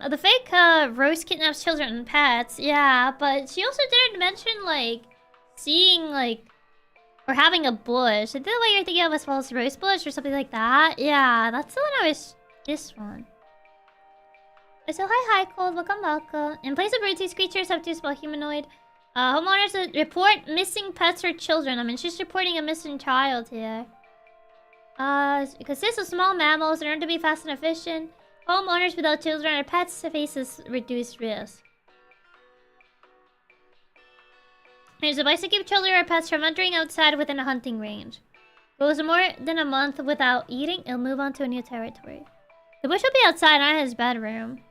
A: The fake Rose kidnaps children and pets, yeah, but she also didn't mention like seeing like or having a bush. I think what you're thinking of as well as rose bush or something like that. Yeah, that's the one I was. This one. So hi Cold, welcome. In place of birds, these creatures have to spell humanoid. Homeowners report missing pets or children. I mean, she's reporting a missing child here. It consists of small mammals in order to be fast and efficient. Homeowners without children or pets faces reduced risk. There's advice to keep children or pets from entering outside within a hunting range. Goes more than a month without eating, it'll move on to a new territory. The bush will be outside, not his bedroom.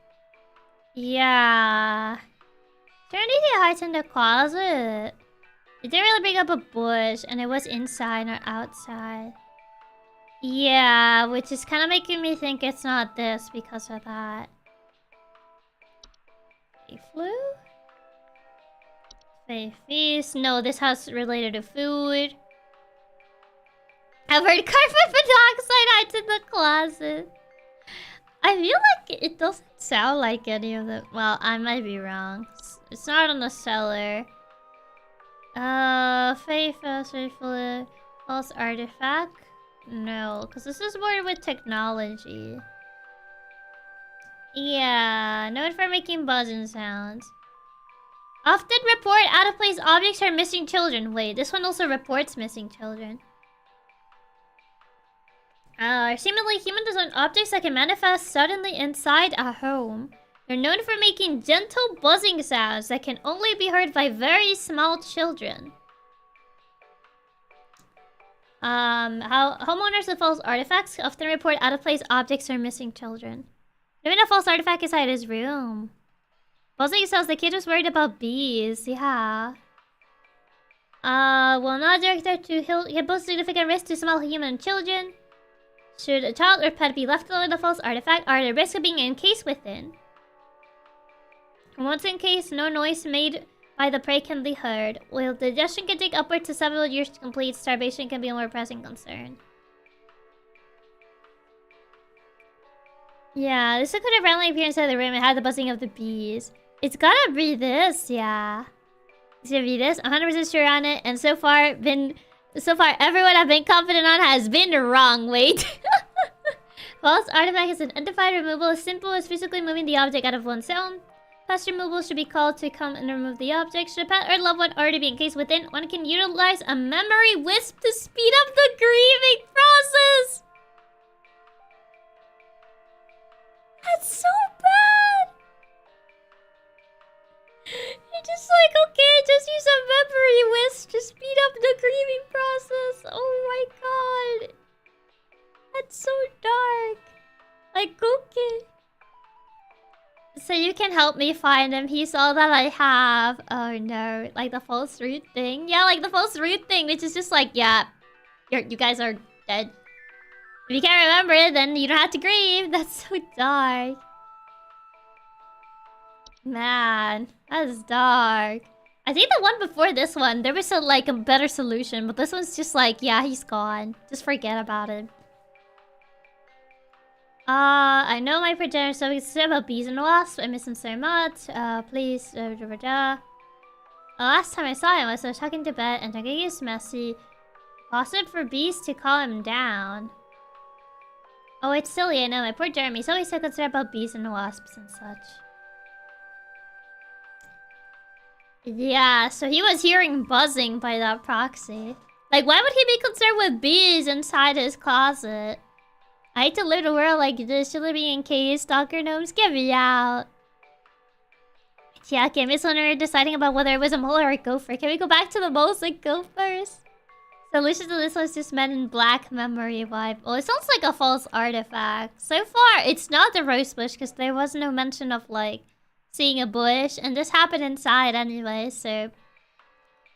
A: Yeah. Is there anything hides in the closet? It didn't really bring up a bush, and it was inside, not outside. Yeah, which is kind of making me think it's not this because of that. Fey flu? Fey feast? No, this house related to food. I've heard carbon monoxide hides in the closet. I feel like it doesn't sound like any of them. Well, I might be wrong. It's not on the cellar. Fey fest, Fey flu, false artifact. No, because this is more with technology. Yeah, known for making buzzing sounds. Often report out-of-place objects or missing children. Wait, this one also reports missing children. Seemingly human-designed objects that can manifest suddenly inside a home. They're known for making gentle buzzing sounds that can only be heard by very small children. How homeowners with false artifacts often report out-of-place objects or missing children. Even a false artifact inside his room. Buzzing says the kid was worried about bees. Yeah. Will not direct to pose significant risk to small human children. Should a child or pet be left alone with a false artifact, are the risk of being encased within. Once encased, no noise made by the prey can be heard. While digestion can take upwards to several years to complete, starvation can be a more pressing concern. Yeah, this could have randomly appeared inside the room and had the buzzing of the bees. It's gotta be this, yeah. It's gonna be this. 100% sure on it, and so far everyone I've been confident on has been wrong. Wait. False artifact is an undefined removal as simple as physically moving the object out of one's own. Past removal should be called to come and remove the object. Should a pet or loved one already be encased within, one can utilize a memory wisp to speed up the grieving process. That's so bad. You're just like, okay, just use a memory wisp to speed up the grieving process. Oh my god. That's so dark. Like, okay. So you can help me find him. He's all that I have. Oh no. Like the false root thing. Yeah, like the false root thing, which is just like, yeah. You guys are dead. If you can't remember it, then you don't have to grieve. That's so dark. Man, that is dark. I think the one before this one, there was a better solution. But this one's just like, yeah, he's gone. Just forget about it. I know my progenitor so we said about bees and wasps. I miss him so much. Please, last time I saw him, I was talking to Bet and talking is messy. Possible for bees to calm him down. Oh, it's silly, I know. My poor Jeremy's always so concerned about bees and wasps and such. Yeah, so he was hearing buzzing by that proxy. Like, why would he be concerned with bees inside his closet? I hate to live in a world like this. Should be encased. Stalker gnomes, get me out. Yeah, okay, Miss Hunter deciding about whether it was a mole or a gopher. Can we go back to the moles and gophers? Solution to this was just Men in Black memory vibe. Well, it sounds like a false artifact. So far, it's not the rose bush because there was no mention of like seeing a bush, and this happened inside anyway. So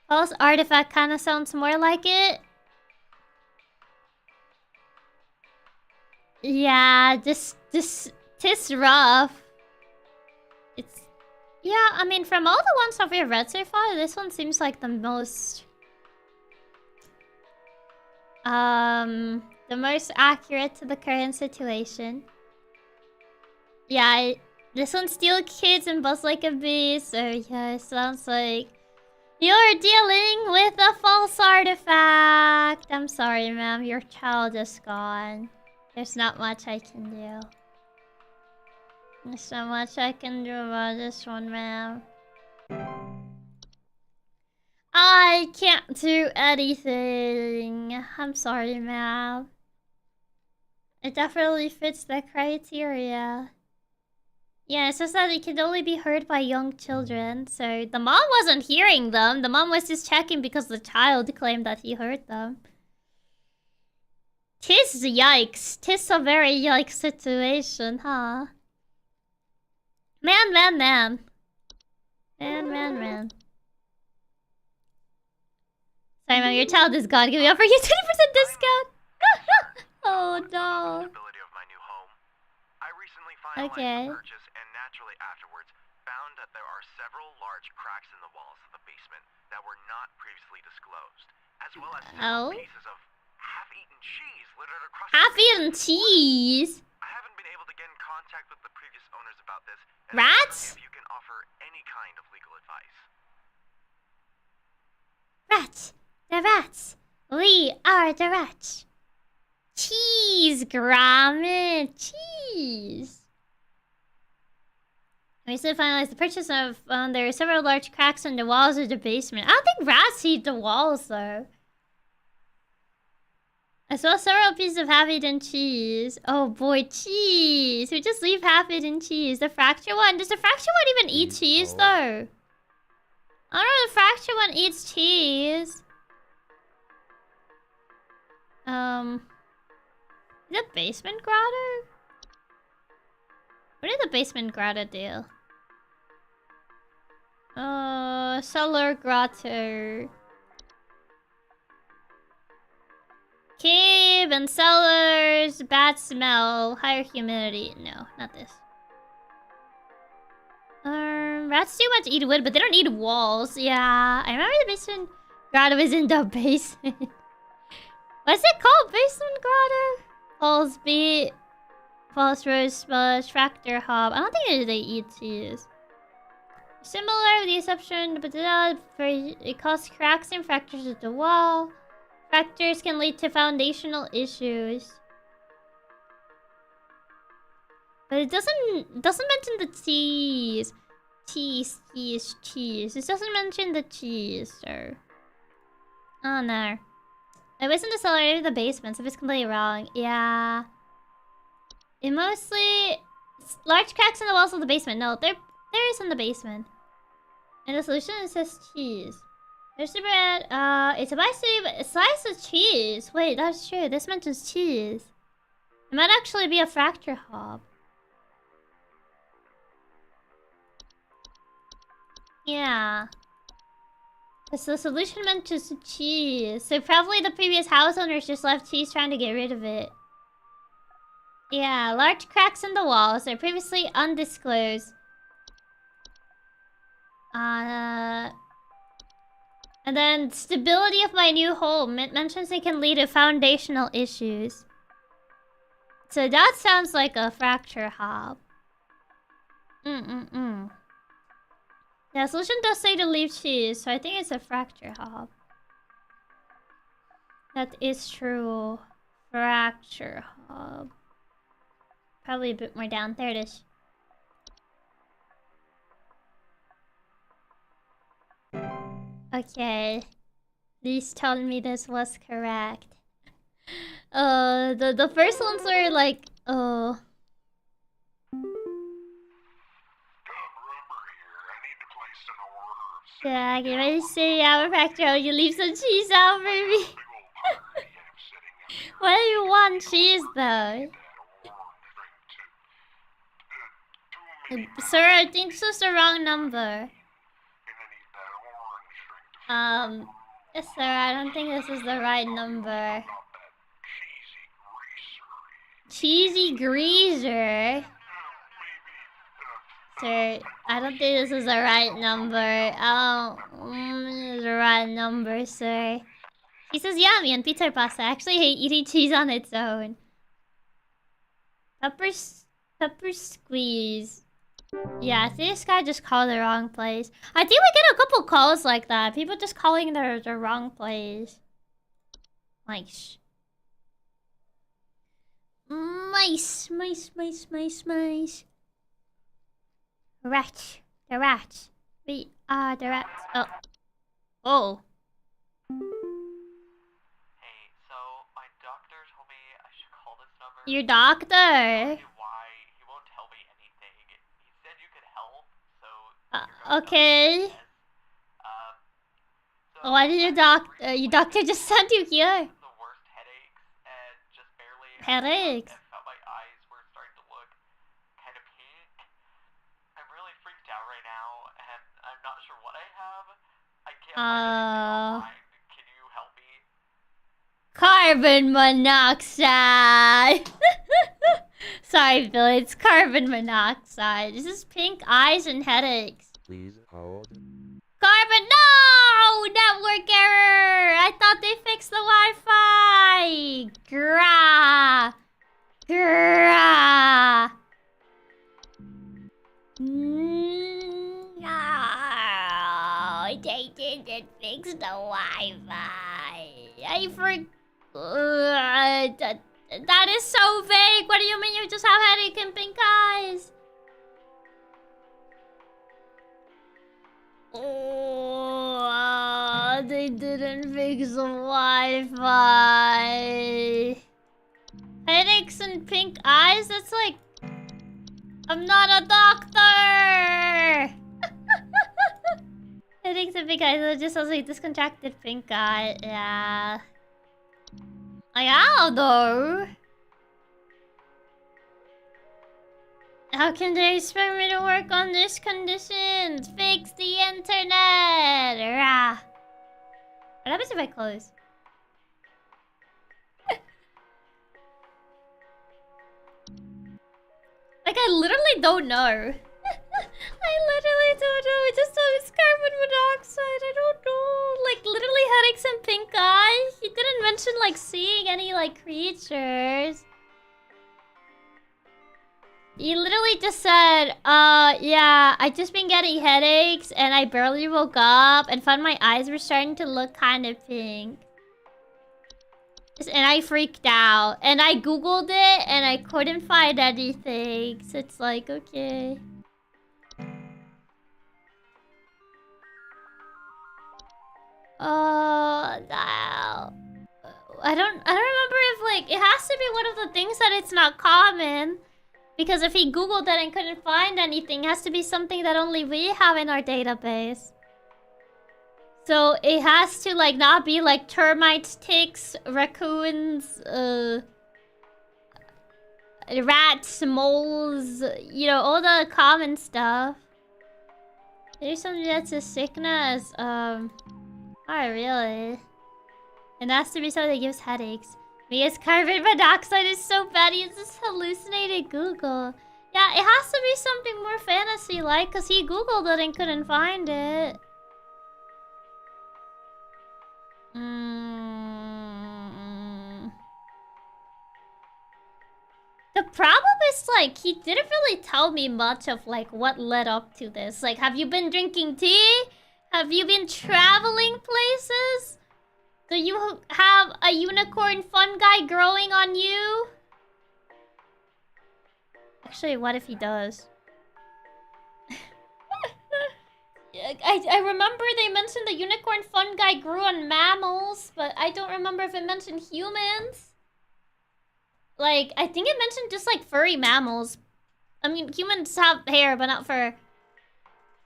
A: false artifact kind of sounds more like it. Yeah, this rough. It's yeah. I mean, from all the ones that we've read so far, this one seems like the most accurate to the current situation. Yeah, this one steals kids and buzz like a bee. So yeah, it sounds like you're dealing with a false artifact. I'm sorry, ma'am. Your child is gone. There's not much I can do. There's not much I can do about this one, ma'am. I can't do anything. I'm sorry, ma'am. It definitely fits the criteria. Yeah, it says that it can only be heard by young children. So the mom wasn't hearing them. The mom was just checking because the child claimed that he heard them. Tis yikes. Tis a very yikes situation, huh? Man. Sorry, mom, your child is gone. Can we offer you 20% discount? Oh, no. Okay.
D: Purchase and naturally afterwards found that there are several large cracks in the walls of the basement that were not previously disclosed, as well as several pieces of half-eaten cheese littered across.
A: Half-eaten cheese?
D: I haven't been able to get in contact with the previous owners about this.
A: Rats?
D: If you can offer any kind of legal advice.
A: Rats. The rats. We are the rats. Cheese, Gromit. Cheese. We still finalized the purchase of. There are several large cracks in the walls of the basement. I don't think rats eat the walls though. I saw several pieces of half-eaten cheese. Oh boy, cheese! We just leave half-eaten cheese. The fracture one. Does the fracture one even eat cheese though? I don't know if the fracture one eats cheese. The basement grotto? What did the basement grotto do? Cellar grotto. Cave and cellars, bad smell, higher humidity. No, not this. Rats do want to eat wood, but they don't eat walls. Yeah, I remember the basement grotto is in the basement. What's it called? Basement grotto? Falls beet, phosphorus sponge, tractor hob. I don't think they eat cheese. Similar with the exception, but it causes cracks and fractures at the wall. Fractures can lead to foundational issues. But it doesn't mention the cheese. Cheese. It doesn't mention the cheese, sir. Oh no. It was in the cellar, maybe the basement, so it's completely wrong. Yeah. It mostly... large cracks in the walls of the basement. No, there is in the basement. And the solution says cheese. There's the bread. It's a slice of cheese. Wait, that's true. This mentions cheese. It might actually be a fracture hob. Yeah. It's the solution mentions cheese. So probably the previous house owners just left cheese trying to get rid of it. Yeah, large cracks in the walls are previously undisclosed. And then stability of my new home. It mentions it can lead to foundational issues. So that sounds like a fracture hob. Yeah, solution does say to leave cheese, so I think it's a fracture hob. That is true. Fracture hob. Probably a bit more down. There it is. Okay. Please tell me this was correct. The first ones were like, oh. Yeah, get ready to say our factory. Oh, you leave some cheese out for me. Why do you want cheese though? Sir, I think this is the wrong number. Yes, sir, I don't think this is the right number. Cheesy greaser? Sir, I don't think this is the right number. This is the right number, sir. He says yummy and pizza pasta. I actually hate eating cheese on its own. Pepper squeeze. Yeah, I think this guy just called the wrong place. I think we get a couple calls like that. People just calling the wrong place. Like, mice. Rats. The rats. We are the rats. Oh. Oh.
D: Hey, so my doctor told me I should call this number.
A: Your doctor? Okay. Why did your doctor just send you here?
D: The worst headaches and just barely
A: headaches.
D: I felt my eyes were starting to look kind of pink. I'm really freaked out right now, and I'm not sure what I have. I can't find anything online. Can you help me?
A: Carbon monoxide. Sorry, Bill. It's carbon monoxide. This is pink eyes and headaches.
G: Please hold.
A: Carbon, no! Network error! I thought they fixed the Wi-Fi! Grah! No, they didn't fix the Wi-Fi. I forgot. That is so vague. What do you mean you just have headache and pink eyes? Oh, they didn't fix the Wi-Fi. Headaches and pink eyes? That's like... I'm not a doctor! Headaches and pink eyes, it just sounds like discontracted pink eye. Yeah. How though? How can they expect me to work on these conditions? Fix the internet! Rah. What happens if I close? Like, I literally don't know. I literally don't know. I just know it's carbon monoxide. I don't know. Like, literally headaches and pink eye. He didn't mention, like, seeing any, like, creatures. He literally just said, yeah, I just been getting headaches and I barely woke up and found my eyes were starting to look kind of pink. And I freaked out. And I googled it and I couldn't find anything. So it's like, okay. Oh, no. I don't remember if, like, it has to be one of the things that it's not common. Because if he googled it and couldn't find anything, it has to be something that only we have in our database. So it has to, like, not be like termites, ticks, raccoons, rats, moles, you know, all the common stuff. There's something that's a sickness, not really. It has to be something that gives headaches. Because carbon monoxide is so bad, he just hallucinated Google. Yeah, it has to be something more fantasy-like, because he Googled it and couldn't find it. The problem is, like, he didn't really tell me much of, like, what led up to this. Like, have you been drinking tea? Have you been traveling places? Do you have a unicorn fungi growing on you? Actually, what if he does? I remember they mentioned the unicorn fungi grew on mammals, but I don't remember if it mentioned humans. Like, I think it mentioned just, like, furry mammals. I mean, humans have hair, but not fur.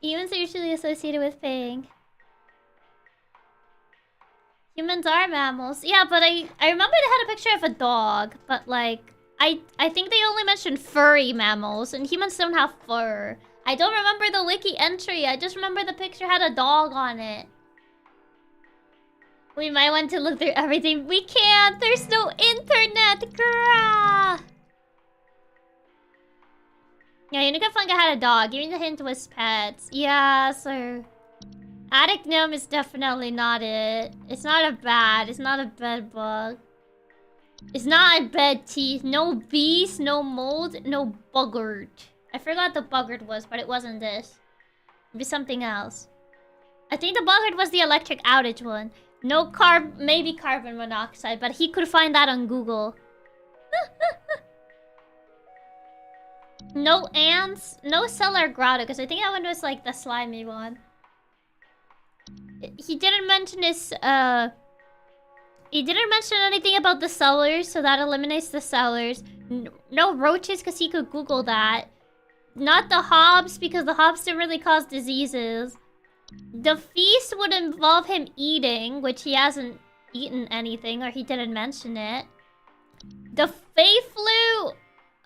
A: Humans are usually associated with pink. Humans are mammals. Yeah, but I remember they had a picture of a dog, but, like, I think they only mentioned furry mammals, and humans don't have fur. I don't remember the wiki entry. I just remember the picture had a dog on it. We might want to look through everything. We can't. There's no internet. Grah. Yeah, unicorn fungi had a dog. Giving the hint was pets. Yeah, sir. Attic gnome is definitely not it. It's not a bat. It's not a bed bug. It's not a bed teeth. No bees, no mold, no buggard. I forgot the buggard was, but it wasn't this. It'd be something else. I think the buggard was the electric outage one. No maybe carbon monoxide, but he could find that on Google. No ants, no cellar grotto, because I think that one was like the slimy one. He didn't mention his, he didn't mention anything about the cellars, so that eliminates the cellars. No roaches, because he could Google that. Not the hobs, because the hobs didn't really cause diseases. The feast would involve him eating, which he hasn't eaten anything, or he didn't mention it. The Fey flu...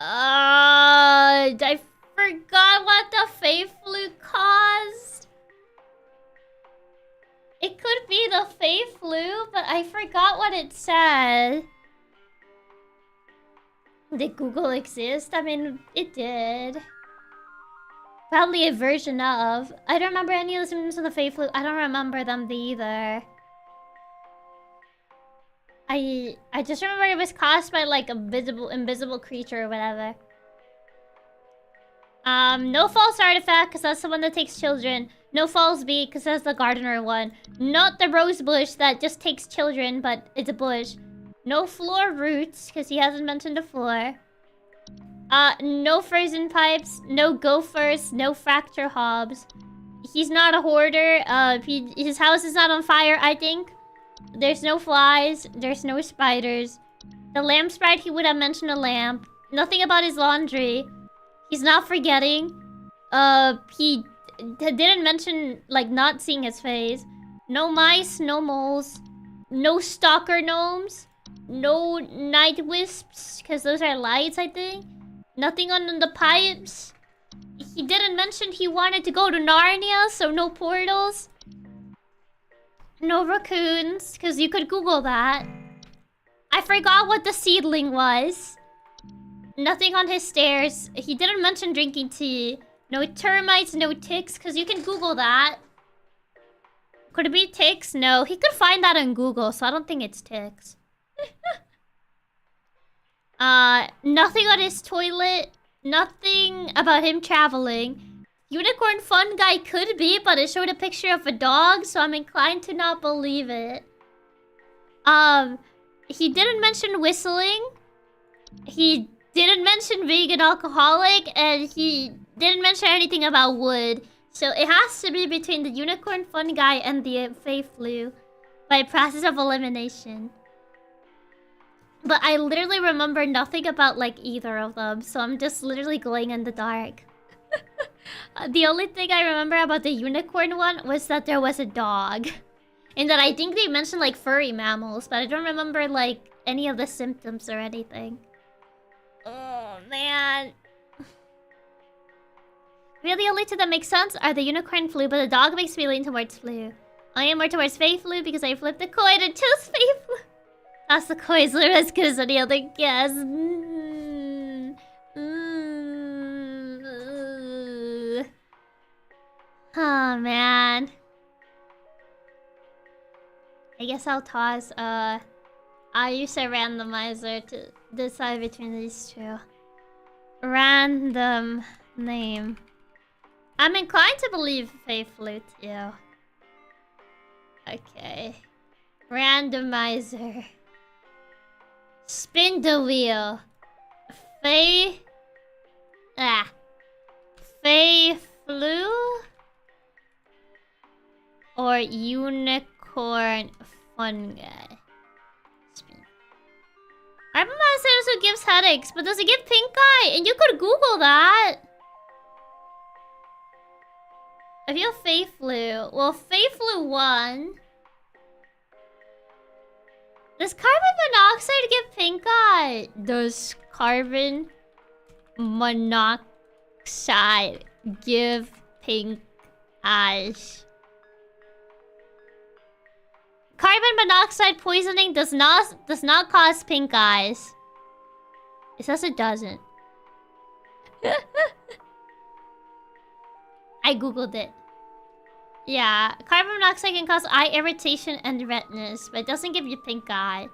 A: I forgot what the Fey flu caused. It could be the Fey flu, but I forgot what it said. Did Google exist? I mean, it did. Probably a version of. I don't remember any of the symptoms of the Fey flu. I don't remember them either. I just remember it was caused by like a invisible creature or whatever. No false artifact, because that's the one that takes children. No false bee, because that's the gardener one. Not the rose bush that just takes children, but it's a bush. No floor roots, because he hasn't mentioned the floor. No frozen pipes, no gophers, no fracture hobs. He's not a hoarder. His house is not on fire, I think. There's no flies, there's no spiders. The lamp sprite, he would have mentioned a lamp. Nothing about his laundry. He's not forgetting. He didn't mention, like, not seeing his face. No mice, no moles. No stalker gnomes. No night wisps, because those are lights, I think. Nothing on the pipes. He didn't mention he wanted to go to Narnia, so no portals. No raccoons, because you could Google that. I forgot what the seedling was. Nothing on his stairs. He didn't mention drinking tea. No termites, no ticks, because you can Google that. Could it be ticks? No, he could find that on Google, so I don't think it's ticks. Nothing on his toilet. Nothing about him traveling. Unicorn fun guy could be, but it showed a picture of a dog, so I'm inclined to not believe it. He didn't mention whistling. He didn't mention being an alcoholic, and he didn't mention anything about wood. So it has to be between the unicorn fun guy and the Fey flu by process of elimination. But I literally remember nothing about like either of them, so I'm just literally going in the dark. The only thing I remember about the unicorn one was that there was a dog. And that I think they mentioned like furry mammals, but I don't remember like any of the symptoms or anything. Oh man. Really, only two that make sense are the unicorn flu, but the dog makes me lean towards flu. I am more towards Fey flu because I flipped the coin and chose Fey flu. Toss the coins are as good as any other guess. Oh man. I guess I'll toss I'll use a randomizer to decide between these two. Random name. I'm inclined to believe Fey Flute, yeah. Okay. Randomizer. Spin the wheel. Fey... Fey Flu? Or Unicorn Fun Guy? Spin. Carbon monoxide also gives headaches, but does it give pink eye? And you could Google that. I feel Fey Flu. Well, Fey Flu 1. Does carbon monoxide give pink eye? Does carbon monoxide give pink eyes? Carbon monoxide poisoning does not cause pink eyes. It says it doesn't. I googled it. Yeah, carbon monoxide can cause eye irritation and redness, but it doesn't give you pink eye.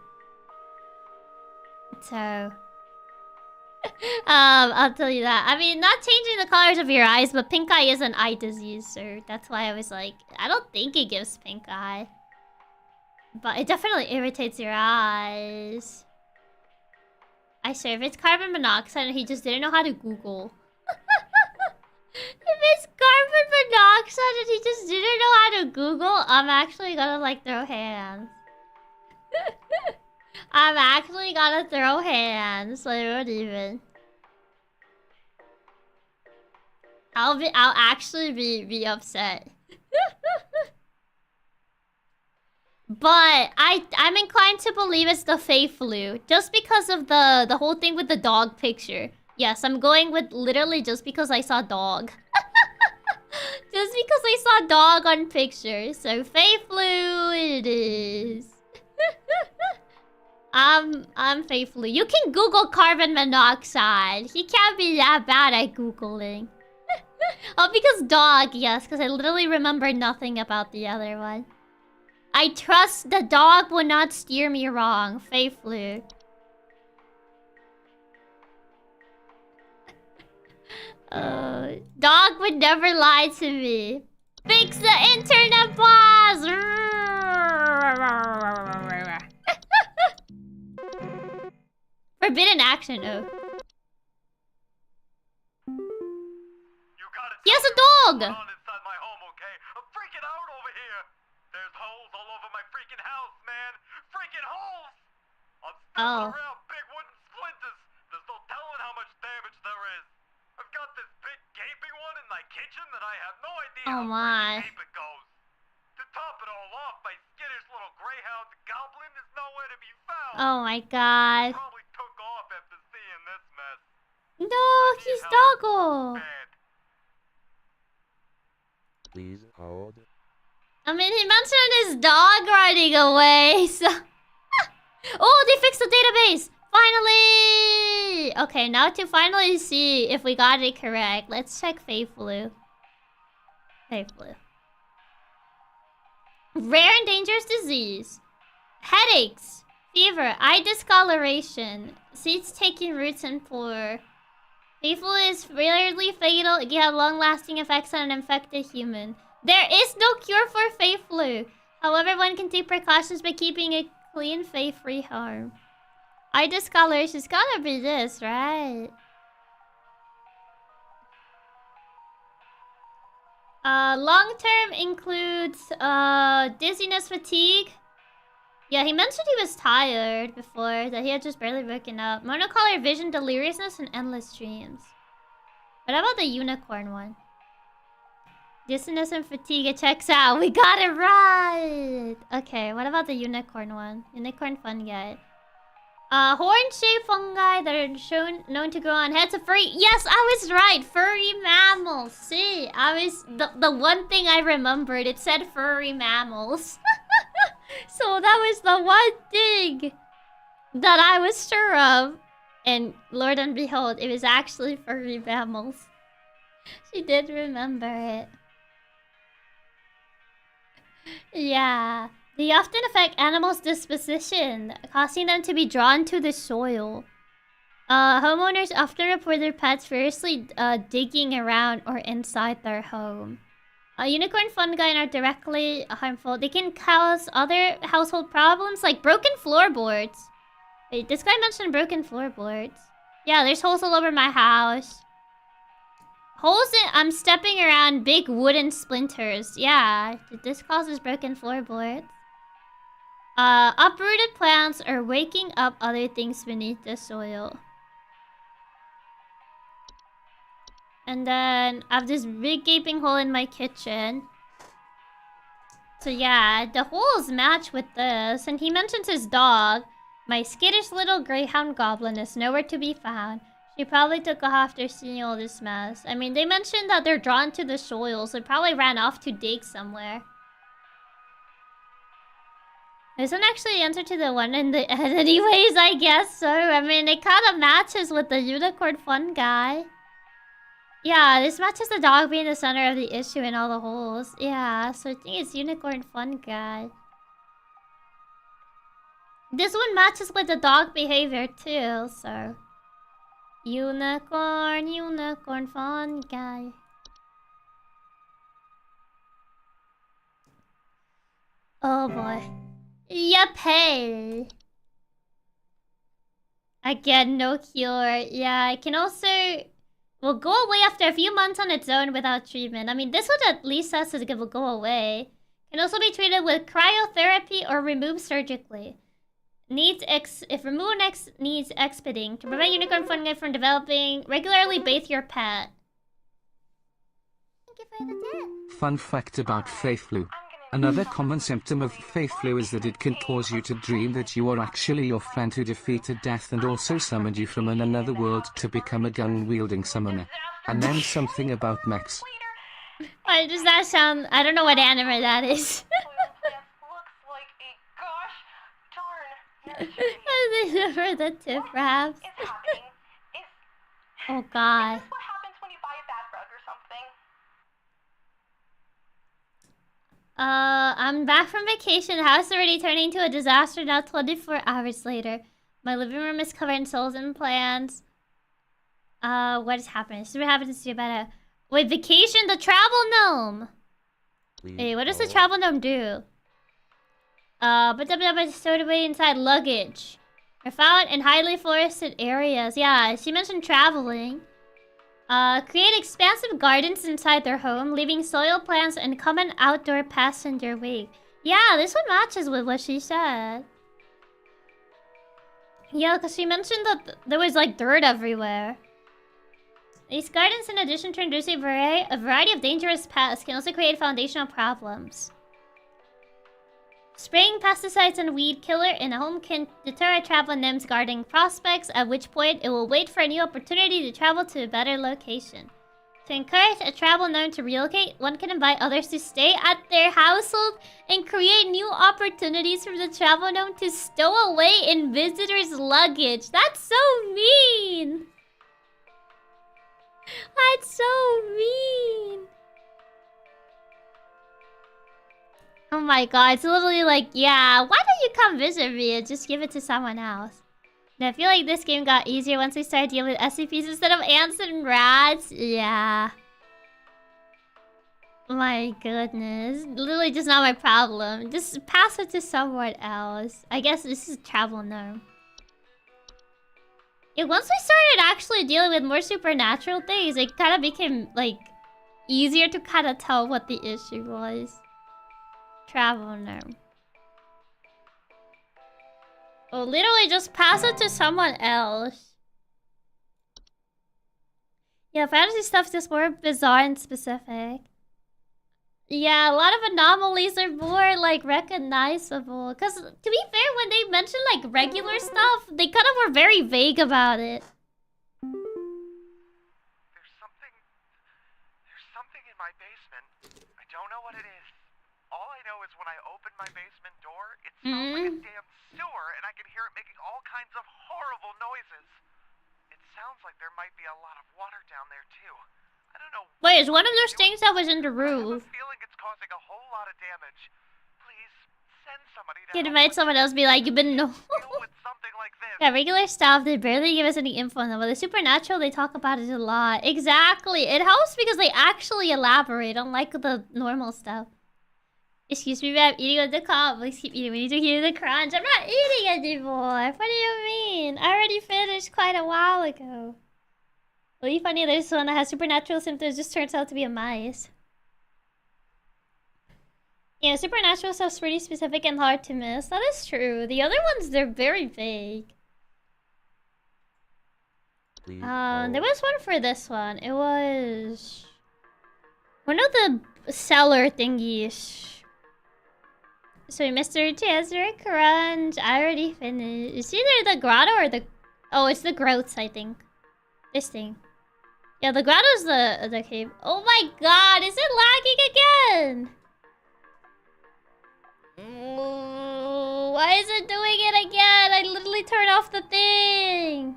A: So, I'll tell you that. I mean, not changing the colors of your eyes, but pink eye is an eye disease, so that's why I was like, I don't think it gives pink eye. But it definitely irritates your eyes. I swear, if it's carbon monoxide and he just didn't know how to Google. If it's carbon monoxide and he just didn't know how to Google, I'm actually gonna like throw hands. I'm actually gonna throw hands. Like, what even? I'll actually be upset. But I'm inclined to believe it's the Fey flu, just because of the whole thing with the dog picture. Yes, I'm going with literally just because I saw dog. Just because I saw dog on pictures. So Fey flu it is. I'm Fey flu. You can Google carbon monoxide. He can't be that bad at Googling. Oh, because dog, yes, because I literally remember nothing about the other one. I trust the dog will not steer me wrong. Fey flu. Dog would never lie to me. Fix the internet boss! Forbidden action, oh. He has a dog!
D: Inside my home, okay? I'm freaking out over here. There's holes all over my freaking house, man. Freaking holes! I'm stepping around big wooden splinters. There's no telling how much damage there is. I've got this big gaping one in my kitchen that I have no idea how deep it goes. To top it all off, my skittish little greyhound goblin is nowhere to be found.
A: Oh my god.
D: Probably took off after seeing this mess.
A: No, he's doggo.
D: Bad.
G: Please hold.
A: I mean, he mentioned his dog running away, so... Oh, they fixed the database! Finally! Okay, now to finally see if we got it correct, let's check Fei Flu. Fei Flu. Rare and dangerous disease. Headaches. Fever. Eye discoloration. Seeds taking roots and poor. Fei Flu is rarely fatal. It can have long-lasting effects on an infected human. There is no cure for Fei Flu. However, one can take precautions by keeping a clean Fei-free home. Eye discoloration's gotta be this, right? Long-term includes dizziness, fatigue. Yeah, he mentioned he was tired before, that he had just barely woken up. Monocolor vision, deliriousness, and endless dreams. What about the unicorn one? Dizziness and fatigue, it checks out. We got it right! Okay, what about the unicorn one? Unicorn fungi. Horn-shaped fungi that are known to grow on heads of furry... Yes, I was right! Furry mammals! See, I was... The one thing I remembered, it said furry mammals. So that was the one thing that I was sure of. And Lord and behold, it was actually furry mammals. She did remember it. Yeah. They often affect animals' disposition, causing them to be drawn to the soil. Homeowners often report their pets furiously digging around or inside their home. Unicorn fungi are directly harmful. They can cause other household problems like broken floorboards. Wait, this guy mentioned broken floorboards. Yeah, there's holes all over my house. Holes in... I'm stepping around big wooden splinters. Yeah, this causes broken floorboards. Uprooted plants are waking up other things beneath the soil. And then I have this big gaping hole in my kitchen. So yeah, the holes match with this. And he mentions his dog. My skittish little greyhound goblin is nowhere to be found. She probably took off after seeing all this mess. I mean, they mentioned that they're drawn to the soil, so it probably ran off to dig somewhere. There's an actually answer to the one in the end anyways, I guess so. I mean, it kind of matches with the unicorn fungi. Yeah, this matches the dog being the center of the issue in all the holes. Yeah, so I think it's unicorn fungi. This one matches with the dog behavior too, so... Unicorn fungi. Oh boy. Yep, hey. Again, no cure. Yeah, it can also... will go away after a few months on its own without treatment. I mean, this one at least says it will go away. Can also be treated with cryotherapy or removed surgically. If removal needs expediting. To prevent unicorn fungi from developing, regularly bathe your pet.
B: Thank you for the tip.
F: Fun fact about Fei Flu. Another common symptom of Fei Flu is that it can cause you to dream that you are actually your friend who defeated death and also summoned you from another world to become a gun-wielding summoner. And then something about mechs.
A: Why does that sound... I don't know what anime that is. I never the tip perhaps. Oh god.
C: Is this what happens when you buy a bad rug or something?
A: I'm back from vacation. The house is already turning into a disaster now 24 hours later. My living room is covered in souls and plants. What is happening? This is what happens to you about it. Wait, vacation? The travel gnome! Hey, what does the travel gnome do? But stowed away inside luggage. Are found in highly forested areas. Yeah, she mentioned traveling. Create expansive gardens inside their home, leaving soil plants and common outdoor pests in their wake. Yeah, this one matches with what she said. Yeah, because she mentioned that there was like dirt everywhere. These gardens, in addition to introducing a variety of dangerous pests, can also create foundational problems. Spraying pesticides and weed killer in a home can deter a travel nymph's guarding prospects, at which point it will wait for a new opportunity to travel to a better location. To encourage a travel gnome to relocate, one can invite others to stay at their household and create new opportunities for the travel gnome to stow away in visitors' luggage. That's so mean! That's so mean! Oh my god, it's literally like, yeah, why don't you come visit me and just give it to someone else? And I feel like this game got easier once we started dealing with SCPs instead of ants and rats. Yeah. My goodness. Literally just not my problem. Just pass it to someone else. I guess this is travel gnome. Yeah, once we started actually dealing with more supernatural things, it kind of became, like, easier to kind of tell what the issue was. Travel gnome. Oh, literally just pass it to someone else. Yeah, fantasy stuff's just more bizarre and specific. Yeah, a lot of anomalies are more, like, recognizable. Because, to be fair, when they mentioned, like, regular stuff, they kind of were very vague about it.
D: There's something in my basement. I don't know what it is. All I know is when I open my basement door, it smells like a damn sewer, and I can hear it making all kinds of horrible noises. It sounds like there might be a lot of water down there, too. I don't know.
A: Wait, is one of those things that was in the roof?
D: I have a feeling it's causing a whole lot of damage. Please, send somebody to
A: Can invite someone else, be like, you've been no.
D: deal with something like this.
A: Yeah, regular stuff, they barely give us any info on them. But the supernatural, they talk about it a lot. Exactly. It helps because they actually elaborate, unlike the normal stuff. Excuse me, I'm eating on the cob. Please keep eating. We need to hear the crunch. I'm not eating anymore. What do you mean? I already finished quite a while ago. Really funny, there's one that has supernatural symptoms, just turns out to be a mice. Yeah, supernatural stuff's pretty specific and hard to miss. That is true. The other ones, they're very vague. There was one for this one. It was one of the cellar thingies. So we missed our chance for a crunch. I already finished. It's either the grotto or the... Oh, it's the groats, I think. This thing. Yeah, the grotto's the cave. Oh my god, is it lagging again? Why is it doing it again? I literally turned off the thing.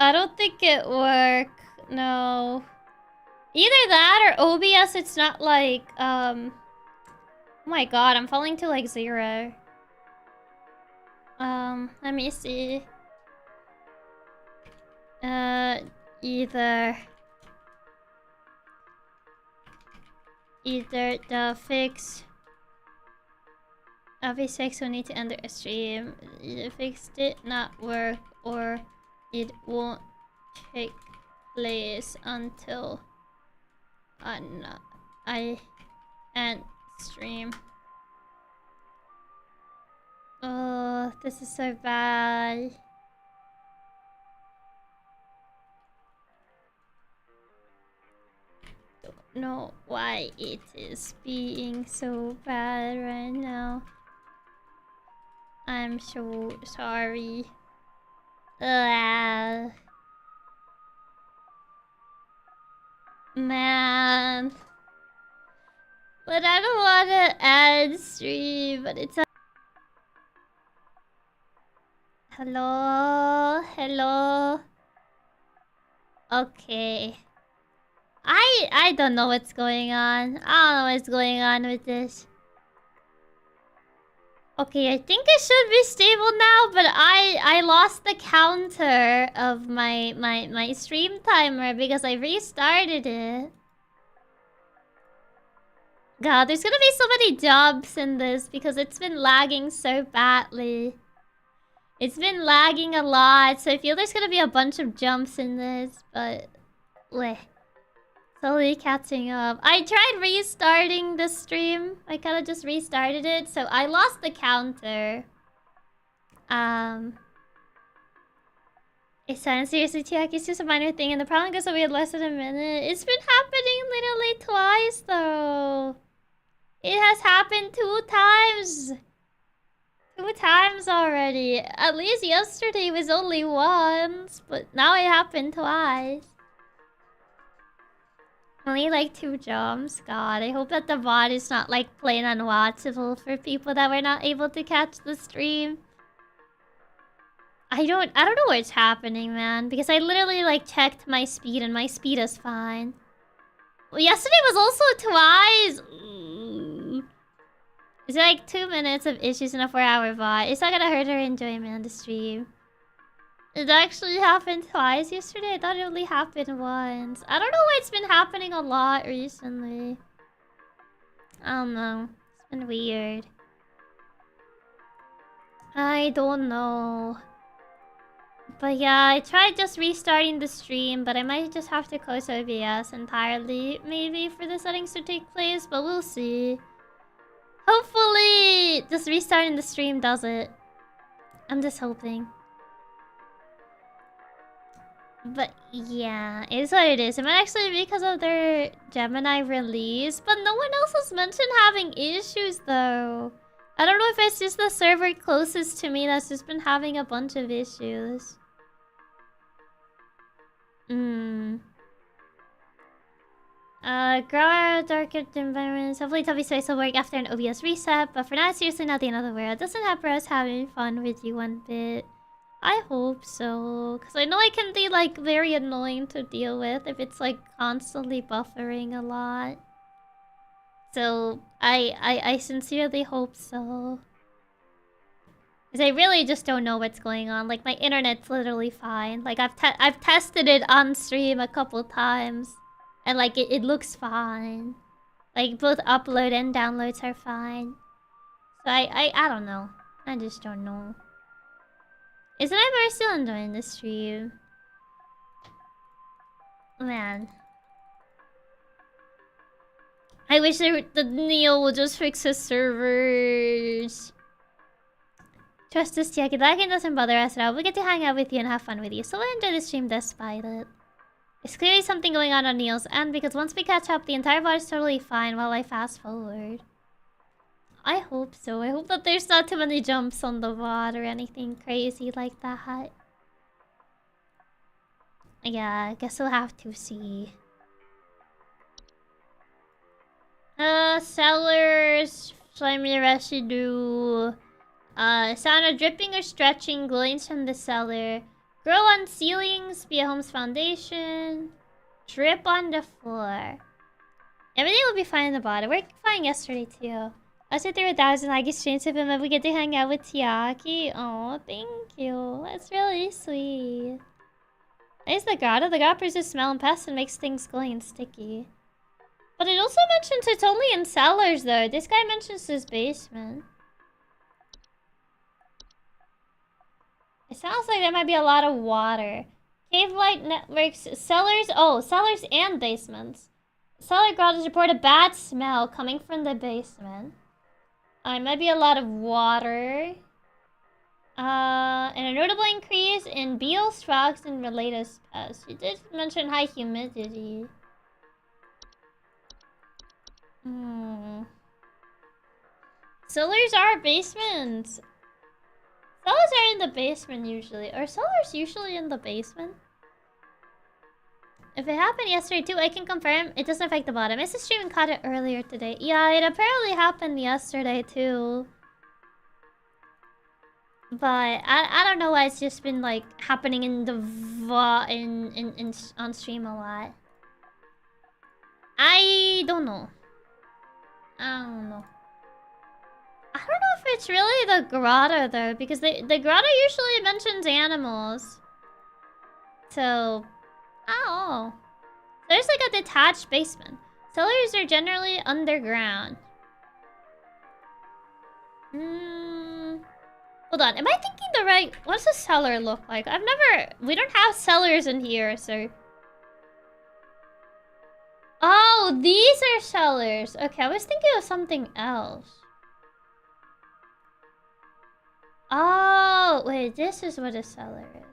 A: I don't think it worked. No. Either that or OBS, it's not like, oh my god, I'm falling to like 0. Let me see. Either the fix fix will need to end the stream. The fix did not work, or it won't take place until I end stream. Oh, this is so bad. Don't know why it is being so bad right now. I'm so sorry. Man. But I don't want to end stream, but it's a... Hello? Hello? Okay. I don't know what's going on. I don't know what's going on with this. Okay, I think it should be stable now, but I lost the counter of my stream timer because I restarted it. God, there's gonna be so many jumps in this because it's been lagging so badly. It's been lagging a lot, so I feel there's gonna be a bunch of jumps in this, but... Bleh. Slowly catching up. I tried restarting the stream. I kind of just restarted it, so I lost the counter. It's fine. Seriously, Chiaki, it's just a minor thing, and the problem goes away in less than a minute. It's been happening literally twice, though. It has happened 2 times. 2 times already. At least yesterday was only once, but now it happened twice. Only like 2 jumps. God, I hope that the VOD is not like plain unwatchable for people that were not able to catch the stream. I don't know what's happening, man, because I literally like checked my speed and my speed is fine. Well, yesterday was also twice. It's like 2 minutes of issues in a 4-hour VOD. It's not gonna hurt her enjoyment on the stream. It actually happened twice yesterday. I thought it only happened once. I don't know why it's been happening a lot recently. I don't know. It's been weird. I don't know. But yeah, I tried just restarting the stream, but I might just have to close OBS entirely, maybe, for the settings to take place, but we'll see. Hopefully, just restarting the stream does it. I'm just hoping. But yeah, it is what it is. It might actually be because of their Gemini release, but no one else has mentioned having issues, though. I don't know if it's just the server closest to me that's just been having a bunch of issues. Grow out darker environments. Hopefully Tubby Space will work after an OBS reset, but for now it's seriously not the end of the world. Doesn't have us having fun with you one bit. I hope so, because I know it can be like very annoying to deal with if it's like constantly buffering a lot. So I sincerely hope so. Because I really just don't know what's going on. Like, my internet's literally fine. Like, I've tested it on stream a couple times. And, like, it looks fine. Like, both upload and downloads are fine. So, I don't know. I just don't know. Isn't I still enjoying the stream? Man. I wish the Neo would just fix his servers. Trust us, Chiaki. That game doesn't bother us at all. We get to hang out with you and have fun with you, so we'll enjoy the stream despite it. There's clearly something going on Neil's end, because once we catch up, the entire VOD is totally fine while I fast forward. I hope so. I hope that there's not too many jumps on the VOD or anything crazy like that. Yeah, I guess we'll have to see. Sellers, slimy residue. Sound of dripping or stretching, glowing from the cellar. Grow on ceilings, be a home's foundation. Drip on the floor. Everything will be fine in the bottom. We're fine yesterday too. I said 3,000 like exchange with him and we get to hang out with Chiaki. Oh, thank you. That's really sweet. There's the grotto. The grotto just smell and pests and makes things glowing and sticky. But it also mentions it's only in cellars though. This guy mentions his basement. It sounds like there might be a lot of water. Cave light networks, cellars. Oh, cellars and basements. Cellar grottos report a bad smell coming from the basement. It might be a lot of water. And a notable increase in beetles, frogs, and related pests. You did mention high humidity. Cellars are basements. Cellars are in the basement usually. Are cellars usually in the basement? If it happened yesterday too, I can confirm it doesn't affect the bottom. Mrs. Stream caught it earlier today. Yeah, it apparently happened yesterday too. But I don't know why it's just been like happening in the on stream a lot. I don't know. I don't know. I don't know if it's really the grotto though, because the grotto usually mentions animals. So, oh, there's like a detached basement. Cellars are generally underground. Hold on, am I thinking the right? What's a cellar look like? We don't have cellars in here, so. Oh, these are cellars. Okay, I was thinking of something else. Oh, wait, this is what a cellar is.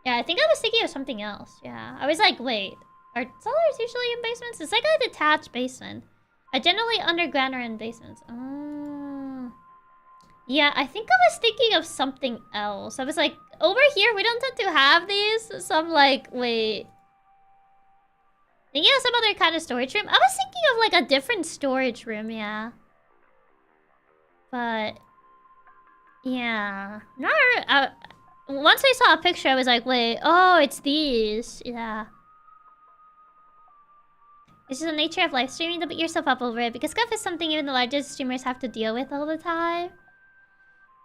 A: Yeah, I think I was thinking of something else. Yeah, I was like, wait, are cellars usually in basements? It's like a detached basement. Generally underground or in basements. Oh. Yeah, I think I was thinking of something else. I was like, over here we don't tend to have these, so I'm like, wait. Thinking of some other kind of storage room. I was thinking of like a different storage room, yeah. But yeah, not. Once I saw a picture, I was like, wait, oh, it's these. Yeah. It's just the nature of live streaming to beat yourself up over it, because scuff is something even the largest streamers have to deal with all the time.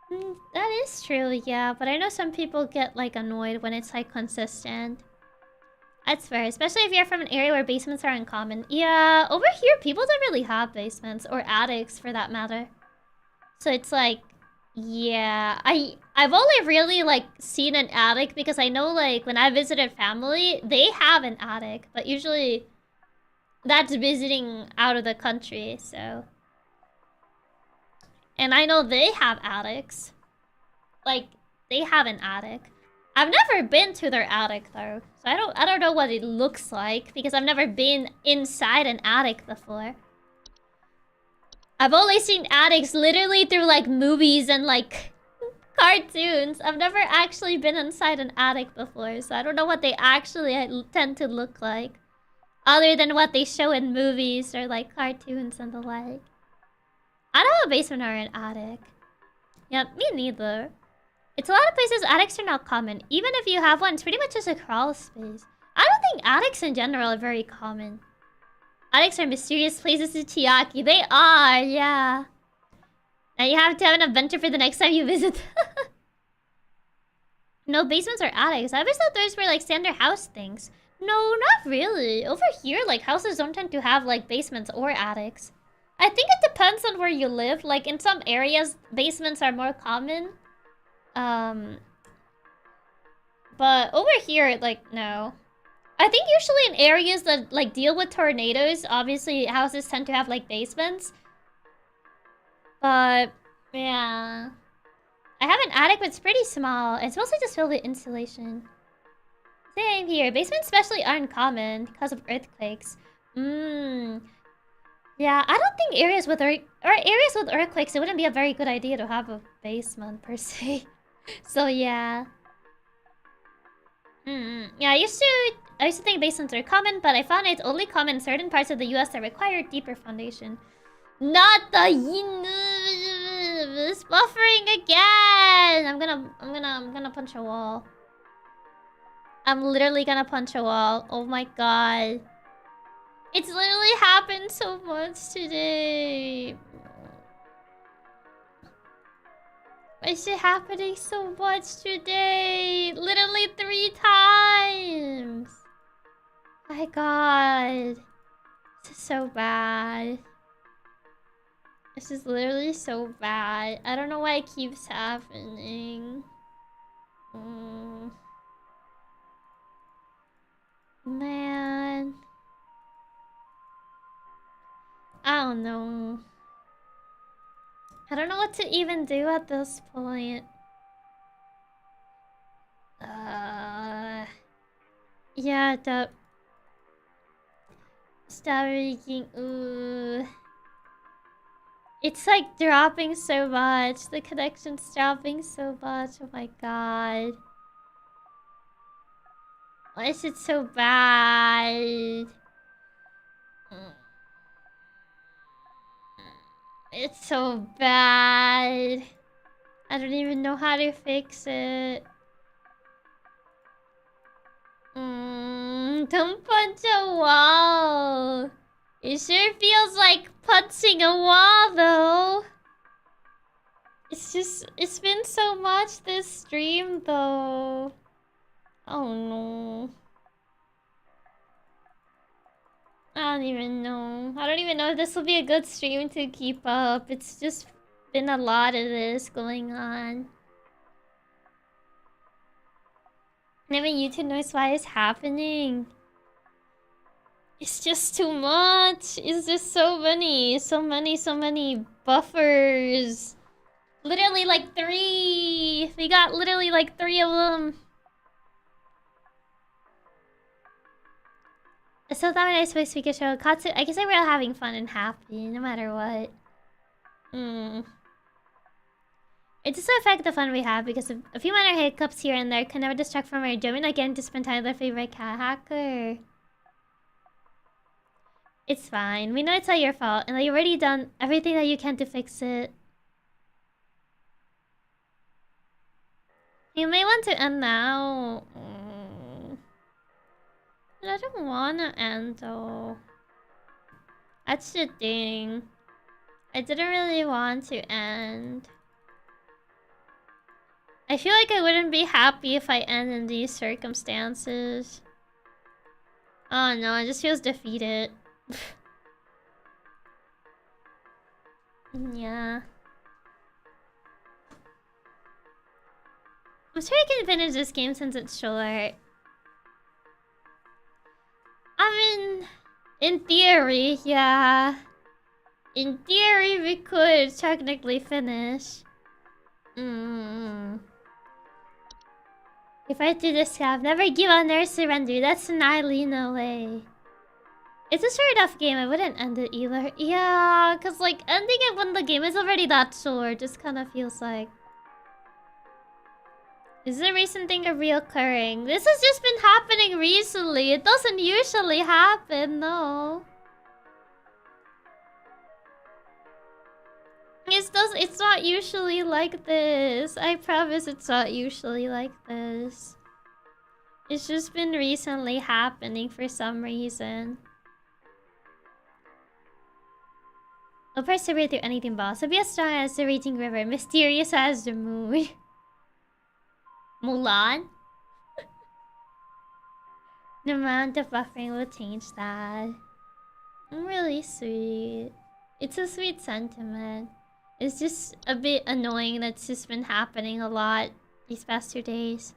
A: That is true, yeah, but I know some people get like annoyed when it's like consistent. That's fair, especially if you're from an area where basements are uncommon. Yeah, over here people don't really have basements, or attics for that matter. So it's like, yeah, I've only really like seen an attic because I know like when I visited family, they have an attic, but usually that's visiting out of the country, so. And I know they have attics. Like, they have an attic. I've never been to their attic though, so I don't know what it looks like because I've never been inside an attic before. I've only seen attics literally through like movies and like cartoons. I've never actually been inside an attic before, so I don't know what they actually tend to look like. Other than what they show in movies or like cartoons and the like. I don't have a basement or an attic. Yeah, me neither. It's a lot of places attics are not common. Even if you have one, it's pretty much just a crawl space. I don't think attics in general are very common. Attics are mysterious places to Chiaki. They are, yeah. Now you have to have enough Banter for the next time you visit. No basements or attics. I always thought those were like standard house things. No, not really. Over here, like houses don't tend to have like basements or attics. I think it depends on where you live. Like in some areas, basements are more common. But over here, like, no. I think usually in areas that like deal with tornadoes, obviously houses tend to have like basements. But yeah, I have an attic, but it's pretty small. It's mostly just filled with insulation. Same here. Basements especially aren't common because of earthquakes. Yeah, I don't think areas with areas with earthquakes, it wouldn't be a very good idea to have a basement per se. So yeah. Yeah, I used to think basements are common, but I found it's only common in certain parts of the US that require deeper foundation. Not the it's buffering again. I'm gonna punch a wall. I'm literally gonna punch a wall. Oh my god. It's literally happened so much today. Why is it happening so much today? Literally 3 times. My god. This is so bad. This is literally so bad. I don't know why it keeps happening. Man. I don't know. I don't know what to even do at this point. Yeah, stop making. It's like dropping so much. The connection's dropping so much. Oh my god. Why is it so bad? It's so bad. I don't even know how to fix it. Don't punch a wall. It sure feels like punching a wall though. It's been so much this stream though. Oh no. I don't even know. I don't even know if this will be a good stream to keep up. It's just been a lot of this going on. And even YouTube knows why it's happening. It's just too much. It's just so many buffers. Literally like 3. We got literally like 3 of them. So that was a nice week show. Katsu, I guess I were having fun and happy, no matter what. It doesn't affect the fun we have because of a few minor hiccups here and there can never distract from our enjoyment not getting to spend time with our favorite cat hacker. It's fine. We know it's not your fault and that you've already done everything that you can to fix it. You may want to end now. But I don't wanna end though. That's the thing. I didn't really want to end. I feel like I wouldn't be happy if I end in these circumstances. Oh no, it just feels defeated. Yeah. I'm sure I can finish this game since it's short. I mean, in theory, yeah. In theory, we could technically finish. If I do this, I've never give up, never surrender. That's an Eileen way. It's a short enough game. I wouldn't end it either. Yeah, cause like ending it when the game is already that short just kind of feels like. Is the recent thing a reoccurring? This has just been happening recently. It doesn't usually happen, no. It's not usually like this. I promise it's not usually like this. It's just been recently happening for some reason. I'll persevere through anything, boss. I'll be as strong as the raging river, mysterious as the moon. Mulan? The amount of buffering will change that. Really sweet. It's a sweet sentiment. It's just a bit annoying that it's just been happening a lot these past 2 days.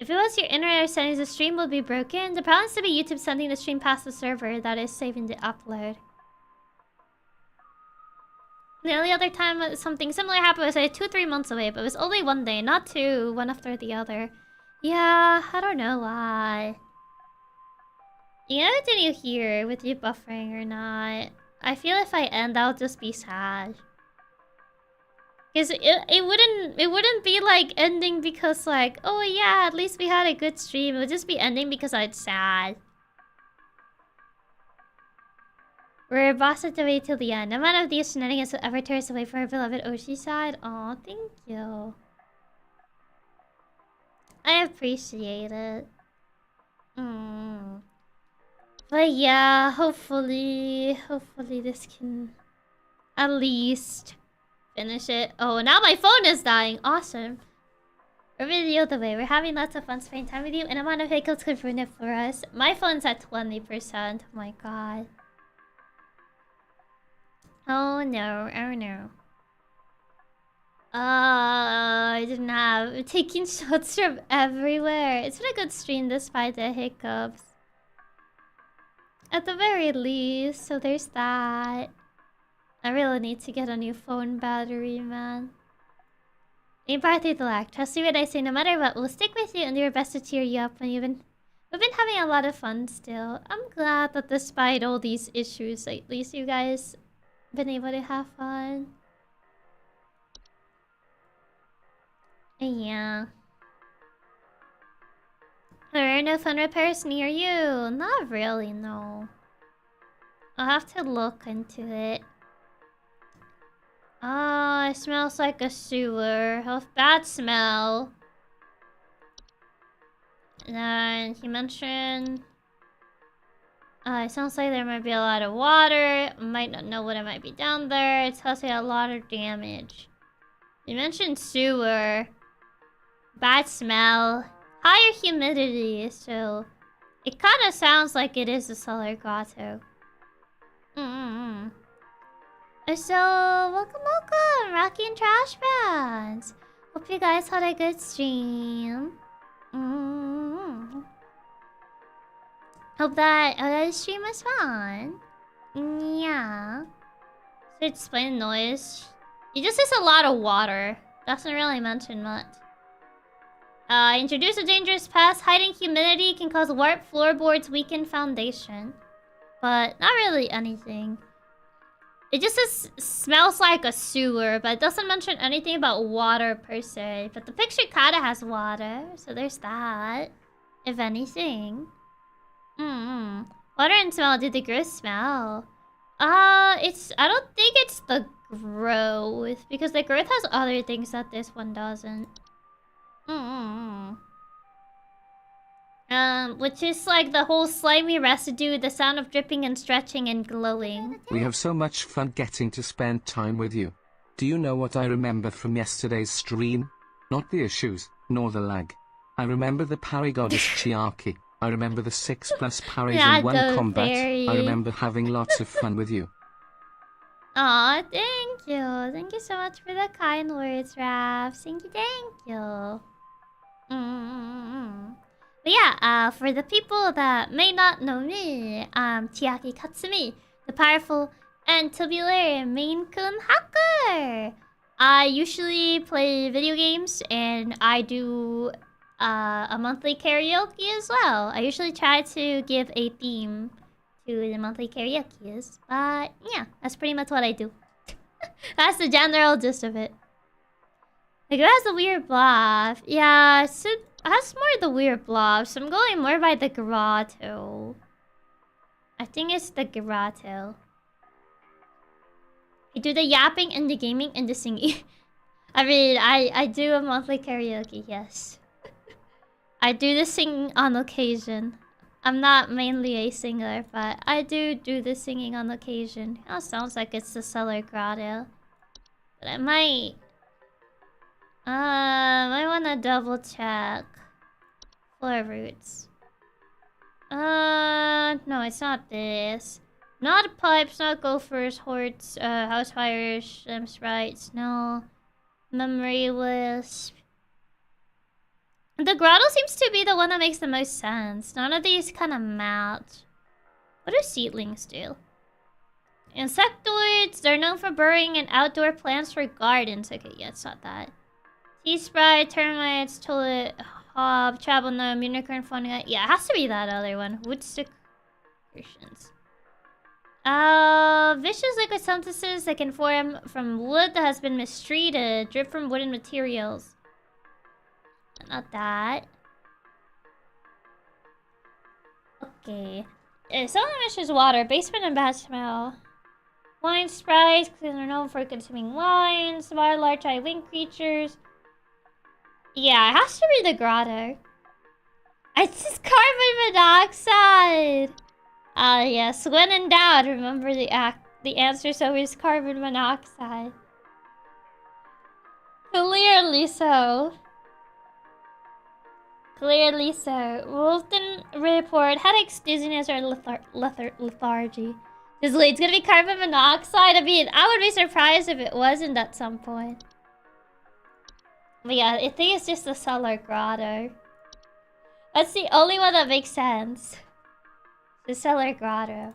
A: If it was your internet settings, the stream will be broken. The problem is to be YouTube sending the stream past the server that is saving the upload. The only other time something similar happened was like 2-3 months away, but it was only 1 day, not 2, one after the other. Yeah, I don't know why. Yeah, what did you hear with you buffering or not? I feel if I end, I'll just be sad. Cause it wouldn't be like ending because like, oh yeah, at least we had a good stream. It would just be ending because I'm sad. We're boss at the way till the end. None of these shenanigans will ever tear us away from our beloved Oshi side. Aw, thank you. I appreciate it. But yeah, hopefully this can at least finish it. Oh, now my phone is dying. Awesome. We're really the way. We're having lots of fun spending time with you, and I'm on a vehicle to ruin it for us. My phone's at 20%. Oh my god. Oh no, oh no. I didn't have taking shots from everywhere. It's been a good stream despite the hiccups. At the very least, so there's that. I really need to get a new phone battery, man. Ain't through the lack. Trust me when I say no matter what, we'll stick with you and do our best to cheer you up when we've been having a lot of fun still. I'm glad that despite all these issues, at least you guys been able to have fun. Yeah. There are no fun repairs near you. Not really, no. I'll have to look into it. Oh, it smells like a sewer. Bad smell. And he mentioned... it sounds like there might be a lot of water. Might not know what it might be down there. It tells me a lot of damage. You mentioned sewer. Bad smell. Higher humidity, so... It kind of sounds like it is a solar grotto. So, welcome, Rocky and Trash Bands. Hope you guys had a good stream. Hope that the stream was fun. Yeah. So explain noise. It just says a lot of water. Doesn't really mention much. Introduce a dangerous pest. Hiding humidity can cause warped floorboards, weaken foundation. But not really anything. It just says, smells like a sewer, but it doesn't mention anything about water per se. But the picture kinda has water, so there's that. If anything. Water and smell. Did the growth smell? I don't think it's the growth, because the growth has other things that this one doesn't. Which is like the whole slimy residue, the sound of dripping and stretching and glowing.
F: We have so much fun getting to spend time with you. Do you know what I remember from yesterday's stream? Not the issues, nor the lag. I remember the parry goddess Chiaki. I remember the 6+ parries
A: Yeah,
F: in one
A: the
F: combat.
A: fairy.
F: I remember having lots of fun with you.
A: Aw, thank you. Thank you so much for the kind words, Raph. Thank you. But yeah, for the people that may not know me, I'm Chiaki Katsumi, the powerful and tubular Maine Coon hacker. I usually play video games, and I do a monthly karaoke as well. I usually try to give a theme to the monthly karaoke's, but yeah, that's pretty much what I do. That's the general gist of it. Like, it has a weird blob. Yeah, so that's more the weird blob, so I'm going more by the grotto. I think it's the grotto. I do the yapping and the gaming and the singing. I mean, I do a monthly karaoke, yes. I do the singing on occasion. I'm not mainly a singer, but I do the singing on occasion. Oh, sounds like it's the cellar grotto. But I might wanna double check. Floor roots. No, it's not this. Not pipes, not gophers, horts, house fires, sprites, no. Memory wisp. The grotto seems to be the one that makes the most sense. None of these kind of match. What do seedlings do? Insectoids, they're known for burrowing in outdoor plants for gardens. Okay, yeah, it's not that. Tea sprite, termites, tulip, hob, travel gnome, unicorn, fungi. Yeah, it has to be that other one. Woodstick Christians. Vicious liquid substances that can form from wood that has been mistreated. Drip from wooden materials. Not that. Okay. Someone mentions water. Basement and bad smell. Wine sprites, because they're known for consuming wine. Small, large-eyed winged creatures. Yeah, it has to be the grotto. It's just carbon monoxide. Yes. When in doubt, remember the answer is always carbon monoxide. Clearly so. Clearly so. Wolfden report headaches, dizziness, or lethargy. It's gonna be carbon monoxide. I mean, I would be surprised if it wasn't at some point. But yeah, I think it's just the cellar grotto. That's the only one that makes sense. The cellar grotto.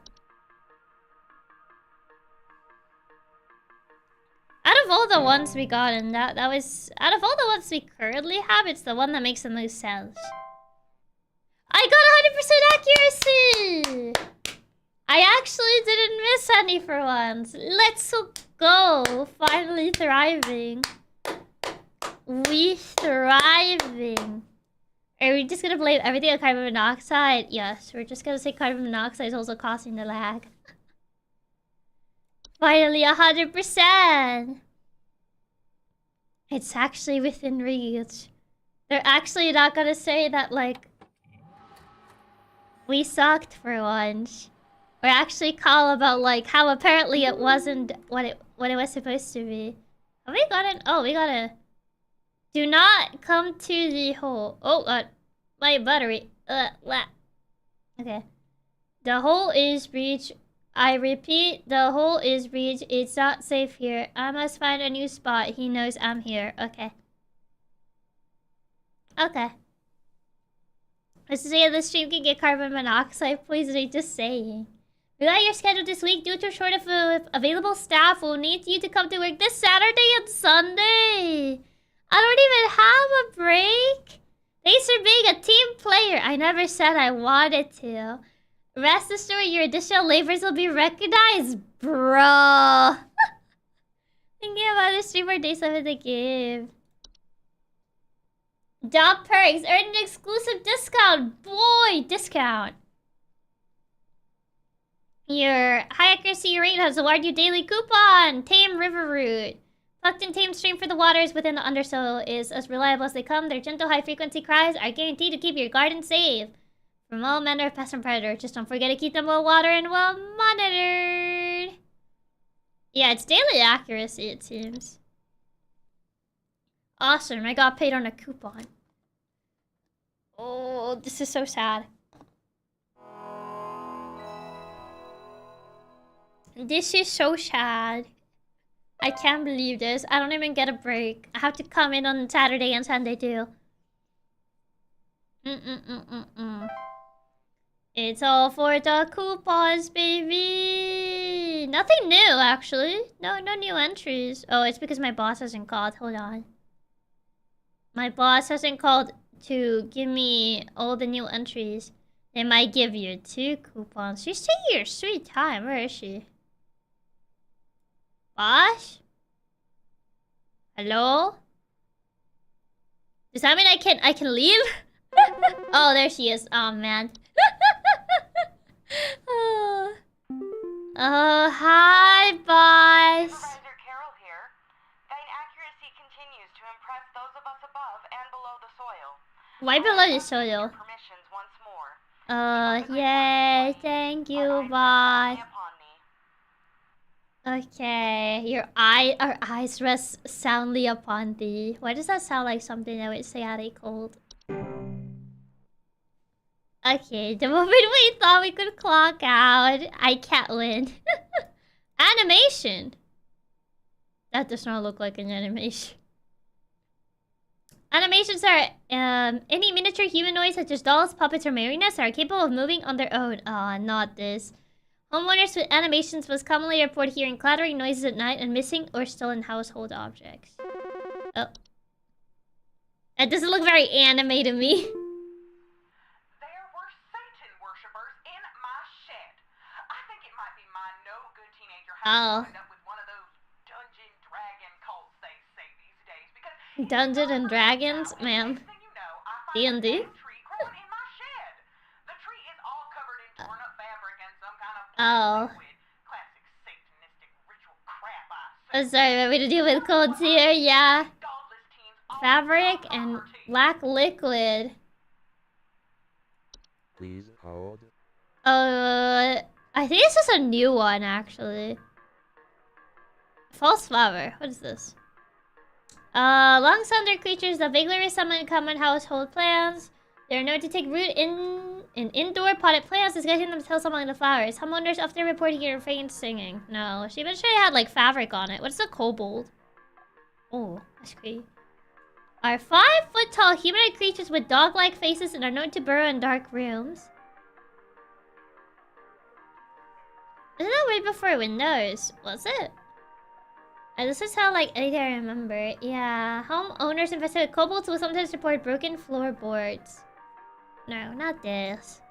A: Out of all the ones we got in that was... Out of all the ones we currently have, it's the one that makes the most sense. I got 100% accuracy! I actually didn't miss any for once. Let's go! Finally thriving. We thriving. Are we just gonna blame everything on carbon monoxide? Yes, we're just gonna say carbon monoxide is also causing the lag. Finally, 100%! It's actually within reach. They're actually not gonna say that, like, we sucked for once. Or actually call about, like, how apparently it wasn't what it was supposed to be. Have we gotten... Oh, we gotta... Do not come to the hole. Oh, my battery. Okay. The hole is breached. I repeat, the hole is breached. It's not safe here. I must find a new spot. He knows I'm here. Okay. Okay. Let's say the stream can get carbon monoxide poisoning. Just saying. Regarding your schedule this week, due to a shortage of available staff, we'll need you to come to work this Saturday and Sunday. I don't even have a break. Thanks for being a team player. I never said I wanted to. Rest assured, your additional labors will be recognized, bro. Thinking about the streamer days of the game. Job perks. Earn an exclusive discount. Boy, discount. Your high accuracy rate has awarded you daily coupon. Tame river route. Plucked and tamed stream for the waters within the undersoil is as reliable as they come. Their gentle high frequency cries are guaranteed to keep your garden safe from all manner of pests and predators. Just don't forget to keep them well watered and well monitored. Yeah, it's daily accuracy, it seems. Awesome, I got paid on a coupon. Oh, this is so sad. This is so sad. I can't believe this. I don't even get a break. I have to come in on Saturday and Sunday too. It's all for the coupons, baby. Nothing new, actually. No new entries. Oh, it's because my boss hasn't called. Hold on. My boss hasn't called to give me all the new entries. They might give you 2 coupons. She's taking her sweet time. Where is she? Boss? Hello? Does that mean I can leave? Oh, there she is. Oh man. Oh, hi, boss.
C: Supervisor Carol here. Thine accuracy continues to impress those of us above and below the soil.
A: Why below the soil?
C: Permissions once more.
A: Yay, thank you, boss. Okay, our eyes rest soundly upon thee. Why does that sound like something I would say at a cold? Okay, the moment we thought we could clock out, I can't win. Animation! That does not look like an animation. Animations are any miniature humanoids such as dolls, puppets, or marionettes that are capable of moving on their own. Ah, not this. Homeowners with animations must commonly report hearing clattering noises at night and missing or stolen household objects. Oh. That doesn't look very anime to me. Oh. Dungeons and Dragons, ma'am. D&D? Oh. I'm sorry, what we to do with codes here? Yeah. Fabric and black liquid.
G: Please hold.
A: I think this is a new one, actually. False flower. What is this? Long-sundered creatures that vaguely resemble common household plants. They are known to take root in indoor potted plants, disguising themselves among the flowers. Homeowners often report hearing faint singing. No, she mentioned it had like fabric on it. What's a kobold? Oh, that's creepy. Are 5-foot-tall humanoid creatures with dog-like faces and are known to burrow in dark rooms. Isn't that right before Windows? Was it? This is how, like, I remember. Yeah, homeowners infested with kobolds will sometimes report broken floorboards. No, not this.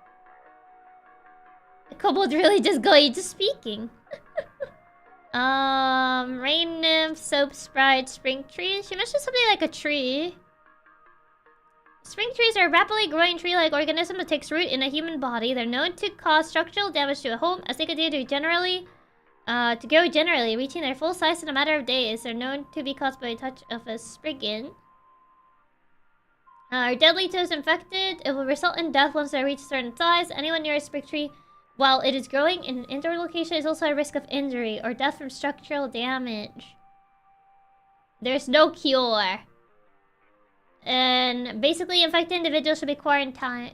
A: The kobold really just going to speaking. Rain nymph, soap sprite, spring tree. She mentioned something like a tree. Spring trees are a rapidly growing tree-like organism that takes root in a human body. They're known to cause structural damage to a home as they continue to grow generally, reaching their full size in a matter of days. They're known to be caused by a touch of a spriggan. Are deadly to those infected. It will result in death once they reach a certain size. Anyone near a sprig tree while it is growing in an indoor location is also at risk of injury or death from structural damage. There's no cure. And basically, infected individuals should be quarantined.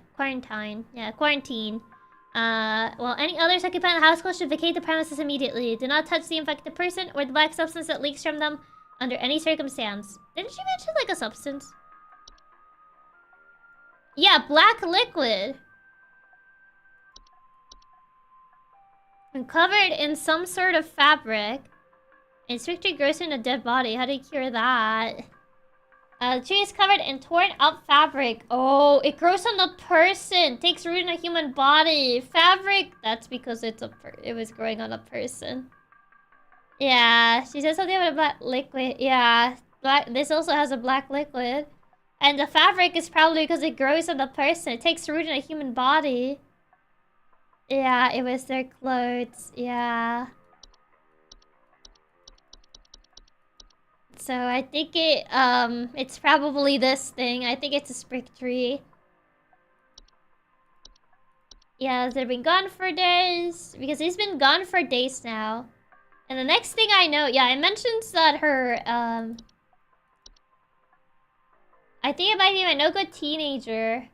A: While any others occupying the household should vacate the premises immediately. Do not touch the infected person or the black substance that leaks from them under any circumstance. Didn't she mention like a substance? Yeah, black liquid. And covered in some sort of fabric. And strictly gross in a dead body. How do you cure that? The tree is covered in torn up fabric. Oh, it grows on the person. Takes root in a human body. Fabric. That's because it was growing on a person. Yeah, she said something about a black liquid. Yeah, this also has a black liquid. And the fabric is probably because it grows on the person. It takes root in a human body. Yeah, it was their clothes. Yeah. So I think it's probably this thing. I think it's a sprig tree. Yeah, they've been gone for days. Because he's been gone for days now. And the next thing I know, yeah, it mentions that her, I think it might be my no-good teenager.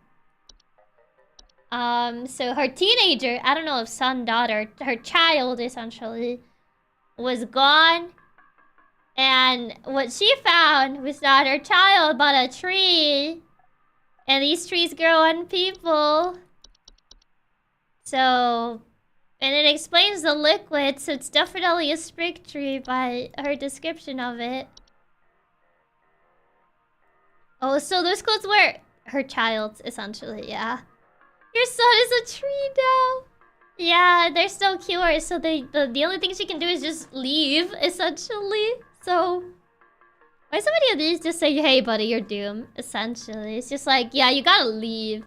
A: So her teenager, I don't know if son, daughter, her child, essentially, was gone. And what she found was not her child, but a tree. And these trees grow on people. So, and it explains the liquid, so it's definitely a sprig tree by her description of it. Oh, so those clothes were her child's, essentially, yeah. Your son is a tree now. Yeah, they're still cured, so the only thing she can do is just leave, essentially. So, why somebody of these just say, hey buddy, you're doomed, essentially. It's just like, yeah, you gotta leave.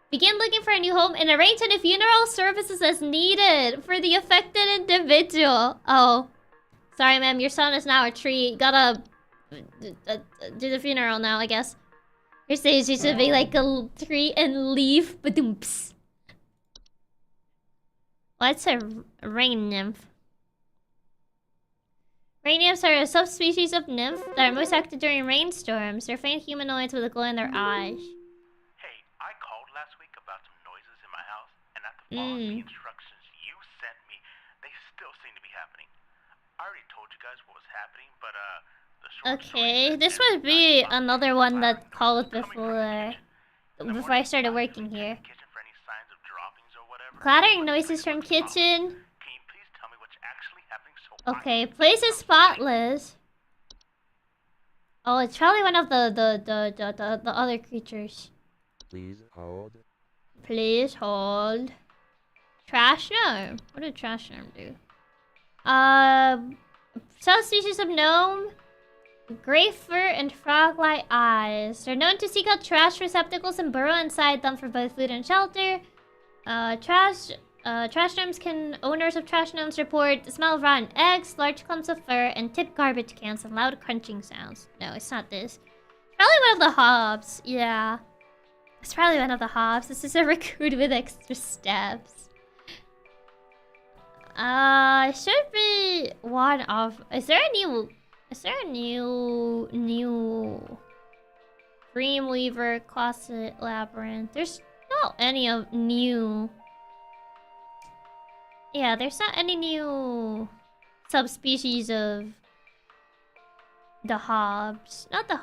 A: Begin looking for a new home and arrange any funeral services as needed for the affected individual. Oh, sorry ma'am, your son is now a tree. You gotta do the funeral now, I guess. You're saying she should be like a tree and leaf. Ba-doomps. What's a rain nymph? Rain nymphs are a subspecies of nymph that are most active during rainstorms. They're faint humanoids with a glow in their eyes.
D: Hey, I called last week about some noises in my house, and after following the instructions you sent me, they still seem to be happening. I already told you guys what was happening, but the short
A: okay, this would be another one that called before I started working here. Clattering noises from kitchen. Okay, place is spotless. Oh, it's probably one of the other creatures.
G: Please hold.
A: Please hold. Trash gnome. What did trash gnome do? Subspecies of gnome. Gray fur and frog-like eyes. They're known to seek out trash receptacles and burrow inside them for both food and shelter. Trash gnomes owners of trash gnomes report the smell of rotten eggs, large clumps of fur, and tipped garbage cans and loud crunching sounds. No, it's not this. Probably one of the hobs. Yeah. It's probably one of the hobs. This is a raccoon with extra steps. Should be one of... Is there a new Dreamweaver, Closet, Labyrinth? There's not any of new... Yeah, there's not any new subspecies of the hobs. Not the...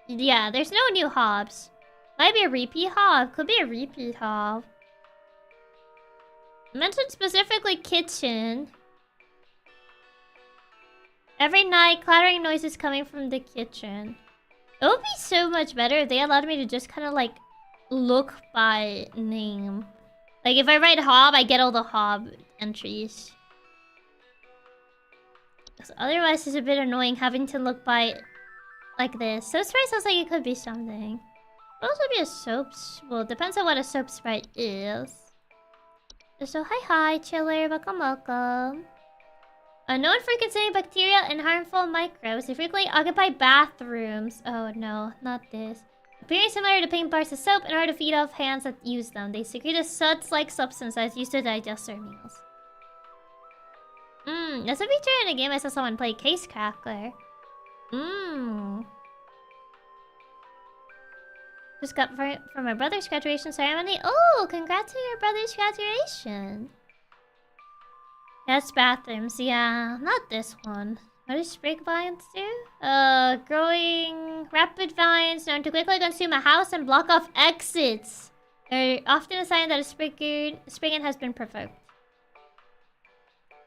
A: Yeah, there's no new hobs. Might be a repeat hob. Could be a repeat hob. Mentioned specifically kitchen. Every night, clattering noises coming from the kitchen. It would be so much better if they allowed me to just kind of like look by name. Like if I write hob, I get all the hob entries. Otherwise, it's a bit annoying having to look by like this. Soap sprite sounds like it could be something. Could also be a soap. Well, it depends on what a soap sprite is. So hi chiller, welcome. Known for consuming bacteria and harmful microbes, they frequently occupy bathrooms. Oh no, not this. Appearing similar to paint bars of soap in order to feed off hands that use them. They secrete a suds-like substance that is used to digest their meals. That's a feature in a game I saw someone play, Case Crackler. Just got for my brother's graduation ceremony. Oh, congrats on your brother's graduation. That's bathrooms, yeah. Not this one. What does sprig vines do? Growing rapid vines known to quickly consume a house and block off exits. They're often a sign that a springing has been provoked.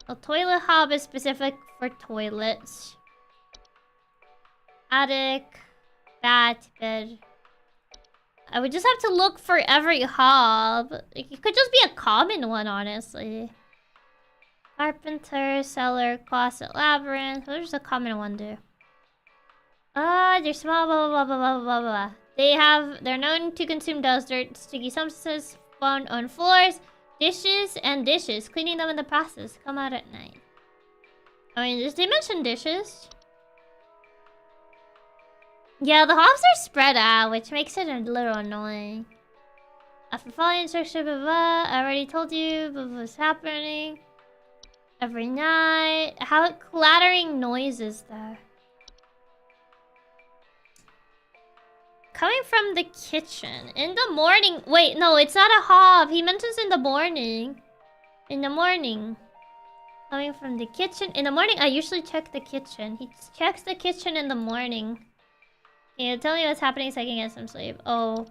A: A toilet hob is specific for toilets. Attic. that good. I would just have to look for every hob. Like, it could just be a common one, honestly. Carpenter, cellar, closet, labyrinth. What does a common one do? They're small, blah, blah, blah, blah, blah, blah, blah. They're known to consume dust, dirt, sticky substances found on floors, dishes, and dishes. Cleaning them in the process. Come out at night. I mean, they mentioned dishes. Yeah, the hobs are spread out, which makes it a little annoying. After following instructions, blah, blah, I already told you what's happening. Every night. How clattering noises there. Coming from the kitchen. In the morning. Wait, no, it's not a hob. He mentions in the morning. In the morning. Coming from the kitchen. In the morning, I usually check the kitchen. He checks the kitchen in the morning. Can you tell me what's happening so I can get some sleep? Oh.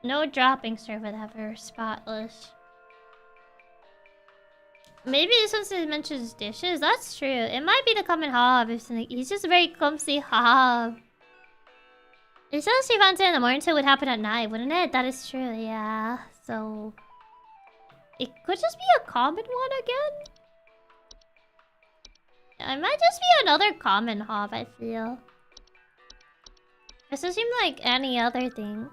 A: No droppings or whatever. Spotless. Maybe this one mentions dishes. That's true. It might be the common hob. He's just a very clumsy hob. It says she finds it in the morning, so it would happen at night, wouldn't it? That is true, yeah. So... it could just be a common one again? It might just be another common hob, I feel. It doesn't seem like any other thing.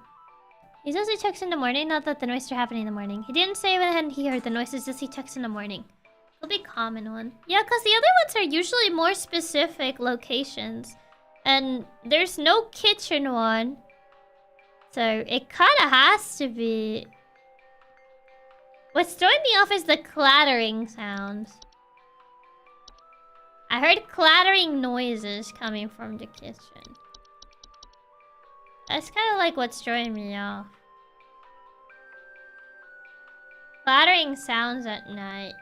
A: He says he checks in the morning, not that the noises are happening in the morning. He didn't say when he heard the noises, just he checks in the morning. It'll be a common one. Yeah, because the other ones are usually more specific locations. And there's no kitchen one. So it kind of has to be... What's throwing me off is the clattering sounds. I heard clattering noises coming from the kitchen. That's kind of like what's throwing me off. Clattering sounds at night.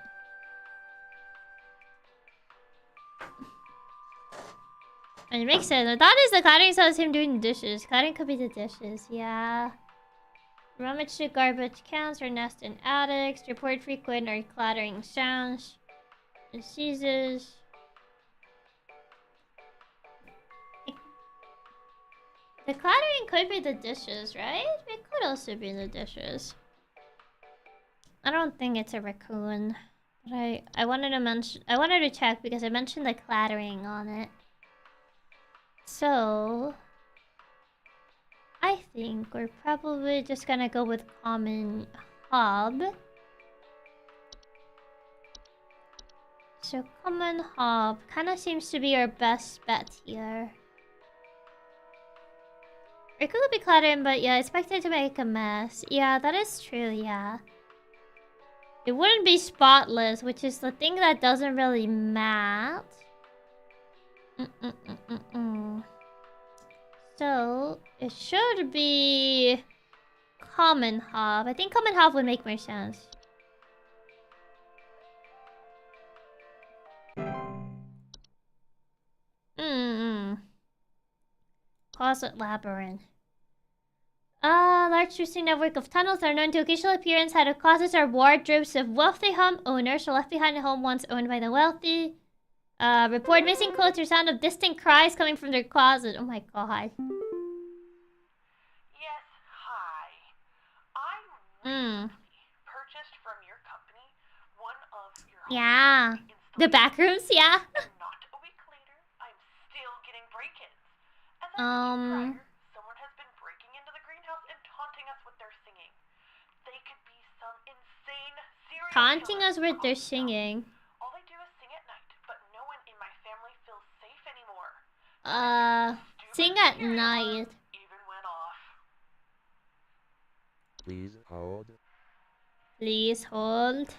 A: And it makes sense. That is the clattering sounds him doing the dishes. Clattering could be the dishes, yeah. Rummage through garbage cans or nest in attics. Report frequent or clattering sounds. Diseases. The clattering could be the dishes, right? It could also be the dishes. I don't think it's a raccoon. But I wanted to check because I mentioned the clattering on it. So I think we're probably just gonna go with common hob. So common hob kind of seems to be our best bet here. It could be clattering, but yeah, expected to make a mess. Yeah, that is true, yeah. It wouldn't be spotless, which is the thing that doesn't really matter. So, it should be... common hob. I think common hob would make more sense. Closet labyrinth. Large twisting network of tunnels are known to occasionally appear inside of closets or wardrobes of wealthy home owners or left behind a home once owned by the wealthy. Report missing clothes or sound of distant cries coming from their closet. Oh my god.
C: Yes, hi. I purchased from your company one of your
A: yeah. The back rooms, yeah.
C: Not a week later, I'm still getting break-ins. As I mentioned prior, someone has been breaking into the greenhouse and taunting us with their singing. They could be some insane serial
A: taunting
C: killer.
A: us with their singing.
C: All they do is sing at night, but no one in my family feels safe anymore.
A: Sing at night.
C: Even went off.
G: Please hold.
A: Please hold.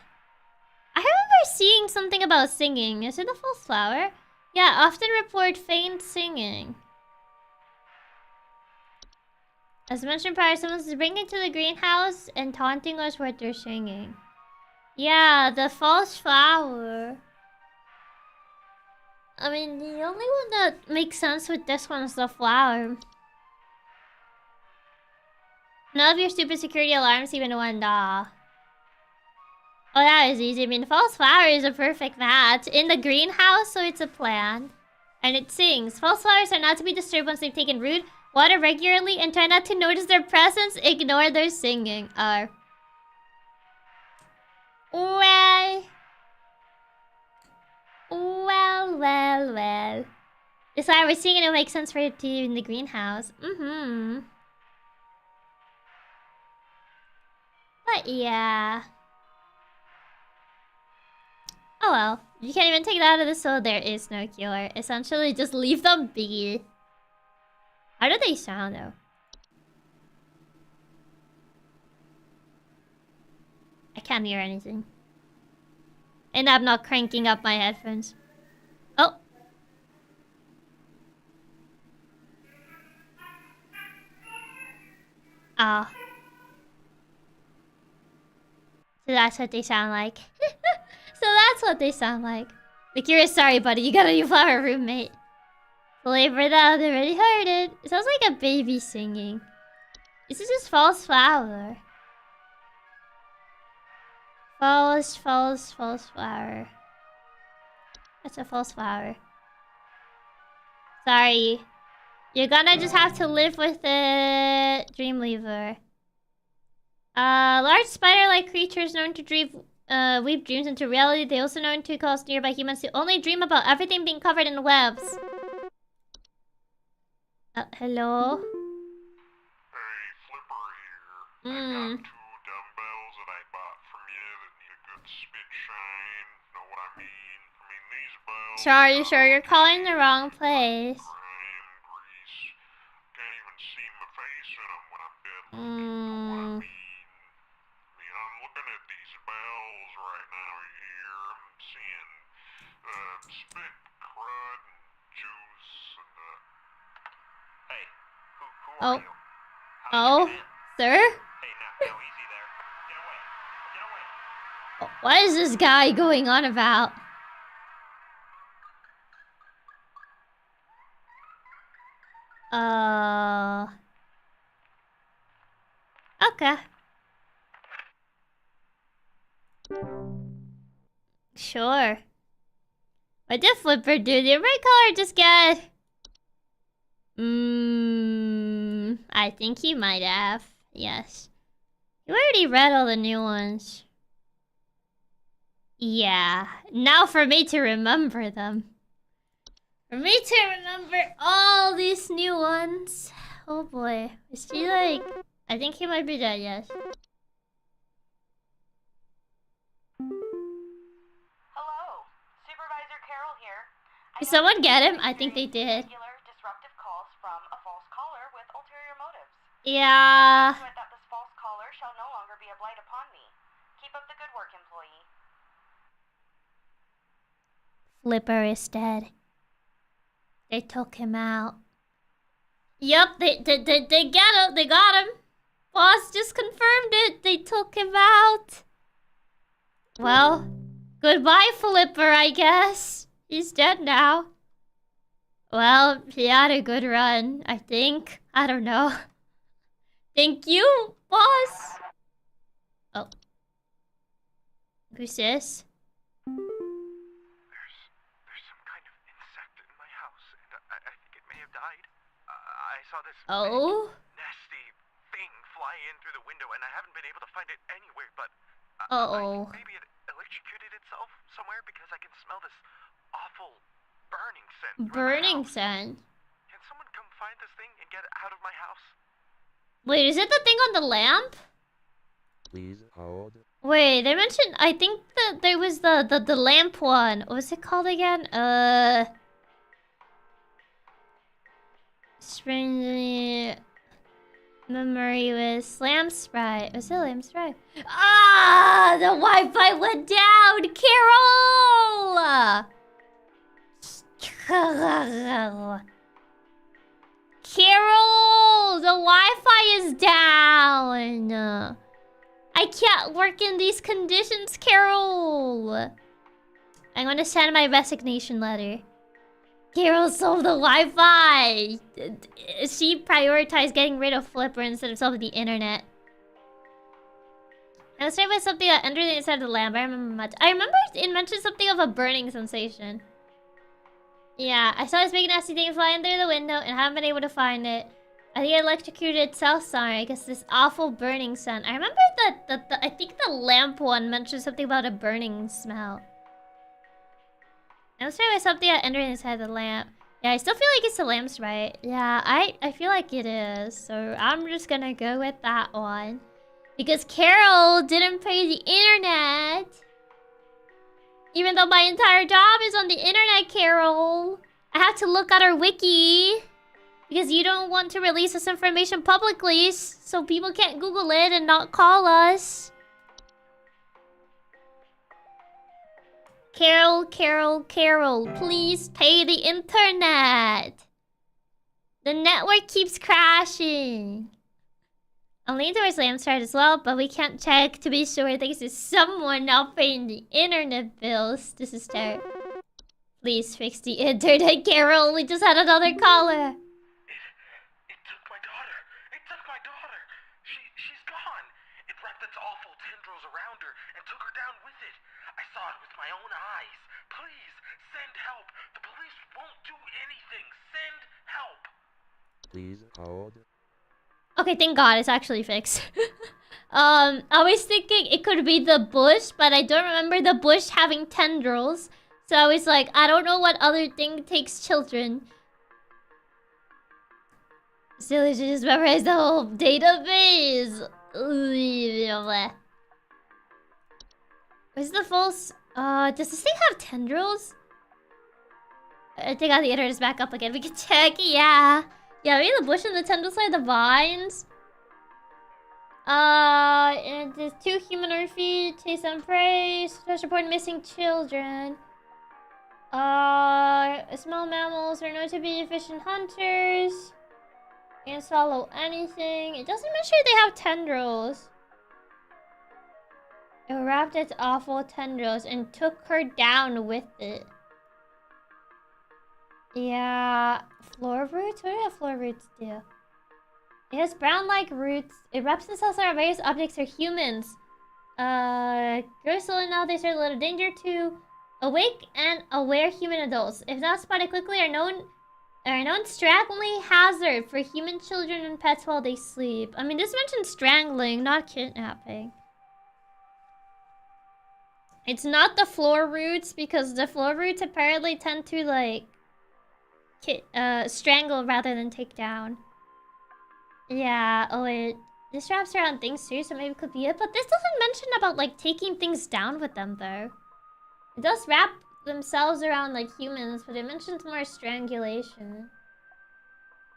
A: I remember seeing something about singing. Is it the false flower? Yeah, often report faint singing. As mentioned prior, someone's bringing to the greenhouse and taunting us with their singing. Yeah, the false flower. I mean, the only one that makes sense with this one is the flower. None of your stupid security alarms even went off. Oh, that is easy. I mean, the false flower is a perfect match. In the greenhouse, so it's a plant. And it sings. False flowers are not to be disturbed once they've taken root. Water regularly and try not to notice their presence. Ignore their singing. Well. Well. It's why we're singing. It makes sense for it to be in the greenhouse. But yeah. Oh well. You can't even take it out of the soul. There is no cure. Essentially, just leave them be. How do they sound though? I can't hear anything. And I'm not cranking up my headphones. Oh. Ah. So that's what they sound like. So that's what they sound like. Like, you're sorry, buddy. You got a new flower roommate. Flavor that. They already heard it. It sounds like a baby singing. This is just false flower. False flower. That's a false flower. Sorry. You're gonna just have to live with it. Dreamweaver. Large spider-like creatures known to weave dreams into reality. They also known to cause nearby humans to only dream about everything being covered in webs. Hello?
E: Hey, Flipper here. I got 2 dumbbells that I bought from you that need a good spit shine. Know what I mean? I mean, these bells...
A: Sure, you're calling the wrong place.
E: Grease. Can't even see my face in them when I'm dead looking. Know what I mean? I'm looking at these bells right now here. I'm seeing spit, crud, and juice, and Hey, who are you?
A: Sir?
E: Hey, now easy there. Get away.
A: What is this guy going on about? Okay. Sure. What did Flipper do? Did my color just get... I think he might have. Yes. You already read all the new ones. Yeah. Now for me to remember them. For me to remember all these new ones. Oh boy. Is he like... I think he might be dead, yes.
C: Hello, Supervisor Carol here.
A: Did someone get him? I think they did.
C: Disruptive calls from a false caller with ulterior motives.
A: Yeah.
C: That this false caller shall no longer be a blight upon me. Keep up the good work, employee.
A: Flipper is dead. They took him out. Yup, they got him. They got him. Boss just confirmed it. They took him out. Well, goodbye, Flipper, I guess. He's dead now. Well, he had a good run, I think. I don't know. Thank you, boss. Oh. Who's this?
D: There's some kind of insect in my house, and I think it may have died. I saw this
A: Oh?
D: nasty thing fly in through the window, and I haven't been able to find it anywhere, but
A: Uh-oh.
D: maybe it electrocuted itself somewhere because I can smell this awful burning scent.
A: Burning scent?
D: Can someone come find this thing and get it out of my house?
A: Wait, is it the thing on the lamp?
G: Please hold.
A: Wait, they mentioned... I think that there was the lamp one. What was it called again? Spring... Memory was lamp sprite. Was it lamp sprite? Ah! The Wi-Fi went down! Carol! Carol! The Wi-Fi is down! I can't work in these conditions, Carol! I'm gonna send my resignation letter. Carol solved the Wi-Fi! She prioritized getting rid of Flipper instead of solving the internet. I was trying by something that entered inside of the lamp. I remember much. I remember it mentioned something of a burning sensation. Yeah, I saw this big nasty thing flying through the window and haven't been able to find it. The electrocuted cell sign. I guess this awful burning scent. I remember that I think the lamp one mentioned something about a burning smell. I was trying with something that entered inside the lamp. Yeah, I still feel like it's the lamp's right. Yeah, I feel like it is. So I'm just gonna go with that one. Because Carol didn't pay the internet. Even though my entire job is on the internet, Carol. I have to look at our wiki. Because you don't want to release this information publicly, so people can't Google it and not call us. Carol, Carol, Carol, please pay the internet. The network keeps crashing. I'm leaning towards Lamstride as well, but we can't check to be sure thanks to someone not paying the internet bills. This is terrible. Please fix the internet, Carol. We just had another caller.
D: She's gone. It wrapped its awful tendrils around her and took her down with it. I saw it with my own eyes. Please, send help. The police won't do anything. Send help.
G: Please hold.
A: Okay, thank God it's actually fixed. I was thinking it could be the bush, but I don't remember the bush having tendrils. So I was like, I don't know what other thing takes children. Still, I should just memorize the whole database. Where's the false? Does this thing have tendrils? I think the internet is back up again. We can check. Yeah. Yeah, maybe the bush and the tendrils are the vines. And there's 2 humanoid feet. Chase and prey. Special report missing children. Small mammals are known to be efficient hunters. Can't swallow anything. It doesn't mention they have tendrils. It wrapped its awful tendrils and took her down with it. Yeah. Floor roots? What do the floor roots do? It has brown-like roots. It wraps itself around various objects or humans. Grow slowly now, they start a little danger to awake and aware human adults. If not spotted quickly, are known strangling hazard for human children and pets while they sleep. I mean, this mentions strangling, not kidnapping. It's not the floor roots, because the floor roots apparently tend to, like, strangle rather than take down. Yeah, oh, this wraps around things too, so maybe it could be it. But this doesn't mention about, like, taking things down with them, though. It does wrap themselves around, like, humans, but it mentions more strangulation.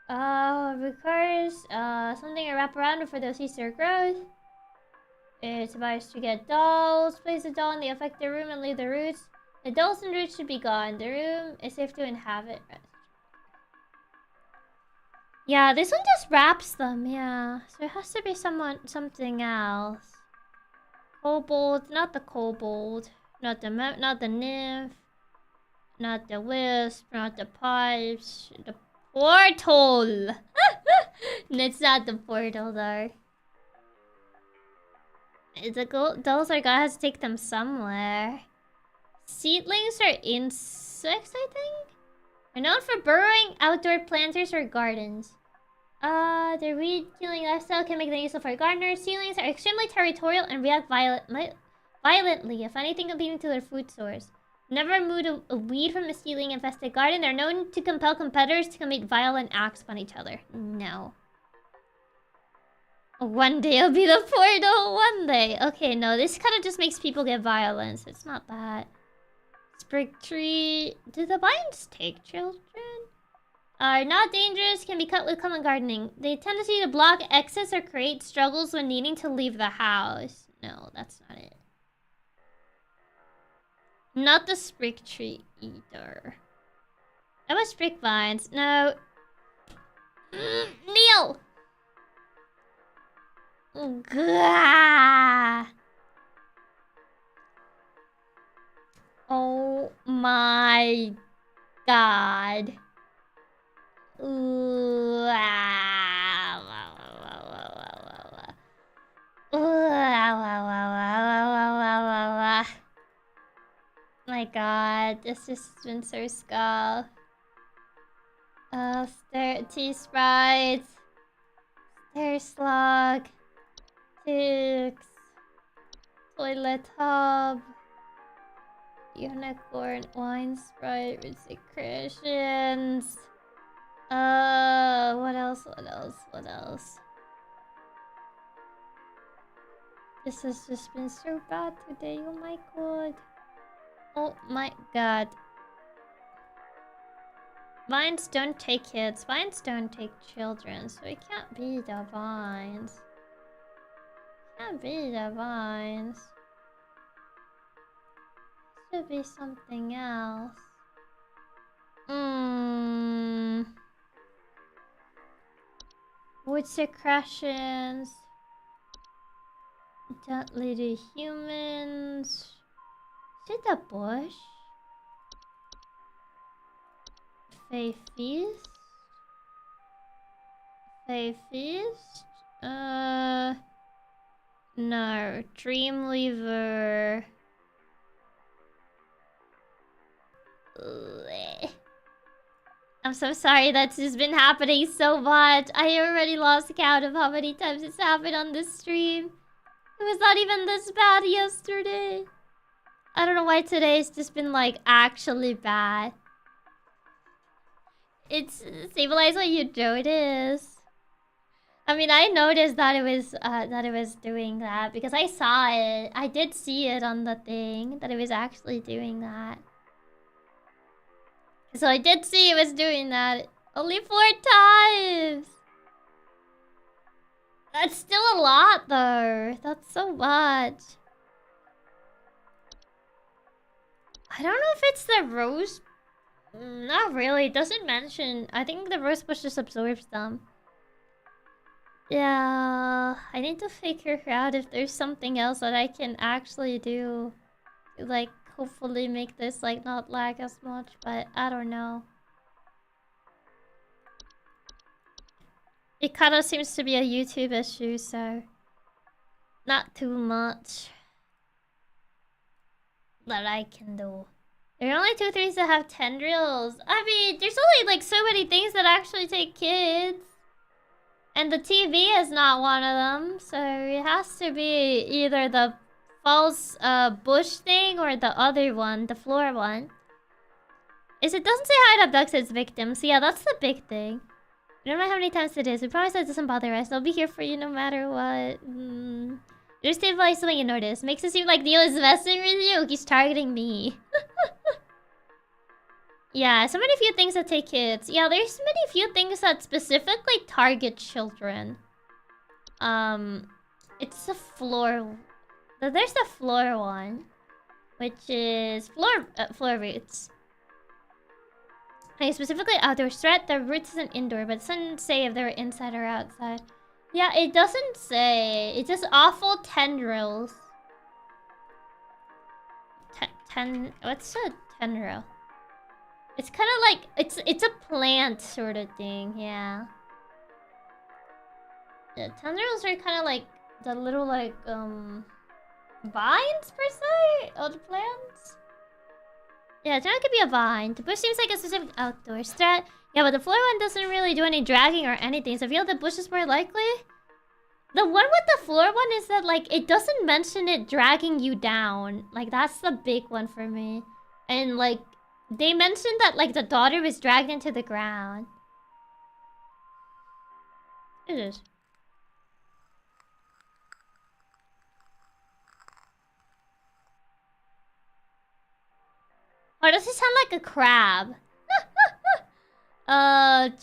A: Requires, something to wrap around before they'll cease their growth. It's advised to get dolls. Place a doll in the affected room and leave the roots. The dolls and roots should be gone. The room is safe to inhabit. Yeah, this one just wraps them, yeah. So it has to be something else. Kobold, not the kobold. Not the nymph. Not the wisp, not the pipes. The portal! It's not the portal, though. The dolls are gonna have to take them somewhere. Seedlings are insects, I think? Are known for burrowing outdoor planters or gardens. Their weed-killing lifestyle can make them useful for gardeners. Seedlings are extremely territorial and react violently if anything competing to their food source. Never remove a weed from a seedling-infested garden. They're known to compel competitors to commit violent acts upon each other. No. One day it'll be the portal. One day. Okay, no, this kind of just makes people get violence. It's not that. Sprig tree. Do the vines take children? Are not dangerous. Can be cut with common gardening. They tendency to block exits or create struggles when needing to leave the house. No, that's not it. Not the sprig tree either. That was sprig vines. No. Neil! Gah! Oh my god. Ooh, my god, this has been so scuffed. Tea sprites. Hair slug. Ticks. Toilet tub. Unicorn. Wine sprite. With secretions. What else? What else? What else? This has just been so bad today. Oh my god. Oh my god. Vines don't take kids. Vines don't take children. So it can't be the vines. Can't be the vines. Should be something else. Wood secretions. Don't lead to humans. Is it a bush? Fey feast? Fey feast? No. Dreamweaver. I'm so sorry that's just been happening so much. I already lost count of how many times it's happened on this stream. It was not even this bad yesterday. I don't know why today's just been like actually bad. It's stabilize what you know it is. I mean, I noticed that it was doing that because I saw it. I did see it on the thing that it was actually doing that. So I did see it was doing that. Only 4 times. That's still a lot though. That's so much. I don't know if it's the rose. Not really. It doesn't mention. I think the rose bush just absorbs them. Yeah. I need to figure out if there's something else that I can actually do. To, like, hopefully make this, like, not lag as much. But I don't know. It kind of seems to be a YouTube issue, so... Not too much that I can do. There are only 2 trees that have tendrils. I mean, there's only like so many things that actually take kids. And the TV is not one of them. So it has to be either the false bush thing or the other one, the floor one. It doesn't say how it abducts its victims. So yeah, that's the big thing. I don't know how many times it is. We promise that it doesn't bother us. I'll be here for you no matter what. There's stabilize something you notice. Makes it seem like Neil is messing with you. He's targeting me. Yeah, so many few things that take kids. Yeah, there's many few things that specifically target children. It's the floor. There's the floor one, which is floor roots. Okay, specifically outdoor threat. The roots isn't indoor, but it doesn't say if they're inside or outside. Yeah, it doesn't say. It's just awful tendrils. What's a tendril? It's kind of like it's a plant sort of thing, yeah. The tendrils are kind of like the little like vines per se of the plants. Yeah, it could be a vine. The bush seems like a specific outdoor threat. Yeah, but the floor one doesn't really do any dragging or anything, so I feel the bush is more likely. The one with the floor one is that like it doesn't mention it dragging you down. Like that's the big one for me. And like they mentioned that like the daughter was dragged into the ground. It is. Or does it sound like a crab?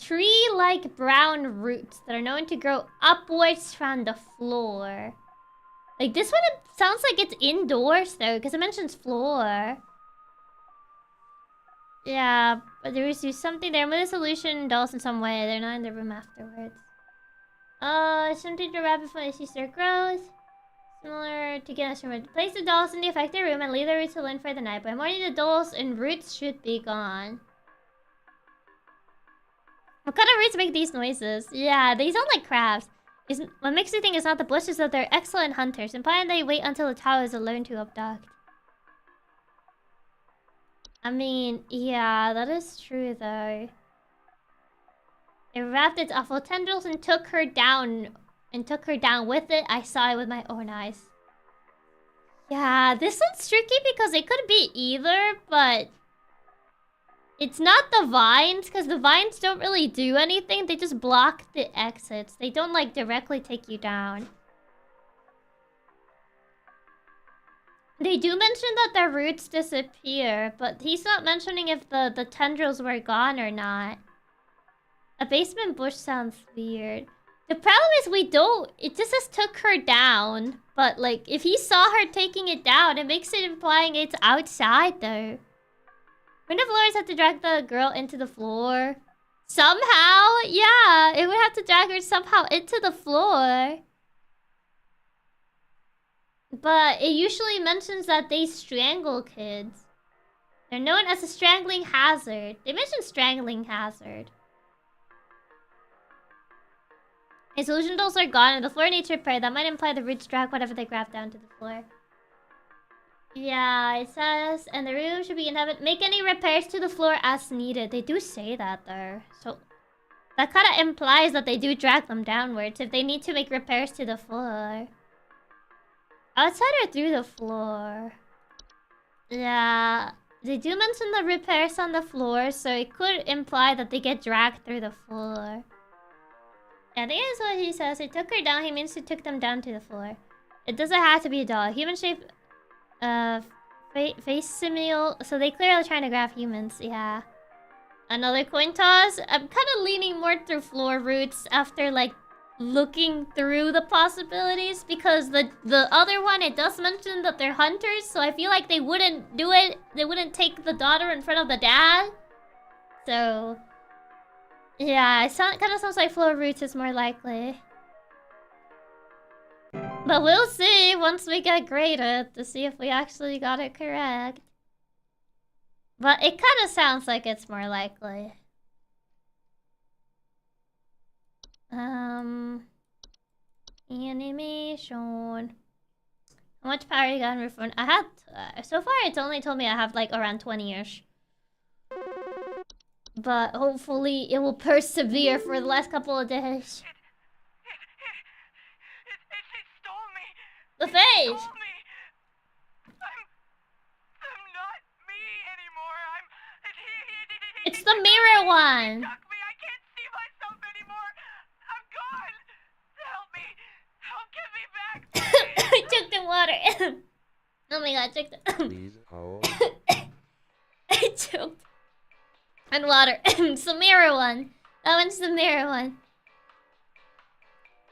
A: Tree-like brown roots that are known to grow upwards from the floor. Like this one, it sounds like it's indoors though, because it mentions floor. Yeah, but there is something there. With a solution dolls in some way. They're not in the room afterwards. Something to rabbit for sister grows. Similar to get instrument. Place the dolls in the affected room and leave the roots alone for the night. By morning, the dolls and roots should be gone. What kind of roots make these noises? Yeah, they sound like crabs. What makes me think it's not the bush is that they're excellent hunters, implying they wait until the tower is alone to abduct. I mean, yeah, that is true though. It It wrapped its awful tendrils and took her down. With it. I saw it with my own eyes. Yeah, this one's tricky because it could be either, but it's not the vines, because the vines don't really do anything. They just block the exits. They don't, like, directly take you down. They do mention that the roots disappear, but he's not mentioning if the tendrils were gone or not. A basement bush sounds weird. The problem is it just says took her down. But, like, if he saw her taking it down, it makes it implying it's outside, though. Wouldn't the floors have to drag the girl into the floor? Somehow? Yeah, it would have to drag her somehow into the floor. But it usually mentions that they strangle kids. They're known as a strangling hazard. They mention strangling hazard. His illusion dolls are gone and the floor needs repair. That might imply the roots drag whatever they grab down to the floor. Yeah, it says, and the room should be inhabited. Make any repairs to the floor as needed. They do say that there. So that kind of implies that they do drag them downwards if they need to make repairs to the floor. Outside or through the floor? Yeah, they do mention the repairs on the floor, so it could imply that they get dragged through the floor. I think that's what he says. It took her down. He means it took them down to the floor. It doesn't have to be a doll. Human shape, face simile. So they clearly are trying to grab humans. Yeah. Another coin toss. I'm kind of leaning more through floor roots after like looking through the possibilities, because the other one, it does mention that they're hunters. So I feel like they wouldn't do it. They wouldn't take the daughter in front of the dad. So. Yeah, it kind of sounds like floor roots is more likely. But we'll see once we get graded to see if we actually got it correct. But it kind of sounds like it's more likely. Animation. How much power you got on your phone? I have, so far it's only told me I have like around 20-ish. But hopefully it will persevere for the last couple of days.
D: It stole me.
A: The face!
D: It stole me. I'm not me anymore.
A: It's the mirror one.
D: Stuck me. I can't see myself anymore. I'm gone. Help me. Help get me back.
A: I choked in water. Oh my god, I choked.
G: Please hold.
A: I choked. And water. It's the mirror one. That one's the mirror one.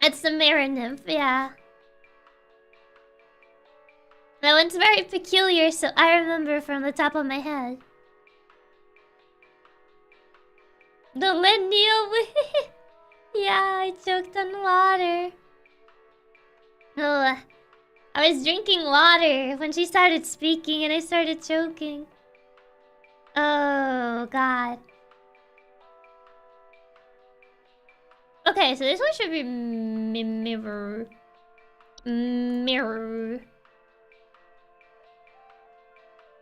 A: It's the mirror nymph, yeah. That one's very peculiar, so I remember from the top of my head. The lineal. Yeah, I choked on water. Oh, I was drinking water when she started speaking and I started choking. Oh, God. Okay, so this one should be mirror. Mirror.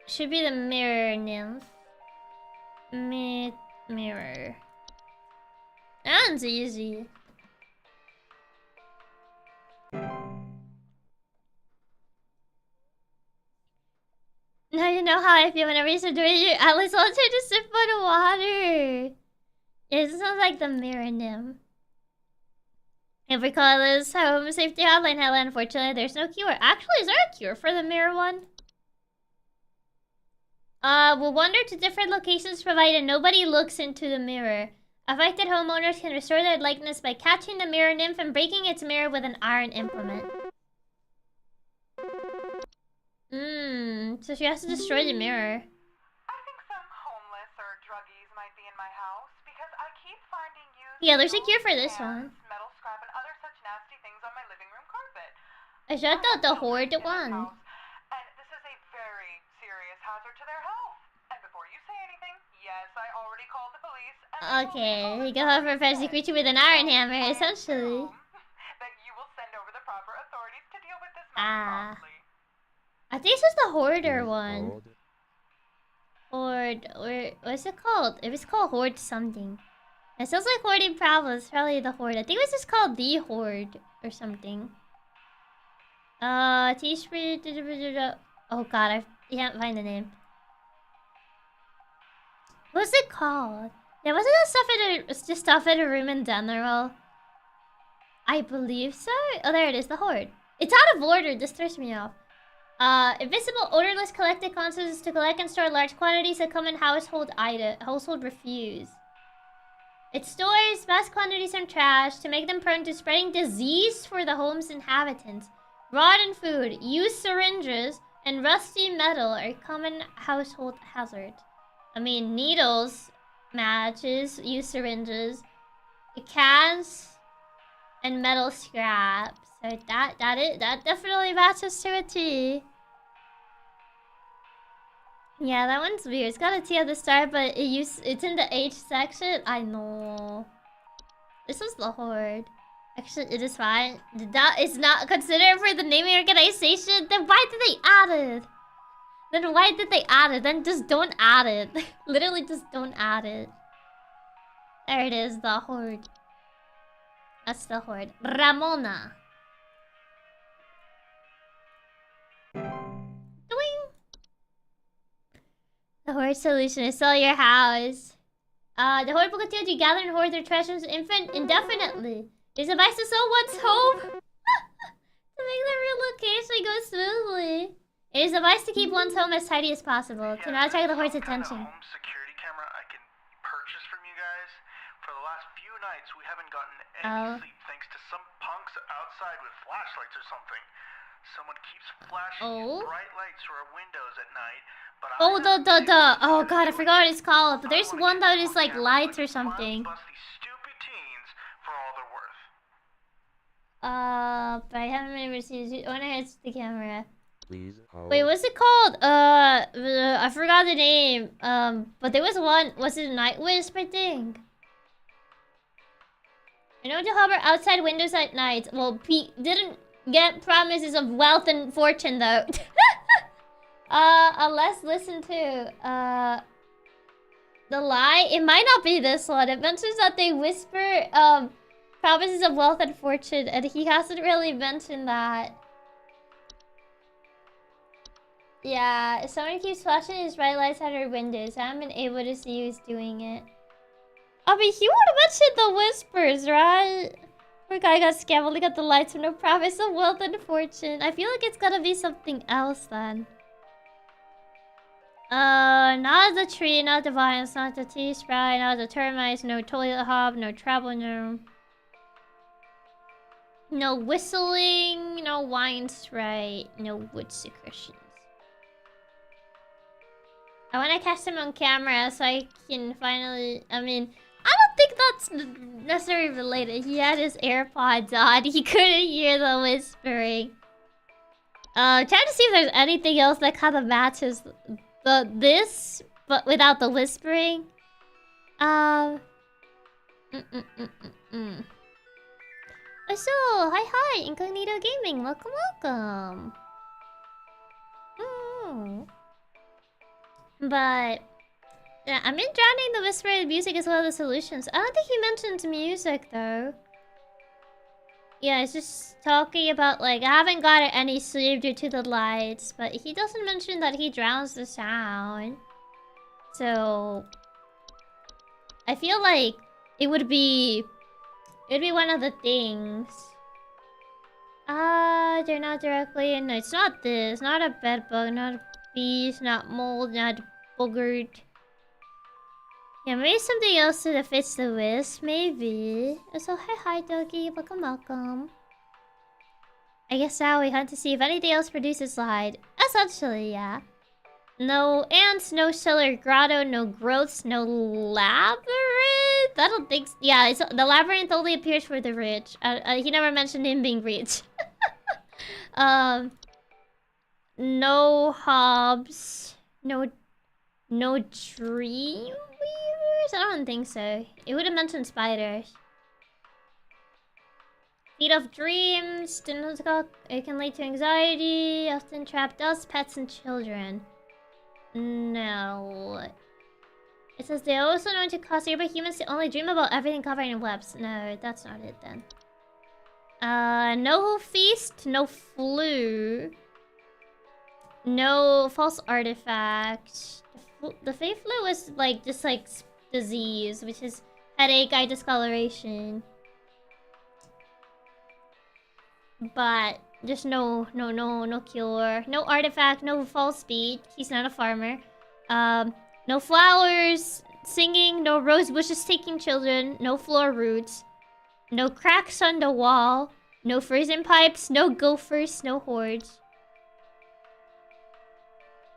A: Should be the mirror nymph. Mirror. That one's easy. Now you know how I feel whenever you start doing your Atlas Ultra to sip on water. It sounds like the mirror nymph. If we call this home safety hotline, unfortunately there's no cure. Actually, is there a cure for the mirror one? We'll wander to different locations provided nobody looks into the mirror. Affected homeowners can restore their likeness by catching the mirror nymph and breaking its mirror with an iron implement. So she has to destroy the mirror.
C: I think some homeless or druggies might be in my house because I keep finding used
A: Yeah, there's a cure for this one.
C: metal scrap and other such nasty things on my living room carpet.
A: I should have the horde one.
C: And this is a very serious hazard to their health. And before you say anything, yes, I already called the police.
A: Okay, you go over a fancy creature with an iron hammer, essentially.
C: That you will send over the proper authorities to deal with this matter promptly.
A: I think this is the hoarder one. Horde, or what's it called? It was called horde something. It sounds like hoarding problems. Probably the horde. I think it was just called the horde or something. T-Spirit. Oh god, I can't find the name. What's it called? Yeah, wasn't that stuff in just stuff in a room in general? I believe so. Oh, there it is. The horde. It's out of order. This throws me off. Invisible, odorless collected consoles to collect and store large quantities of common household refuse. It stores vast quantities of trash to make them prone to spreading disease for the home's inhabitants. Rotten food, used syringes, and rusty metal are common household hazards. I mean, needles, matches, used syringes, cans, and metal scraps. So that definitely matches to a T. Yeah, that one's weird. It's got a T at the start, but it's in the H section. I know. This was the horde. Actually, it is fine. That is not considered for the naming organization. Then why did they add it? Then just don't add it. Literally, just don't add it. There it is, the horde. That's the horde. Ramona. Doing. The horde solution is sell your house. The horde will continue to gather and hoard their treasures indefinitely. There's a device to sell one's home to make the relocation go smoothly. It is a device to keep one's home as tidy as possible to not attract the horde's attention.
D: Home security camera I can purchase from you guys. For the last few nights, we haven't gotten any sleep thanks to some punks outside with flashlights or something. Someone keeps flashing bright lights through our windows at night. But
A: oh god, I forgot what it's called. But there's one that is like lights or something. But I haven't been able to see it. When I hit the camera.
G: Please hold.
A: Wait, what's it called? I forgot the name. But there was one. Was it Night Wisp, I think? I know to hover outside windows at night. Well, Pete didn't get promises of wealth and fortune, though. Let's listen to, the lie. It might not be this one. It mentions that they whisper, promises of wealth and fortune, and he hasn't really mentioned that. Yeah, if someone keeps flashing his bright lights at our windows, I haven't been able to see who's doing it. I mean, he would have mentioned the whispers, right? Poor guy got scammed, only got the lights with no promise of wealth and fortune. I feel like it's gotta be something else then. Not the tree, not the vines, not the tea spray, not the termites, no toilet hob, no travel gnome. No whistling, no wine spray, no wood secretions. I want to catch him on camera so I can finally... I mean, I don't think that's necessarily related. He had his AirPods on. He couldn't hear the whispering. Trying to see if there's anything else that kind of matches this, but without the whispering. So, hi, Incognito Gaming. Welcome. But yeah, I've been drowning the whispered music as well as the solutions. I don't think he mentions music though. Yeah, it's just talking about like I haven't gotten any sleep due to the lights, but he doesn't mention that he drowns the sound. So I feel like it would be one of the things. They're not directly. No, it's not this. Not a bed bug. Not a bees. Not mold. Not boogert. Yeah, maybe something else that fits the wisp. Maybe. So hi doggy. Welcome. I guess now we hunt to see if anything else produces slide. Essentially, yeah. No ants, no cellar grotto, no growths, no labyrinth. I don't think... Yeah, the labyrinth only appears for the rich. He never mentioned him being rich. No hobs. No dream weavers? I don't think so. It would have mentioned spiders. Feet of dreams. It can lead to anxiety. Often trap dust, pets, and children. No. It says they're also known to cause nearby humans to only dream about everything covered in webs. No, that's not it then. No feast, no flu. No false artifacts. The fake flu is like just like disease, which is headache, eye discoloration. But just no cure. No artifact, no false speed. He's not a farmer. No flowers singing, no rose bushes taking children, no floor roots, no cracks on the wall, no frozen pipes, no gophers, no hordes.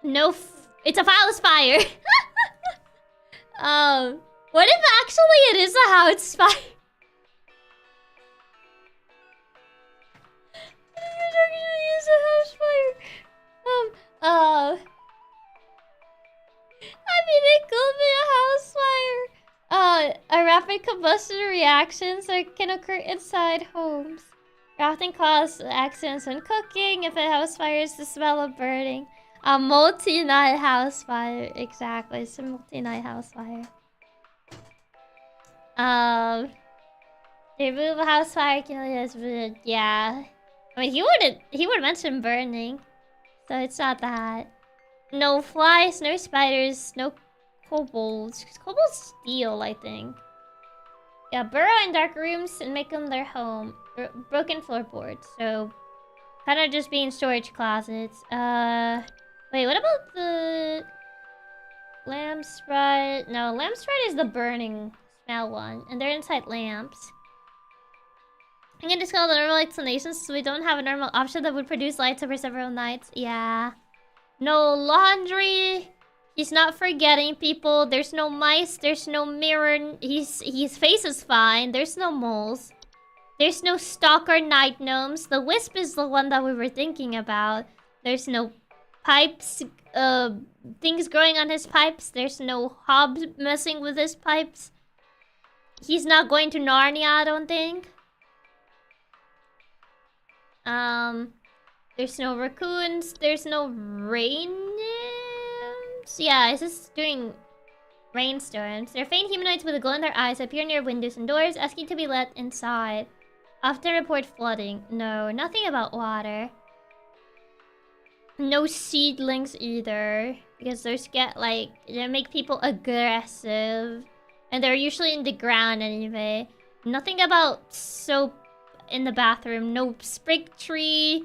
A: No it's a house fire. What if actually it is a house fire? What if it actually is a house fire? I mean, it could be a house fire. A rapid combustion reactions that can occur inside homes. They often cause accidents when cooking. If a house fire is the smell of burning. A multi-night house fire. Exactly, it's a multi-night house fire. Remove a house fire yeah. I mean, he would mention burning. So it's not that. No flies, no spiders, no kobolds. Kobolds steal, I think. Yeah, burrow in dark rooms and make them their home. Broken floorboards, so kind of just being storage closets. Wait, what about the lamp sprite? No, lamp sprite is the burning smell one, and they're inside lamps. I'm gonna dispel the normal explanations so we don't have a normal option that would produce lights over several nights. Yeah. No laundry. He's not forgetting people. There's no mice. There's no mirror. His face is fine. There's no moles. There's no stalker night gnomes. The wisp is the one that we were thinking about. There's no pipes. Things growing on his pipes. There's no hobs messing with his pipes. He's not going to Narnia, I don't think. There's no raccoons. There's no rain nymphs. Yeah, it's just doing rainstorms. They're faint humanoids with a glow in their eyes appear near windows and doors, asking to be let inside. Often report flooding. No, nothing about water. No seedlings either, because those get like they make people aggressive, and they're usually in the ground anyway. Nothing about soap in the bathroom. No sprig tree.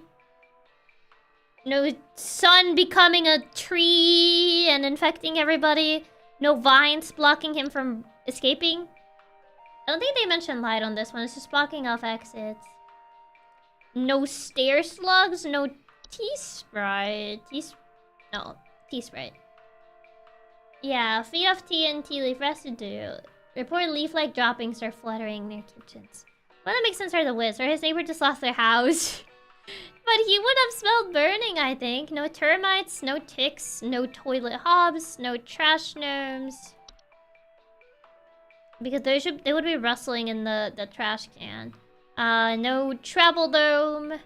A: No sun becoming a tree and infecting everybody. No vines blocking him from escaping. I don't think they mentioned light on this one. It's just blocking off exits. No stair slugs. No tea sprite. No, tea sprite. Yeah, feed off tea and tea leaf residue. Report leaf-like droppings are fluttering near kitchens. Well, that makes sense for the Wiz, or his neighbor just lost their house. But he would have smelled burning, I think. No termites, no ticks, no toilet hobs, no trash gnomes. Because they would be rustling in the trash can. No travel dome.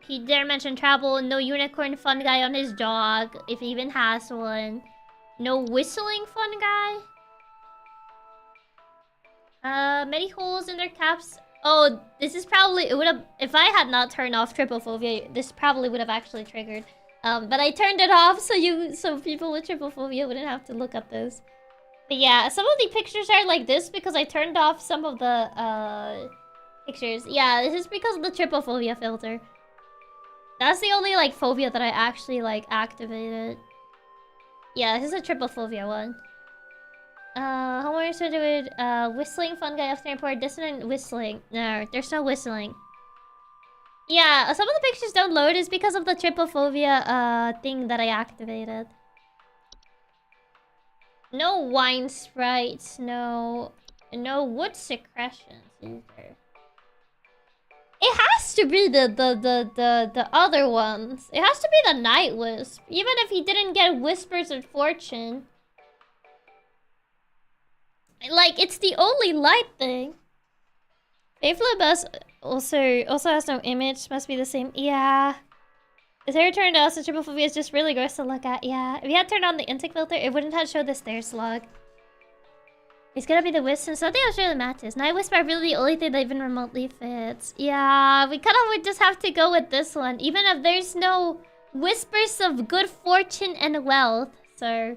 A: He dare mention travel. No unicorn fungi on his dog, if he even has one. No whistling fungi. Many holes in their caps. Oh, this is probably... It would have... If I had not turned off trypophobia, this probably would have actually triggered. But I turned it off so people with trypophobia wouldn't have to look at this. But yeah, some of the pictures are like this because I turned off some of the pictures. Yeah, this is because of the trypophobia filter. That's the only like phobia that I actually like activated. Yeah, this is a trypophobia one. Homeowners are doing whistling fungi often report dissonant whistling. No, there's no whistling. Yeah, some of the pictures don't load is because of the trypophobia thing that I activated. No wine sprites, no wood secretions either. It has to be the other ones. It has to be the night wisp. Even if he didn't get whispers of fortune. Like, it's the only light thing. Bayflow bus also has no image. Must be the same. Yeah. Is there turned off? So trypophobia is just really gross to look at. Yeah. If you had turned on the intake filter, it wouldn't have showed the stair slug. It's gonna be the wisp since nothing else really matters. Night wisp are really the only thing that even remotely fits. Yeah, we kind of would just have to go with this one, even if there's no whispers of good fortune and wealth. So,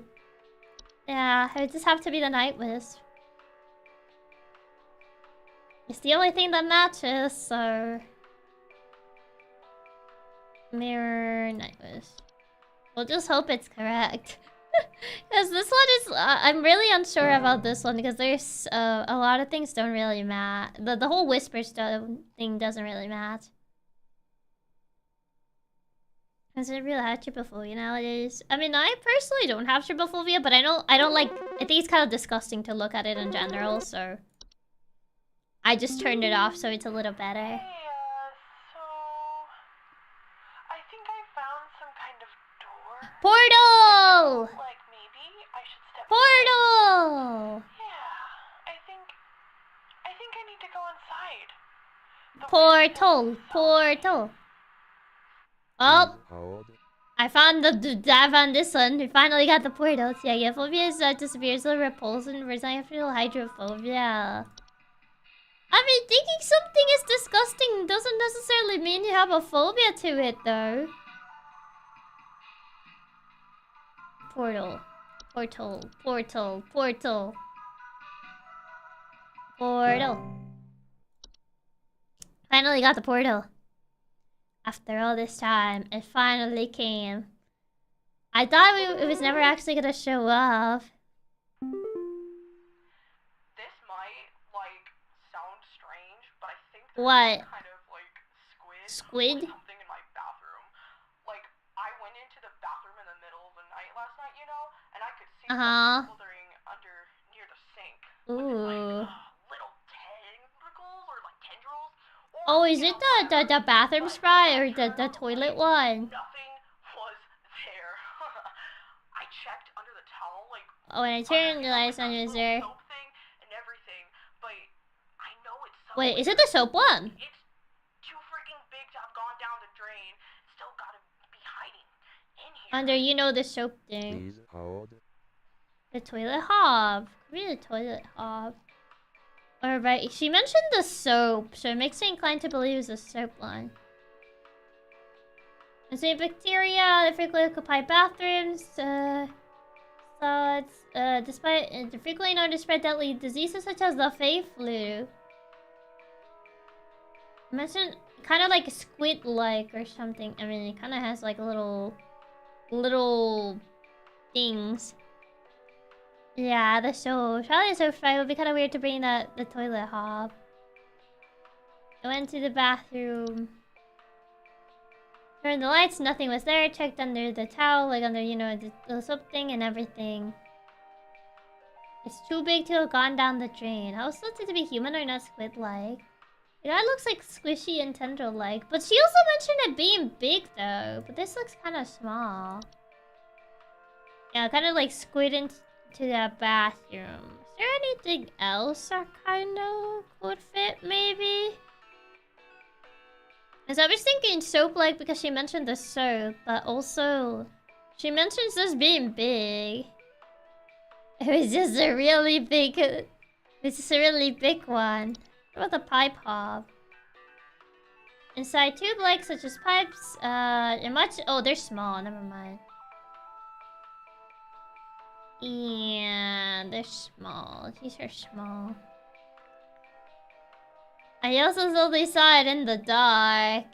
A: yeah, it would just have to be the night wisp. It's the only thing that matches, so... Mirror, night wisp. We'll just hope it's correct. Because this one is... I'm really unsure about this one because there's a lot of things don't really match. The whole whisper thing doesn't really match. Is it real have trypophobia nowadays? I mean, I personally don't have trypophobia, but I don't like... I think it's kind of disgusting to look at it in general, so... I just turned it off so it's a little better.
C: Hey, so... I think I found some kind of door.
A: Portal!
C: Like, maybe I should step...
A: Portal!
C: Yeah, I think I need to go inside.
A: Portal! Portal! Oh! I found this one. We finally got the portal. Yeah, phobia is just fiercely repulsion versus I feel hydrophobia. I mean, thinking something is disgusting doesn't necessarily mean you have a phobia to it, though. Portal. Portal. Portal. Portal. Portal. Finally got the portal. After all this time, it finally came. I thought it was never actually gonna show up.
C: This might, like, sound strange, but I think
A: What?
C: kind of, like,
A: Squid?
C: something in my bathroom. Like, I went into the bathroom in the middle of the night last night, you know? And I could see something slithering under near the sink.
A: Ooh.
C: Little tentacles or, like, tendrils.
A: Oh, is it the bathroom spray or the toilet one?
C: Nothing was there. I checked under the towel, like...
A: Oh, and I turned the lights on, is there?
C: Soap thing and everything, but I know it's somewhere.
A: Wait, is it the soap one?
C: It's too freaking big to have gone down the drain. Still gotta be hiding in here.
A: Under, you know, the soap thing.
G: Please hold.
A: The toilet hob. Could be the toilet hob. Alright, she mentioned the soap, so it makes me inclined to believe it's a soap line. And so bacteria that frequently occupy bathrooms, despite they're frequently known to spread deadly diseases such as the Fey flu. I mentioned kind of like squid-like or something. I mean, it kind of has like little things. Yeah, the soap. Probably the soap spray would be kind of weird to bring the toilet hob. I went to the bathroom. Turned the lights, nothing was there. Checked under the towel, like under, you know, the soap thing and everything. It's too big to have gone down the drain. How supposed to be human or not squid-like? The guy looks like squishy and tendril-like. But she also mentioned it being big, though. But this looks kind of small. Yeah, kind of like squid into that bathroom. Is there anything else that kind of could fit, maybe? Because I was thinking soap-like because she mentioned the soap, but also she mentions this being big. It was just a really big... It's just a really big one. What about the pipe hob? Inside tube-like, such as pipes, oh, they're small, never mind. Yeah, they're small. These are small. I also only saw it in the dark.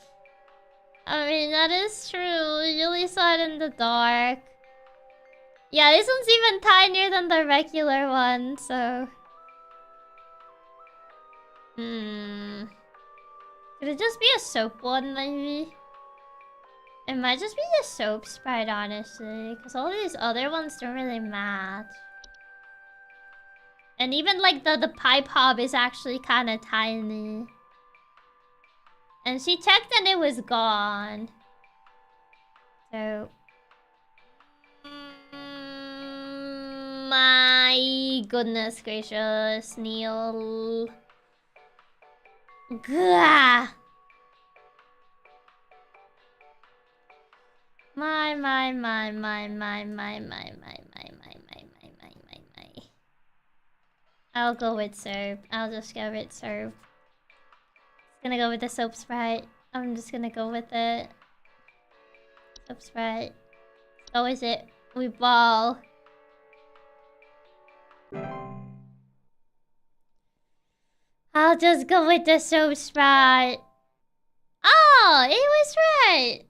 A: I mean, that is true. You only saw it in the dark. Yeah, this one's even tinier than the regular one, so... Could it just be a soap one, maybe? It might just be a soap sprite, honestly. Because all these other ones don't really match. And even, like, the pipe hob is actually kind of tiny. And she checked and it was gone. So... my goodness gracious, Neil. Gah! My. I'll go with serve. I'll just go with serve. Just gonna go with the soap sprite. I'm just gonna go with it. Soap sprite. Oh, is it? We ball. I'll just go with the soap sprite. Oh, it was right.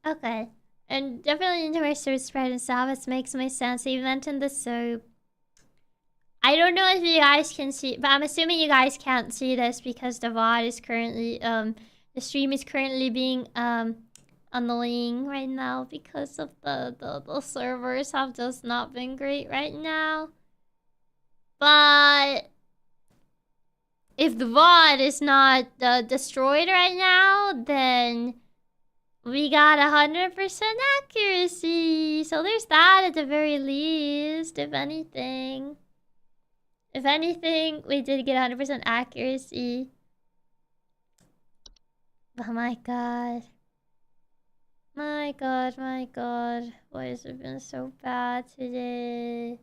A: Okay. And definitely into my soap sprite and Salvas makes my sense. They mentioned the soap. I don't know if you guys can see, but I'm assuming you guys can't see this because the VOD is currently, the stream is currently being, annoying right now because of the servers have just not been great right now. But if the VOD is not destroyed right now, then we got 100% accuracy. So there's that at the very least, if anything. If anything, we did get 100% accuracy. Oh my god. My god, my god. Why has it been so bad today?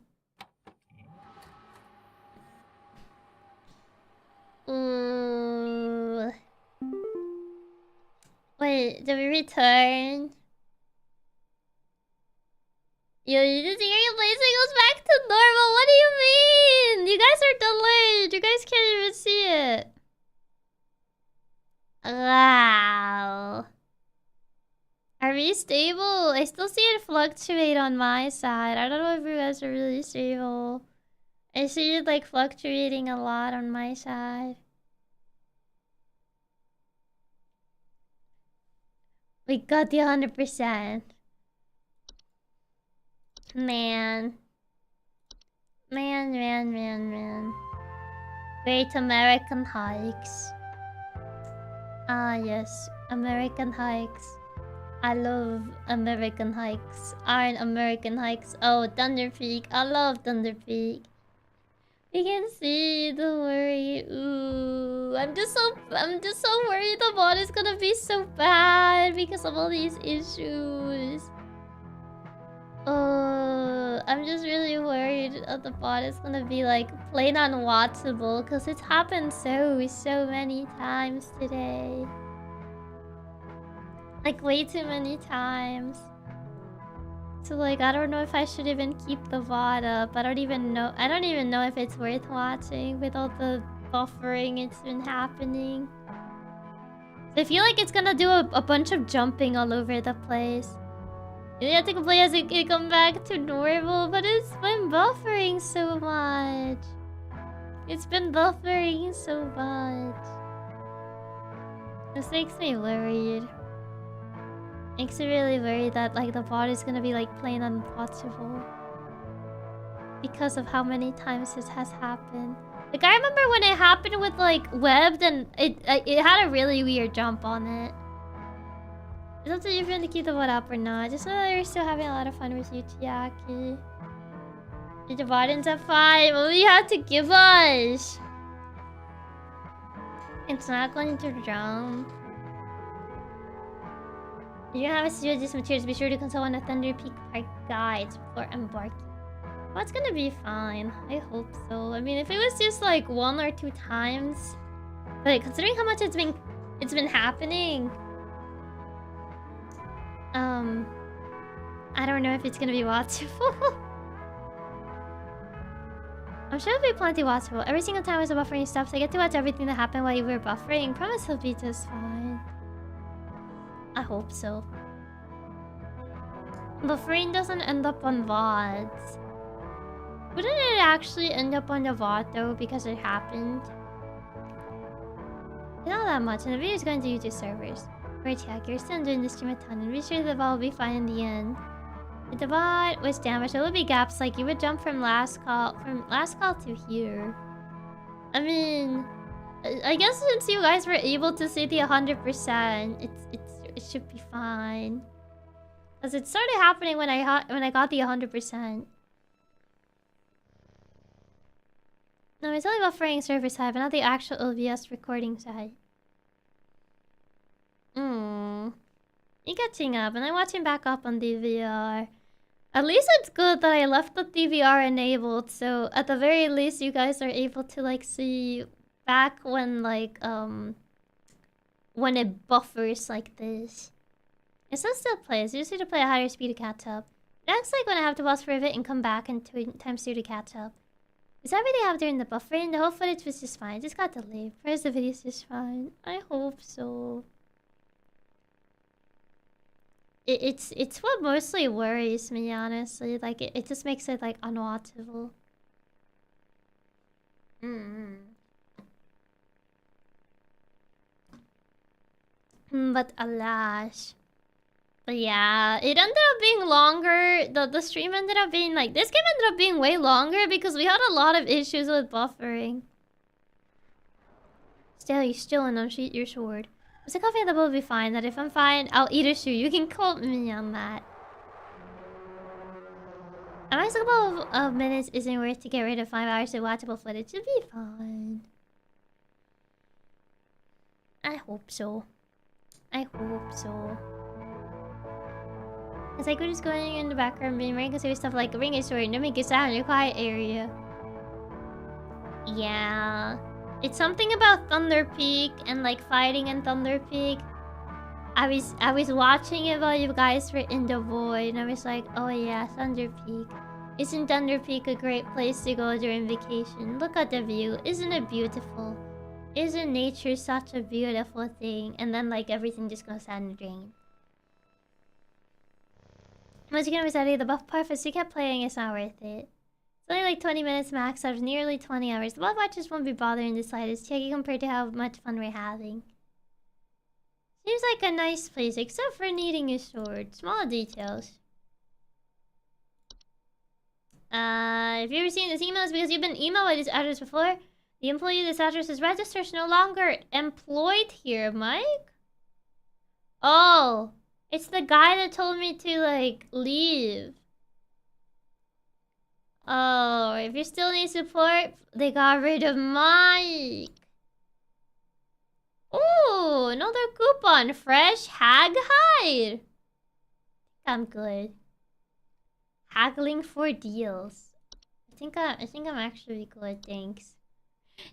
A: Ooh. Wait, did we return? Yo, you just hear your place goes back to normal. What do you mean? You guys are delayed. You guys can't even see it. Wow. Are we stable? I still see it fluctuate on my side. I don't know if you guys are really stable. I see it like fluctuating a lot on my side. We got the 100%. Man. Man. Great American hikes. Ah, yes. American hikes. I love American hikes. Iron American hikes. Oh, Thunder Peak. I love Thunder Peak. You can see, don't worry. Ooh, I'm just so worried the bot is gonna be so bad because of all these issues. Oh, I'm just really worried that the bot is gonna be like plain unwatchable because it's happened so many times today. Like way too many times. So like I don't know if I should even keep the VOD up. I don't even know if it's worth watching with all the buffering it's been happening. I feel like it's gonna do a bunch of jumping all over the place. You have to play as it can come back to normal, but it's been buffering so much. It's been buffering so much. This makes me worried. Makes me really worried that like the bot is gonna be like plain unwatchable. Because of how many times this has happened. Like I remember when it happened with like webbed and it had a really weird jump on it. It's up to you if you want to keep the bot up or not. Just know that you're still having a lot of fun with you, Chiaki. Did the bot ends at 5? What do you have to give us? It's not going to jump. If you have a studio these materials, be sure to consult one of Thunder Peak Park guides before embarking. Well, it's gonna be fine. I hope so. I mean, if it was just like 1 or 2 times, but considering how much it's been happening, I don't know if it's gonna be watchable. I'm sure it'll be plenty watchable. Every single time as the buffering stops, I get to watch everything that happened while you were buffering. Promise it'll be just fine. I hope so. Buffering doesn't end up on VODs. Wouldn't it actually end up on the VOD though because it happened? Not that much, and the video is going to YouTube servers. We're Chiaki, you're still enjoying the stream a ton, and be sure the VOD will be fine in the end. If the VOD was damaged, there would be gaps like you would jump from last call to here. I mean, I guess since you guys were able to see the 100%, it should be fine. Cause it started happening when I got the 100%. No, it's only buffering server side, but not the actual OBS recording side. You catching up, and I'm watching back up on DVR. At least it's good that I left the DVR enabled, so at the very least you guys are able to like see back when like when it buffers like this. It still plays. You just need to play at higher speed to catch up. Next, like when I have to pause for a bit and come back in times 2 to catch up. Is that what they have during the buffering? The whole footage was just fine. It just got delayed. Whereas the video's just fine. I hope so. It's what mostly worries me, honestly. Like it just makes it like unwatchable. But alas. But yeah, it ended up being longer. The stream ended up being like, this game ended up being way longer because we had a lot of issues with buffering. Still, you still and unsheath your sword. It's a coffee that will be fine. That if I'm fine, I'll eat a shoe. You can quote me on that. A nice couple of minutes isn't worth to get rid of 5 hours of watchable footage. It'll be fine. I hope so. I hope so. It's like we're just going in the background being very considered stuff like ring a sword, no make a sound in a quiet area. Yeah. It's something about Thunder Peak and like fighting in Thunder Peak. I was watching it while you guys were in the void and I was like, oh yeah, Thunder Peak. Isn't Thunder Peak a great place to go during vacation? Look at the view. Isn't it beautiful? Isn't nature such a beautiful thing? And then like everything just goes down the drain. Once you get excited, the buff part is you kept playing, it's not worth it. It's only like 20 minutes max out of nearly 20 hours. The buff watchers won't be bothering the slightest, Chiaki, compared to how much fun we're having. Seems like a nice place, except for needing a sword. Small details. If you've ever seen this email, it's because you've been emailed by this address before. The employee of this address is registered, is no longer employed here, Mike? Oh. It's the guy that told me to, like, leave. Oh, if you still need support, they got rid of Mike. Ooh, another coupon. Fresh hag hide. I'm good. Haggling for deals. I think I'm actually good, thanks.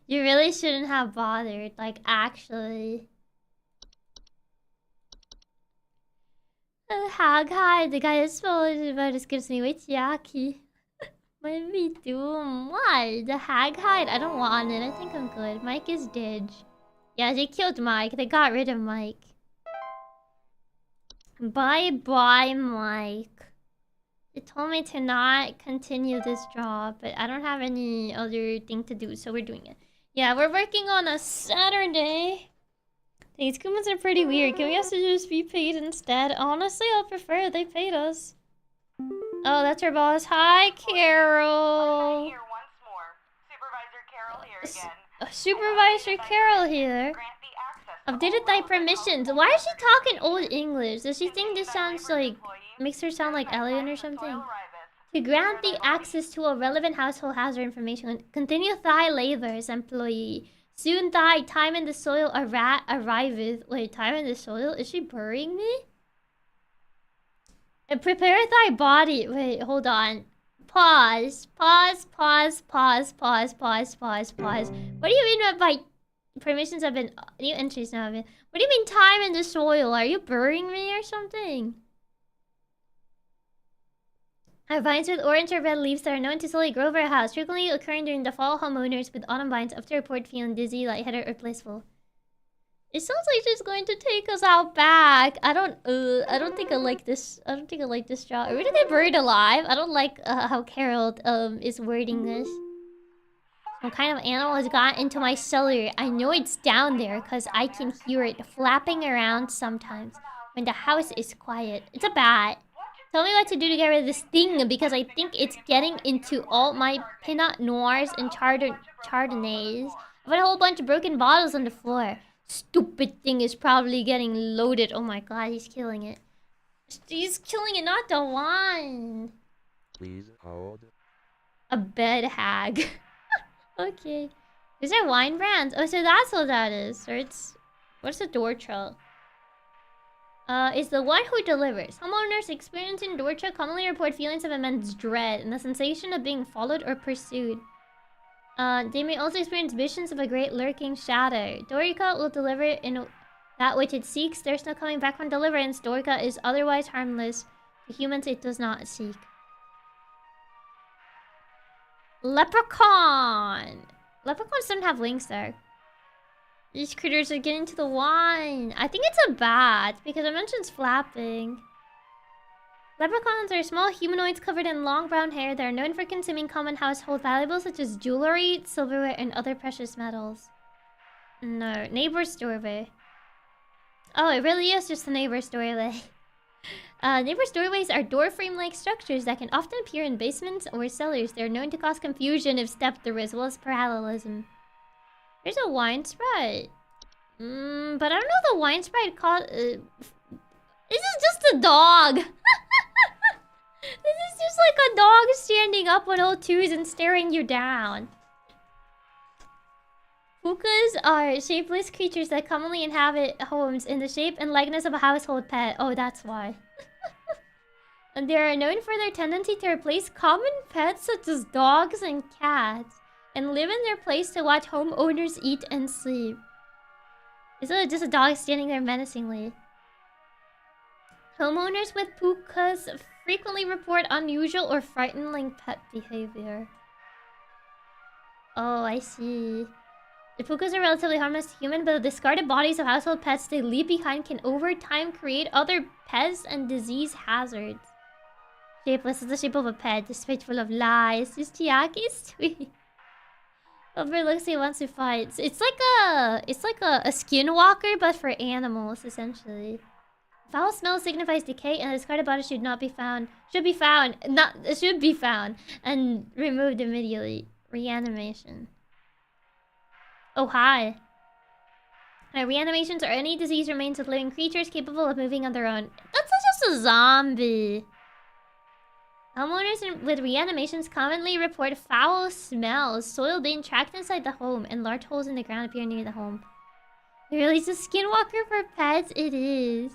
A: You really shouldn't have bothered, like, actually. Hag hide. The guy is spoiled about as good as me. Wait, Chiaki. What we do? Why? The hag hide? I don't want it. I think I'm good. Mike is dead. Yeah, they killed Mike. They got rid of Mike. Bye-bye, Mike. They told me to not continue this job, but I don't have any other thing to do, so we're doing it. Yeah, we're working on a Saturday. These coupons are pretty weird. Can we also just be paid instead? Honestly, I'll prefer if they paid us. Oh, that's our boss. Hi, Carol.
C: Here once more. Supervisor Carol here again.
A: Supervisor Carol here. Updated thy permissions. Why is she talking old English? Does she think this sounds like... makes her sound like alien or something? To grant the access to a relevant household hazard information, continue thy labors, employee. Soon thy time in the soil arriveth. Wait, time in the soil? Is she burying me? And prepare thy body. Wait, hold on. Pause. Pause. What do you mean by permissions have been... new entries now have been... What do you mean time in the soil? Are you burying me or something? Our vines with orange or red leaves that are known to slowly grow over a house, frequently occurring during the fall homeowners with autumn vines up to report feeling dizzy, lightheaded, or blissful. It sounds like she's going to take us out back. I don't think I like this. I don't think I like this job. Are we gonna get buried alive? I don't like how Carol is wording this. Some kind of animal has got into my cellar. I know it's down there because I can hear it flapping around sometimes when the house is quiet. It's a bat. Tell me what to do to get rid of this thing because I think it's getting into all my Pinot Noirs and Chardonnays. I've got a whole bunch of broken bottles on the floor. Stupid thing is probably getting loaded. Oh my god, he's killing it. He's killing it, not the wine.
G: Please hold.
A: A bed hag. Okay. These are wine brands. Oh, so that's what that is. Or it's... what's the door trail? is the one who delivers. Homeowners experiencing Dorcha commonly report feelings of immense dread and the sensation of being followed or pursued. They may also experience visions of a great lurking shadow. Dorika will deliver in that which it seeks. There's no coming back from deliverance. Dorika is otherwise harmless. To humans, it does not seek. Leprechaun! Leprechauns don't have wings, though. These critters are getting to the wine. I think it's a bat, because it mentions flapping. Leprechauns are small humanoids covered in long brown hair that are known for consuming common household valuables such as jewelry, silverware, and other precious metals. No, neighbor's doorway. Oh, it really is just the neighbor's doorway. Neighbor's doorways are door frame-like structures that can often appear in basements or cellars. They're known to cause confusion if stepped through, as well as parallelism. There's a wine sprite. But I don't know if the wine sprite caught... this is just a dog! This is just like a dog standing up on all twos and staring you down. Pukas are shapeless creatures that commonly inhabit homes in the shape and likeness of a household pet. Oh, that's why. And they are known for their tendency to replace common pets such as dogs and cats and live in their place to watch homeowners eat and sleep. Is it just a dog standing there menacingly? Homeowners with pukas frequently report unusual or frightening pet behavior. Oh, I see. The pukas are relatively harmless to humans, but the discarded bodies of household pets they leave behind can over time create other pests and disease hazards. Shapeless is the shape of a pet, despite full of lies. Is Chiaki sweet? Overlooks he wants to fight. It's like a skinwalker, but for animals, essentially. Foul smell signifies decay, and the discarded body should be found and removed immediately. Reanimation. Oh, hi. Reanimations are any disease remains with living creatures capable of moving on their own. That's just a zombie. Homeowners with reanimations commonly report foul smells, soil being trapped inside the home, and large holes in the ground appear near the home. Really, it's a skinwalker for pets? It is.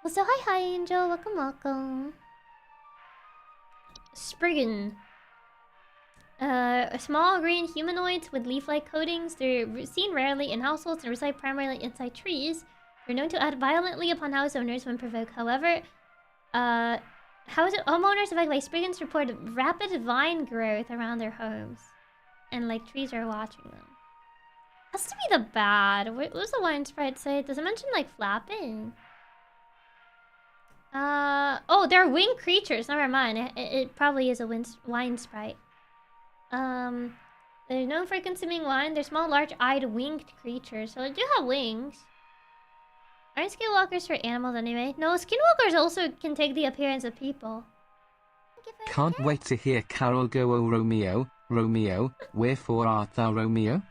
A: Well, so hi, Angel. Welcome. Spriggan. Small green humanoids with leaf-like coatings. They're seen rarely in households and reside primarily inside trees. They're known to act violently upon house owners when provoked. However, homeowners affected by Spriggans report rapid vine growth around their homes. And, like, trees are watching them. Has to be the bad. What does the wine sprite say? Does it mention, like, flapping? Oh, they're winged creatures. Never mind. It probably is a wine sprite. They're known for consuming wine. They're small, large-eyed, winged creatures. So they do have wings. Aren't skinwalkers for animals anyway? No, skinwalkers also can take the appearance of people.
F: Can't wait to hear Carol go, "O Romeo, Romeo, wherefore art thou Romeo?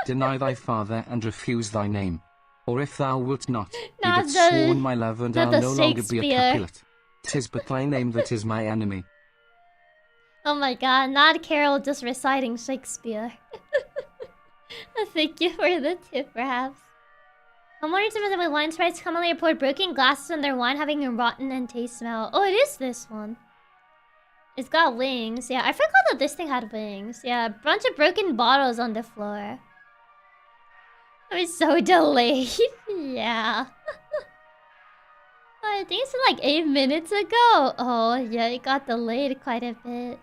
F: Deny thy father and refuse thy name. Or if thou wilt not, be but sworn my love, and I'll no longer be a Capulet. 'Tis but thy name that is my enemy."
A: Oh my god, not Carol just reciting Shakespeare. Thank you for the tip, perhaps. Homeowners with wine sprites commonly report broken glasses and their wine having a rotten and taste smell. Oh, it is this one. It's got wings. Yeah, I forgot that this thing had wings. Yeah, a bunch of broken bottles on the floor. I was so delayed. Yeah. I think it's like 8 minutes ago. Oh, yeah, it got delayed quite a bit.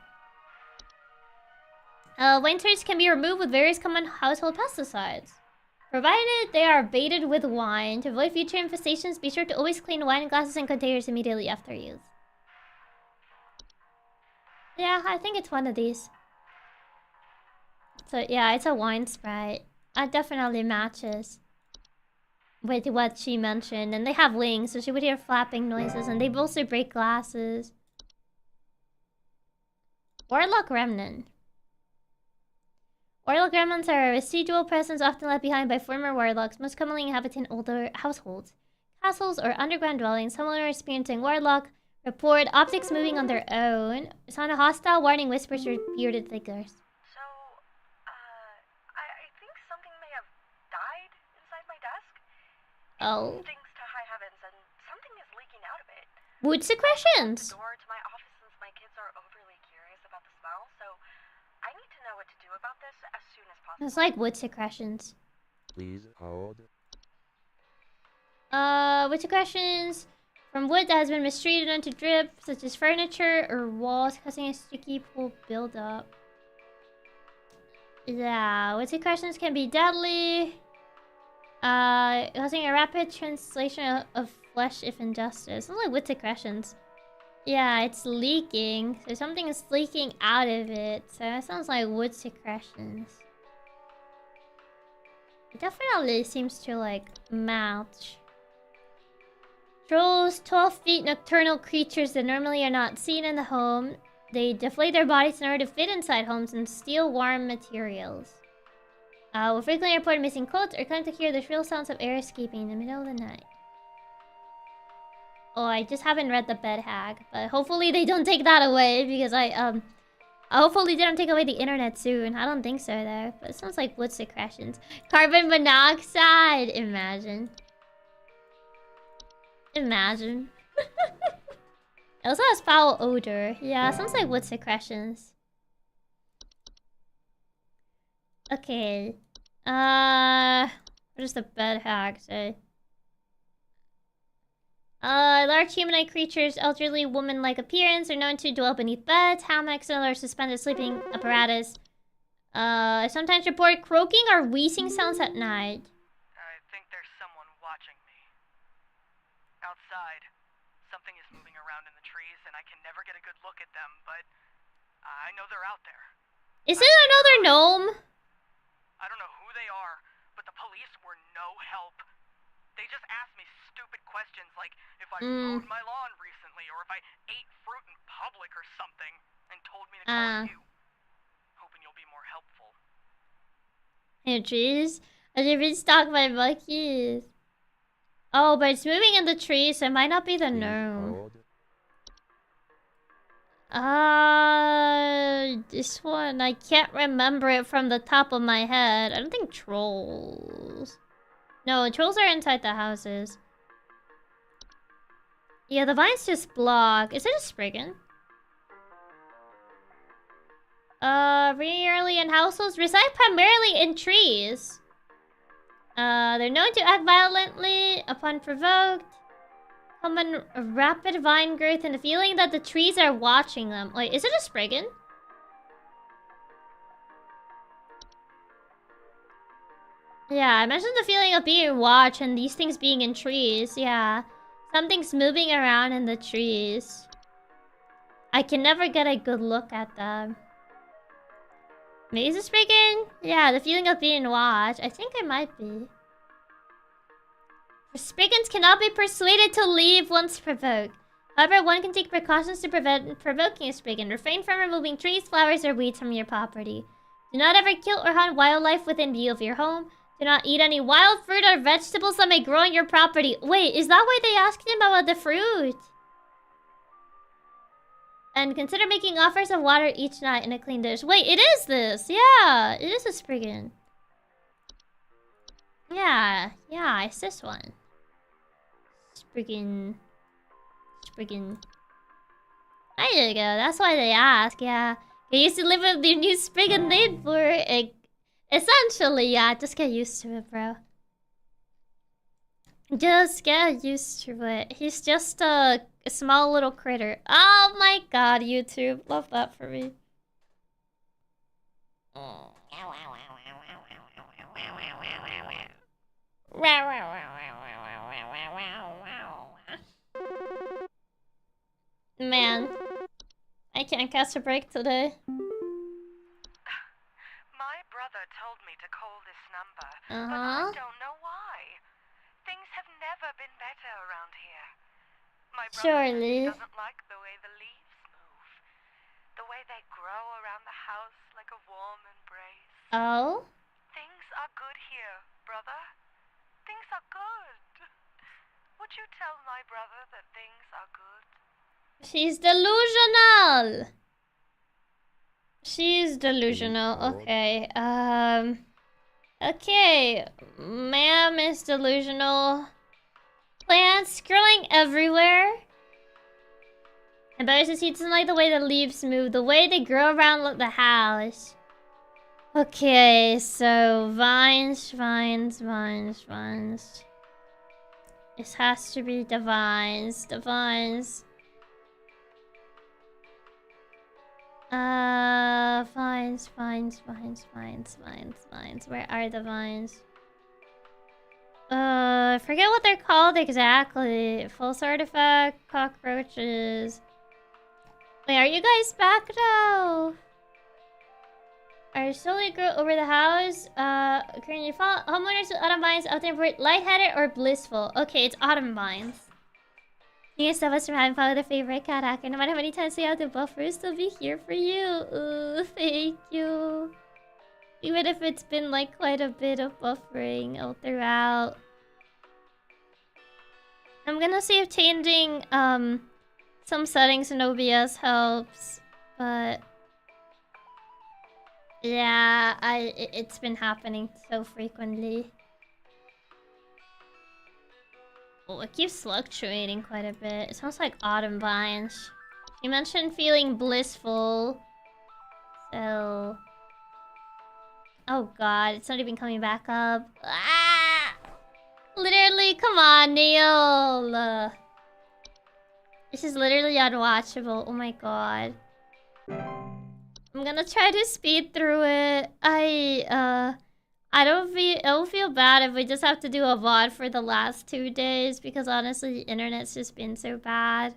A: Wine turds can be removed with various common household pesticides. Provided they are baited with wine. To avoid future infestations, be sure to always clean wine glasses and containers immediately after use. Yeah, I think it's one of these. So yeah, it's a wine sprite. It definitely matches with what she mentioned. And they have wings, so she would hear flapping noises. And they also break glasses. Warlock Remnant. Warlock remnants are a residual presence often left behind by former warlocks, most commonly inhabiting older households, castles, or underground dwellings. Homeowners experiencing warlock report objects moving on their own. Sound of hostile warning whispers or bearded figures.
C: So, I think something may have died inside my desk.
A: Oh.
C: Thanks to high heavens, and sometimes
A: Wood secretions.
C: Door to my office since my kids are overly curious about the smell, so I need to know what to do about this as soon as possible.
A: It's like wood secretions.
G: Please hold.
A: Wood secretions from wood that has been mistreated onto drip, such as furniture or walls, causing a sticky pool buildup. Yeah, wood secretions can be deadly. Causing a rapid translation of flesh if ingested. It's not like wood secretions. Yeah, it's leaking. So something is leaking out of it. So that sounds like wood secretions. It definitely seems to like match. Trolls, 12 feet nocturnal creatures that normally are not seen in the home. They deflate their bodies in order to fit inside homes and steal warm materials. Will frequently report missing coats or claim to hear the shrill sounds of air escaping in the middle of the night. Oh, I just haven't read the bed hag, but hopefully they don't take that away because hopefully they don't take away the internet soon. I don't think so though, but it sounds like wood secretions. Carbon monoxide, imagine. Imagine. It also has foul odor. Yeah, sounds like wood secretions. Okay. What does the bed hag say? Large humanoid creatures, elderly woman-like appearance, are known to dwell beneath beds, hammocks, and other suspended sleeping apparatus. Sometimes report croaking or wheezing sounds at night.
D: I think there's someone watching me. Outside, something is moving around in the trees, and I can never get a good look at them, but I know they're out there.
A: Is it another gnome?
D: I don't know who they are, but the police were no help. They just asked me stupid questions like if I mowed my lawn recently or if I ate fruit in public or something, and told me to call you. Hoping you'll be more helpful.
A: Hey, trees? I've been stalked by monkeys. Oh, but it's moving in the trees, so it might not be the gnome. This one, I can't remember it from the top of my head. I don't think trolls. No, trolls are inside the houses. Yeah, the vines just block. Is it a Spriggan? Rarely in households, reside primarily in trees. They're known to act violently upon provoked. Common rapid vine growth and the feeling that the trees are watching them. Wait, is it a Spriggan? Yeah, I mentioned the feeling of being watched and these things being in trees. Yeah, something's moving around in the trees. I can never get a good look at them. Maybe it's a Spriggan? Yeah, the feeling of being watched. I think it might be. Spriggans cannot be persuaded to leave once provoked. However, one can take precautions to prevent provoking a Spriggan. Refrain from removing trees, flowers, or weeds from your property. Do not ever kill or hunt wildlife within view of your home. Do not eat any wild fruit or vegetables that may grow on your property. Wait, is that why they asked him about the fruit? And consider making offers of water each night in a clean dish. Wait, it is this! Yeah, it is a Spriggan. Yeah, it's this one. Spriggan. There you go, that's why they ask, yeah. Get used to living with your new Spriggan name for it. Essentially, yeah, just get used to it, bro. Just get used to it. He's just a small little critter. Oh my god, YouTube. Love that for me. Man, I can't catch a break today.
C: My brother told me to call this number, but
A: Uh-huh.
C: I don't know why. Things have never been better around here. My brother
A: Surely.
C: doesn't like the way the leaves move. The way they grow around the house like a warm embrace.
A: Oh?
C: Things are good here, brother. Things are good. Would you tell my brother that things are good?
A: She's delusional. She's delusional. Okay. Okay. Ma'am is delusional. Plants growing everywhere. And Barry says he doesn't like the way the leaves move, the way they grow around the house. Okay, so vines. This has to be the vines. Vines. Where are the vines? I forget what they're called exactly. False artifact, cockroaches. Wait, are you guys back now? Are slowly grow over the house? Currently homeowners with autumn vines often report lightheaded or blissful. Okay, it's autumn vines. You can stop us from having fun with a favorite cat hacker. No matter how many times we have to buffer, still be here for you. Ooh, thank you. Even if it's been like quite a bit of buffering all throughout. I'm gonna see if changing some settings in OBS helps, but yeah, it's been happening so frequently. Oh, it keeps fluctuating quite a bit. It sounds like autumn vines. You mentioned feeling blissful, so oh god, it's not even coming back up. Ah! Literally, come on, Neil. This is literally unwatchable. Oh my god. I'm gonna try to speed through it. I don't feel bad if we just have to do a VOD for the last 2 days because honestly the internet's just been so bad.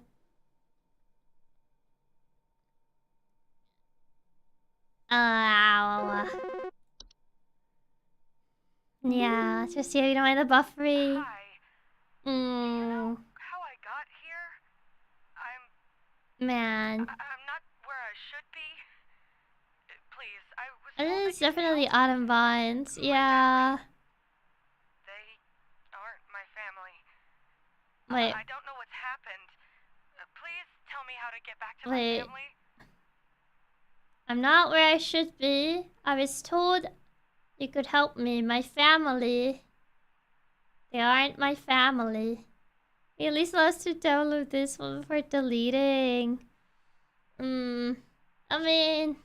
A: Yeah, just so you don't mind the buffering.
C: Hi. You know how I got here?
A: Man.
C: I'm not where I should be. Please, I was told that
A: It's
C: you could
A: definitely
C: help.
A: autumn vines. Yeah.
C: They aren't my family.
A: Wait.
C: I don't know what's happened. Please tell me how to get back to
A: Wait.
C: my family.
A: I'm not where I should be. I was told you could help me. My family. They aren't my family. At least let's to download this one before deleting. I mean,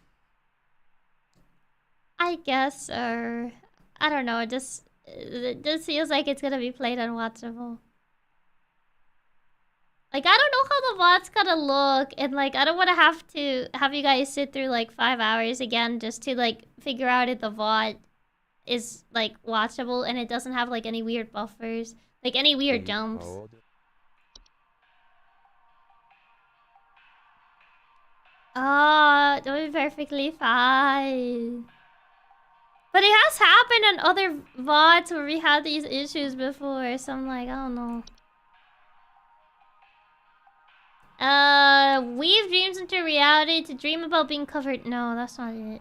A: I guess so. I don't know. It just feels like it's gonna be played unwatchable. Like, I don't know how the VOD's gonna look, and like, I don't want to have you guys sit through like 5 hours again just to like figure out if the VOD is like watchable and it doesn't have like any weird buffers, like any weird jumps. Oh, that would be perfectly fine. But it has happened on other VODs where we had these issues before, so I'm like, I don't know. Weave dreams into reality to dream about being covered. No, that's not it.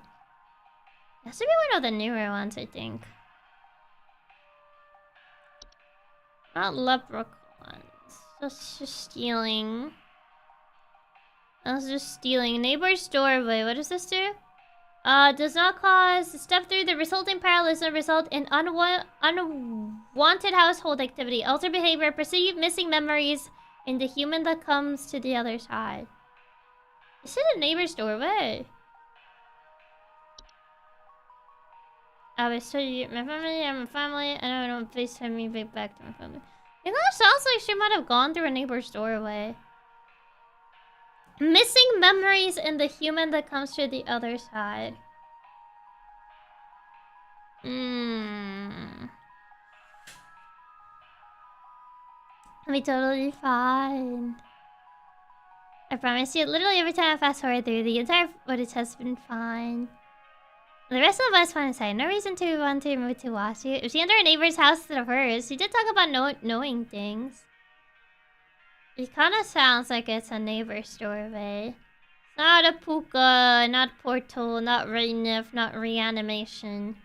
A: That should be one of the newer ones, I think. Not leprechauns. That's just stealing. That's just stealing. Neighbor's doorway. What does this do? Does not cause step through the resulting parallelism result in unwanted household activity, altered behavior, perceived missing memories in the human that comes to the other side. Is it a neighbor's doorway? I was told you my family, I'm a family, and I don't please send me back to my family. It sounds like she might have gone through a neighbor's doorway. Missing memories in the human that comes to the other side. I'll be totally fine. I promise you, literally every time I fast forward through the entire footage has been fine. The rest of us fun aside, no reason to want to move to watch it. If she entered a neighbor's house instead of hers, she did talk about knowing things. It kind of sounds like it's a neighbor's doorway. Not a puka, not portal, not renif, not reanimation.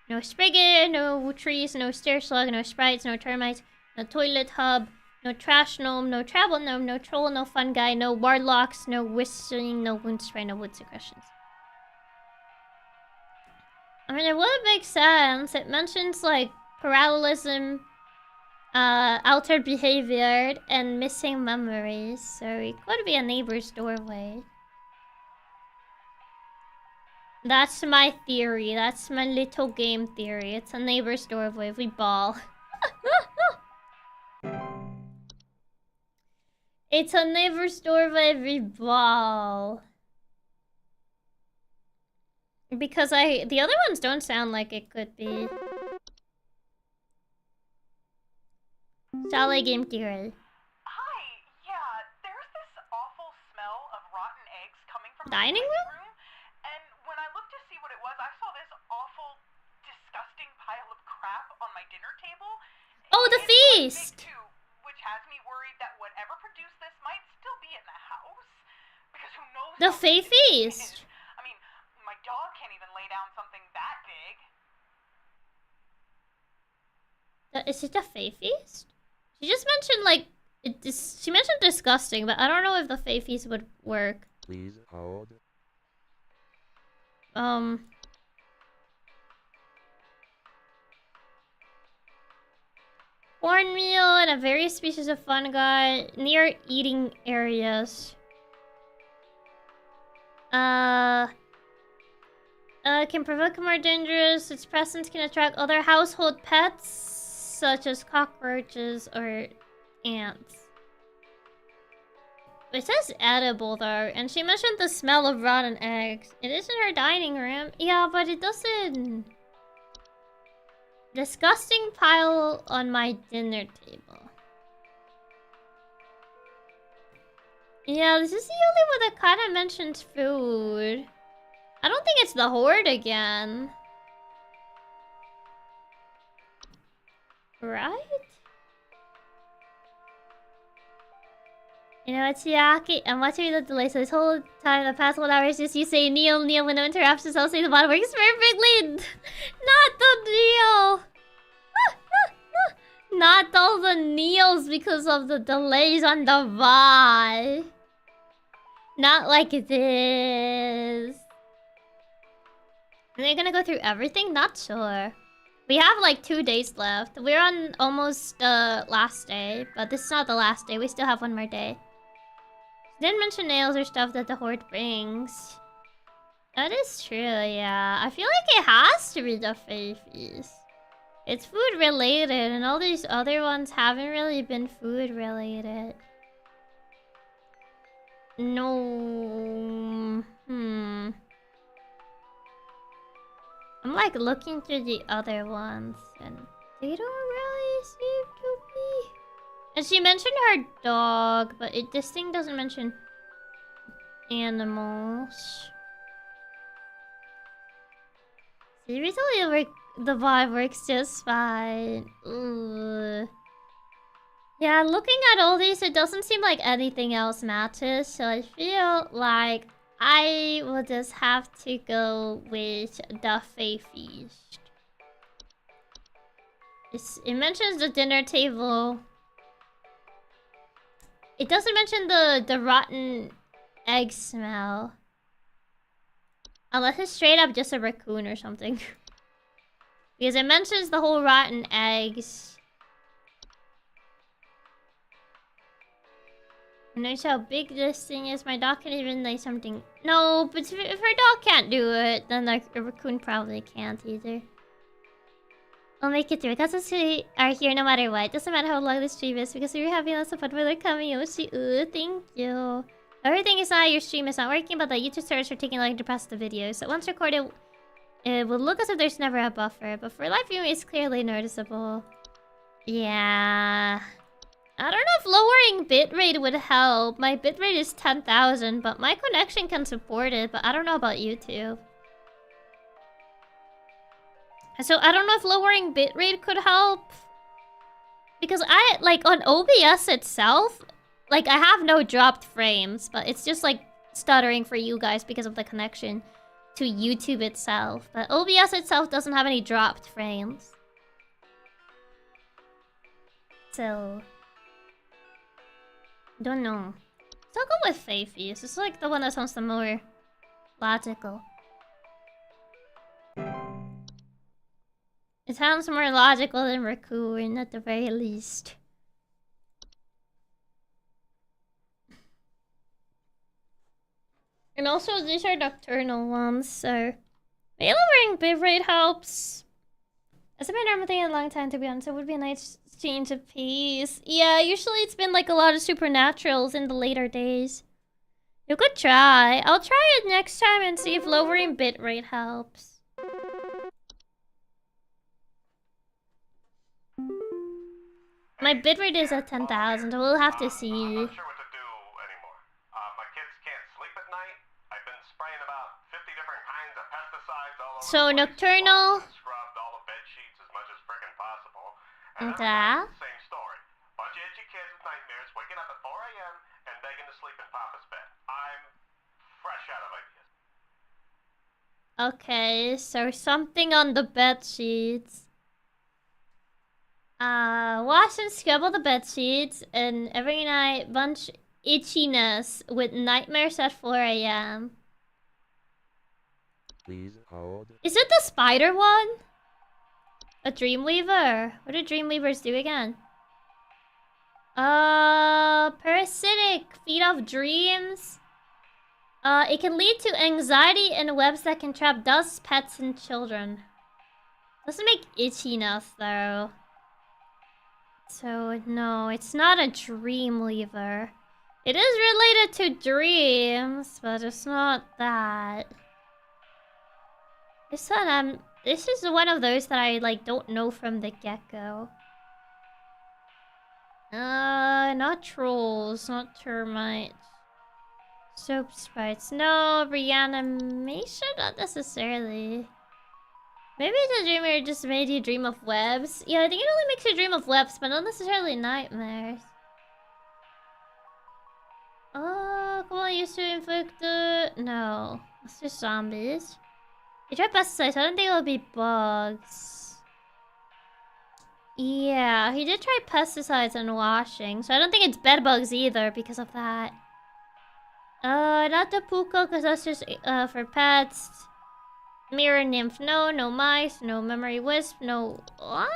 A: No spigot, no trees, no stair slug, no sprites, no termites, no toilet hub, no trash gnome, no travel gnome, no troll, no fungi, no warlocks, no whistling, no wound spray, no wood secretions. I mean, it would make sense. It mentions, like, parallelism altered behavior and missing memories. So it could be a neighbor's doorway. That's my theory. That's my little game theory. It's a neighbor's doorway. We ball. It's a neighbor's doorway. We ball. Because the other ones don't sound like it could be. Sally game theory.
C: Hi, yeah, there's this awful smell of rotten eggs coming from
A: Dining
C: the
A: room?
C: room, and when I looked to see what it was, I saw this awful, disgusting pile of crap on my dinner table.
A: Oh, the
C: It's quite big,
A: feast!
C: too, which has me worried that whatever produced this might still be in the house, because who knows
A: The
C: how
A: Fae
C: big this thing
A: feast.
C: is. I mean, my dog can't even lay down something that big.
A: Is it a Fae feast? She just mentioned like she mentioned disgusting, but I don't know if the Fae feast would work.
G: Please hold.
A: Cornmeal and a various species of fungi near eating areas. Can provoke more dangerous. Its presence can attract other household pets, such as cockroaches or ants. It says edible though, and she mentioned the smell of rotten eggs. It is in her dining room. Yeah, but it doesn't... Disgusting pile on my dinner table. Yeah, this is the only one that kind of mentions food. I don't think it's the horde again. Right? You know, it's Chiaki. I'm watching the delay, so this whole time, the past 1 hour, is just you say Neil, Neil, when no interruptions, I'll say the bottom works perfectly. Not the Neil. Not all the Neils because of the delays on the Vi. Not like this. Are they gonna go through everything? Not sure. We have like 2 days left. We're on almost the last day, but this is not the last day. We still have 1 more day. Didn't mention nails or stuff that the horde brings. That is true, yeah. I feel like it has to be the Fae Feast. It's food related, and all these other ones haven't really been food related. No. I'm like looking through the other ones, and they don't really seem to be. And she mentioned her dog, but this thing doesn't mention animals. Seriously, the vibe works just fine. Ugh. Yeah, looking at all these, it doesn't seem like anything else matches, so I feel like I will just have to go with the Fae Feast. It mentions the dinner table. It doesn't mention the rotten egg smell. Unless it's straight up just a raccoon or something. Because it mentions the whole rotten eggs. Notice how big this thing is. My dog can even lay something. No, but if her dog can't do it, then like a raccoon probably can't either. We'll make it through. Cousins are here no matter what. Doesn't matter how long the stream is because we were having lots of fun with our coming Yoshi. Ooh, thank you. Everything is not your stream is not working, but the YouTube servers are taking long to process the video. So once recorded, it will look as if there's never a buffer. But for live viewing, it's clearly noticeable. Yeah. I don't know if lowering bitrate would help. My bitrate is 10,000, but my connection can support it. But I don't know about YouTube. So I don't know if lowering bitrate could help. Because like on OBS itself, like I have no dropped frames, but it's just like stuttering for you guys because of the connection to YouTube itself. But OBS itself doesn't have any dropped frames. So don't know. So I'll go with Fae Feast. It's like the one that sounds the more logical. It sounds more logical than raccoon at the very least. And also, these are nocturnal ones, so maybe lowering bitrate helps. It's been normally a long time, to be honest. It would be a nice change of pace. Yeah, usually it's been like a lot of supernaturals in the later days. You could try. I'll try it next time and see if lowering bitrate helps. My bitrate is at 10,000, so we'll have to see.
E: I'm not sure what to do anymore. My kids can't sleep at night. I've been spraying about 50 different kinds of pesticides all over.
A: So nocturnal.
E: Scrubbed all the bed sheets as much as frickin' possible.
A: And
E: same story. Bunch of itchy kids with nightmares waking up at 4 a.m. and begging to sleep in Papa's bed. I'm fresh out of ideas.
A: Okay, so something on the bed sheets. Wash and scrub all the bed sheets, and every night bunch itchiness with nightmares at 4 a.m.
G: Please hold.
A: Is it the spider one? A Dreamweaver? What do Dreamweavers do again? Parasitic, feed off dreams. It can lead to anxiety and webs that can trap dust, pets, and children. Doesn't make itchiness though. So no, it's not a Dreamweaver. It is related to dreams, but it's not that. This one, this is one of those that I like don't know from the get-go. Not trolls, not termites. Soap sprites. No, reanimation? Not necessarily. Maybe the dreamer just made you dream of webs. Yeah, I think it only makes you dream of webs, but not necessarily nightmares. Oh, come on, used to inflict the... No. It's just zombies. He tried pesticides, I don't think it'll be bugs. Yeah, he did try pesticides and washing, so I don't think it's bed bugs either because of that. Not the puka, because that's just for pets. Mirror nymph, no. No mice, no memory wisp, no laundry,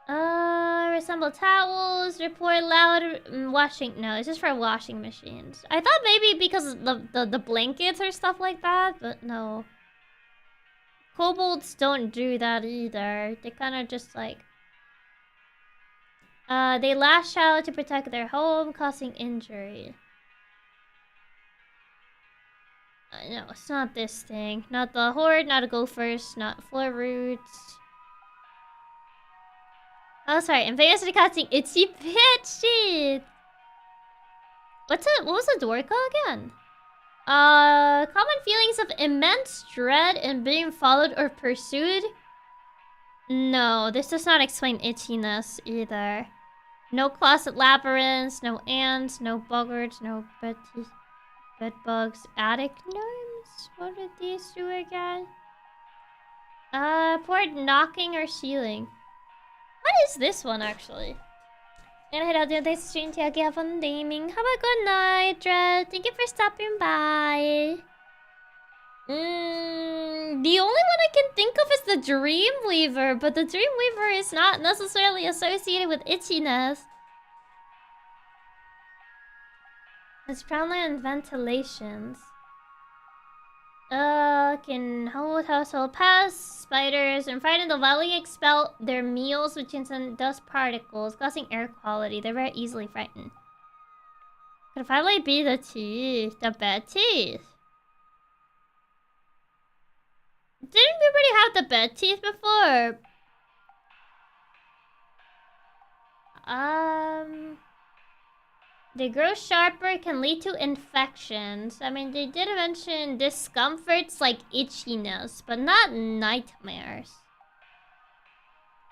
A: no. Resemble towels, report loud, washing, no, it's just for washing machines. I thought maybe because the blankets or stuff like that, but no. Kobolds don't do that either. They kind of just like... they lash out to protect their home, causing injury. No, it's not this thing. Not the horde, not a gophers, not floor roots. Oh, sorry. I'm basically casting itchy bitchy. What was the door call again? Common feelings of immense dread and being followed or pursued. No, this does not explain itchiness either. No closet labyrinths, no ants, no boggards, no bed bugs, attic gnomes. What did these do again? Port knocking or sealing. What is this one actually? And head out to the stream, Chiaki. Have fun gaming. Have a good night, Dread. Thank you for stopping by. The only one I can think of is the Dreamweaver, but the Dreamweaver is not necessarily associated with itchiness. It's probably on ventilations. Can hold household pests, spiders, and frighten the valley expel their meals, which can send dust particles, causing air quality. They're very easily frightened. Could probably be the teeth, the bed teeth. Didn't we already have the bed teeth before? They grow sharper, can lead to infections. I mean, they did mention discomforts like itchiness, but not nightmares.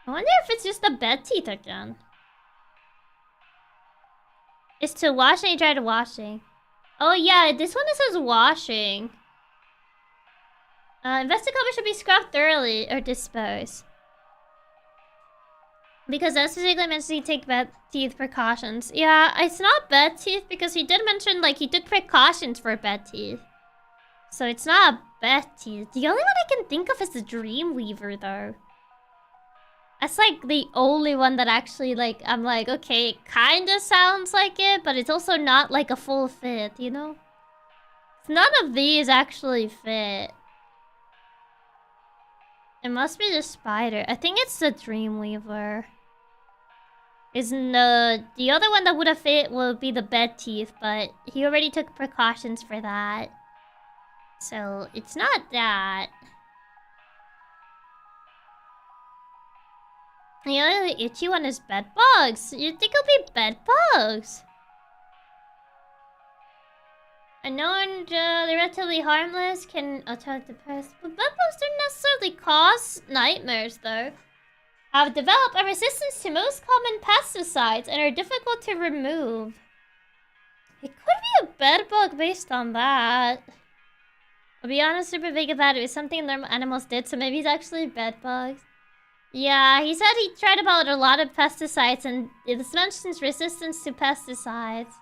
A: I wonder if it's just the bed teeth again. It's to wash and you tried washing. Oh yeah, this one says washing. Invested cover should be scrubbed thoroughly or disposed. Because that's specifically meant to take bed teeth precautions. Yeah, it's not bed teeth because he did mention like he took precautions for bed teeth. So it's not a bed teeth. The only one I can think of is the Dreamweaver, though. That's like the only one that actually, like, I'm like, okay, it kinda sounds like it, but it's also not like a full fit, you know? None of these actually fit. It must be the spider. I think it's the Dreamweaver. Isn't the other one that would have fit would be the bed teeth, but he already took precautions for that. So it's not that. The only itchy one is bed bugs. You'd think it'll be bed bugs. Unknown, they're relatively harmless, can attack the pest, but bed bugs don't necessarily cause nightmares, though. Have developed a resistance to most common pesticides and are difficult to remove. It could be a bed bug based on that. I'll be honest, super vague about it. It was something normal animals did, so maybe it's actually bed bugs. Yeah, he said he tried about a lot of pesticides, and it mentions resistance to pesticides.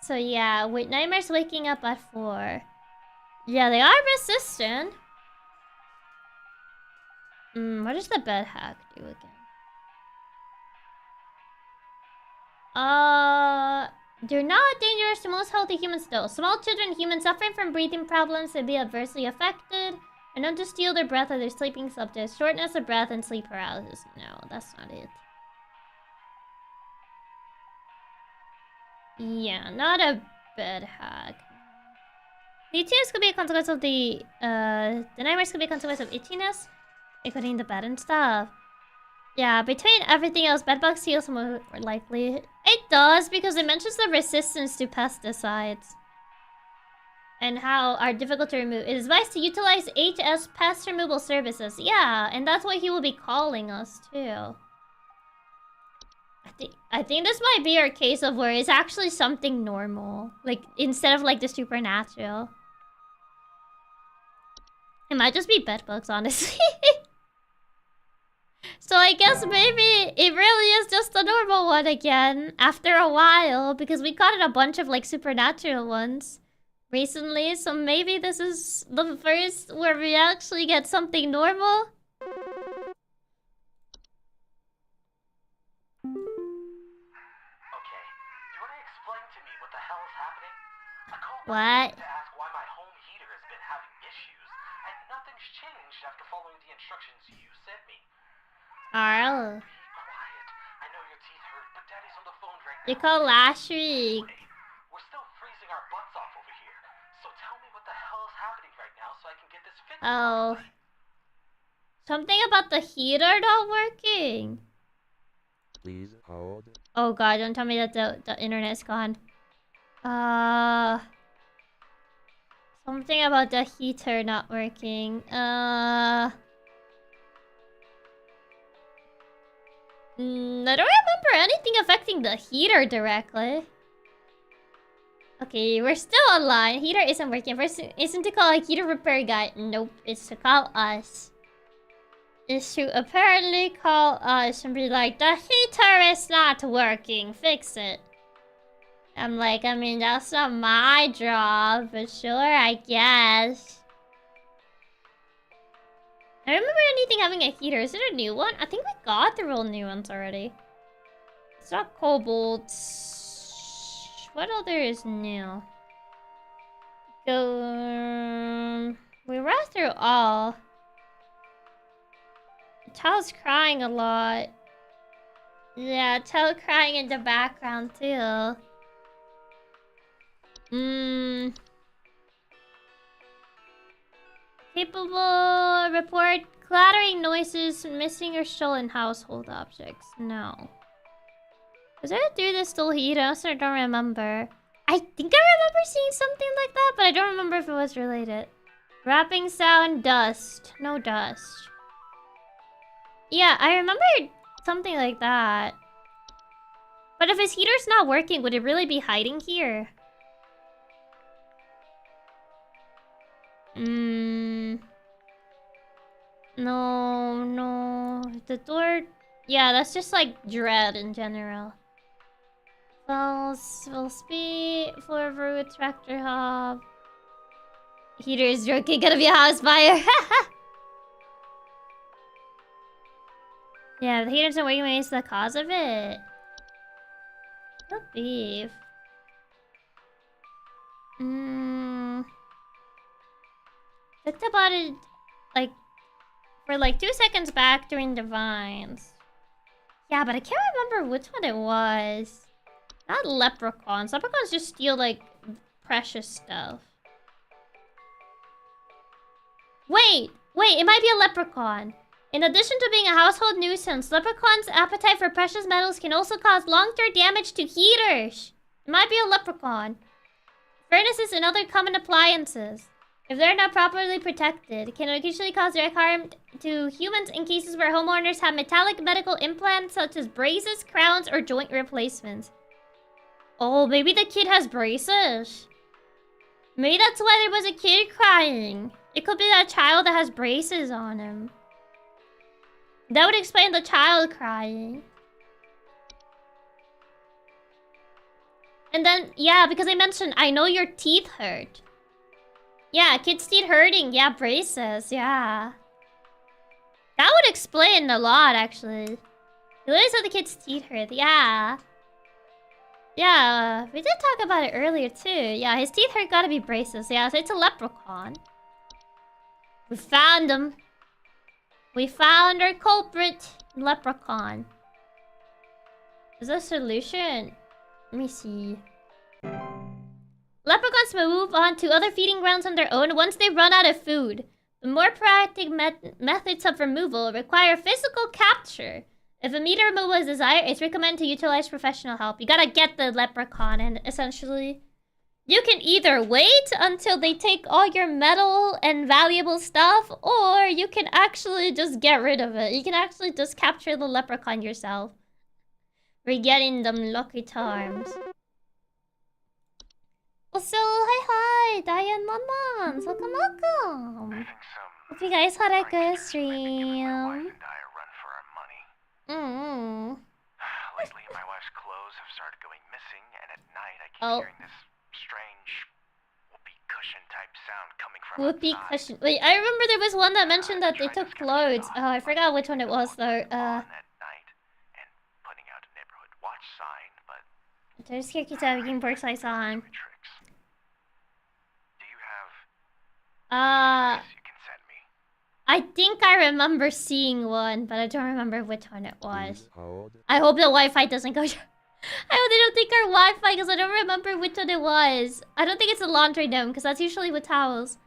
A: So yeah, with nightmares waking up at 4. Yeah, they are resistant. What does the bed hack do again? They're not dangerous to most healthy humans though. Small children and humans suffering from breathing problems may be adversely affected. And not to steal their breath or their sleeping subjects. Shortness of breath and sleep paralysis. No, that's not it. Yeah, not a bed hack. The itchiness could be a consequence of the nightmares could be a consequence of itchiness, including the bed and stuff. Yeah, between everything else, bedbugs heal more likely. It does, because it mentions the resistance to pesticides. And how are difficult to remove. It is advised to utilize HS pest removal services. Yeah, and that's what he will be calling us, too. I think this might be our case of where it's actually something normal. Like, instead of, like, the supernatural. It might just be bedbugs, honestly. So I guess maybe it really is just a normal one again. After a while. Because we caught it a bunch of, like, supernatural ones recently. So maybe this is the first where we actually get something normal. What?
D: To ask why my home heater has been having issues, and nothing's changed after following the instructions you sent me.
A: Arl.
D: Be quiet. I know your teeth hurt, but Daddy's on the phone right now.
A: You called last week.
D: We're still freezing our butts off over here. So tell me what the hell is happening right now so I can get this fixed.
A: Oh. Something about the heater not working.
G: Please hold.
A: Oh god, don't tell me that the internet's gone. Something about the heater not working. I don't remember anything affecting the heater directly. Okay, we're still online. Heater isn't working. First, isn't to call a heater repair guy. Nope, it's to call us. Is to apparently call us and be like, the heater is not working. Fix it. I'm like, I mean, that's not my job, but sure, I guess. I don't remember anything having a heater. Is it a new one? I think we got the real new ones already. It's not cobalt. What other is new? We ran through all. Child's crying a lot. Yeah, child crying in the background too. Capable report clattering noises, missing or stolen household objects. No. Was I through the still heat? I also don't remember. I think I remember seeing something like that, but I don't remember if it was related. Rapping sound, dust. No dust. Yeah, I remember something like that. But if his heater's not working, would it really be hiding here? No. The door... Yeah, that's just like dread in general. Will speed for root tractor hob. Heater is joking, gonna be a house fire. Yeah, the heater's not working when it's the cause of it. Could be. Talked about it like for like 2 seconds back during the vines. Yeah, but I can't remember which one it was. Not leprechauns. Leprechauns just steal like precious stuff. Wait, it might be a leprechaun. In addition to being a household nuisance, leprechauns' appetite for precious metals can also cause long-term damage to heaters. It might be a leprechaun. Furnaces and other common appliances, if they're not properly protected, can occasionally cause direct harm to humans in cases where homeowners have metallic medical implants such as braces, crowns, or joint replacements. Oh, maybe the kid has braces. Maybe that's why there was a kid crying. It could be that child that has braces on him. That would explain the child crying. And then, yeah, because I mentioned, I know your teeth hurt. Yeah, kid's teeth hurting. Yeah, braces. Yeah. That would explain a lot, actually. You literally said the kid's teeth hurt. Yeah. Yeah, we did talk about it earlier, too. Yeah, his teeth hurt gotta be braces. Yeah, so it's a leprechaun. We found him. We found our culprit. Leprechaun. Is that a solution? Let me see. Leprechauns move on to other feeding grounds on their own once they run out of food. The more practical methods of removal require physical capture. If immediate removal is desired, it's recommended to utilize professional help. You gotta get the leprechaun, and essentially, you can either wait until they take all your metal and valuable stuff, or you can actually just get rid of it. You can actually just capture the leprechaun yourself. We're getting them lucky charms. Also, hi, Diane Lemons. Welcome. Hope you guys had a good stream.
D: Lately, my wife's clothes have started going missing, and at night I keep hearing this strange whoopee cushion type sound coming from
A: Whoopee
D: outside.
A: cushion. Wait, I remember there was one that mentioned that they took clothes. Oh, I forgot which one it was though.
D: At night and putting out a neighborhood watch sign, but
A: there's Chiaki Katsumi Bork's I saw him.
D: Do you have you can send me?
A: I think I remember seeing one, but I don't remember which one it was. I hope the Wi-Fi doesn't go. I hope they don't think our Wi-Fi, because I don't remember which one it was. I don't think it's the laundry dome, because that's usually with towels.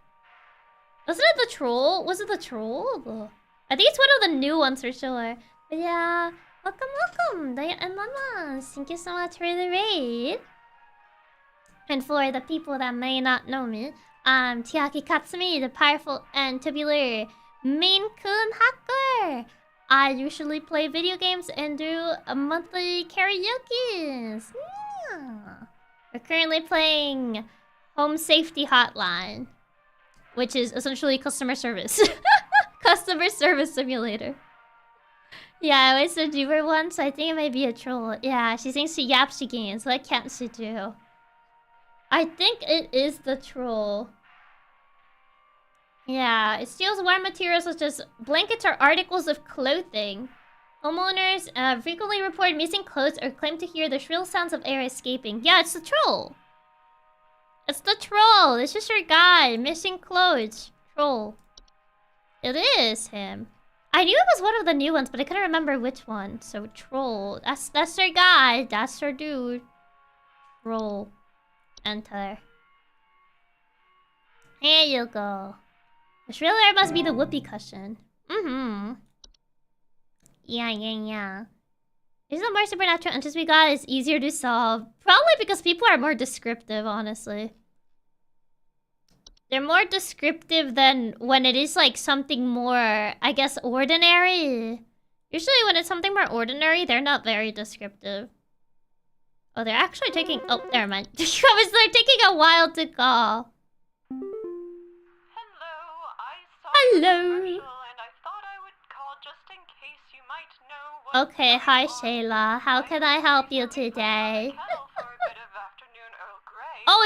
A: Wasn't it the troll? Was it the troll? I think it's one of the new ones for sure. But yeah, welcome, Diane and Mamas. Thank you so much for the raid. And for the people that may not know me, I'm Chiaki Katsumi, the powerful and tubular Maine Coon hacker. I usually play video games and do a monthly karaoke. Yeah. We're currently playing Home Safety Hotline, which is essentially customer service. Customer service simulator. Yeah, I said you were once. I think it might be a troll. Yeah, she thinks she yaps she gains. What can't she do? I think it is the troll. Yeah, it steals warm materials such as blankets or articles of clothing. Homeowners frequently report missing clothes or claim to hear the shrill sounds of air escaping. Yeah, it's the troll. It's the troll. It's just your guy. Missing clothes. Troll. It is him. I knew it was one of the new ones, but I couldn't remember which one. So, troll. That's their guy. That's their dude. Troll. Enter. Here you go. The shrill air must be the whoopee cushion. Yeah. Is the more supernatural entities we got is easier to solve? Probably because people are more descriptive, honestly. They're more descriptive than when it is like something more, I guess, ordinary. Usually when it's something more ordinary, they're not very descriptive. Oh, they're actually taking... Oh, never mind. They're taking a while to call. Hello.
C: And I thought I would call just in case you might know what
A: Okay, hi Shayla. How can I help you today?
C: kettle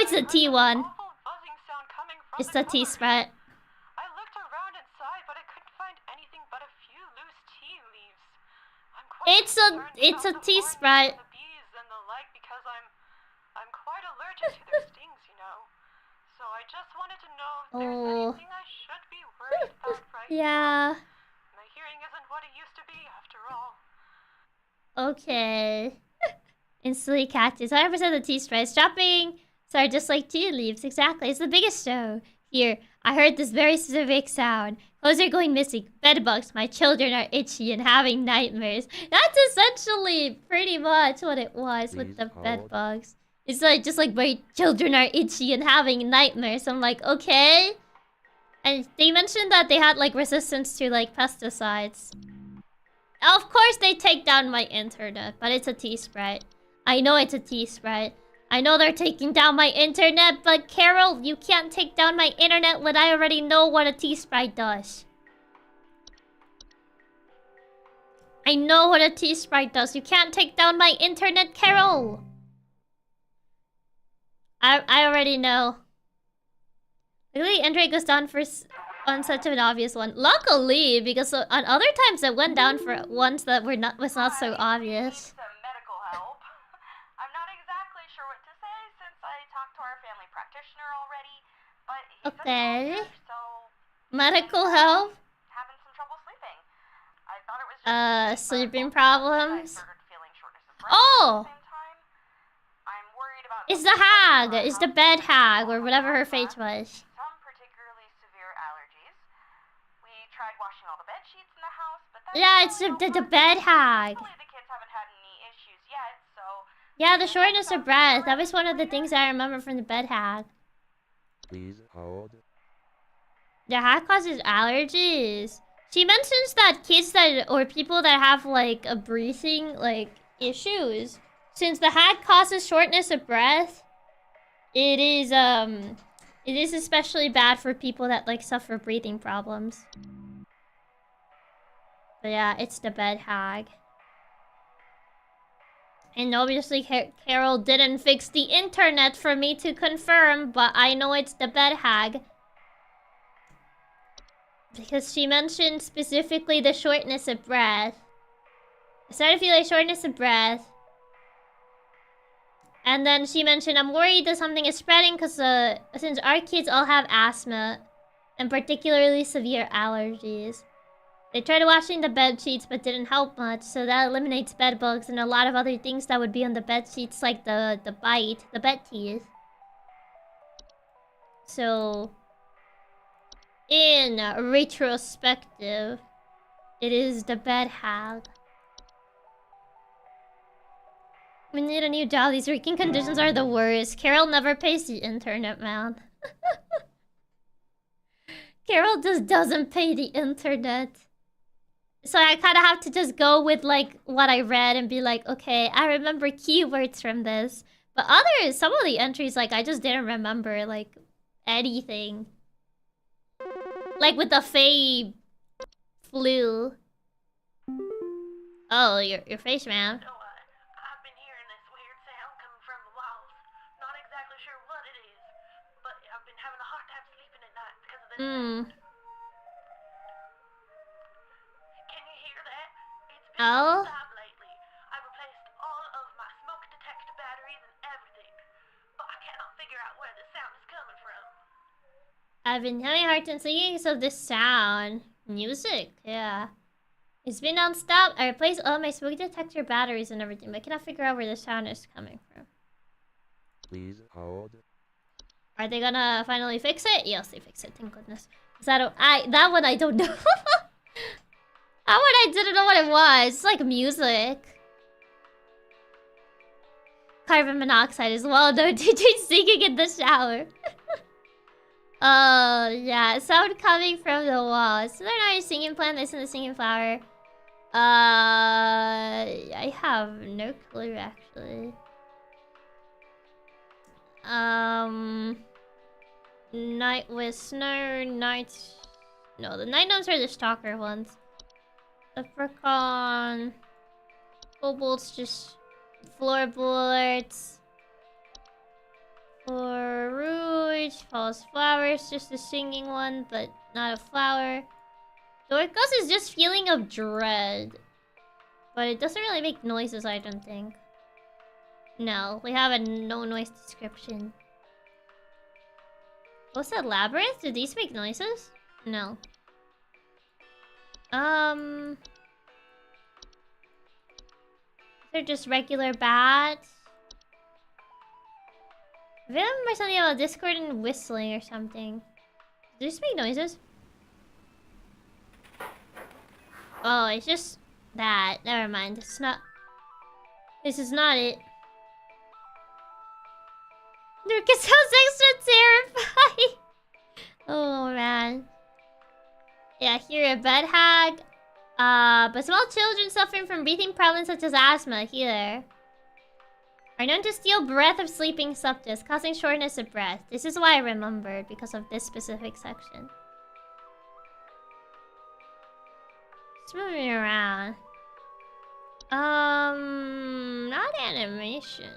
A: it's the T one.
C: Awful buzzing sound coming from
A: It's the T
C: cupboard.
A: spread.
C: I looked around inside, but I couldn't find anything but a few loose tea leaves. I'm quite concerned
A: It's a
C: about the
A: tea
C: flies
A: spread.
C: and the bees and the like because I'm quite allergic to their stings, you know. So I just wanted to know if there's anything I should be worried about right
A: Yeah.
C: now. My hearing isn't what it used to be, after all.
A: Okay. Instantly cactus. 100% of the tea spreads. Dropping. Sorry, just like tea leaves. Exactly. It's the biggest show. Here, I heard this very specific sound. Clothes are going missing. Bed bugs. My children are itchy and having nightmares. That's essentially pretty much what it was with the bed bugs. It's like just like my children are itchy and having nightmares. I'm like, okay. And they mentioned that they had like resistance to like pesticides. Of course they take down my internet, but it's a tea spread. I know it's a tea spread. I know they're taking down my internet, but Carol, you can't take down my internet when I already know what a tea spread does. I know what a tea spread does. You can't take down my internet, Carol. I already know. Luckily, internet goes down on such an obvious one. Luckily, because on other times it went down for ones that was not so obvious.
C: Some medical help. I'm not exactly sure what to say since I talked to our family practitioner already, but he's
A: Okay.
C: a doctor, so
A: Medical help.
C: having some trouble sleeping. I thought it was just
A: Sleeping problems.
C: I started feeling shortness of breath
A: Oh!
C: at the same time. I'm worried about
A: It's the hag. It's the bed hag, or whatever her fate was.
C: some particularly severe allergies. We tried washing all the bed sheets in the house, but that's
A: Yeah, it's the bed hag.
C: Hopefully the kids haven't had any issues yet, so
A: Yeah, the shortness of breath. That was one of the things I remember from the bed hag.
G: Please hold.
A: The hag causes allergies. She mentions that kids that or people that have like a breathing like issues, since the hag causes shortness of breath, it is especially bad for people that like suffer breathing problems. But yeah, it's the bed hag. And obviously Carol didn't fix the internet for me to confirm, but I know it's the bed hag. Because she mentioned specifically the shortness of breath. I started feeling shortness of breath. And then she mentioned, I'm worried that something is spreading because since our kids all have asthma and particularly severe allergies. They tried washing the bed sheets but didn't help much, so that eliminates bed bugs and a lot of other things that would be on the bed sheets, like the bite, the bed teeth. So, in retrospective, it is the bed hag. We need a new job. These working conditions are the worst. Carol never pays the internet, man. Carol just doesn't pay the internet. So I kind of have to just go with like what I read and be like, okay, I remember keywords from this. But some of the entries, like I just didn't remember like anything. Like with the Fae flu. Oh, your face, man.
C: So, I've been hearing this weird sound coming from the walls. Not exactly sure what it is, but I've been having a hard time sleeping at night because of this sound. Can you hear that? It's been non-stop lately. I've replaced all of my smoke detector batteries and everything, but I cannot figure out where the sound is coming from.
A: I've been having a hard time sleeping because of this sound. Music, yeah. It's been non-stop. I replaced all my smoke detector batteries and everything, but I cannot figure out where the sound is coming from.
G: Please hold.
A: Are they gonna finally fix it? Yes, they fix it. Thank goodness. That one I don't know. That one I didn't know what it was. It's like music. Carbon monoxide is well known to do singing in the shower. Oh yeah, sound coming from the walls. So they're not a singing plant. This is the singing flower. I have no clue actually. Night with snow, night. No, the night gnomes are the stalker ones. Leprechaun. Kobolds just floorboards. Or Rouge, False Flowers, just a singing one, but not a flower. Dorcas is just feeling of dread. But it doesn't really make noises, I don't think. No, we have a no noise description. What's that, Labyrinth? Do these make noises? No. They're just regular bats. I remember something about Discord and whistling or something. Do these make noises? Oh, it's just that. Never mind. It's not. This is not it. Lucas sounds extra terrifying. Oh man. Yeah, here a bed hag. But small children suffering from breathing problems such as asthma here are known to steal breath of sleeping subjects, causing shortness of breath. This is why I remembered, because of this specific section. Just moving around. Not animation.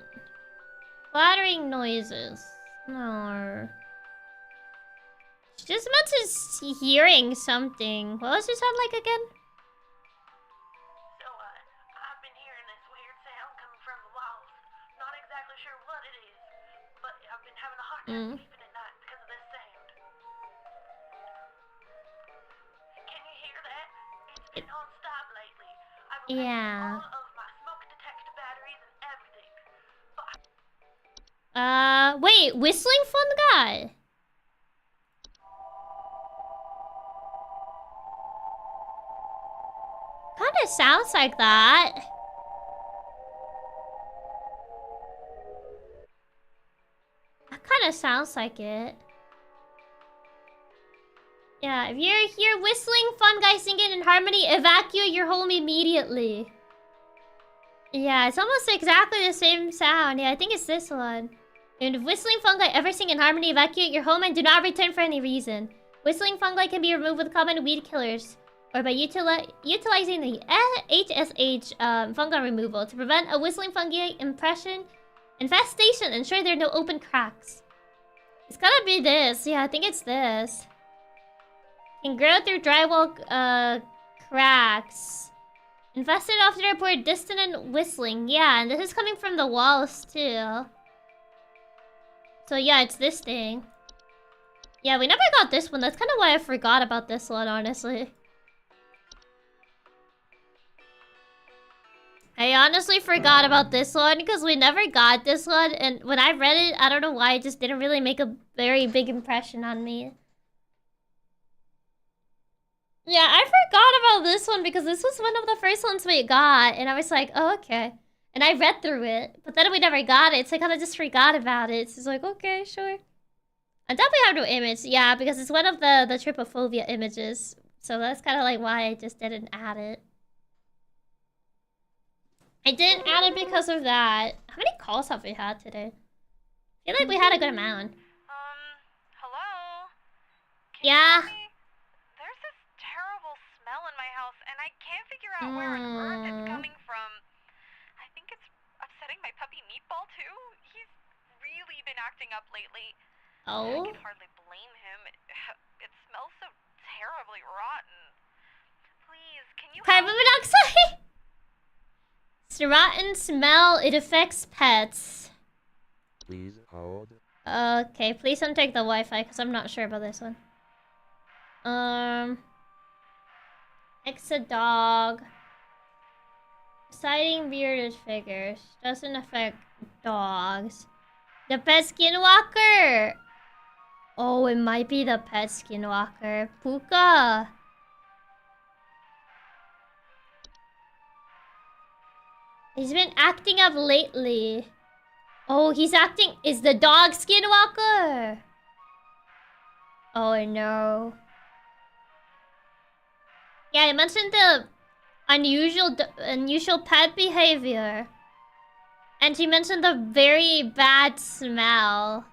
A: Flattering noises. No. She just meant to hearing something. What does it sound like again?
C: So, I've been hearing this weird sound coming from the walls. Not exactly sure what it is, but I've been having a hard time sleeping at night because of this sound. Can you hear that? It's been non-stop lately. I've
A: Yeah.
C: all of my smoke detector batteries and everything.
A: Wait, whistling fun guy? Kinda sounds like that. That kinda sounds like it. Yeah, if you're here whistling, fun guy singing in harmony, evacuate your home immediately. Yeah, it's almost exactly the same sound. Yeah, I think it's this one. And if whistling fungi ever sing in harmony, evacuate your home and do not return for any reason. Whistling fungi can be removed with common weed killers, or by utilizing the HSH fungi removal to prevent a whistling fungi infestation. Ensure there are no open cracks. It's gotta be this. Yeah, I think it's this. Can grow through drywall cracks. Infested often report dissonant whistling. Yeah, and this is coming from the walls too. So yeah, it's this thing. Yeah, we never got this one. That's kind of why I forgot about this one, honestly. I honestly forgot about this one because we never got this one. And when I read it, I don't know why, it just didn't really make a very big impression on me. Yeah, I forgot about this one because this was one of the first ones we got. And I was like, oh, okay. And I read through it. But then we never got it, so I kind of just forgot about it. So it's like, okay, sure. I definitely have no image. Yeah, because it's one of the trypophobia images. So that's kind of like why I just didn't add it. I didn't add it because of that. How many calls have we had today? I feel like we had a good amount.
C: Hello?
A: Yeah.
C: There's this terrible smell in my house, and I can't figure out where on earth it's coming from. I think it's upsetting my puppy Meatball, too. He's really been acting up lately.
A: Oh?
C: I can hardly blame him. It smells so terribly rotten. Please, can you
A: Carbon monoxide? It's a rotten smell. It affects pets.
G: Please hold.
A: Okay, please don't take the Wi-Fi because I'm not sure about this one. Exa dog. Sighting bearded figures. Doesn't affect dogs. The pet skinwalker! Oh, it might be the pet skinwalker. Puka! He's been acting up lately. Oh, he's acting... Is the dog skinwalker? Oh, no. Yeah, I mentioned the unusual pet behavior. And she mentioned the very bad smell.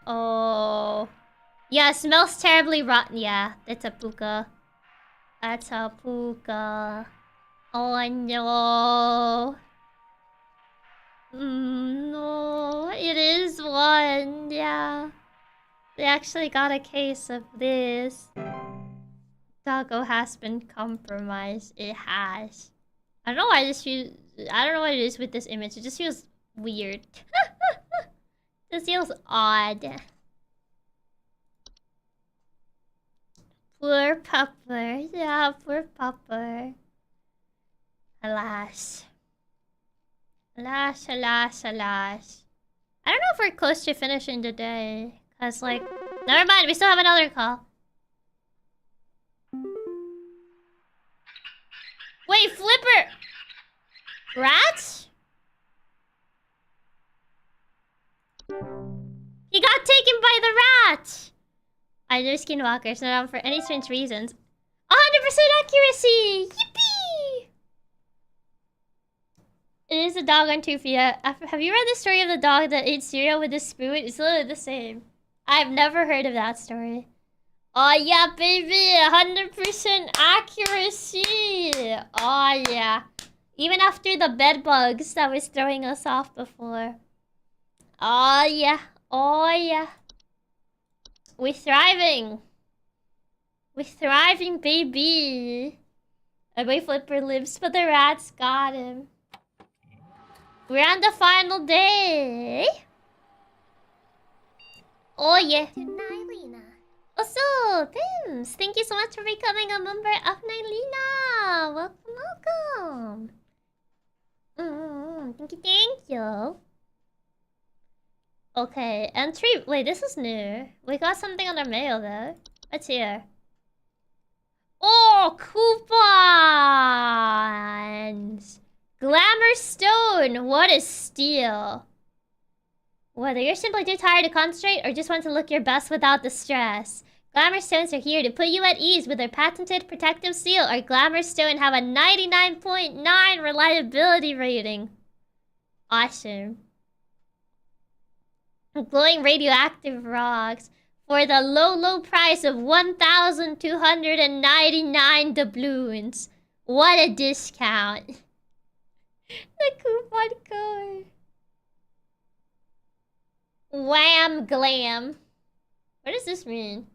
A: Oh. Yeah, smells terribly rotten. Yeah, that's a puka. That's a puka. Oh no. No, it is one. Yeah. They actually got a case of this. Doggo has been compromised. It has. I don't know why I don't know what it is with this image. It just feels weird. This feels odd. Poor pupper. Yeah, poor pupper. Alas. Alas, alas, alas. I don't know if we're close to finishing the day. Cause like, never mind, we still have another call. Wait, Flipper! Rats? He got taken by the rat! I know skinwalkers, not on for any strange reasons. 100% accuracy! Yippee! It is a dog on 2 feet. Have you read the story of the dog that ate cereal with a spoon? It's literally the same. I've never heard of that story. Oh yeah, baby! 100% accuracy! Oh yeah. Even after the bed bugs that was throwing us off before. Oh yeah. Oh yeah. We're thriving. We're thriving, baby. My boy Flipper lives, but the rats got him. We're on the final day. Oh yeah.
B: To Nylina.
A: Also, Pims, thank you so much for becoming a member of Nylina. Welcome, welcome. Thank you. Okay, entry. Wait, this is new. We got something on our mail though. What's here? Oh, coupons! Glamour Stone. What a steal! Whether you're simply too tired to concentrate or just want to look your best without the stress, Glamour Stones are here to put you at ease with their patented protective seal. Our Glamour Stone have a 99.9 reliability rating. Awesome. Glowing radioactive rocks for the low, low price of 1,299 doubloons. What a discount. The coupon code. Wham glam. What does this mean?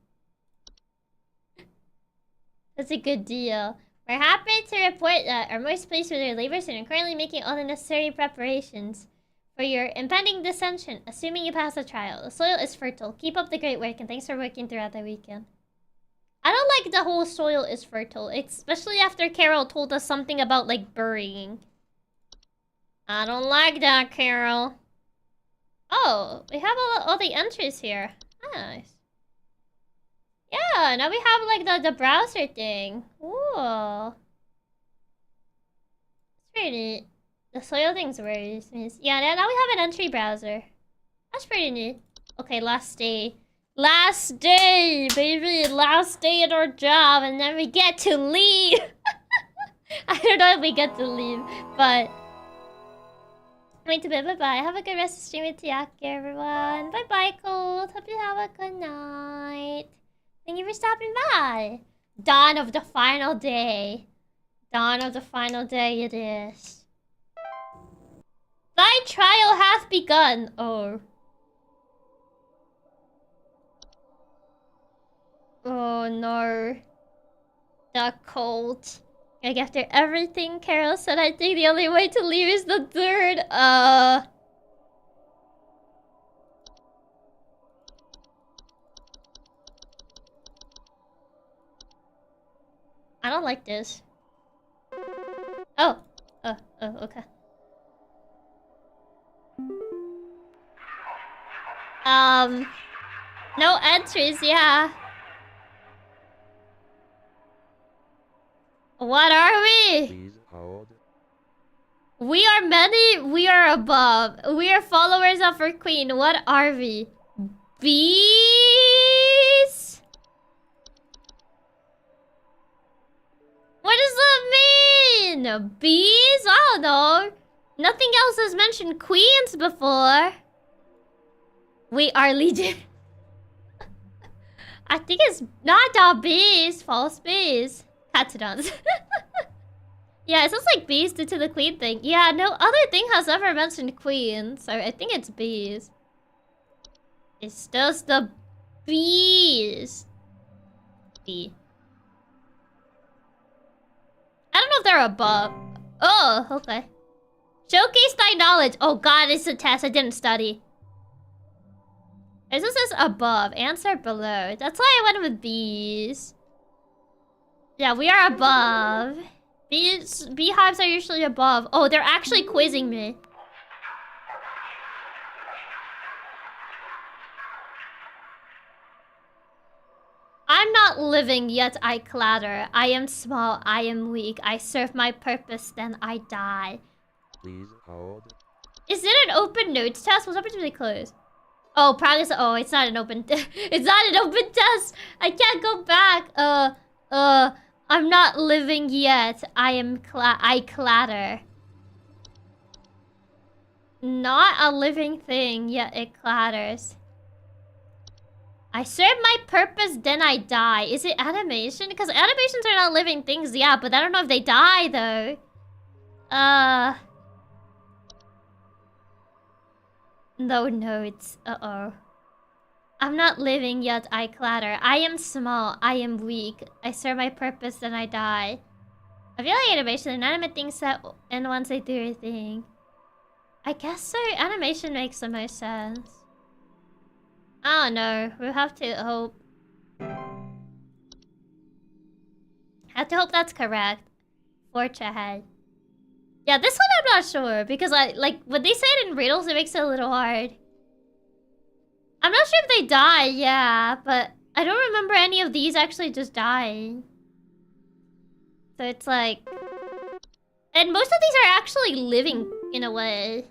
A: That's a good deal. We're happy to report that our most pleased with your labors and are currently making all the necessary preparations for your impending descension, assuming you pass the trial. The soil is fertile. Keep up the great work and thanks for working throughout the weekend. I don't like the whole soil is fertile, especially after Carol told us something about like burying. I don't like that, Carol. Oh, we have all the entries here. Nice. Yeah, now we have like the browser thing. Ooh. It's pretty neat. The soil thing's weird. Yeah, now we have an entry browser. That's pretty neat. Okay, last day. Last day, baby. Last day at our job, and then we get to leave. I don't know if we get to leave, but... Wait to bed. Bye-bye. Have a good rest of the stream with Chiaki, everyone. Bye-bye, Cold. Hope you have a good night. Thank you for stopping by. Dawn of the final day. Dawn of the final day it is. Thy trial hath begun. Oh. Oh no. The cult. Like after everything Carol said, I think the only way to leave is the third. I don't like this. Oh. Oh, okay. No entries, yeah. What are we?
G: Please hold.
A: We are many, we are above. We are followers of our queen. What are we? Bees? What does that mean? Bees? I don't know. Nothing else has mentioned queens before. We are legion. I think it's not all bees. False bees. Katsudons. Yeah, it sounds like bees due to the queen thing. Yeah, no other thing has ever mentioned queen, so I think it's bees. It's just the bees. Bee. I don't know if they're above. Oh, okay. Showcase thy knowledge. Oh god, it's a test. I didn't study. This says above. Answer below. That's why I went with bees. Yeah, we are above. Beehives are usually above. Oh, they're actually quizzing me. I'm not living, yet I clatter. I am small, I am weak. I serve my purpose, then I die.
G: Please hold.
A: Is it an open notes test? What's opportunity closed? Oh, practice. Oh, it's not an open. It's not an open test. I can't go back. I'm not living yet. I clatter. Not a living thing, yet it clatters. I serve my purpose, then I die. Is it animation? Because animations are not living things, yeah, but I don't know if they die though. No notes. Uh-oh. I'm not living yet, I clatter. I am small, I am weak. I serve my purpose, then I die. I feel like animation, inanimate things that and once they do a thing. I guess so. Animation makes the most sense. I don't know. We'll have to hope. Have to hope that's correct. Forge ahead. Yeah, this one I'm not sure because when they say it in riddles, it makes it a little hard. I'm not sure if they die, yeah, but I don't remember any of these actually just dying. So it's like, and most of these are actually living in a way.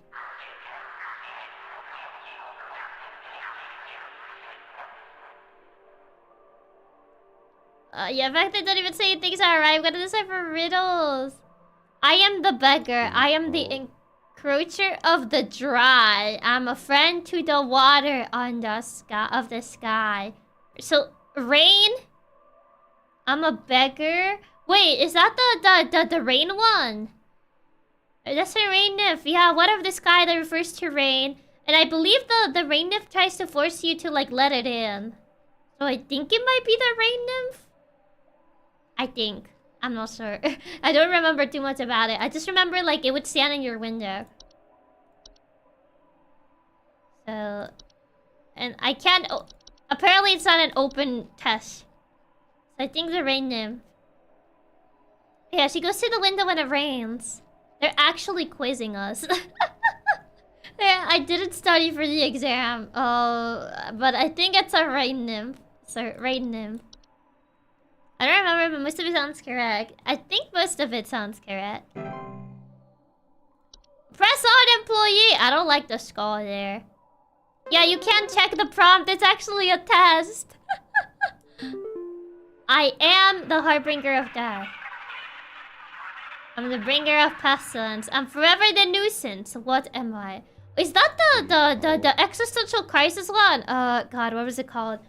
A: Yeah, in fact, they don't even say things are right. I'm gonna decipher riddles. I am the beggar. I am the encroacher of the dry. I'm a friend to the water on the sky of the sky. So, rain? I'm a beggar? Wait, is that the rain one? That's the rain nymph. Yeah, one of the sky that refers to rain. And I believe the rain nymph tries to force you to, like, let it in. So I think it might be the rain nymph. I think. I'm not sure. I don't remember too much about it. I just remember, like, it would stand in your window. So... And I can't... Apparently it's not an open test. So I think the rain nymph. Yeah, she goes to the window when it rains. They're actually quizzing us. Yeah, I didn't study for the exam. But I think it's a rain nymph. So, rain nymph. I don't remember, but most of it sounds correct. I think most of it sounds correct. Press on, employee! I don't like the skull there. Yeah, you can't check the prompt. It's actually a test. I am the harbinger of death. I'm the bringer of pestilence. I'm forever the nuisance. What am I? Is that the existential crisis one? God, what was it called?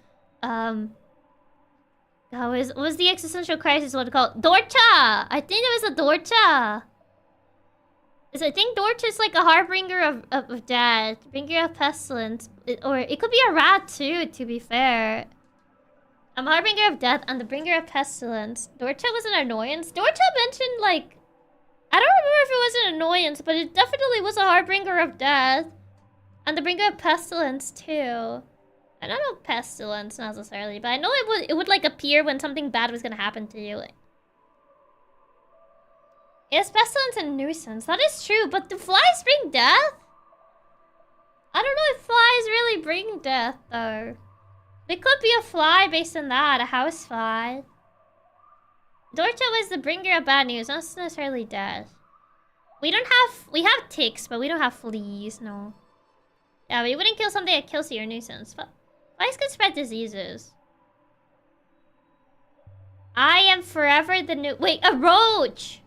A: What was the existential crisis one called? Dorcha! I think it was a Dorcha. I think Dorcha is like a harbinger of death. Bringer of pestilence. Or it could be a rat too, to be fair. I'm harbinger of death and the bringer of pestilence. Dorcha was an annoyance. Dorcha mentioned like... I don't remember if it was an annoyance, but it definitely was a harbinger of death. And the bringer of pestilence too. I don't know pestilence necessarily, but I know it would like appear when something bad was gonna happen to you. Yes, pestilence and nuisance. That is true, but do flies bring death? I don't know if flies really bring death though. It could be a fly based on that, a house fly. Dorcha was the bringer of bad news, not necessarily death. We have ticks, but we don't have fleas, no. Yeah, but you wouldn't kill something that kills you or nuisance. But flies can spread diseases. I am forever the new... Wait, a roach!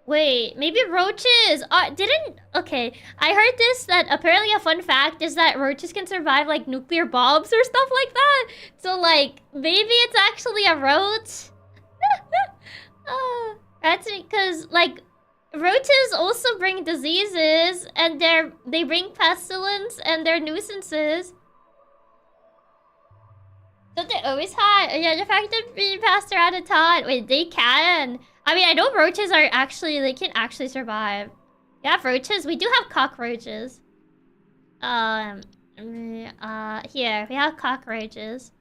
A: Wait, maybe roaches didn't... Okay, I heard this, that apparently a fun fact is that roaches can survive, like, nuclear bombs or stuff like that. So, like, maybe it's actually a roach? That's because, like, roaches also bring diseases, and they bring pestilence, and they're nuisances. Don't they always hide? Yeah, the fact that being passed around a ton. Wait, they can. I mean, I know roaches are actually, they can actually survive. Yeah, roaches. We do have cockroaches. Here, we have cockroaches.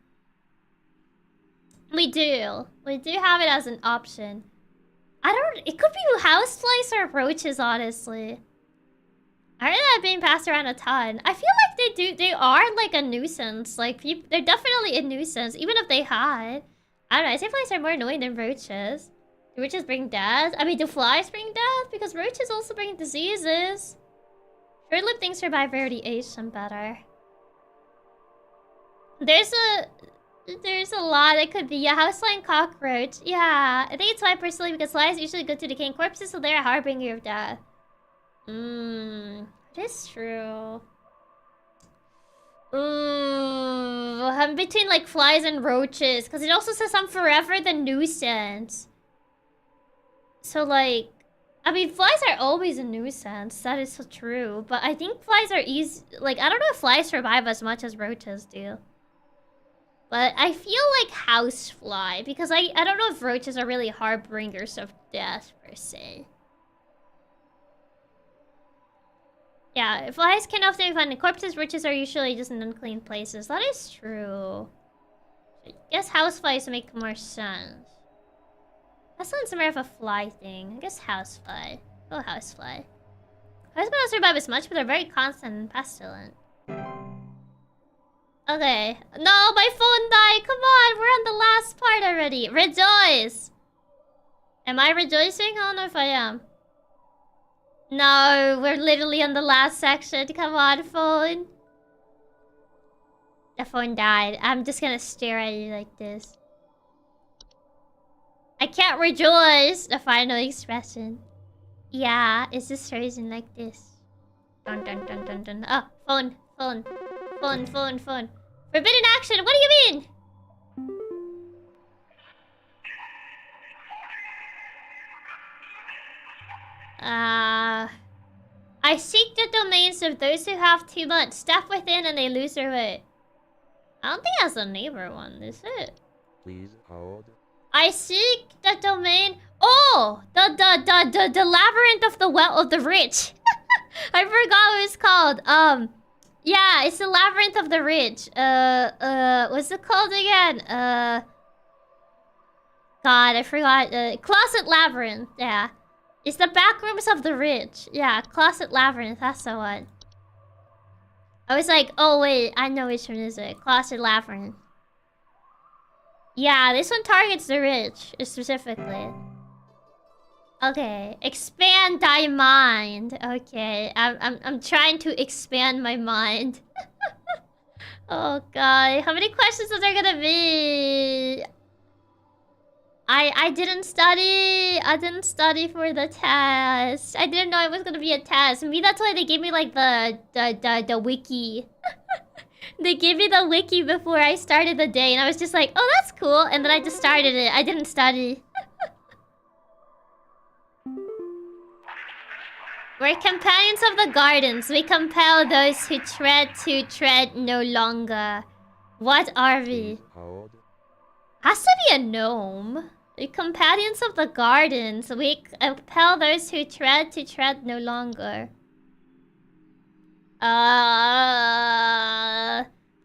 A: We do have it as an option. It could be houseflies or roaches, honestly. I heard that being passed around a ton. I feel like they are like a nuisance. Like, they're definitely a nuisance, even if they hide. I don't know, I say flies are more annoying than roaches. Do roaches bring death? I mean, do flies bring death? Because roaches also bring diseases. Short-lived things survive radiation better. There's a lot that could be. Yeah, housefly and cockroach. Yeah, I think it's why personally, because flies usually go to decaying corpses, so they're a harbinger of death. It is true. Ooh, I'm between like flies and roaches, because it also says I'm forever the nuisance. So like, I mean, flies are always a nuisance. That is so true. But I think flies are easy. Like, I don't know if flies survive as much as roaches do. But I feel like housefly, because I don't know if roaches are really harbingers of death, per se. Yeah, flies can often be found in corpses. Roaches are usually just in unclean places. That is true. I guess houseflies make more sense. That sounds more of a fly thing. I guess housefly. Oh, housefly. Housefly don't survive as much, but they're very constant and pestilent. Okay. No, my phone died. Come on, we're on the last part already. Rejoice! Am I rejoicing? I don't know if I am. No, we're literally on the last section. Come on, phone. The phone died. I'm just gonna stare at you like this. I can't rejoice. The final expression. Yeah, it's just frozen like this. Dun dun dun dun dun. Oh, phone. Forbidden action. What do you mean? I seek the domains of those who have too much. Step within and they lose their way. I don't think that's a neighbor one, is it?
G: Please hold.
A: I seek the domain. Oh, the labyrinth of the well of the rich. I forgot what it's called. Yeah, it's the labyrinth of the rich. What's it called again? God, I forgot. Closet labyrinth. Yeah, it's the back rooms of the rich. Yeah, closet labyrinth. That's the one. I was like, oh wait, I know which one is it. Closet labyrinth. Yeah, this one targets the rich specifically. Okay, expand thy mind. Okay, I'm trying to expand my mind. Oh god, how many questions are there gonna be? I didn't study. I didn't study for the test. I didn't know it was gonna be a test. Maybe that's why they gave me like the wiki. They gave me the wiki before I started the day, and I was just like, oh, that's cool. And then I just started it. I didn't study. We're companions of the gardens. We compel those who tread to tread no longer. What are we?
G: Hold.
A: Has to be a gnome. The companions of the gardens. We compel those who tread to tread no longer. We're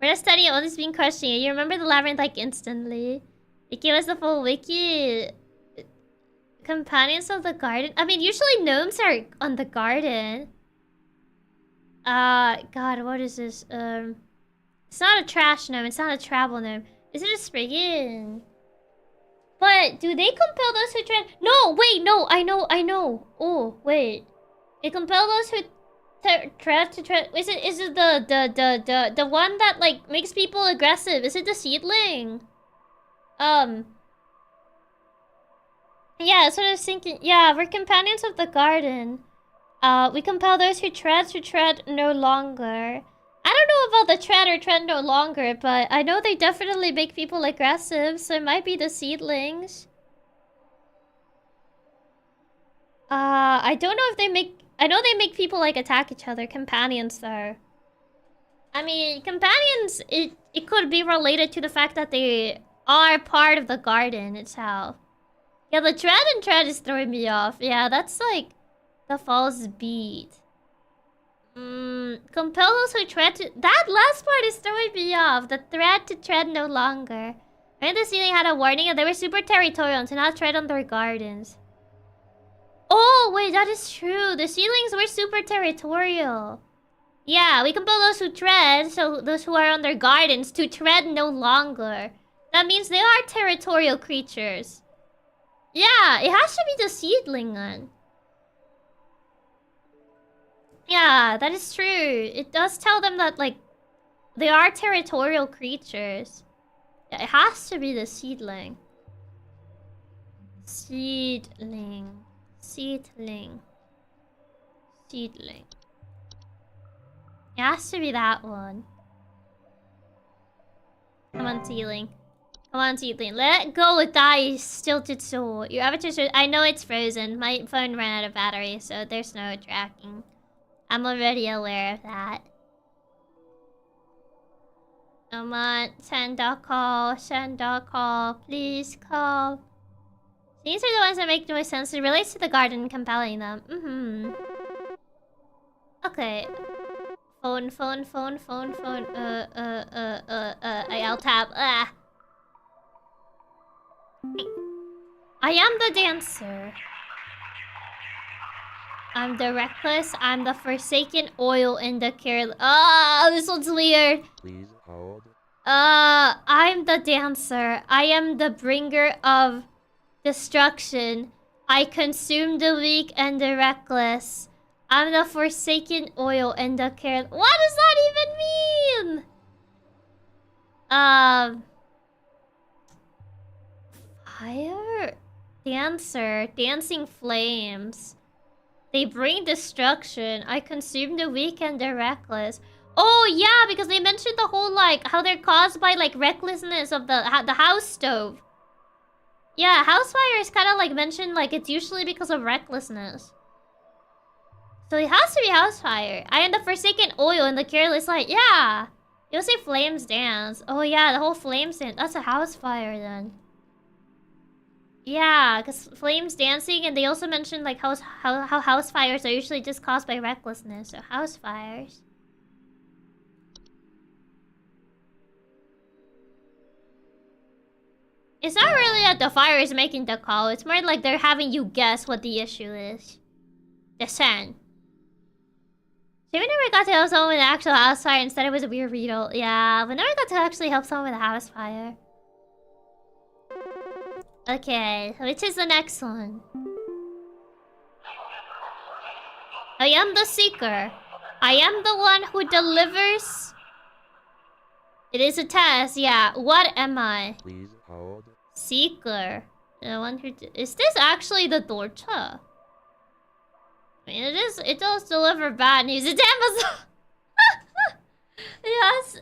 A: not studying all this being questioning. You remember the labyrinth like instantly. It gave us the full wiki. Companions of the garden. I mean, usually gnomes are on the garden. God, what is this? It's not a trash gnome. It's not a travel gnome. Is it a spriggin? But do they compel those who tread? No, wait, no. I know. Oh, wait. It compel those who tread to tread. Is it the one that like makes people aggressive? Is it the seedling? Yeah, that's what I was thinking. Yeah, we're companions of the garden. We compel those who tread to tread no longer. I don't know about the tread or tread no longer, but I know they definitely make people aggressive, so it might be the seedlings. I don't know if they make... I know they make people, like, attack each other. Companions, though. I mean, companions, it could be related to the fact that they are part of the garden itself. Yeah, the tread and tread is throwing me off. Yeah, that's, like, the false beat. Compel those who tread to... That last part is throwing me off. The thread to tread no longer. And the ceiling had a warning and they were super territorial and to not tread on their gardens. Oh, wait, that is true. The ceilings were super territorial. Yeah, we compel those who tread, so those who are on their gardens, to tread no longer. That means they are territorial creatures. Yeah, it has to be the seedling one. Yeah, that is true. It does tell them that, like, they are territorial creatures. Yeah, it has to be the seedling. Seedling. Seedling. Seedling. It has to be that one. Come on, seedling. Come on, seedling. Let go with thy stilted soul. Your avatar... I know it's frozen. My phone ran out of battery, so there's no tracking. I'm already aware of that. Come on, send a call, send a call, please call. These are the ones that make the most sense. It relates to the garden, compelling them. Okay. Phone. I'll tap. I am the dancer. I'm the reckless. I'm the forsaken oil in the careless. Oh, this one's weird.
G: Please hold.
A: I'm the dancer. I am the bringer of destruction. I consume the weak and the reckless. I'm the forsaken oil and the careless. What does that even mean? Fire? Dancer. Dancing flames. They bring destruction. I consume the weak and the reckless. Oh, yeah, because they mentioned the whole, like, how they're caused by, like, recklessness of the house stove. Yeah, house fire is kind of, like, mentioned, like, it's usually because of recklessness. So it has to be house fire. I am the forsaken oil in the careless light. Yeah. You'll say flames dance. Oh, yeah, the whole flames dance. That's a house fire, then. Yeah, because flames dancing, and they also mentioned, like, how house fires are usually just caused by recklessness. So, house fires. It's not really that the fire is making the call. It's more like they're having you guess what the issue is. Descend. So we never got to help someone with an actual house fire. Instead, it was a weird riddle. Yeah, we never got to actually help someone with a house fire. Okay, which is the next one? I am the seeker. I am the one who delivers. It is a test, yeah. What am I?
G: Please hold.
A: Seeker. The one who... Is this actually the Dorcha? I mean, it does deliver bad news. It's Amazon! Yes.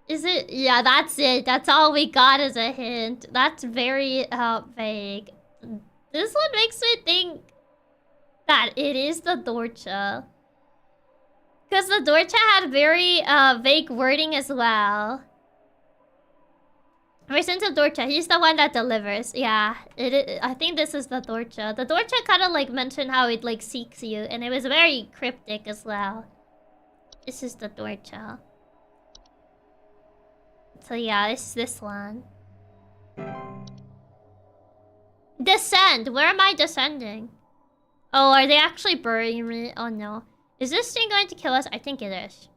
A: Is it? Yeah, that's it. That's all we got as a hint. That's very, vague. This one makes me think that it is the Dorcha. Because the Dorcha had very, vague wording as well. Versions of Dorcha, he's the one that delivers. Yeah, I think this is the Dorcha. The Dorcha kind of like mentioned how it like seeks you, and it was very cryptic as well. This is the Dorcha. So yeah, it's this one. Descend! Where am I descending? Oh, are they actually burying me? Oh no. Is this thing going to kill us? I think it is.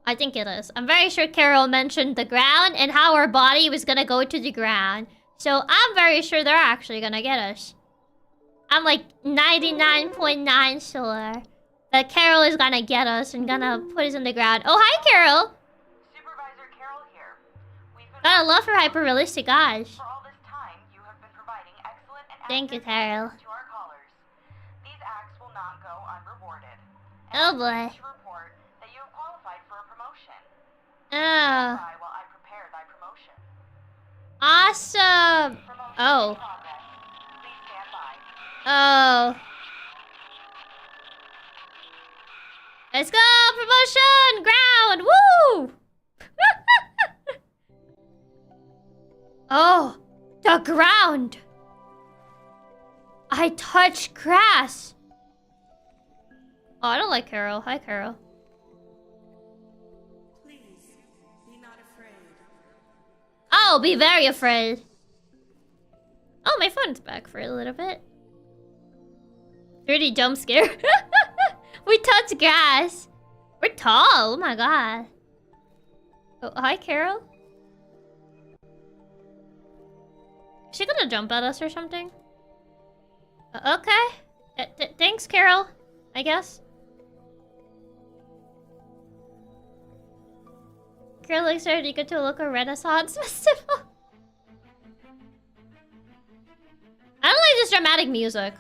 A: I think it is. I'm very sure Carol mentioned the ground and how our body was gonna go to the ground. So I'm very sure they're actually gonna get us. I'm like 99.9 sure that Carol is gonna get us and gonna put us in the ground. Oh, hi, Carol!
C: Supervisor Carol here.
A: Gotta love her hyper-realistic eyes.
C: For all this time, you have been providing excellent and
A: Thank you,
C: accurate
A: Carol.
C: answers to our callers. These acts will not go unrewarded.
A: Oh,
C: And
A: boy.
C: I'm pleased to report that you have qualified for a promotion.
A: Oh.
C: Stand by while I prepare thy promotion.
A: Awesome!
C: Promotion
A: Oh.
C: in progress. Please stand by.
A: Oh. Let's go! Promotion! Ground! Woo! Oh, the ground! I touch grass! Oh, I don't like Carol. Hi, Carol.
I: Please, be not afraid.
A: I'll be very afraid. Oh, my phone's back for a little bit. 30 jump scare. We touch grass. We're tall. Oh my god. Oh, hi, Carol. Is she gonna jump at us or something? Okay. Thanks, Carol. I guess. Carol looks ready to go to a local Renaissance festival. I don't like this dramatic music.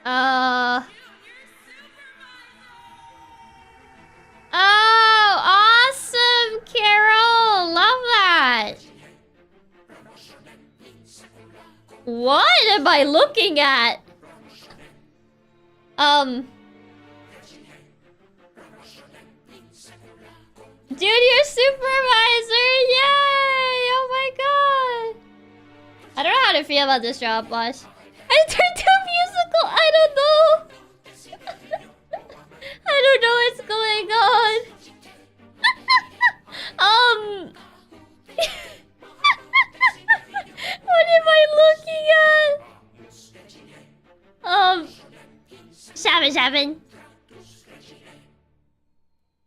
A: Oh, awesome, Carol! Love that! What am I looking at? Junior supervisor! Yay! Oh my god! I don't know how to feel about this job, boss. I turned to musical! I don't know! I don't know what's going on. What am I looking at? Seven.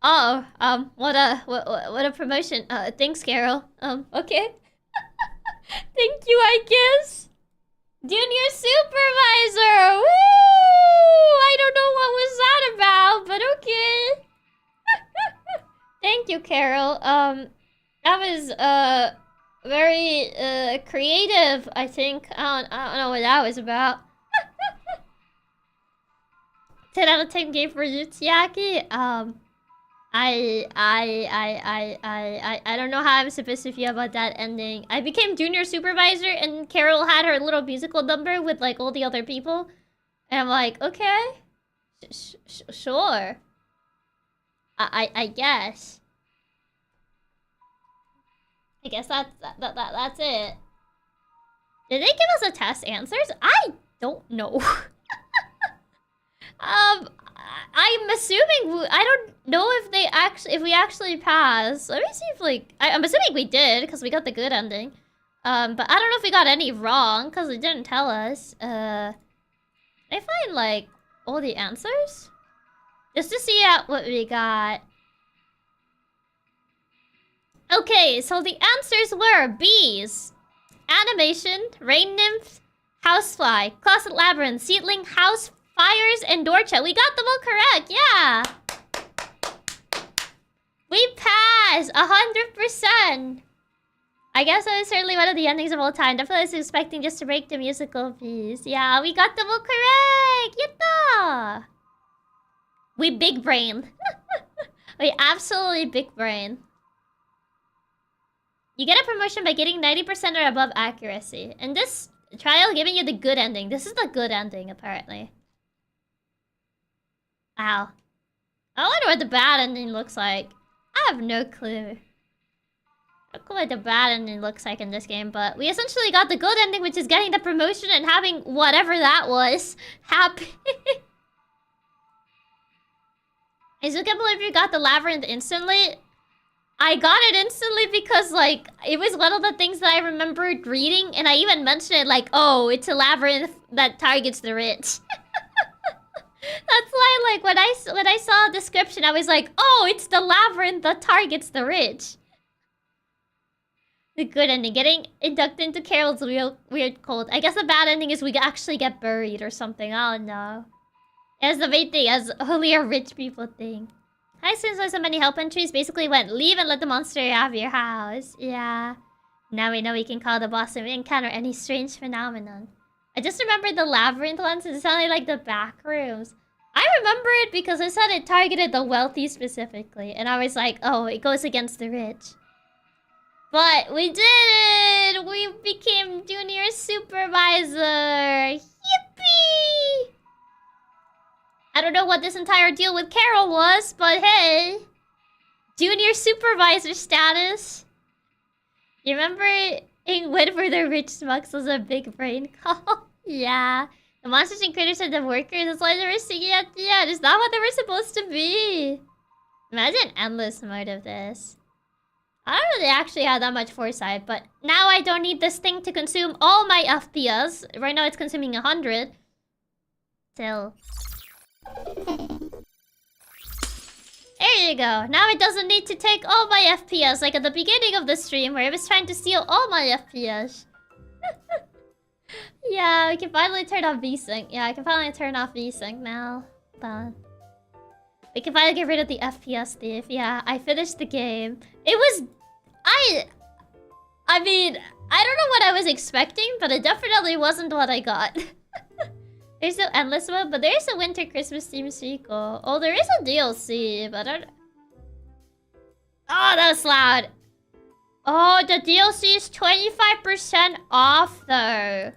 A: Oh, what a promotion. Thanks, Carol. Okay. Thank you, I guess. Junior supervisor! Woo! I don't know what was that about, but okay. Thank you, Carol. That was, very, creative, I think. I don't know what that was about. 10 out of 10 game for you, Chiaki. I don't know how I'm supposed to feel about that ending. I became junior supervisor and Carol had her little musical number with like all the other people. And I'm like, okay. Sure. I guess. I guess that's it. Did they give us a test answers? I don't know. I'm assuming I don't know if we actually passed. Let me see if like I'm assuming we did because we got the good ending. But I don't know if we got any wrong because it didn't tell us. Can I find like all the answers just to see what we got? Okay, so the answers were bees, animation, rain nymph, housefly, closet labyrinth, seedling, house, fires, and Dorcha. We got them all correct, yeah! We passed! 100%! I guess that was certainly one of the endings of all time. Definitely was expecting just to break the musical piece. Yeah, we got them all correct! Yatta! We big brain. We absolutely big brain. You get a promotion by getting 90% or above accuracy. And this trial giving you the good ending. This is the good ending, apparently. Wow. I wonder what the bad ending looks like. I have no clue. I don't know what the bad ending looks like in this game, but we essentially got the good ending, which is getting the promotion and having whatever that was happen. I still can't believe you got the labyrinth instantly. I got it instantly because, like, it was one of the things that I remembered reading, and I even mentioned it, like, oh, it's a labyrinth that targets the rich. That's why, like, when I saw a description, I was like, oh, it's the labyrinth that targets the rich. The good ending, getting inducted into Carol's weird cult. I guess the bad ending is we actually get buried or something. I don't know. That's the main thing, as only a rich people thing. Hi, since there's so many help entries, basically went, leave and let the monster out of your house. Yeah. Now we know we can call the boss and we encounter any strange phenomenon. I just remembered the labyrinth ones. It sounded like the back rooms. I remember it because it said it targeted the wealthy specifically. And I was like, oh, it goes against the rich. But we did it! We became junior supervisor! Yippee! I don't know what this entire deal with Carol was, but hey. Junior supervisor status. You remember in Woodford the rich smucks was a big brain call? Yeah. The monsters and critters are the workers. That's why they were singing at the end. Is that what they were supposed to be? Imagine endless mode of this. I don't know if they actually had that much foresight, but now I don't need this thing to consume all my FPS. Right now it's consuming 100. Still. There you go. Now it doesn't need to take all my FPS like at the beginning of the stream where it was trying to steal all my FPS. Yeah, we can finally turn off VSync. Yeah, I can finally turn off VSync now. Done. We can finally get rid of the FPS thief. Yeah, I finished the game. It was... I mean, I don't know what I was expecting, but it definitely wasn't what I got. There's no endless mode, but there is a winter Christmas theme sequel. Oh, there is a DLC, but I don't... Oh, that was loud. Oh, the DLC is 25% off, though.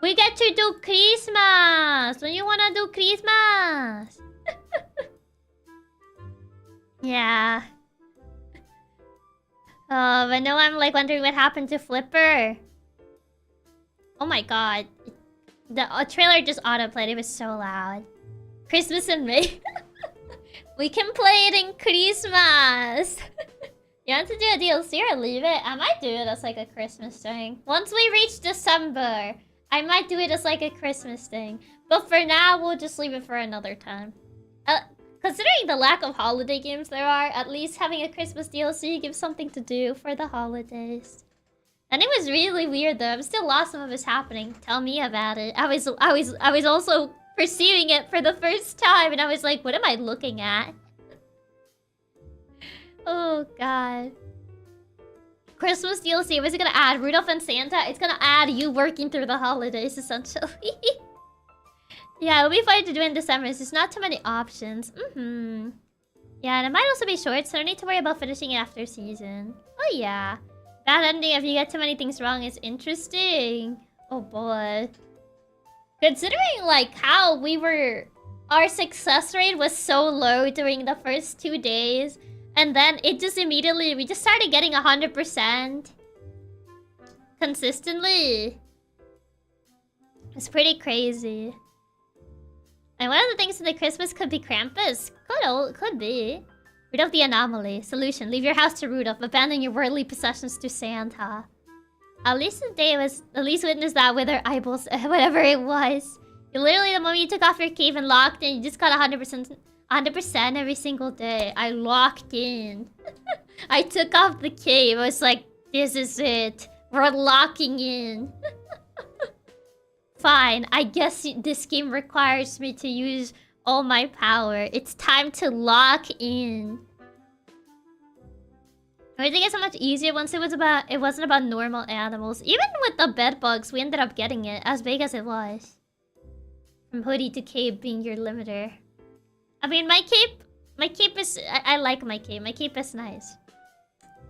A: We get to do Christmas. Don't you wanna do Christmas? Yeah. Oh, but no, I'm like wondering what happened to Flipper. Oh my god. The trailer just autoplayed. It was so loud. Christmas in May. We can play it in Christmas. You want to do a DLC or leave it? I might do it as like a Christmas thing. Once we reach December, I might do it as like a Christmas thing. But for now, we'll just leave it for another time. Considering the lack of holiday games there are, at least having a Christmas DLC gives something to do for the holidays. And it was really weird though. I'm still lost on what was happening. Tell me about it. I was also perceiving it for the first time, and I was like, what am I looking at? Oh god. Christmas DLC, was it gonna add Rudolph and Santa? It's gonna add you working through the holidays, essentially. Yeah, it'll be fun to do in December. There's not too many options. Yeah, and it might also be short, so I don't need to worry about finishing it after season. Oh yeah. Bad ending if you get too many things wrong is interesting. Oh boy. Considering like how our success rate was so low during the first 2 days, and then it just immediately, we just started getting 100% consistently. It's pretty crazy. And one of the things in the Christmas could be Krampus. Could be. Rudolph the anomaly. Solution. Leave your house to Rudolph. Abandon your worldly possessions to Santa. At least witnessed that with our eyeballs. Whatever it was. You literally, the moment you took off your cave and locked in, you just got 100% every single day. I locked in. I took off the cave. I was like, this is it. We're locking in. Fine, I guess this game requires me to use all my power. It's time to lock in. Everything is so much easier once it wasn't about normal animals. Even with the bed bugs, we ended up getting it as big as it was. From hoodie to cape being your limiter. I mean, my cape is... I like my cape. My cape is nice.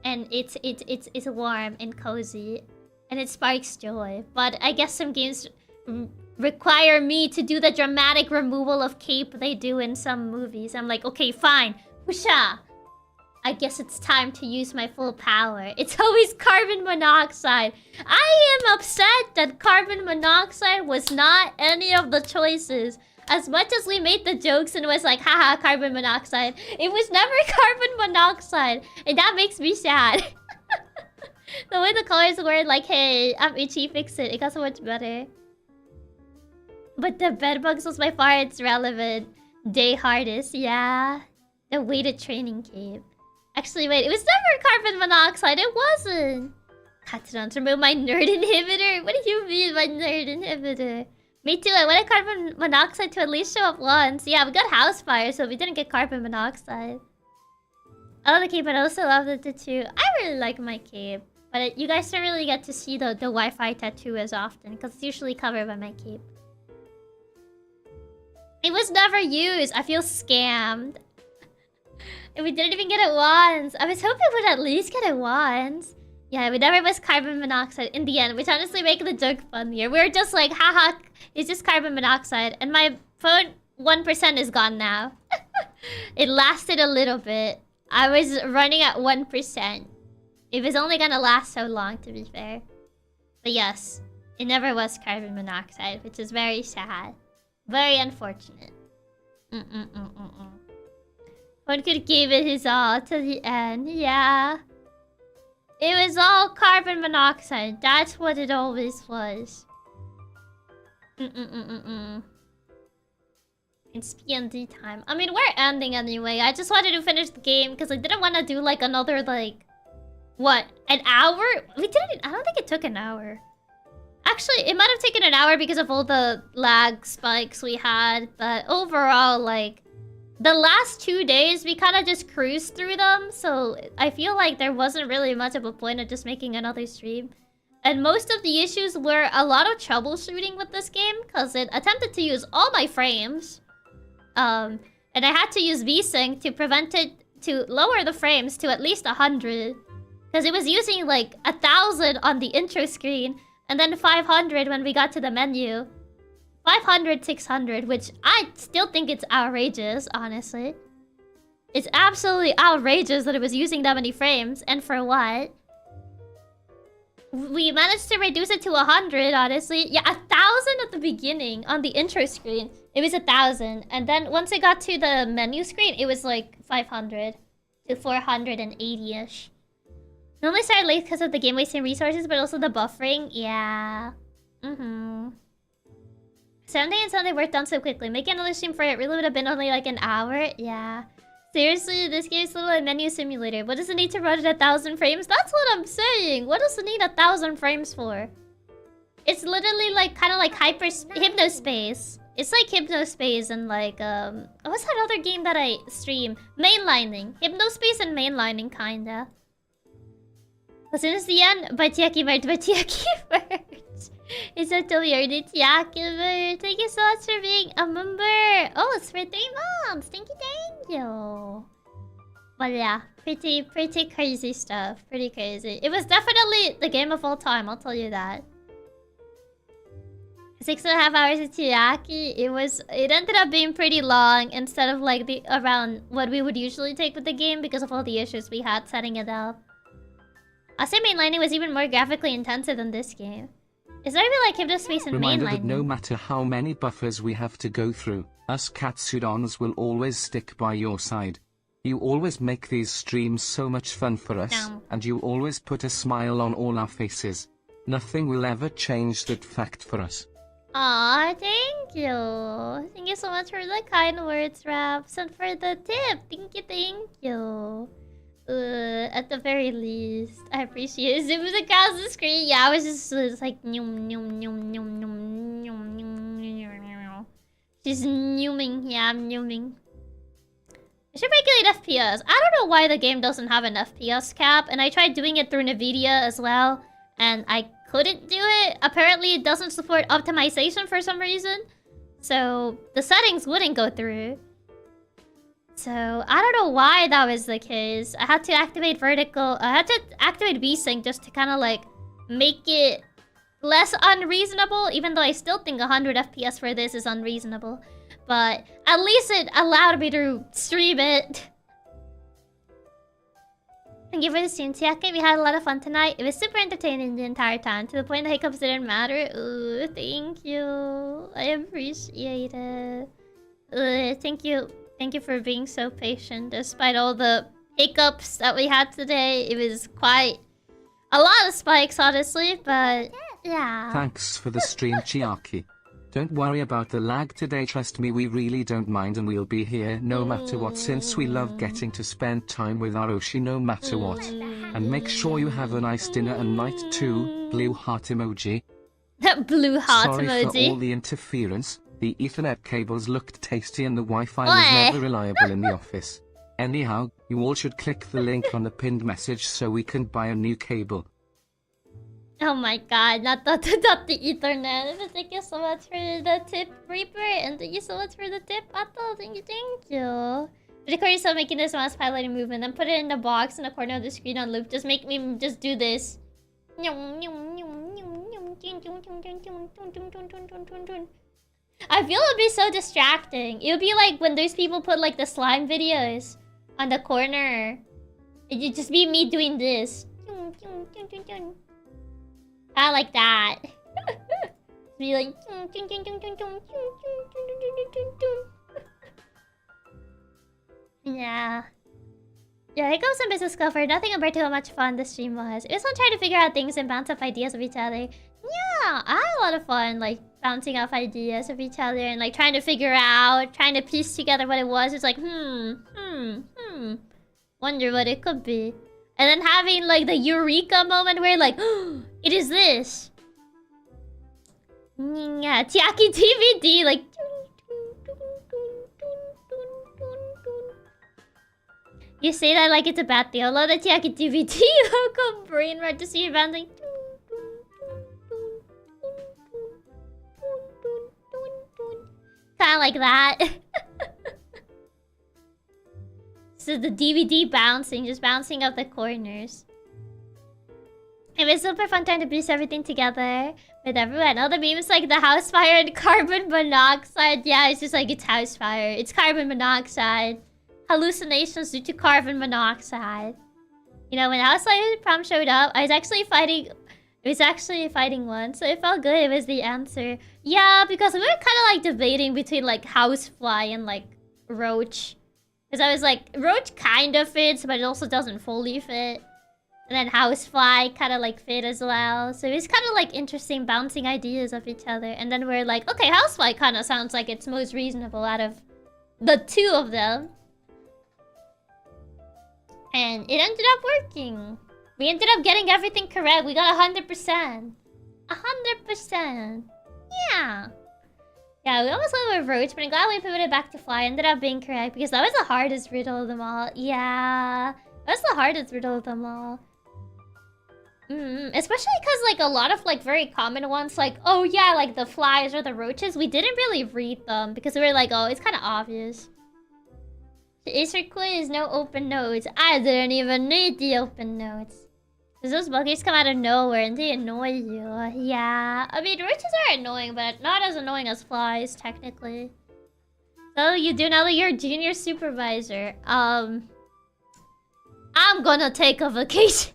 A: And it's warm and cozy. And it sparks joy. But I guess some games require me to do the dramatic removal of cape they do in some movies. I'm like, okay, fine. Whoosha! I guess it's time to use my full power. It's always carbon monoxide. I am upset that carbon monoxide was not any of the choices. As much as we made the jokes and was like, haha, carbon monoxide. It was never carbon monoxide. And that makes me sad. The way the colors were like, hey, I'm itchy, fix it. It got so much better. But the bedbugs was by far its relevant. Day hardest, yeah. The weighted training cape. Actually, wait, it was never carbon monoxide. It wasn't. Katsuran's remove my nerd inhibitor. What do you mean, my nerd inhibitor? Me too. I wanted carbon monoxide to at least show up once. Yeah, we got house fire, so we didn't get carbon monoxide. I love the cape, but I also love the tattoo. I really like my cape. But you guys don't really get to see the Wi-Fi tattoo as often, because it's usually covered by my cape. It was never used. I feel scammed. And we didn't even get it once. I was hoping we'd at least get it once. Yeah, we never was carbon monoxide in the end, which honestly makes the joke funnier. We were just like, haha, it's just carbon monoxide. And my phone 1% is gone now. It lasted a little bit. I was running at 1%. It was only gonna last so long, to be fair. But yes, it never was carbon monoxide, which is very sad. Very unfortunate. One could give it his all to the end, yeah. It was all carbon monoxide. That's what it always was. It's P&D time. I mean, we're ending anyway. I just wanted to finish the game because I didn't want to do like another like... What? An hour? We didn't... I don't think it took an hour. Actually, it might have taken an hour because of all the lag spikes we had. But overall, like... The last 2 days, we kind of just cruised through them. So I feel like there wasn't really much of a point of just making another stream. And most of the issues were a lot of troubleshooting with this game. Because it attempted to use all my frames. And I had to use VSync to prevent it... To lower the frames to at least 100. Because it was using like 1,000 on the intro screen. And then 500 when we got to the menu. 500, 600, which I still think it's outrageous, honestly. It's absolutely outrageous that it was using that many frames. And for what? We managed to reduce it to 100, honestly. Yeah, 1,000 at the beginning on the intro screen. It was 1,000. And then once it got to the menu screen, it was like 500 to 480-ish. Normally started late because of the game wasting resources, but also the buffering. Yeah. Sunday and Sunday worked on so quickly. Making another stream for it really would have been only like an hour. Yeah. Seriously, this game's little like menu simulator. What does it need to run at 1,000 frames? That's what I'm saying. What does it need 1,000 frames for? It's literally like kind of like hypnospace. It's like hypnospace and like what's that other game that I stream? Mainlining. Hypnospace and mainlining kinda. As soon as the end, by Chiaki Bird. It's a Toyoru Chiaki Bird. Thank you so much for being a member. Oh, it's for 3 months. Thank you. But yeah, pretty crazy stuff. Pretty crazy. It was definitely the game of all time, I'll tell you that. 6.5 hours of Chiaki. It ended up being pretty long instead of like around what we would usually take with the game because of all the issues we had setting it up. I'll say mainlining was even more graphically intensive than this game. Is there even like hypnospace and
F: Reminder
A: mainlining?
F: that no matter how many buffers we have to go through, us Katsudons will always stick by your side. You always make these streams so much fun for us, and you always put a smile on all our faces. Nothing will ever change that fact for us.
A: Aw, thank you. Thank you so much for the kind words, Raps, and for the tip. Thank you. At the very least, I appreciate it. Zoom across the screen. Yeah, I was just like nyum. She's nyuming. Yeah, I'm nyuming. I should regulate FPS. I don't know why the game doesn't have an FPS cap, and I tried doing it through NVIDIA as well, and I couldn't do it. Apparently, it doesn't support optimization for some reason, so the settings wouldn't go through. So, I don't know why that was the case. I had to activate VSync just to kind of like make it less unreasonable, even though I still think 100 FPS for this is unreasonable. But at least it allowed me to stream it. Thank you for the stream, Chiaki. We had a lot of fun tonight. It was super entertaining the entire time, to the point the hiccups didn't matter. Ooh, thank you. I appreciate it. Thank you. Thank you for being so patient despite all the hiccups that we had today. It was quite a lot of spikes, honestly, but yeah.
F: Thanks for the stream, Chiaki. Don't worry about the lag today, trust me, we really don't mind, and we'll be here no matter what, since we love getting to spend time with our Oshi no matter what. And make sure you have a nice dinner and night too. Blue heart emoji.
A: Blue heart
F: Sorry
A: emoji.
F: for all the interference. The Ethernet cables looked tasty and the Wi-Fi was never reliable in the office. Anyhow, you all should click the link on the pinned message so we can buy a new cable.
A: Oh my god, not the Ethernet. Thank you so much for the tip, Reaper, and thank you so much for the tip, Atto. Thank you. Record yourself making this mouse piloting movement, then put it in the box in the corner of the screen on loop. Just make me just do this. I feel it'd be so distracting. It would be like when those people put like the slime videos on the corner. It'd just be me doing this. I like that. Be like. Yeah. Yeah, here goes some business cover. Nothing compared to how much fun the stream was. It was fun trying to figure out things and bounce off ideas of each other. Yeah, I had a lot of fun, like, bouncing off ideas of each other and, like, trying to figure out, trying to piece together what it was. It's like, wonder what it could be. And then having, like, the eureka moment where, like, it is this. Yeah, Chiaki DVD, like... You say that like it's a bad deal. I love the Chiaki DVD logo brain right to see you bouncing. Kinda like that. So the DVD bouncing, just bouncing up the corners. It was super fun trying to piece everything together with everyone. All the memes like the house fire and carbon monoxide. Yeah, it's just like it's house fire. It's carbon monoxide. Hallucinations due to carbon monoxide. You know, when House Fire Prom showed up, I was actually fighting... It was actually fighting one, so it felt good. It was the answer. Yeah, because we were kind of like debating between like housefly and like roach. Because I was like, roach kind of fits, but it also doesn't fully fit. And then housefly kind of like fit as well. So it was kind of like interesting bouncing ideas of each other. And then we're like, okay, housefly kind of sounds like it's most reasonable out of the two of them. And it ended up working. We ended up getting everything correct. We got 100%. 100%. Yeah. Yeah, we almost went with roach, but I'm glad we pivoted back to fly. Ended up being correct because that was the hardest riddle of them all. Yeah. That was the hardest riddle of them all. Especially because like a lot of like very common ones, like, oh yeah, like the flies or the roaches, we didn't really read them because we were like, oh, it's kind of obvious. The Acer quiz, no open notes. I didn't even need the open notes. Because those buggers come out of nowhere and they annoy you. Yeah. I mean, roaches are annoying, but not as annoying as flies, technically. So, you do now that you're a junior supervisor. I'm gonna take a vacation.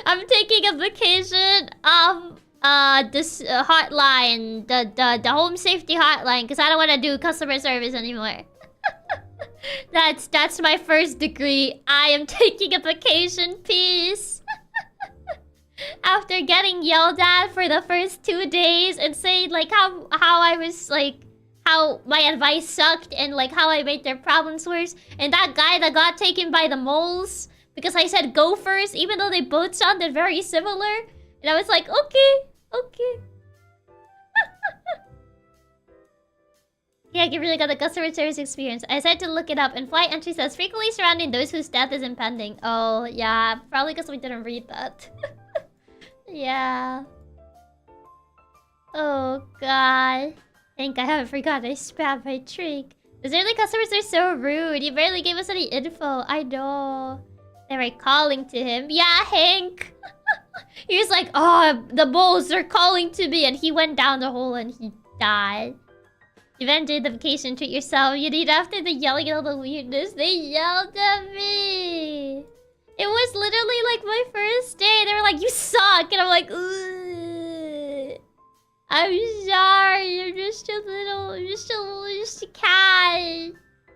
A: I'm taking a vacation. This hotline, the home safety hotline, because I don't want to do customer service anymore. That's my first degree. I am taking a vacation. Peace. After getting yelled at for the first 2 days and saying like how I was like how my advice sucked and like how I made their problems worse, and that guy that got taken by the moles because I said go first even though they both sounded very similar, and I was like okay. Yeah, you really got the customer service experience. I decided to look it up, and flight entry says frequently surrounding those whose death is impending. Oh, yeah. Probably because we didn't read that. Yeah. Oh, God. I think I haven't forgotten I spammed my trick. Those early customers are so rude. You barely gave us any info. I know. They were calling to him. Yeah, Hank. He was like, oh, the bulls are calling to me. And he went down the hole and he died. You then did the vacation, treat yourself. You need after the yelling and all the weirdness. They yelled at me. It was literally like my first day. They were like, you suck. And I'm like, ugh. I'm sorry. I'm just a cat.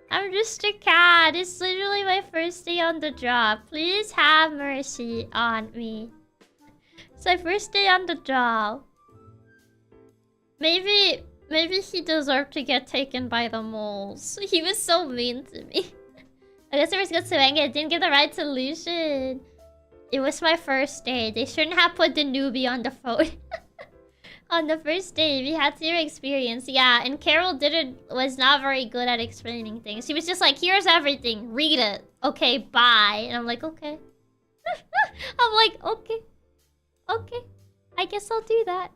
A: I'm just a cat. It's literally my first day on the job. Please have mercy on me. It's my first day on the job. Maybe he deserved to get taken by the moles. He was so mean to me. I guess it was good swing. It didn't give the right solution. It was my first day. They shouldn't have put the newbie on the phone. On the first day, we had zero experience. Yeah, and Carol was not very good at explaining things. She was just like, here's everything. Read it. Okay, bye. And I'm like, okay. I'm like, okay. Okay. I guess I'll do that.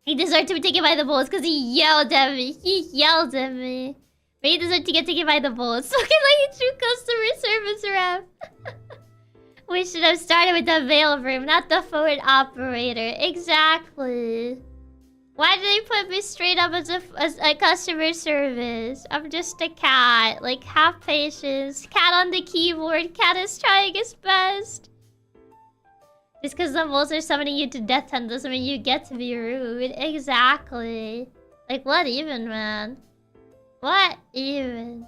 A: He deserved to be taken by the bullets because he yelled at me. But he deserved to get taken by the bullets. Looking like a true customer service rep. We should have started with the mail room, not the phone operator. Exactly. Why did they put me straight up as a customer service? I'm just a cat. Like, have patience. Cat on the keyboard. Cat is trying his best. Just because the moles are summoning you to death end doesn't mean you get to be rude. Exactly. Like, what even, man? What even?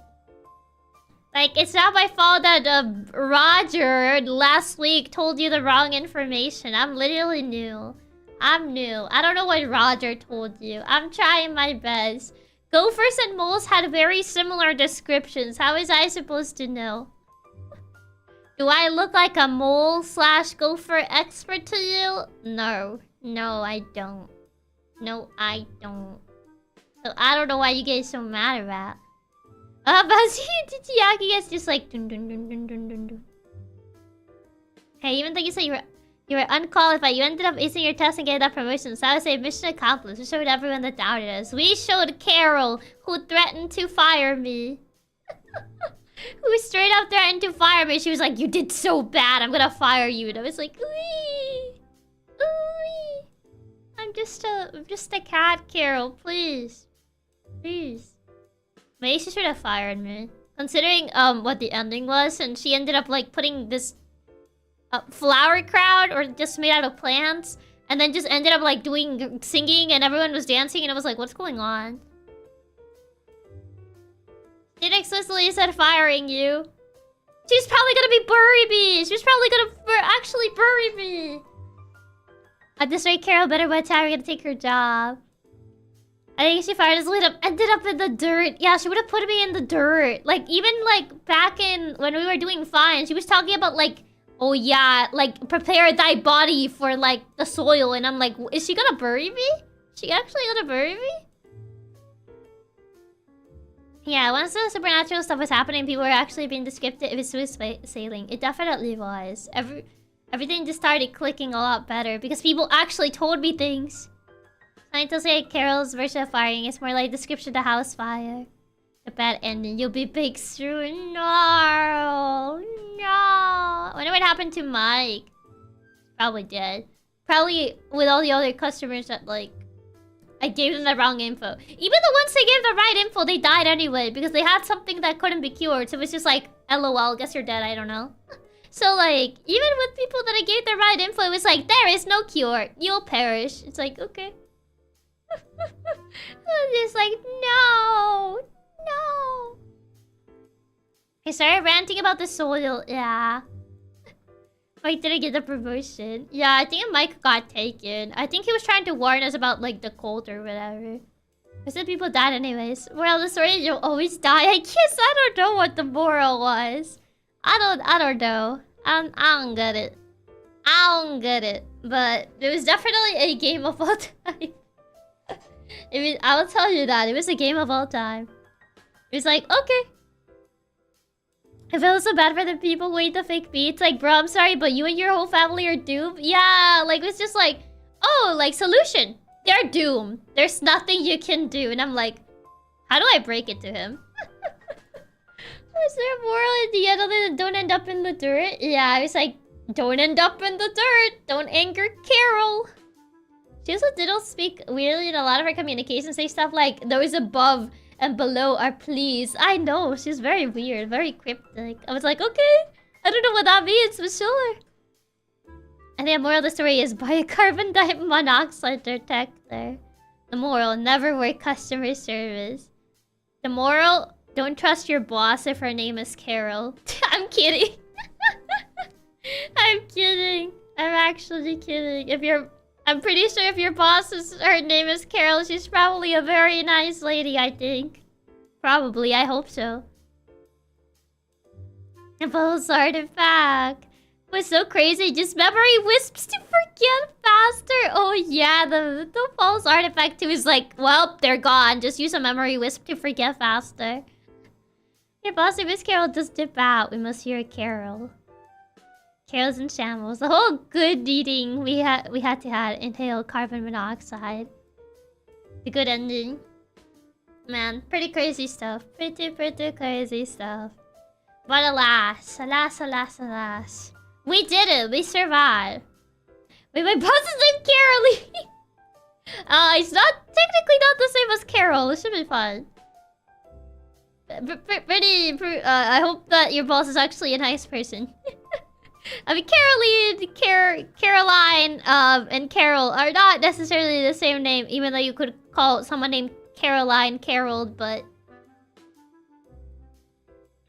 A: Like, it's not my fault that Roger last week told you the wrong information. I'm literally new. I'm new. I don't know what Roger told you. I'm trying my best. Gophers and moles had very similar descriptions. How is I supposed to know? Do I look like a mole / gopher expert to you? No. No, I don't. No, I don't. So I don't know why you get so mad about. But Chiaki gets just like dun dun dun dun dun dun dun. Hey, even though you said you were unqualified, you ended up acing your test and getting that promotion. So I would say mission accomplished. We showed everyone that doubted us. We showed Carol, who threatened to fire me. Who straight up threatened to fire me. She was like, "You did so bad. I'm gonna fire you." And I was like, "Ooey, ooey. I'm just a cat, Carol. Please, please." Maybe she should have fired me. Considering what the ending was, and she ended up like putting this flower crowd or just made out of plants, and then just ended up like singing, and everyone was dancing, and I was like, "What's going on?" It explicitly said firing you. She's probably gonna bury me. She's probably gonna actually bury me. At this rate, Carol better by the time we're gonna take her job. I think she fired us ended up in the dirt. Yeah, she would have put me in the dirt. Like, even like back in when we were doing fine, she was talking about like, oh yeah, like prepare thy body for like the soil, and I'm like, is she gonna bury me? Is she actually gonna bury me? Yeah, once the supernatural stuff was happening, people were actually being descriptive. It was smooth sailing. It definitely was. Everything just started clicking a lot better because people actually told me things. Scientists say Carol's version of firing is more like description of the house fire. The bad ending. You'll be big soon. No. No. I wonder what happened to Mike. Probably dead. Probably with all the other customers that like I gave them the wrong info. Even the ones they gave the right info, they died anyway because they had something that couldn't be cured. So it was just like, LOL, guess you're dead, I don't know. So like, even with people that I gave the right info, it was like, there is no cure. You'll perish. It's like, okay. I'm just like, no. No. I started ranting about the soil, yeah. Mike didn't get the promotion. Yeah, I think Mike got taken. I think he was trying to warn us about like the cult or whatever. I said people died anyways. Well, the story is you'll always die. I guess I don't know what the moral was. I don't know. I don't get it. I don't get it. But it was definitely a game of all time. I will tell you that. It was a game of all time. It was like, okay. I feel so bad for the people who ate the fake beats. Like, bro, I'm sorry, but you and your whole family are doomed. Yeah, like, it's just like, oh, like, solution. They're doomed. There's nothing you can do. And I'm like, how do I break it to him? Was there a moral in the end other than don't end up in the dirt? Yeah, I was like, don't end up in the dirt. Don't anger Carol. She also didn't speak weirdly in a lot of her communications. Say stuff like, those above and below are pleased. I know, she's very weird, very cryptic. I was like, okay. I don't know what that means, but sure. And the moral of the story is buy a carbon monoxide detector. The moral, never work customer service. The moral, don't trust your boss if her name is Carol. I'm kidding. I'm kidding. I'm actually kidding. I'm pretty sure if your her name is Carol, she's probably a very nice lady, I think. Probably, I hope so. The false artifact was so crazy. Just memory wisps to forget faster. Oh yeah, the false artifact too is like, well, they're gone. Just use a memory wisp to forget faster. Your boss, if Miss Carol just dip out, we must hear Carol. Carol's in shambles. The whole good eating we had to inhale carbon monoxide. The good ending. Man, pretty crazy stuff. Pretty crazy stuff. But alas. We did it. We survived. Wait, my boss is named Carolee. It's not technically not the same as Carol. It should be fine. I hope that your boss is actually a nice person. I mean, Caroline, and Carol are not necessarily the same name, even though you could call someone named Caroline Carol, but...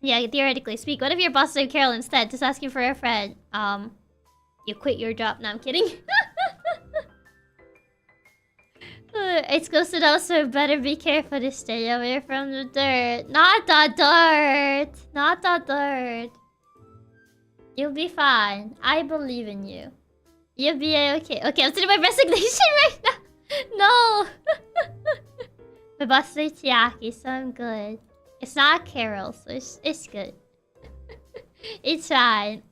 A: Yeah, theoretically speak. What if your boss is named Carol instead? Just asking for a friend. You quit your job. No, I'm kidding. It's ghosted out, so better be careful to stay away from the dirt. Not the dirt! Not the dirt. You'll be fine. I believe in you. You'll be okay. Okay, I'm sending my resignation right now. No! My boss is Chiaki, so I'm good. It's not Carol, so it's good. It's fine.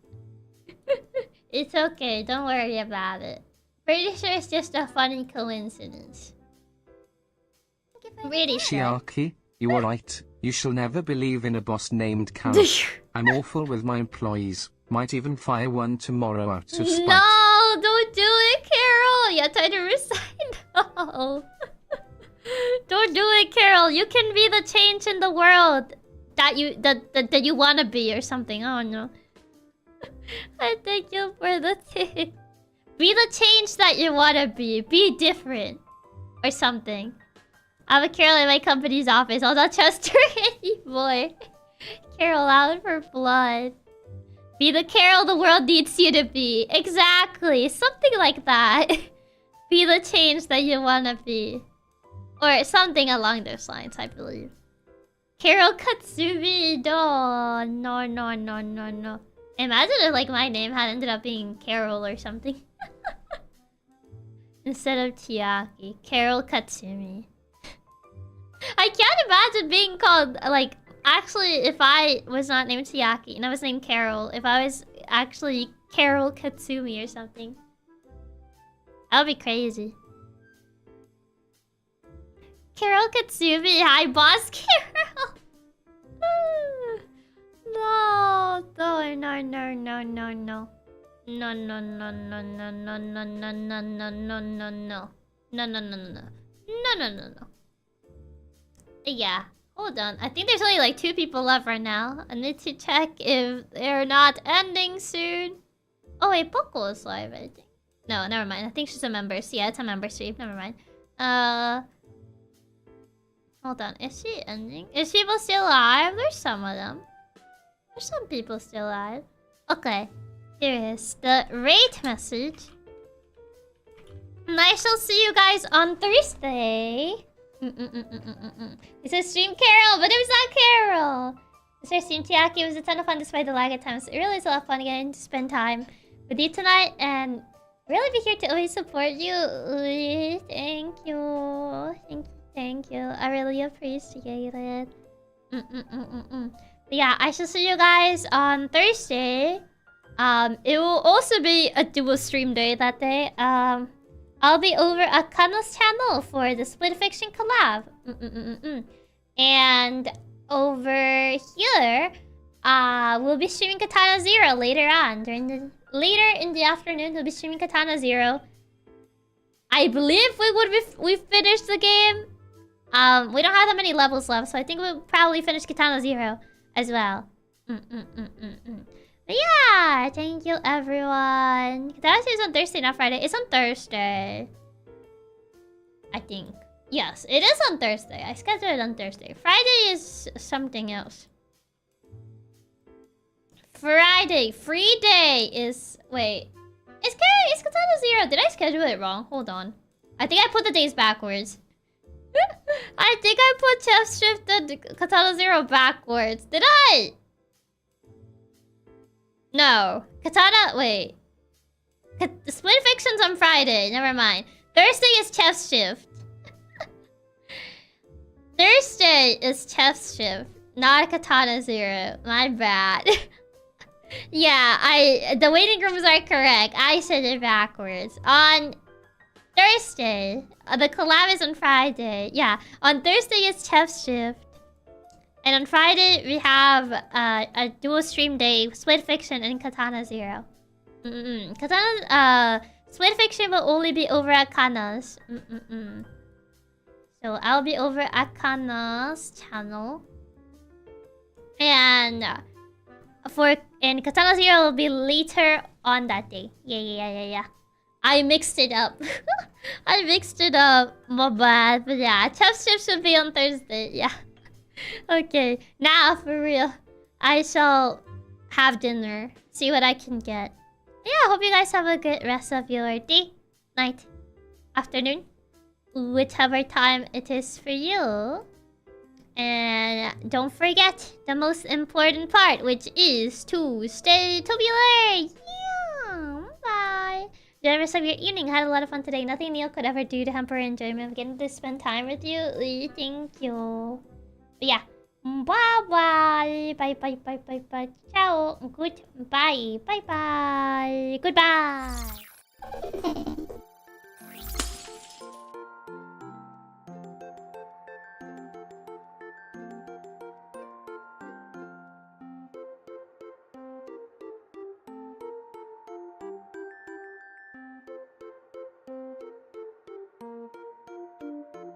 A: It's okay, don't worry about it. Pretty sure it's just a funny coincidence. Really sure.
F: Chiaki, you are right. You shall never believe in a boss named Carol. I'm awful with my employees. Might even fire one tomorrow out of spite.
A: No, don't do it, Carol. You're trying to resign. No. Don't do it, Carol. You can be the change in the world that you wanna be or something. Oh no. I thank you for the tip. Be the change that you wanna be. Be different. Or something. I'm a Carol in my company's office. I'll not trust her anymore. Carol out for blood. Be the Carol the world needs you to be. Exactly. Something like that. Be the change that you wanna be. Or something along those lines, I believe. Carol Katsumi. No. No. Imagine if like my name had ended up being Carol or something. Instead of Chiaki. Carol Katsumi. I can't imagine being called, like, actually, if I was not named Chiaki and I was named Carol, if I was actually Carol Katsumi or something. That would be crazy. Carol Katsumi, hi boss Carol! No. No. Yeah, hold on. I think there's only like 2 people left right now. I need to check if they're not ending soon. Oh wait, Poco is live, I think. No, never mind. I think she's a member. So yeah, it's a member stream. Never mind. Hold on. Is she ending? Is people still alive? There's some of them. There's some people still alive. Okay. Here is the rate message. And I shall see you guys on Thursday. It says stream Carol, but it was not Carol. It says stream Chiaki. It was a ton of fun despite the lag at times. It really is a lot of fun getting to spend time with you tonight and really be here to always support you. Thank you. I really appreciate it. But yeah, I shall see you guys on Thursday. It will also be a dual stream day that day. I'll be over at Kano's channel for the Split Fiction collab. And over here, we'll be streaming Katana Zero later on. Later in the afternoon, we'll be streaming Katana Zero. I believe we've finished the game. We don't have that many levels left, so I think we'll probably finish Katana Zero as well. But yeah, thank you everyone. Katana Zero is on Thursday, not Friday. It's on Thursday, I think. Yes, it is on Thursday. I scheduled it on Thursday. Friday is something else. Friday, free day is... Wait. Is Katana Zero... Did I schedule it wrong? Hold on. I think I put the days backwards. I think I put Chef Shift and Katana Zero backwards. Did I? No. Katana... Wait. Split Fiction's on Friday. Never mind. Thursday is Chef's Shift. Thursday is Chef's Shift. Not Katana Zero. My bad. Yeah, the waiting rooms are correct. I said it backwards. On Thursday, the collab is on Friday. Yeah, on Thursday is Chef's Shift. And on Friday, we have a dual stream day, Split Fiction and Katana Zero. Split Fiction will only be over at Kana's. So I'll be over at Kana's channel. And Katana Zero will be later on that day. Yeah. I mixed it up. I mixed it up. My bad. But yeah, Chef's Chips should be on Thursday. Yeah. Okay. Now, for real. I shall have dinner. See what I can get. Yeah, hope you guys have a good rest of your day, night, afternoon, whichever time it is for you. And don't forget the most important part, which is to stay tubular. Yeah. Bye. Enjoy the rest of your evening. Had a lot of fun today. Nothing Neil could ever do to hamper enjoyment of getting to spend time with you. Thank you. But yeah. Bye. Ciao. Goodbye. Bye. Goodbye.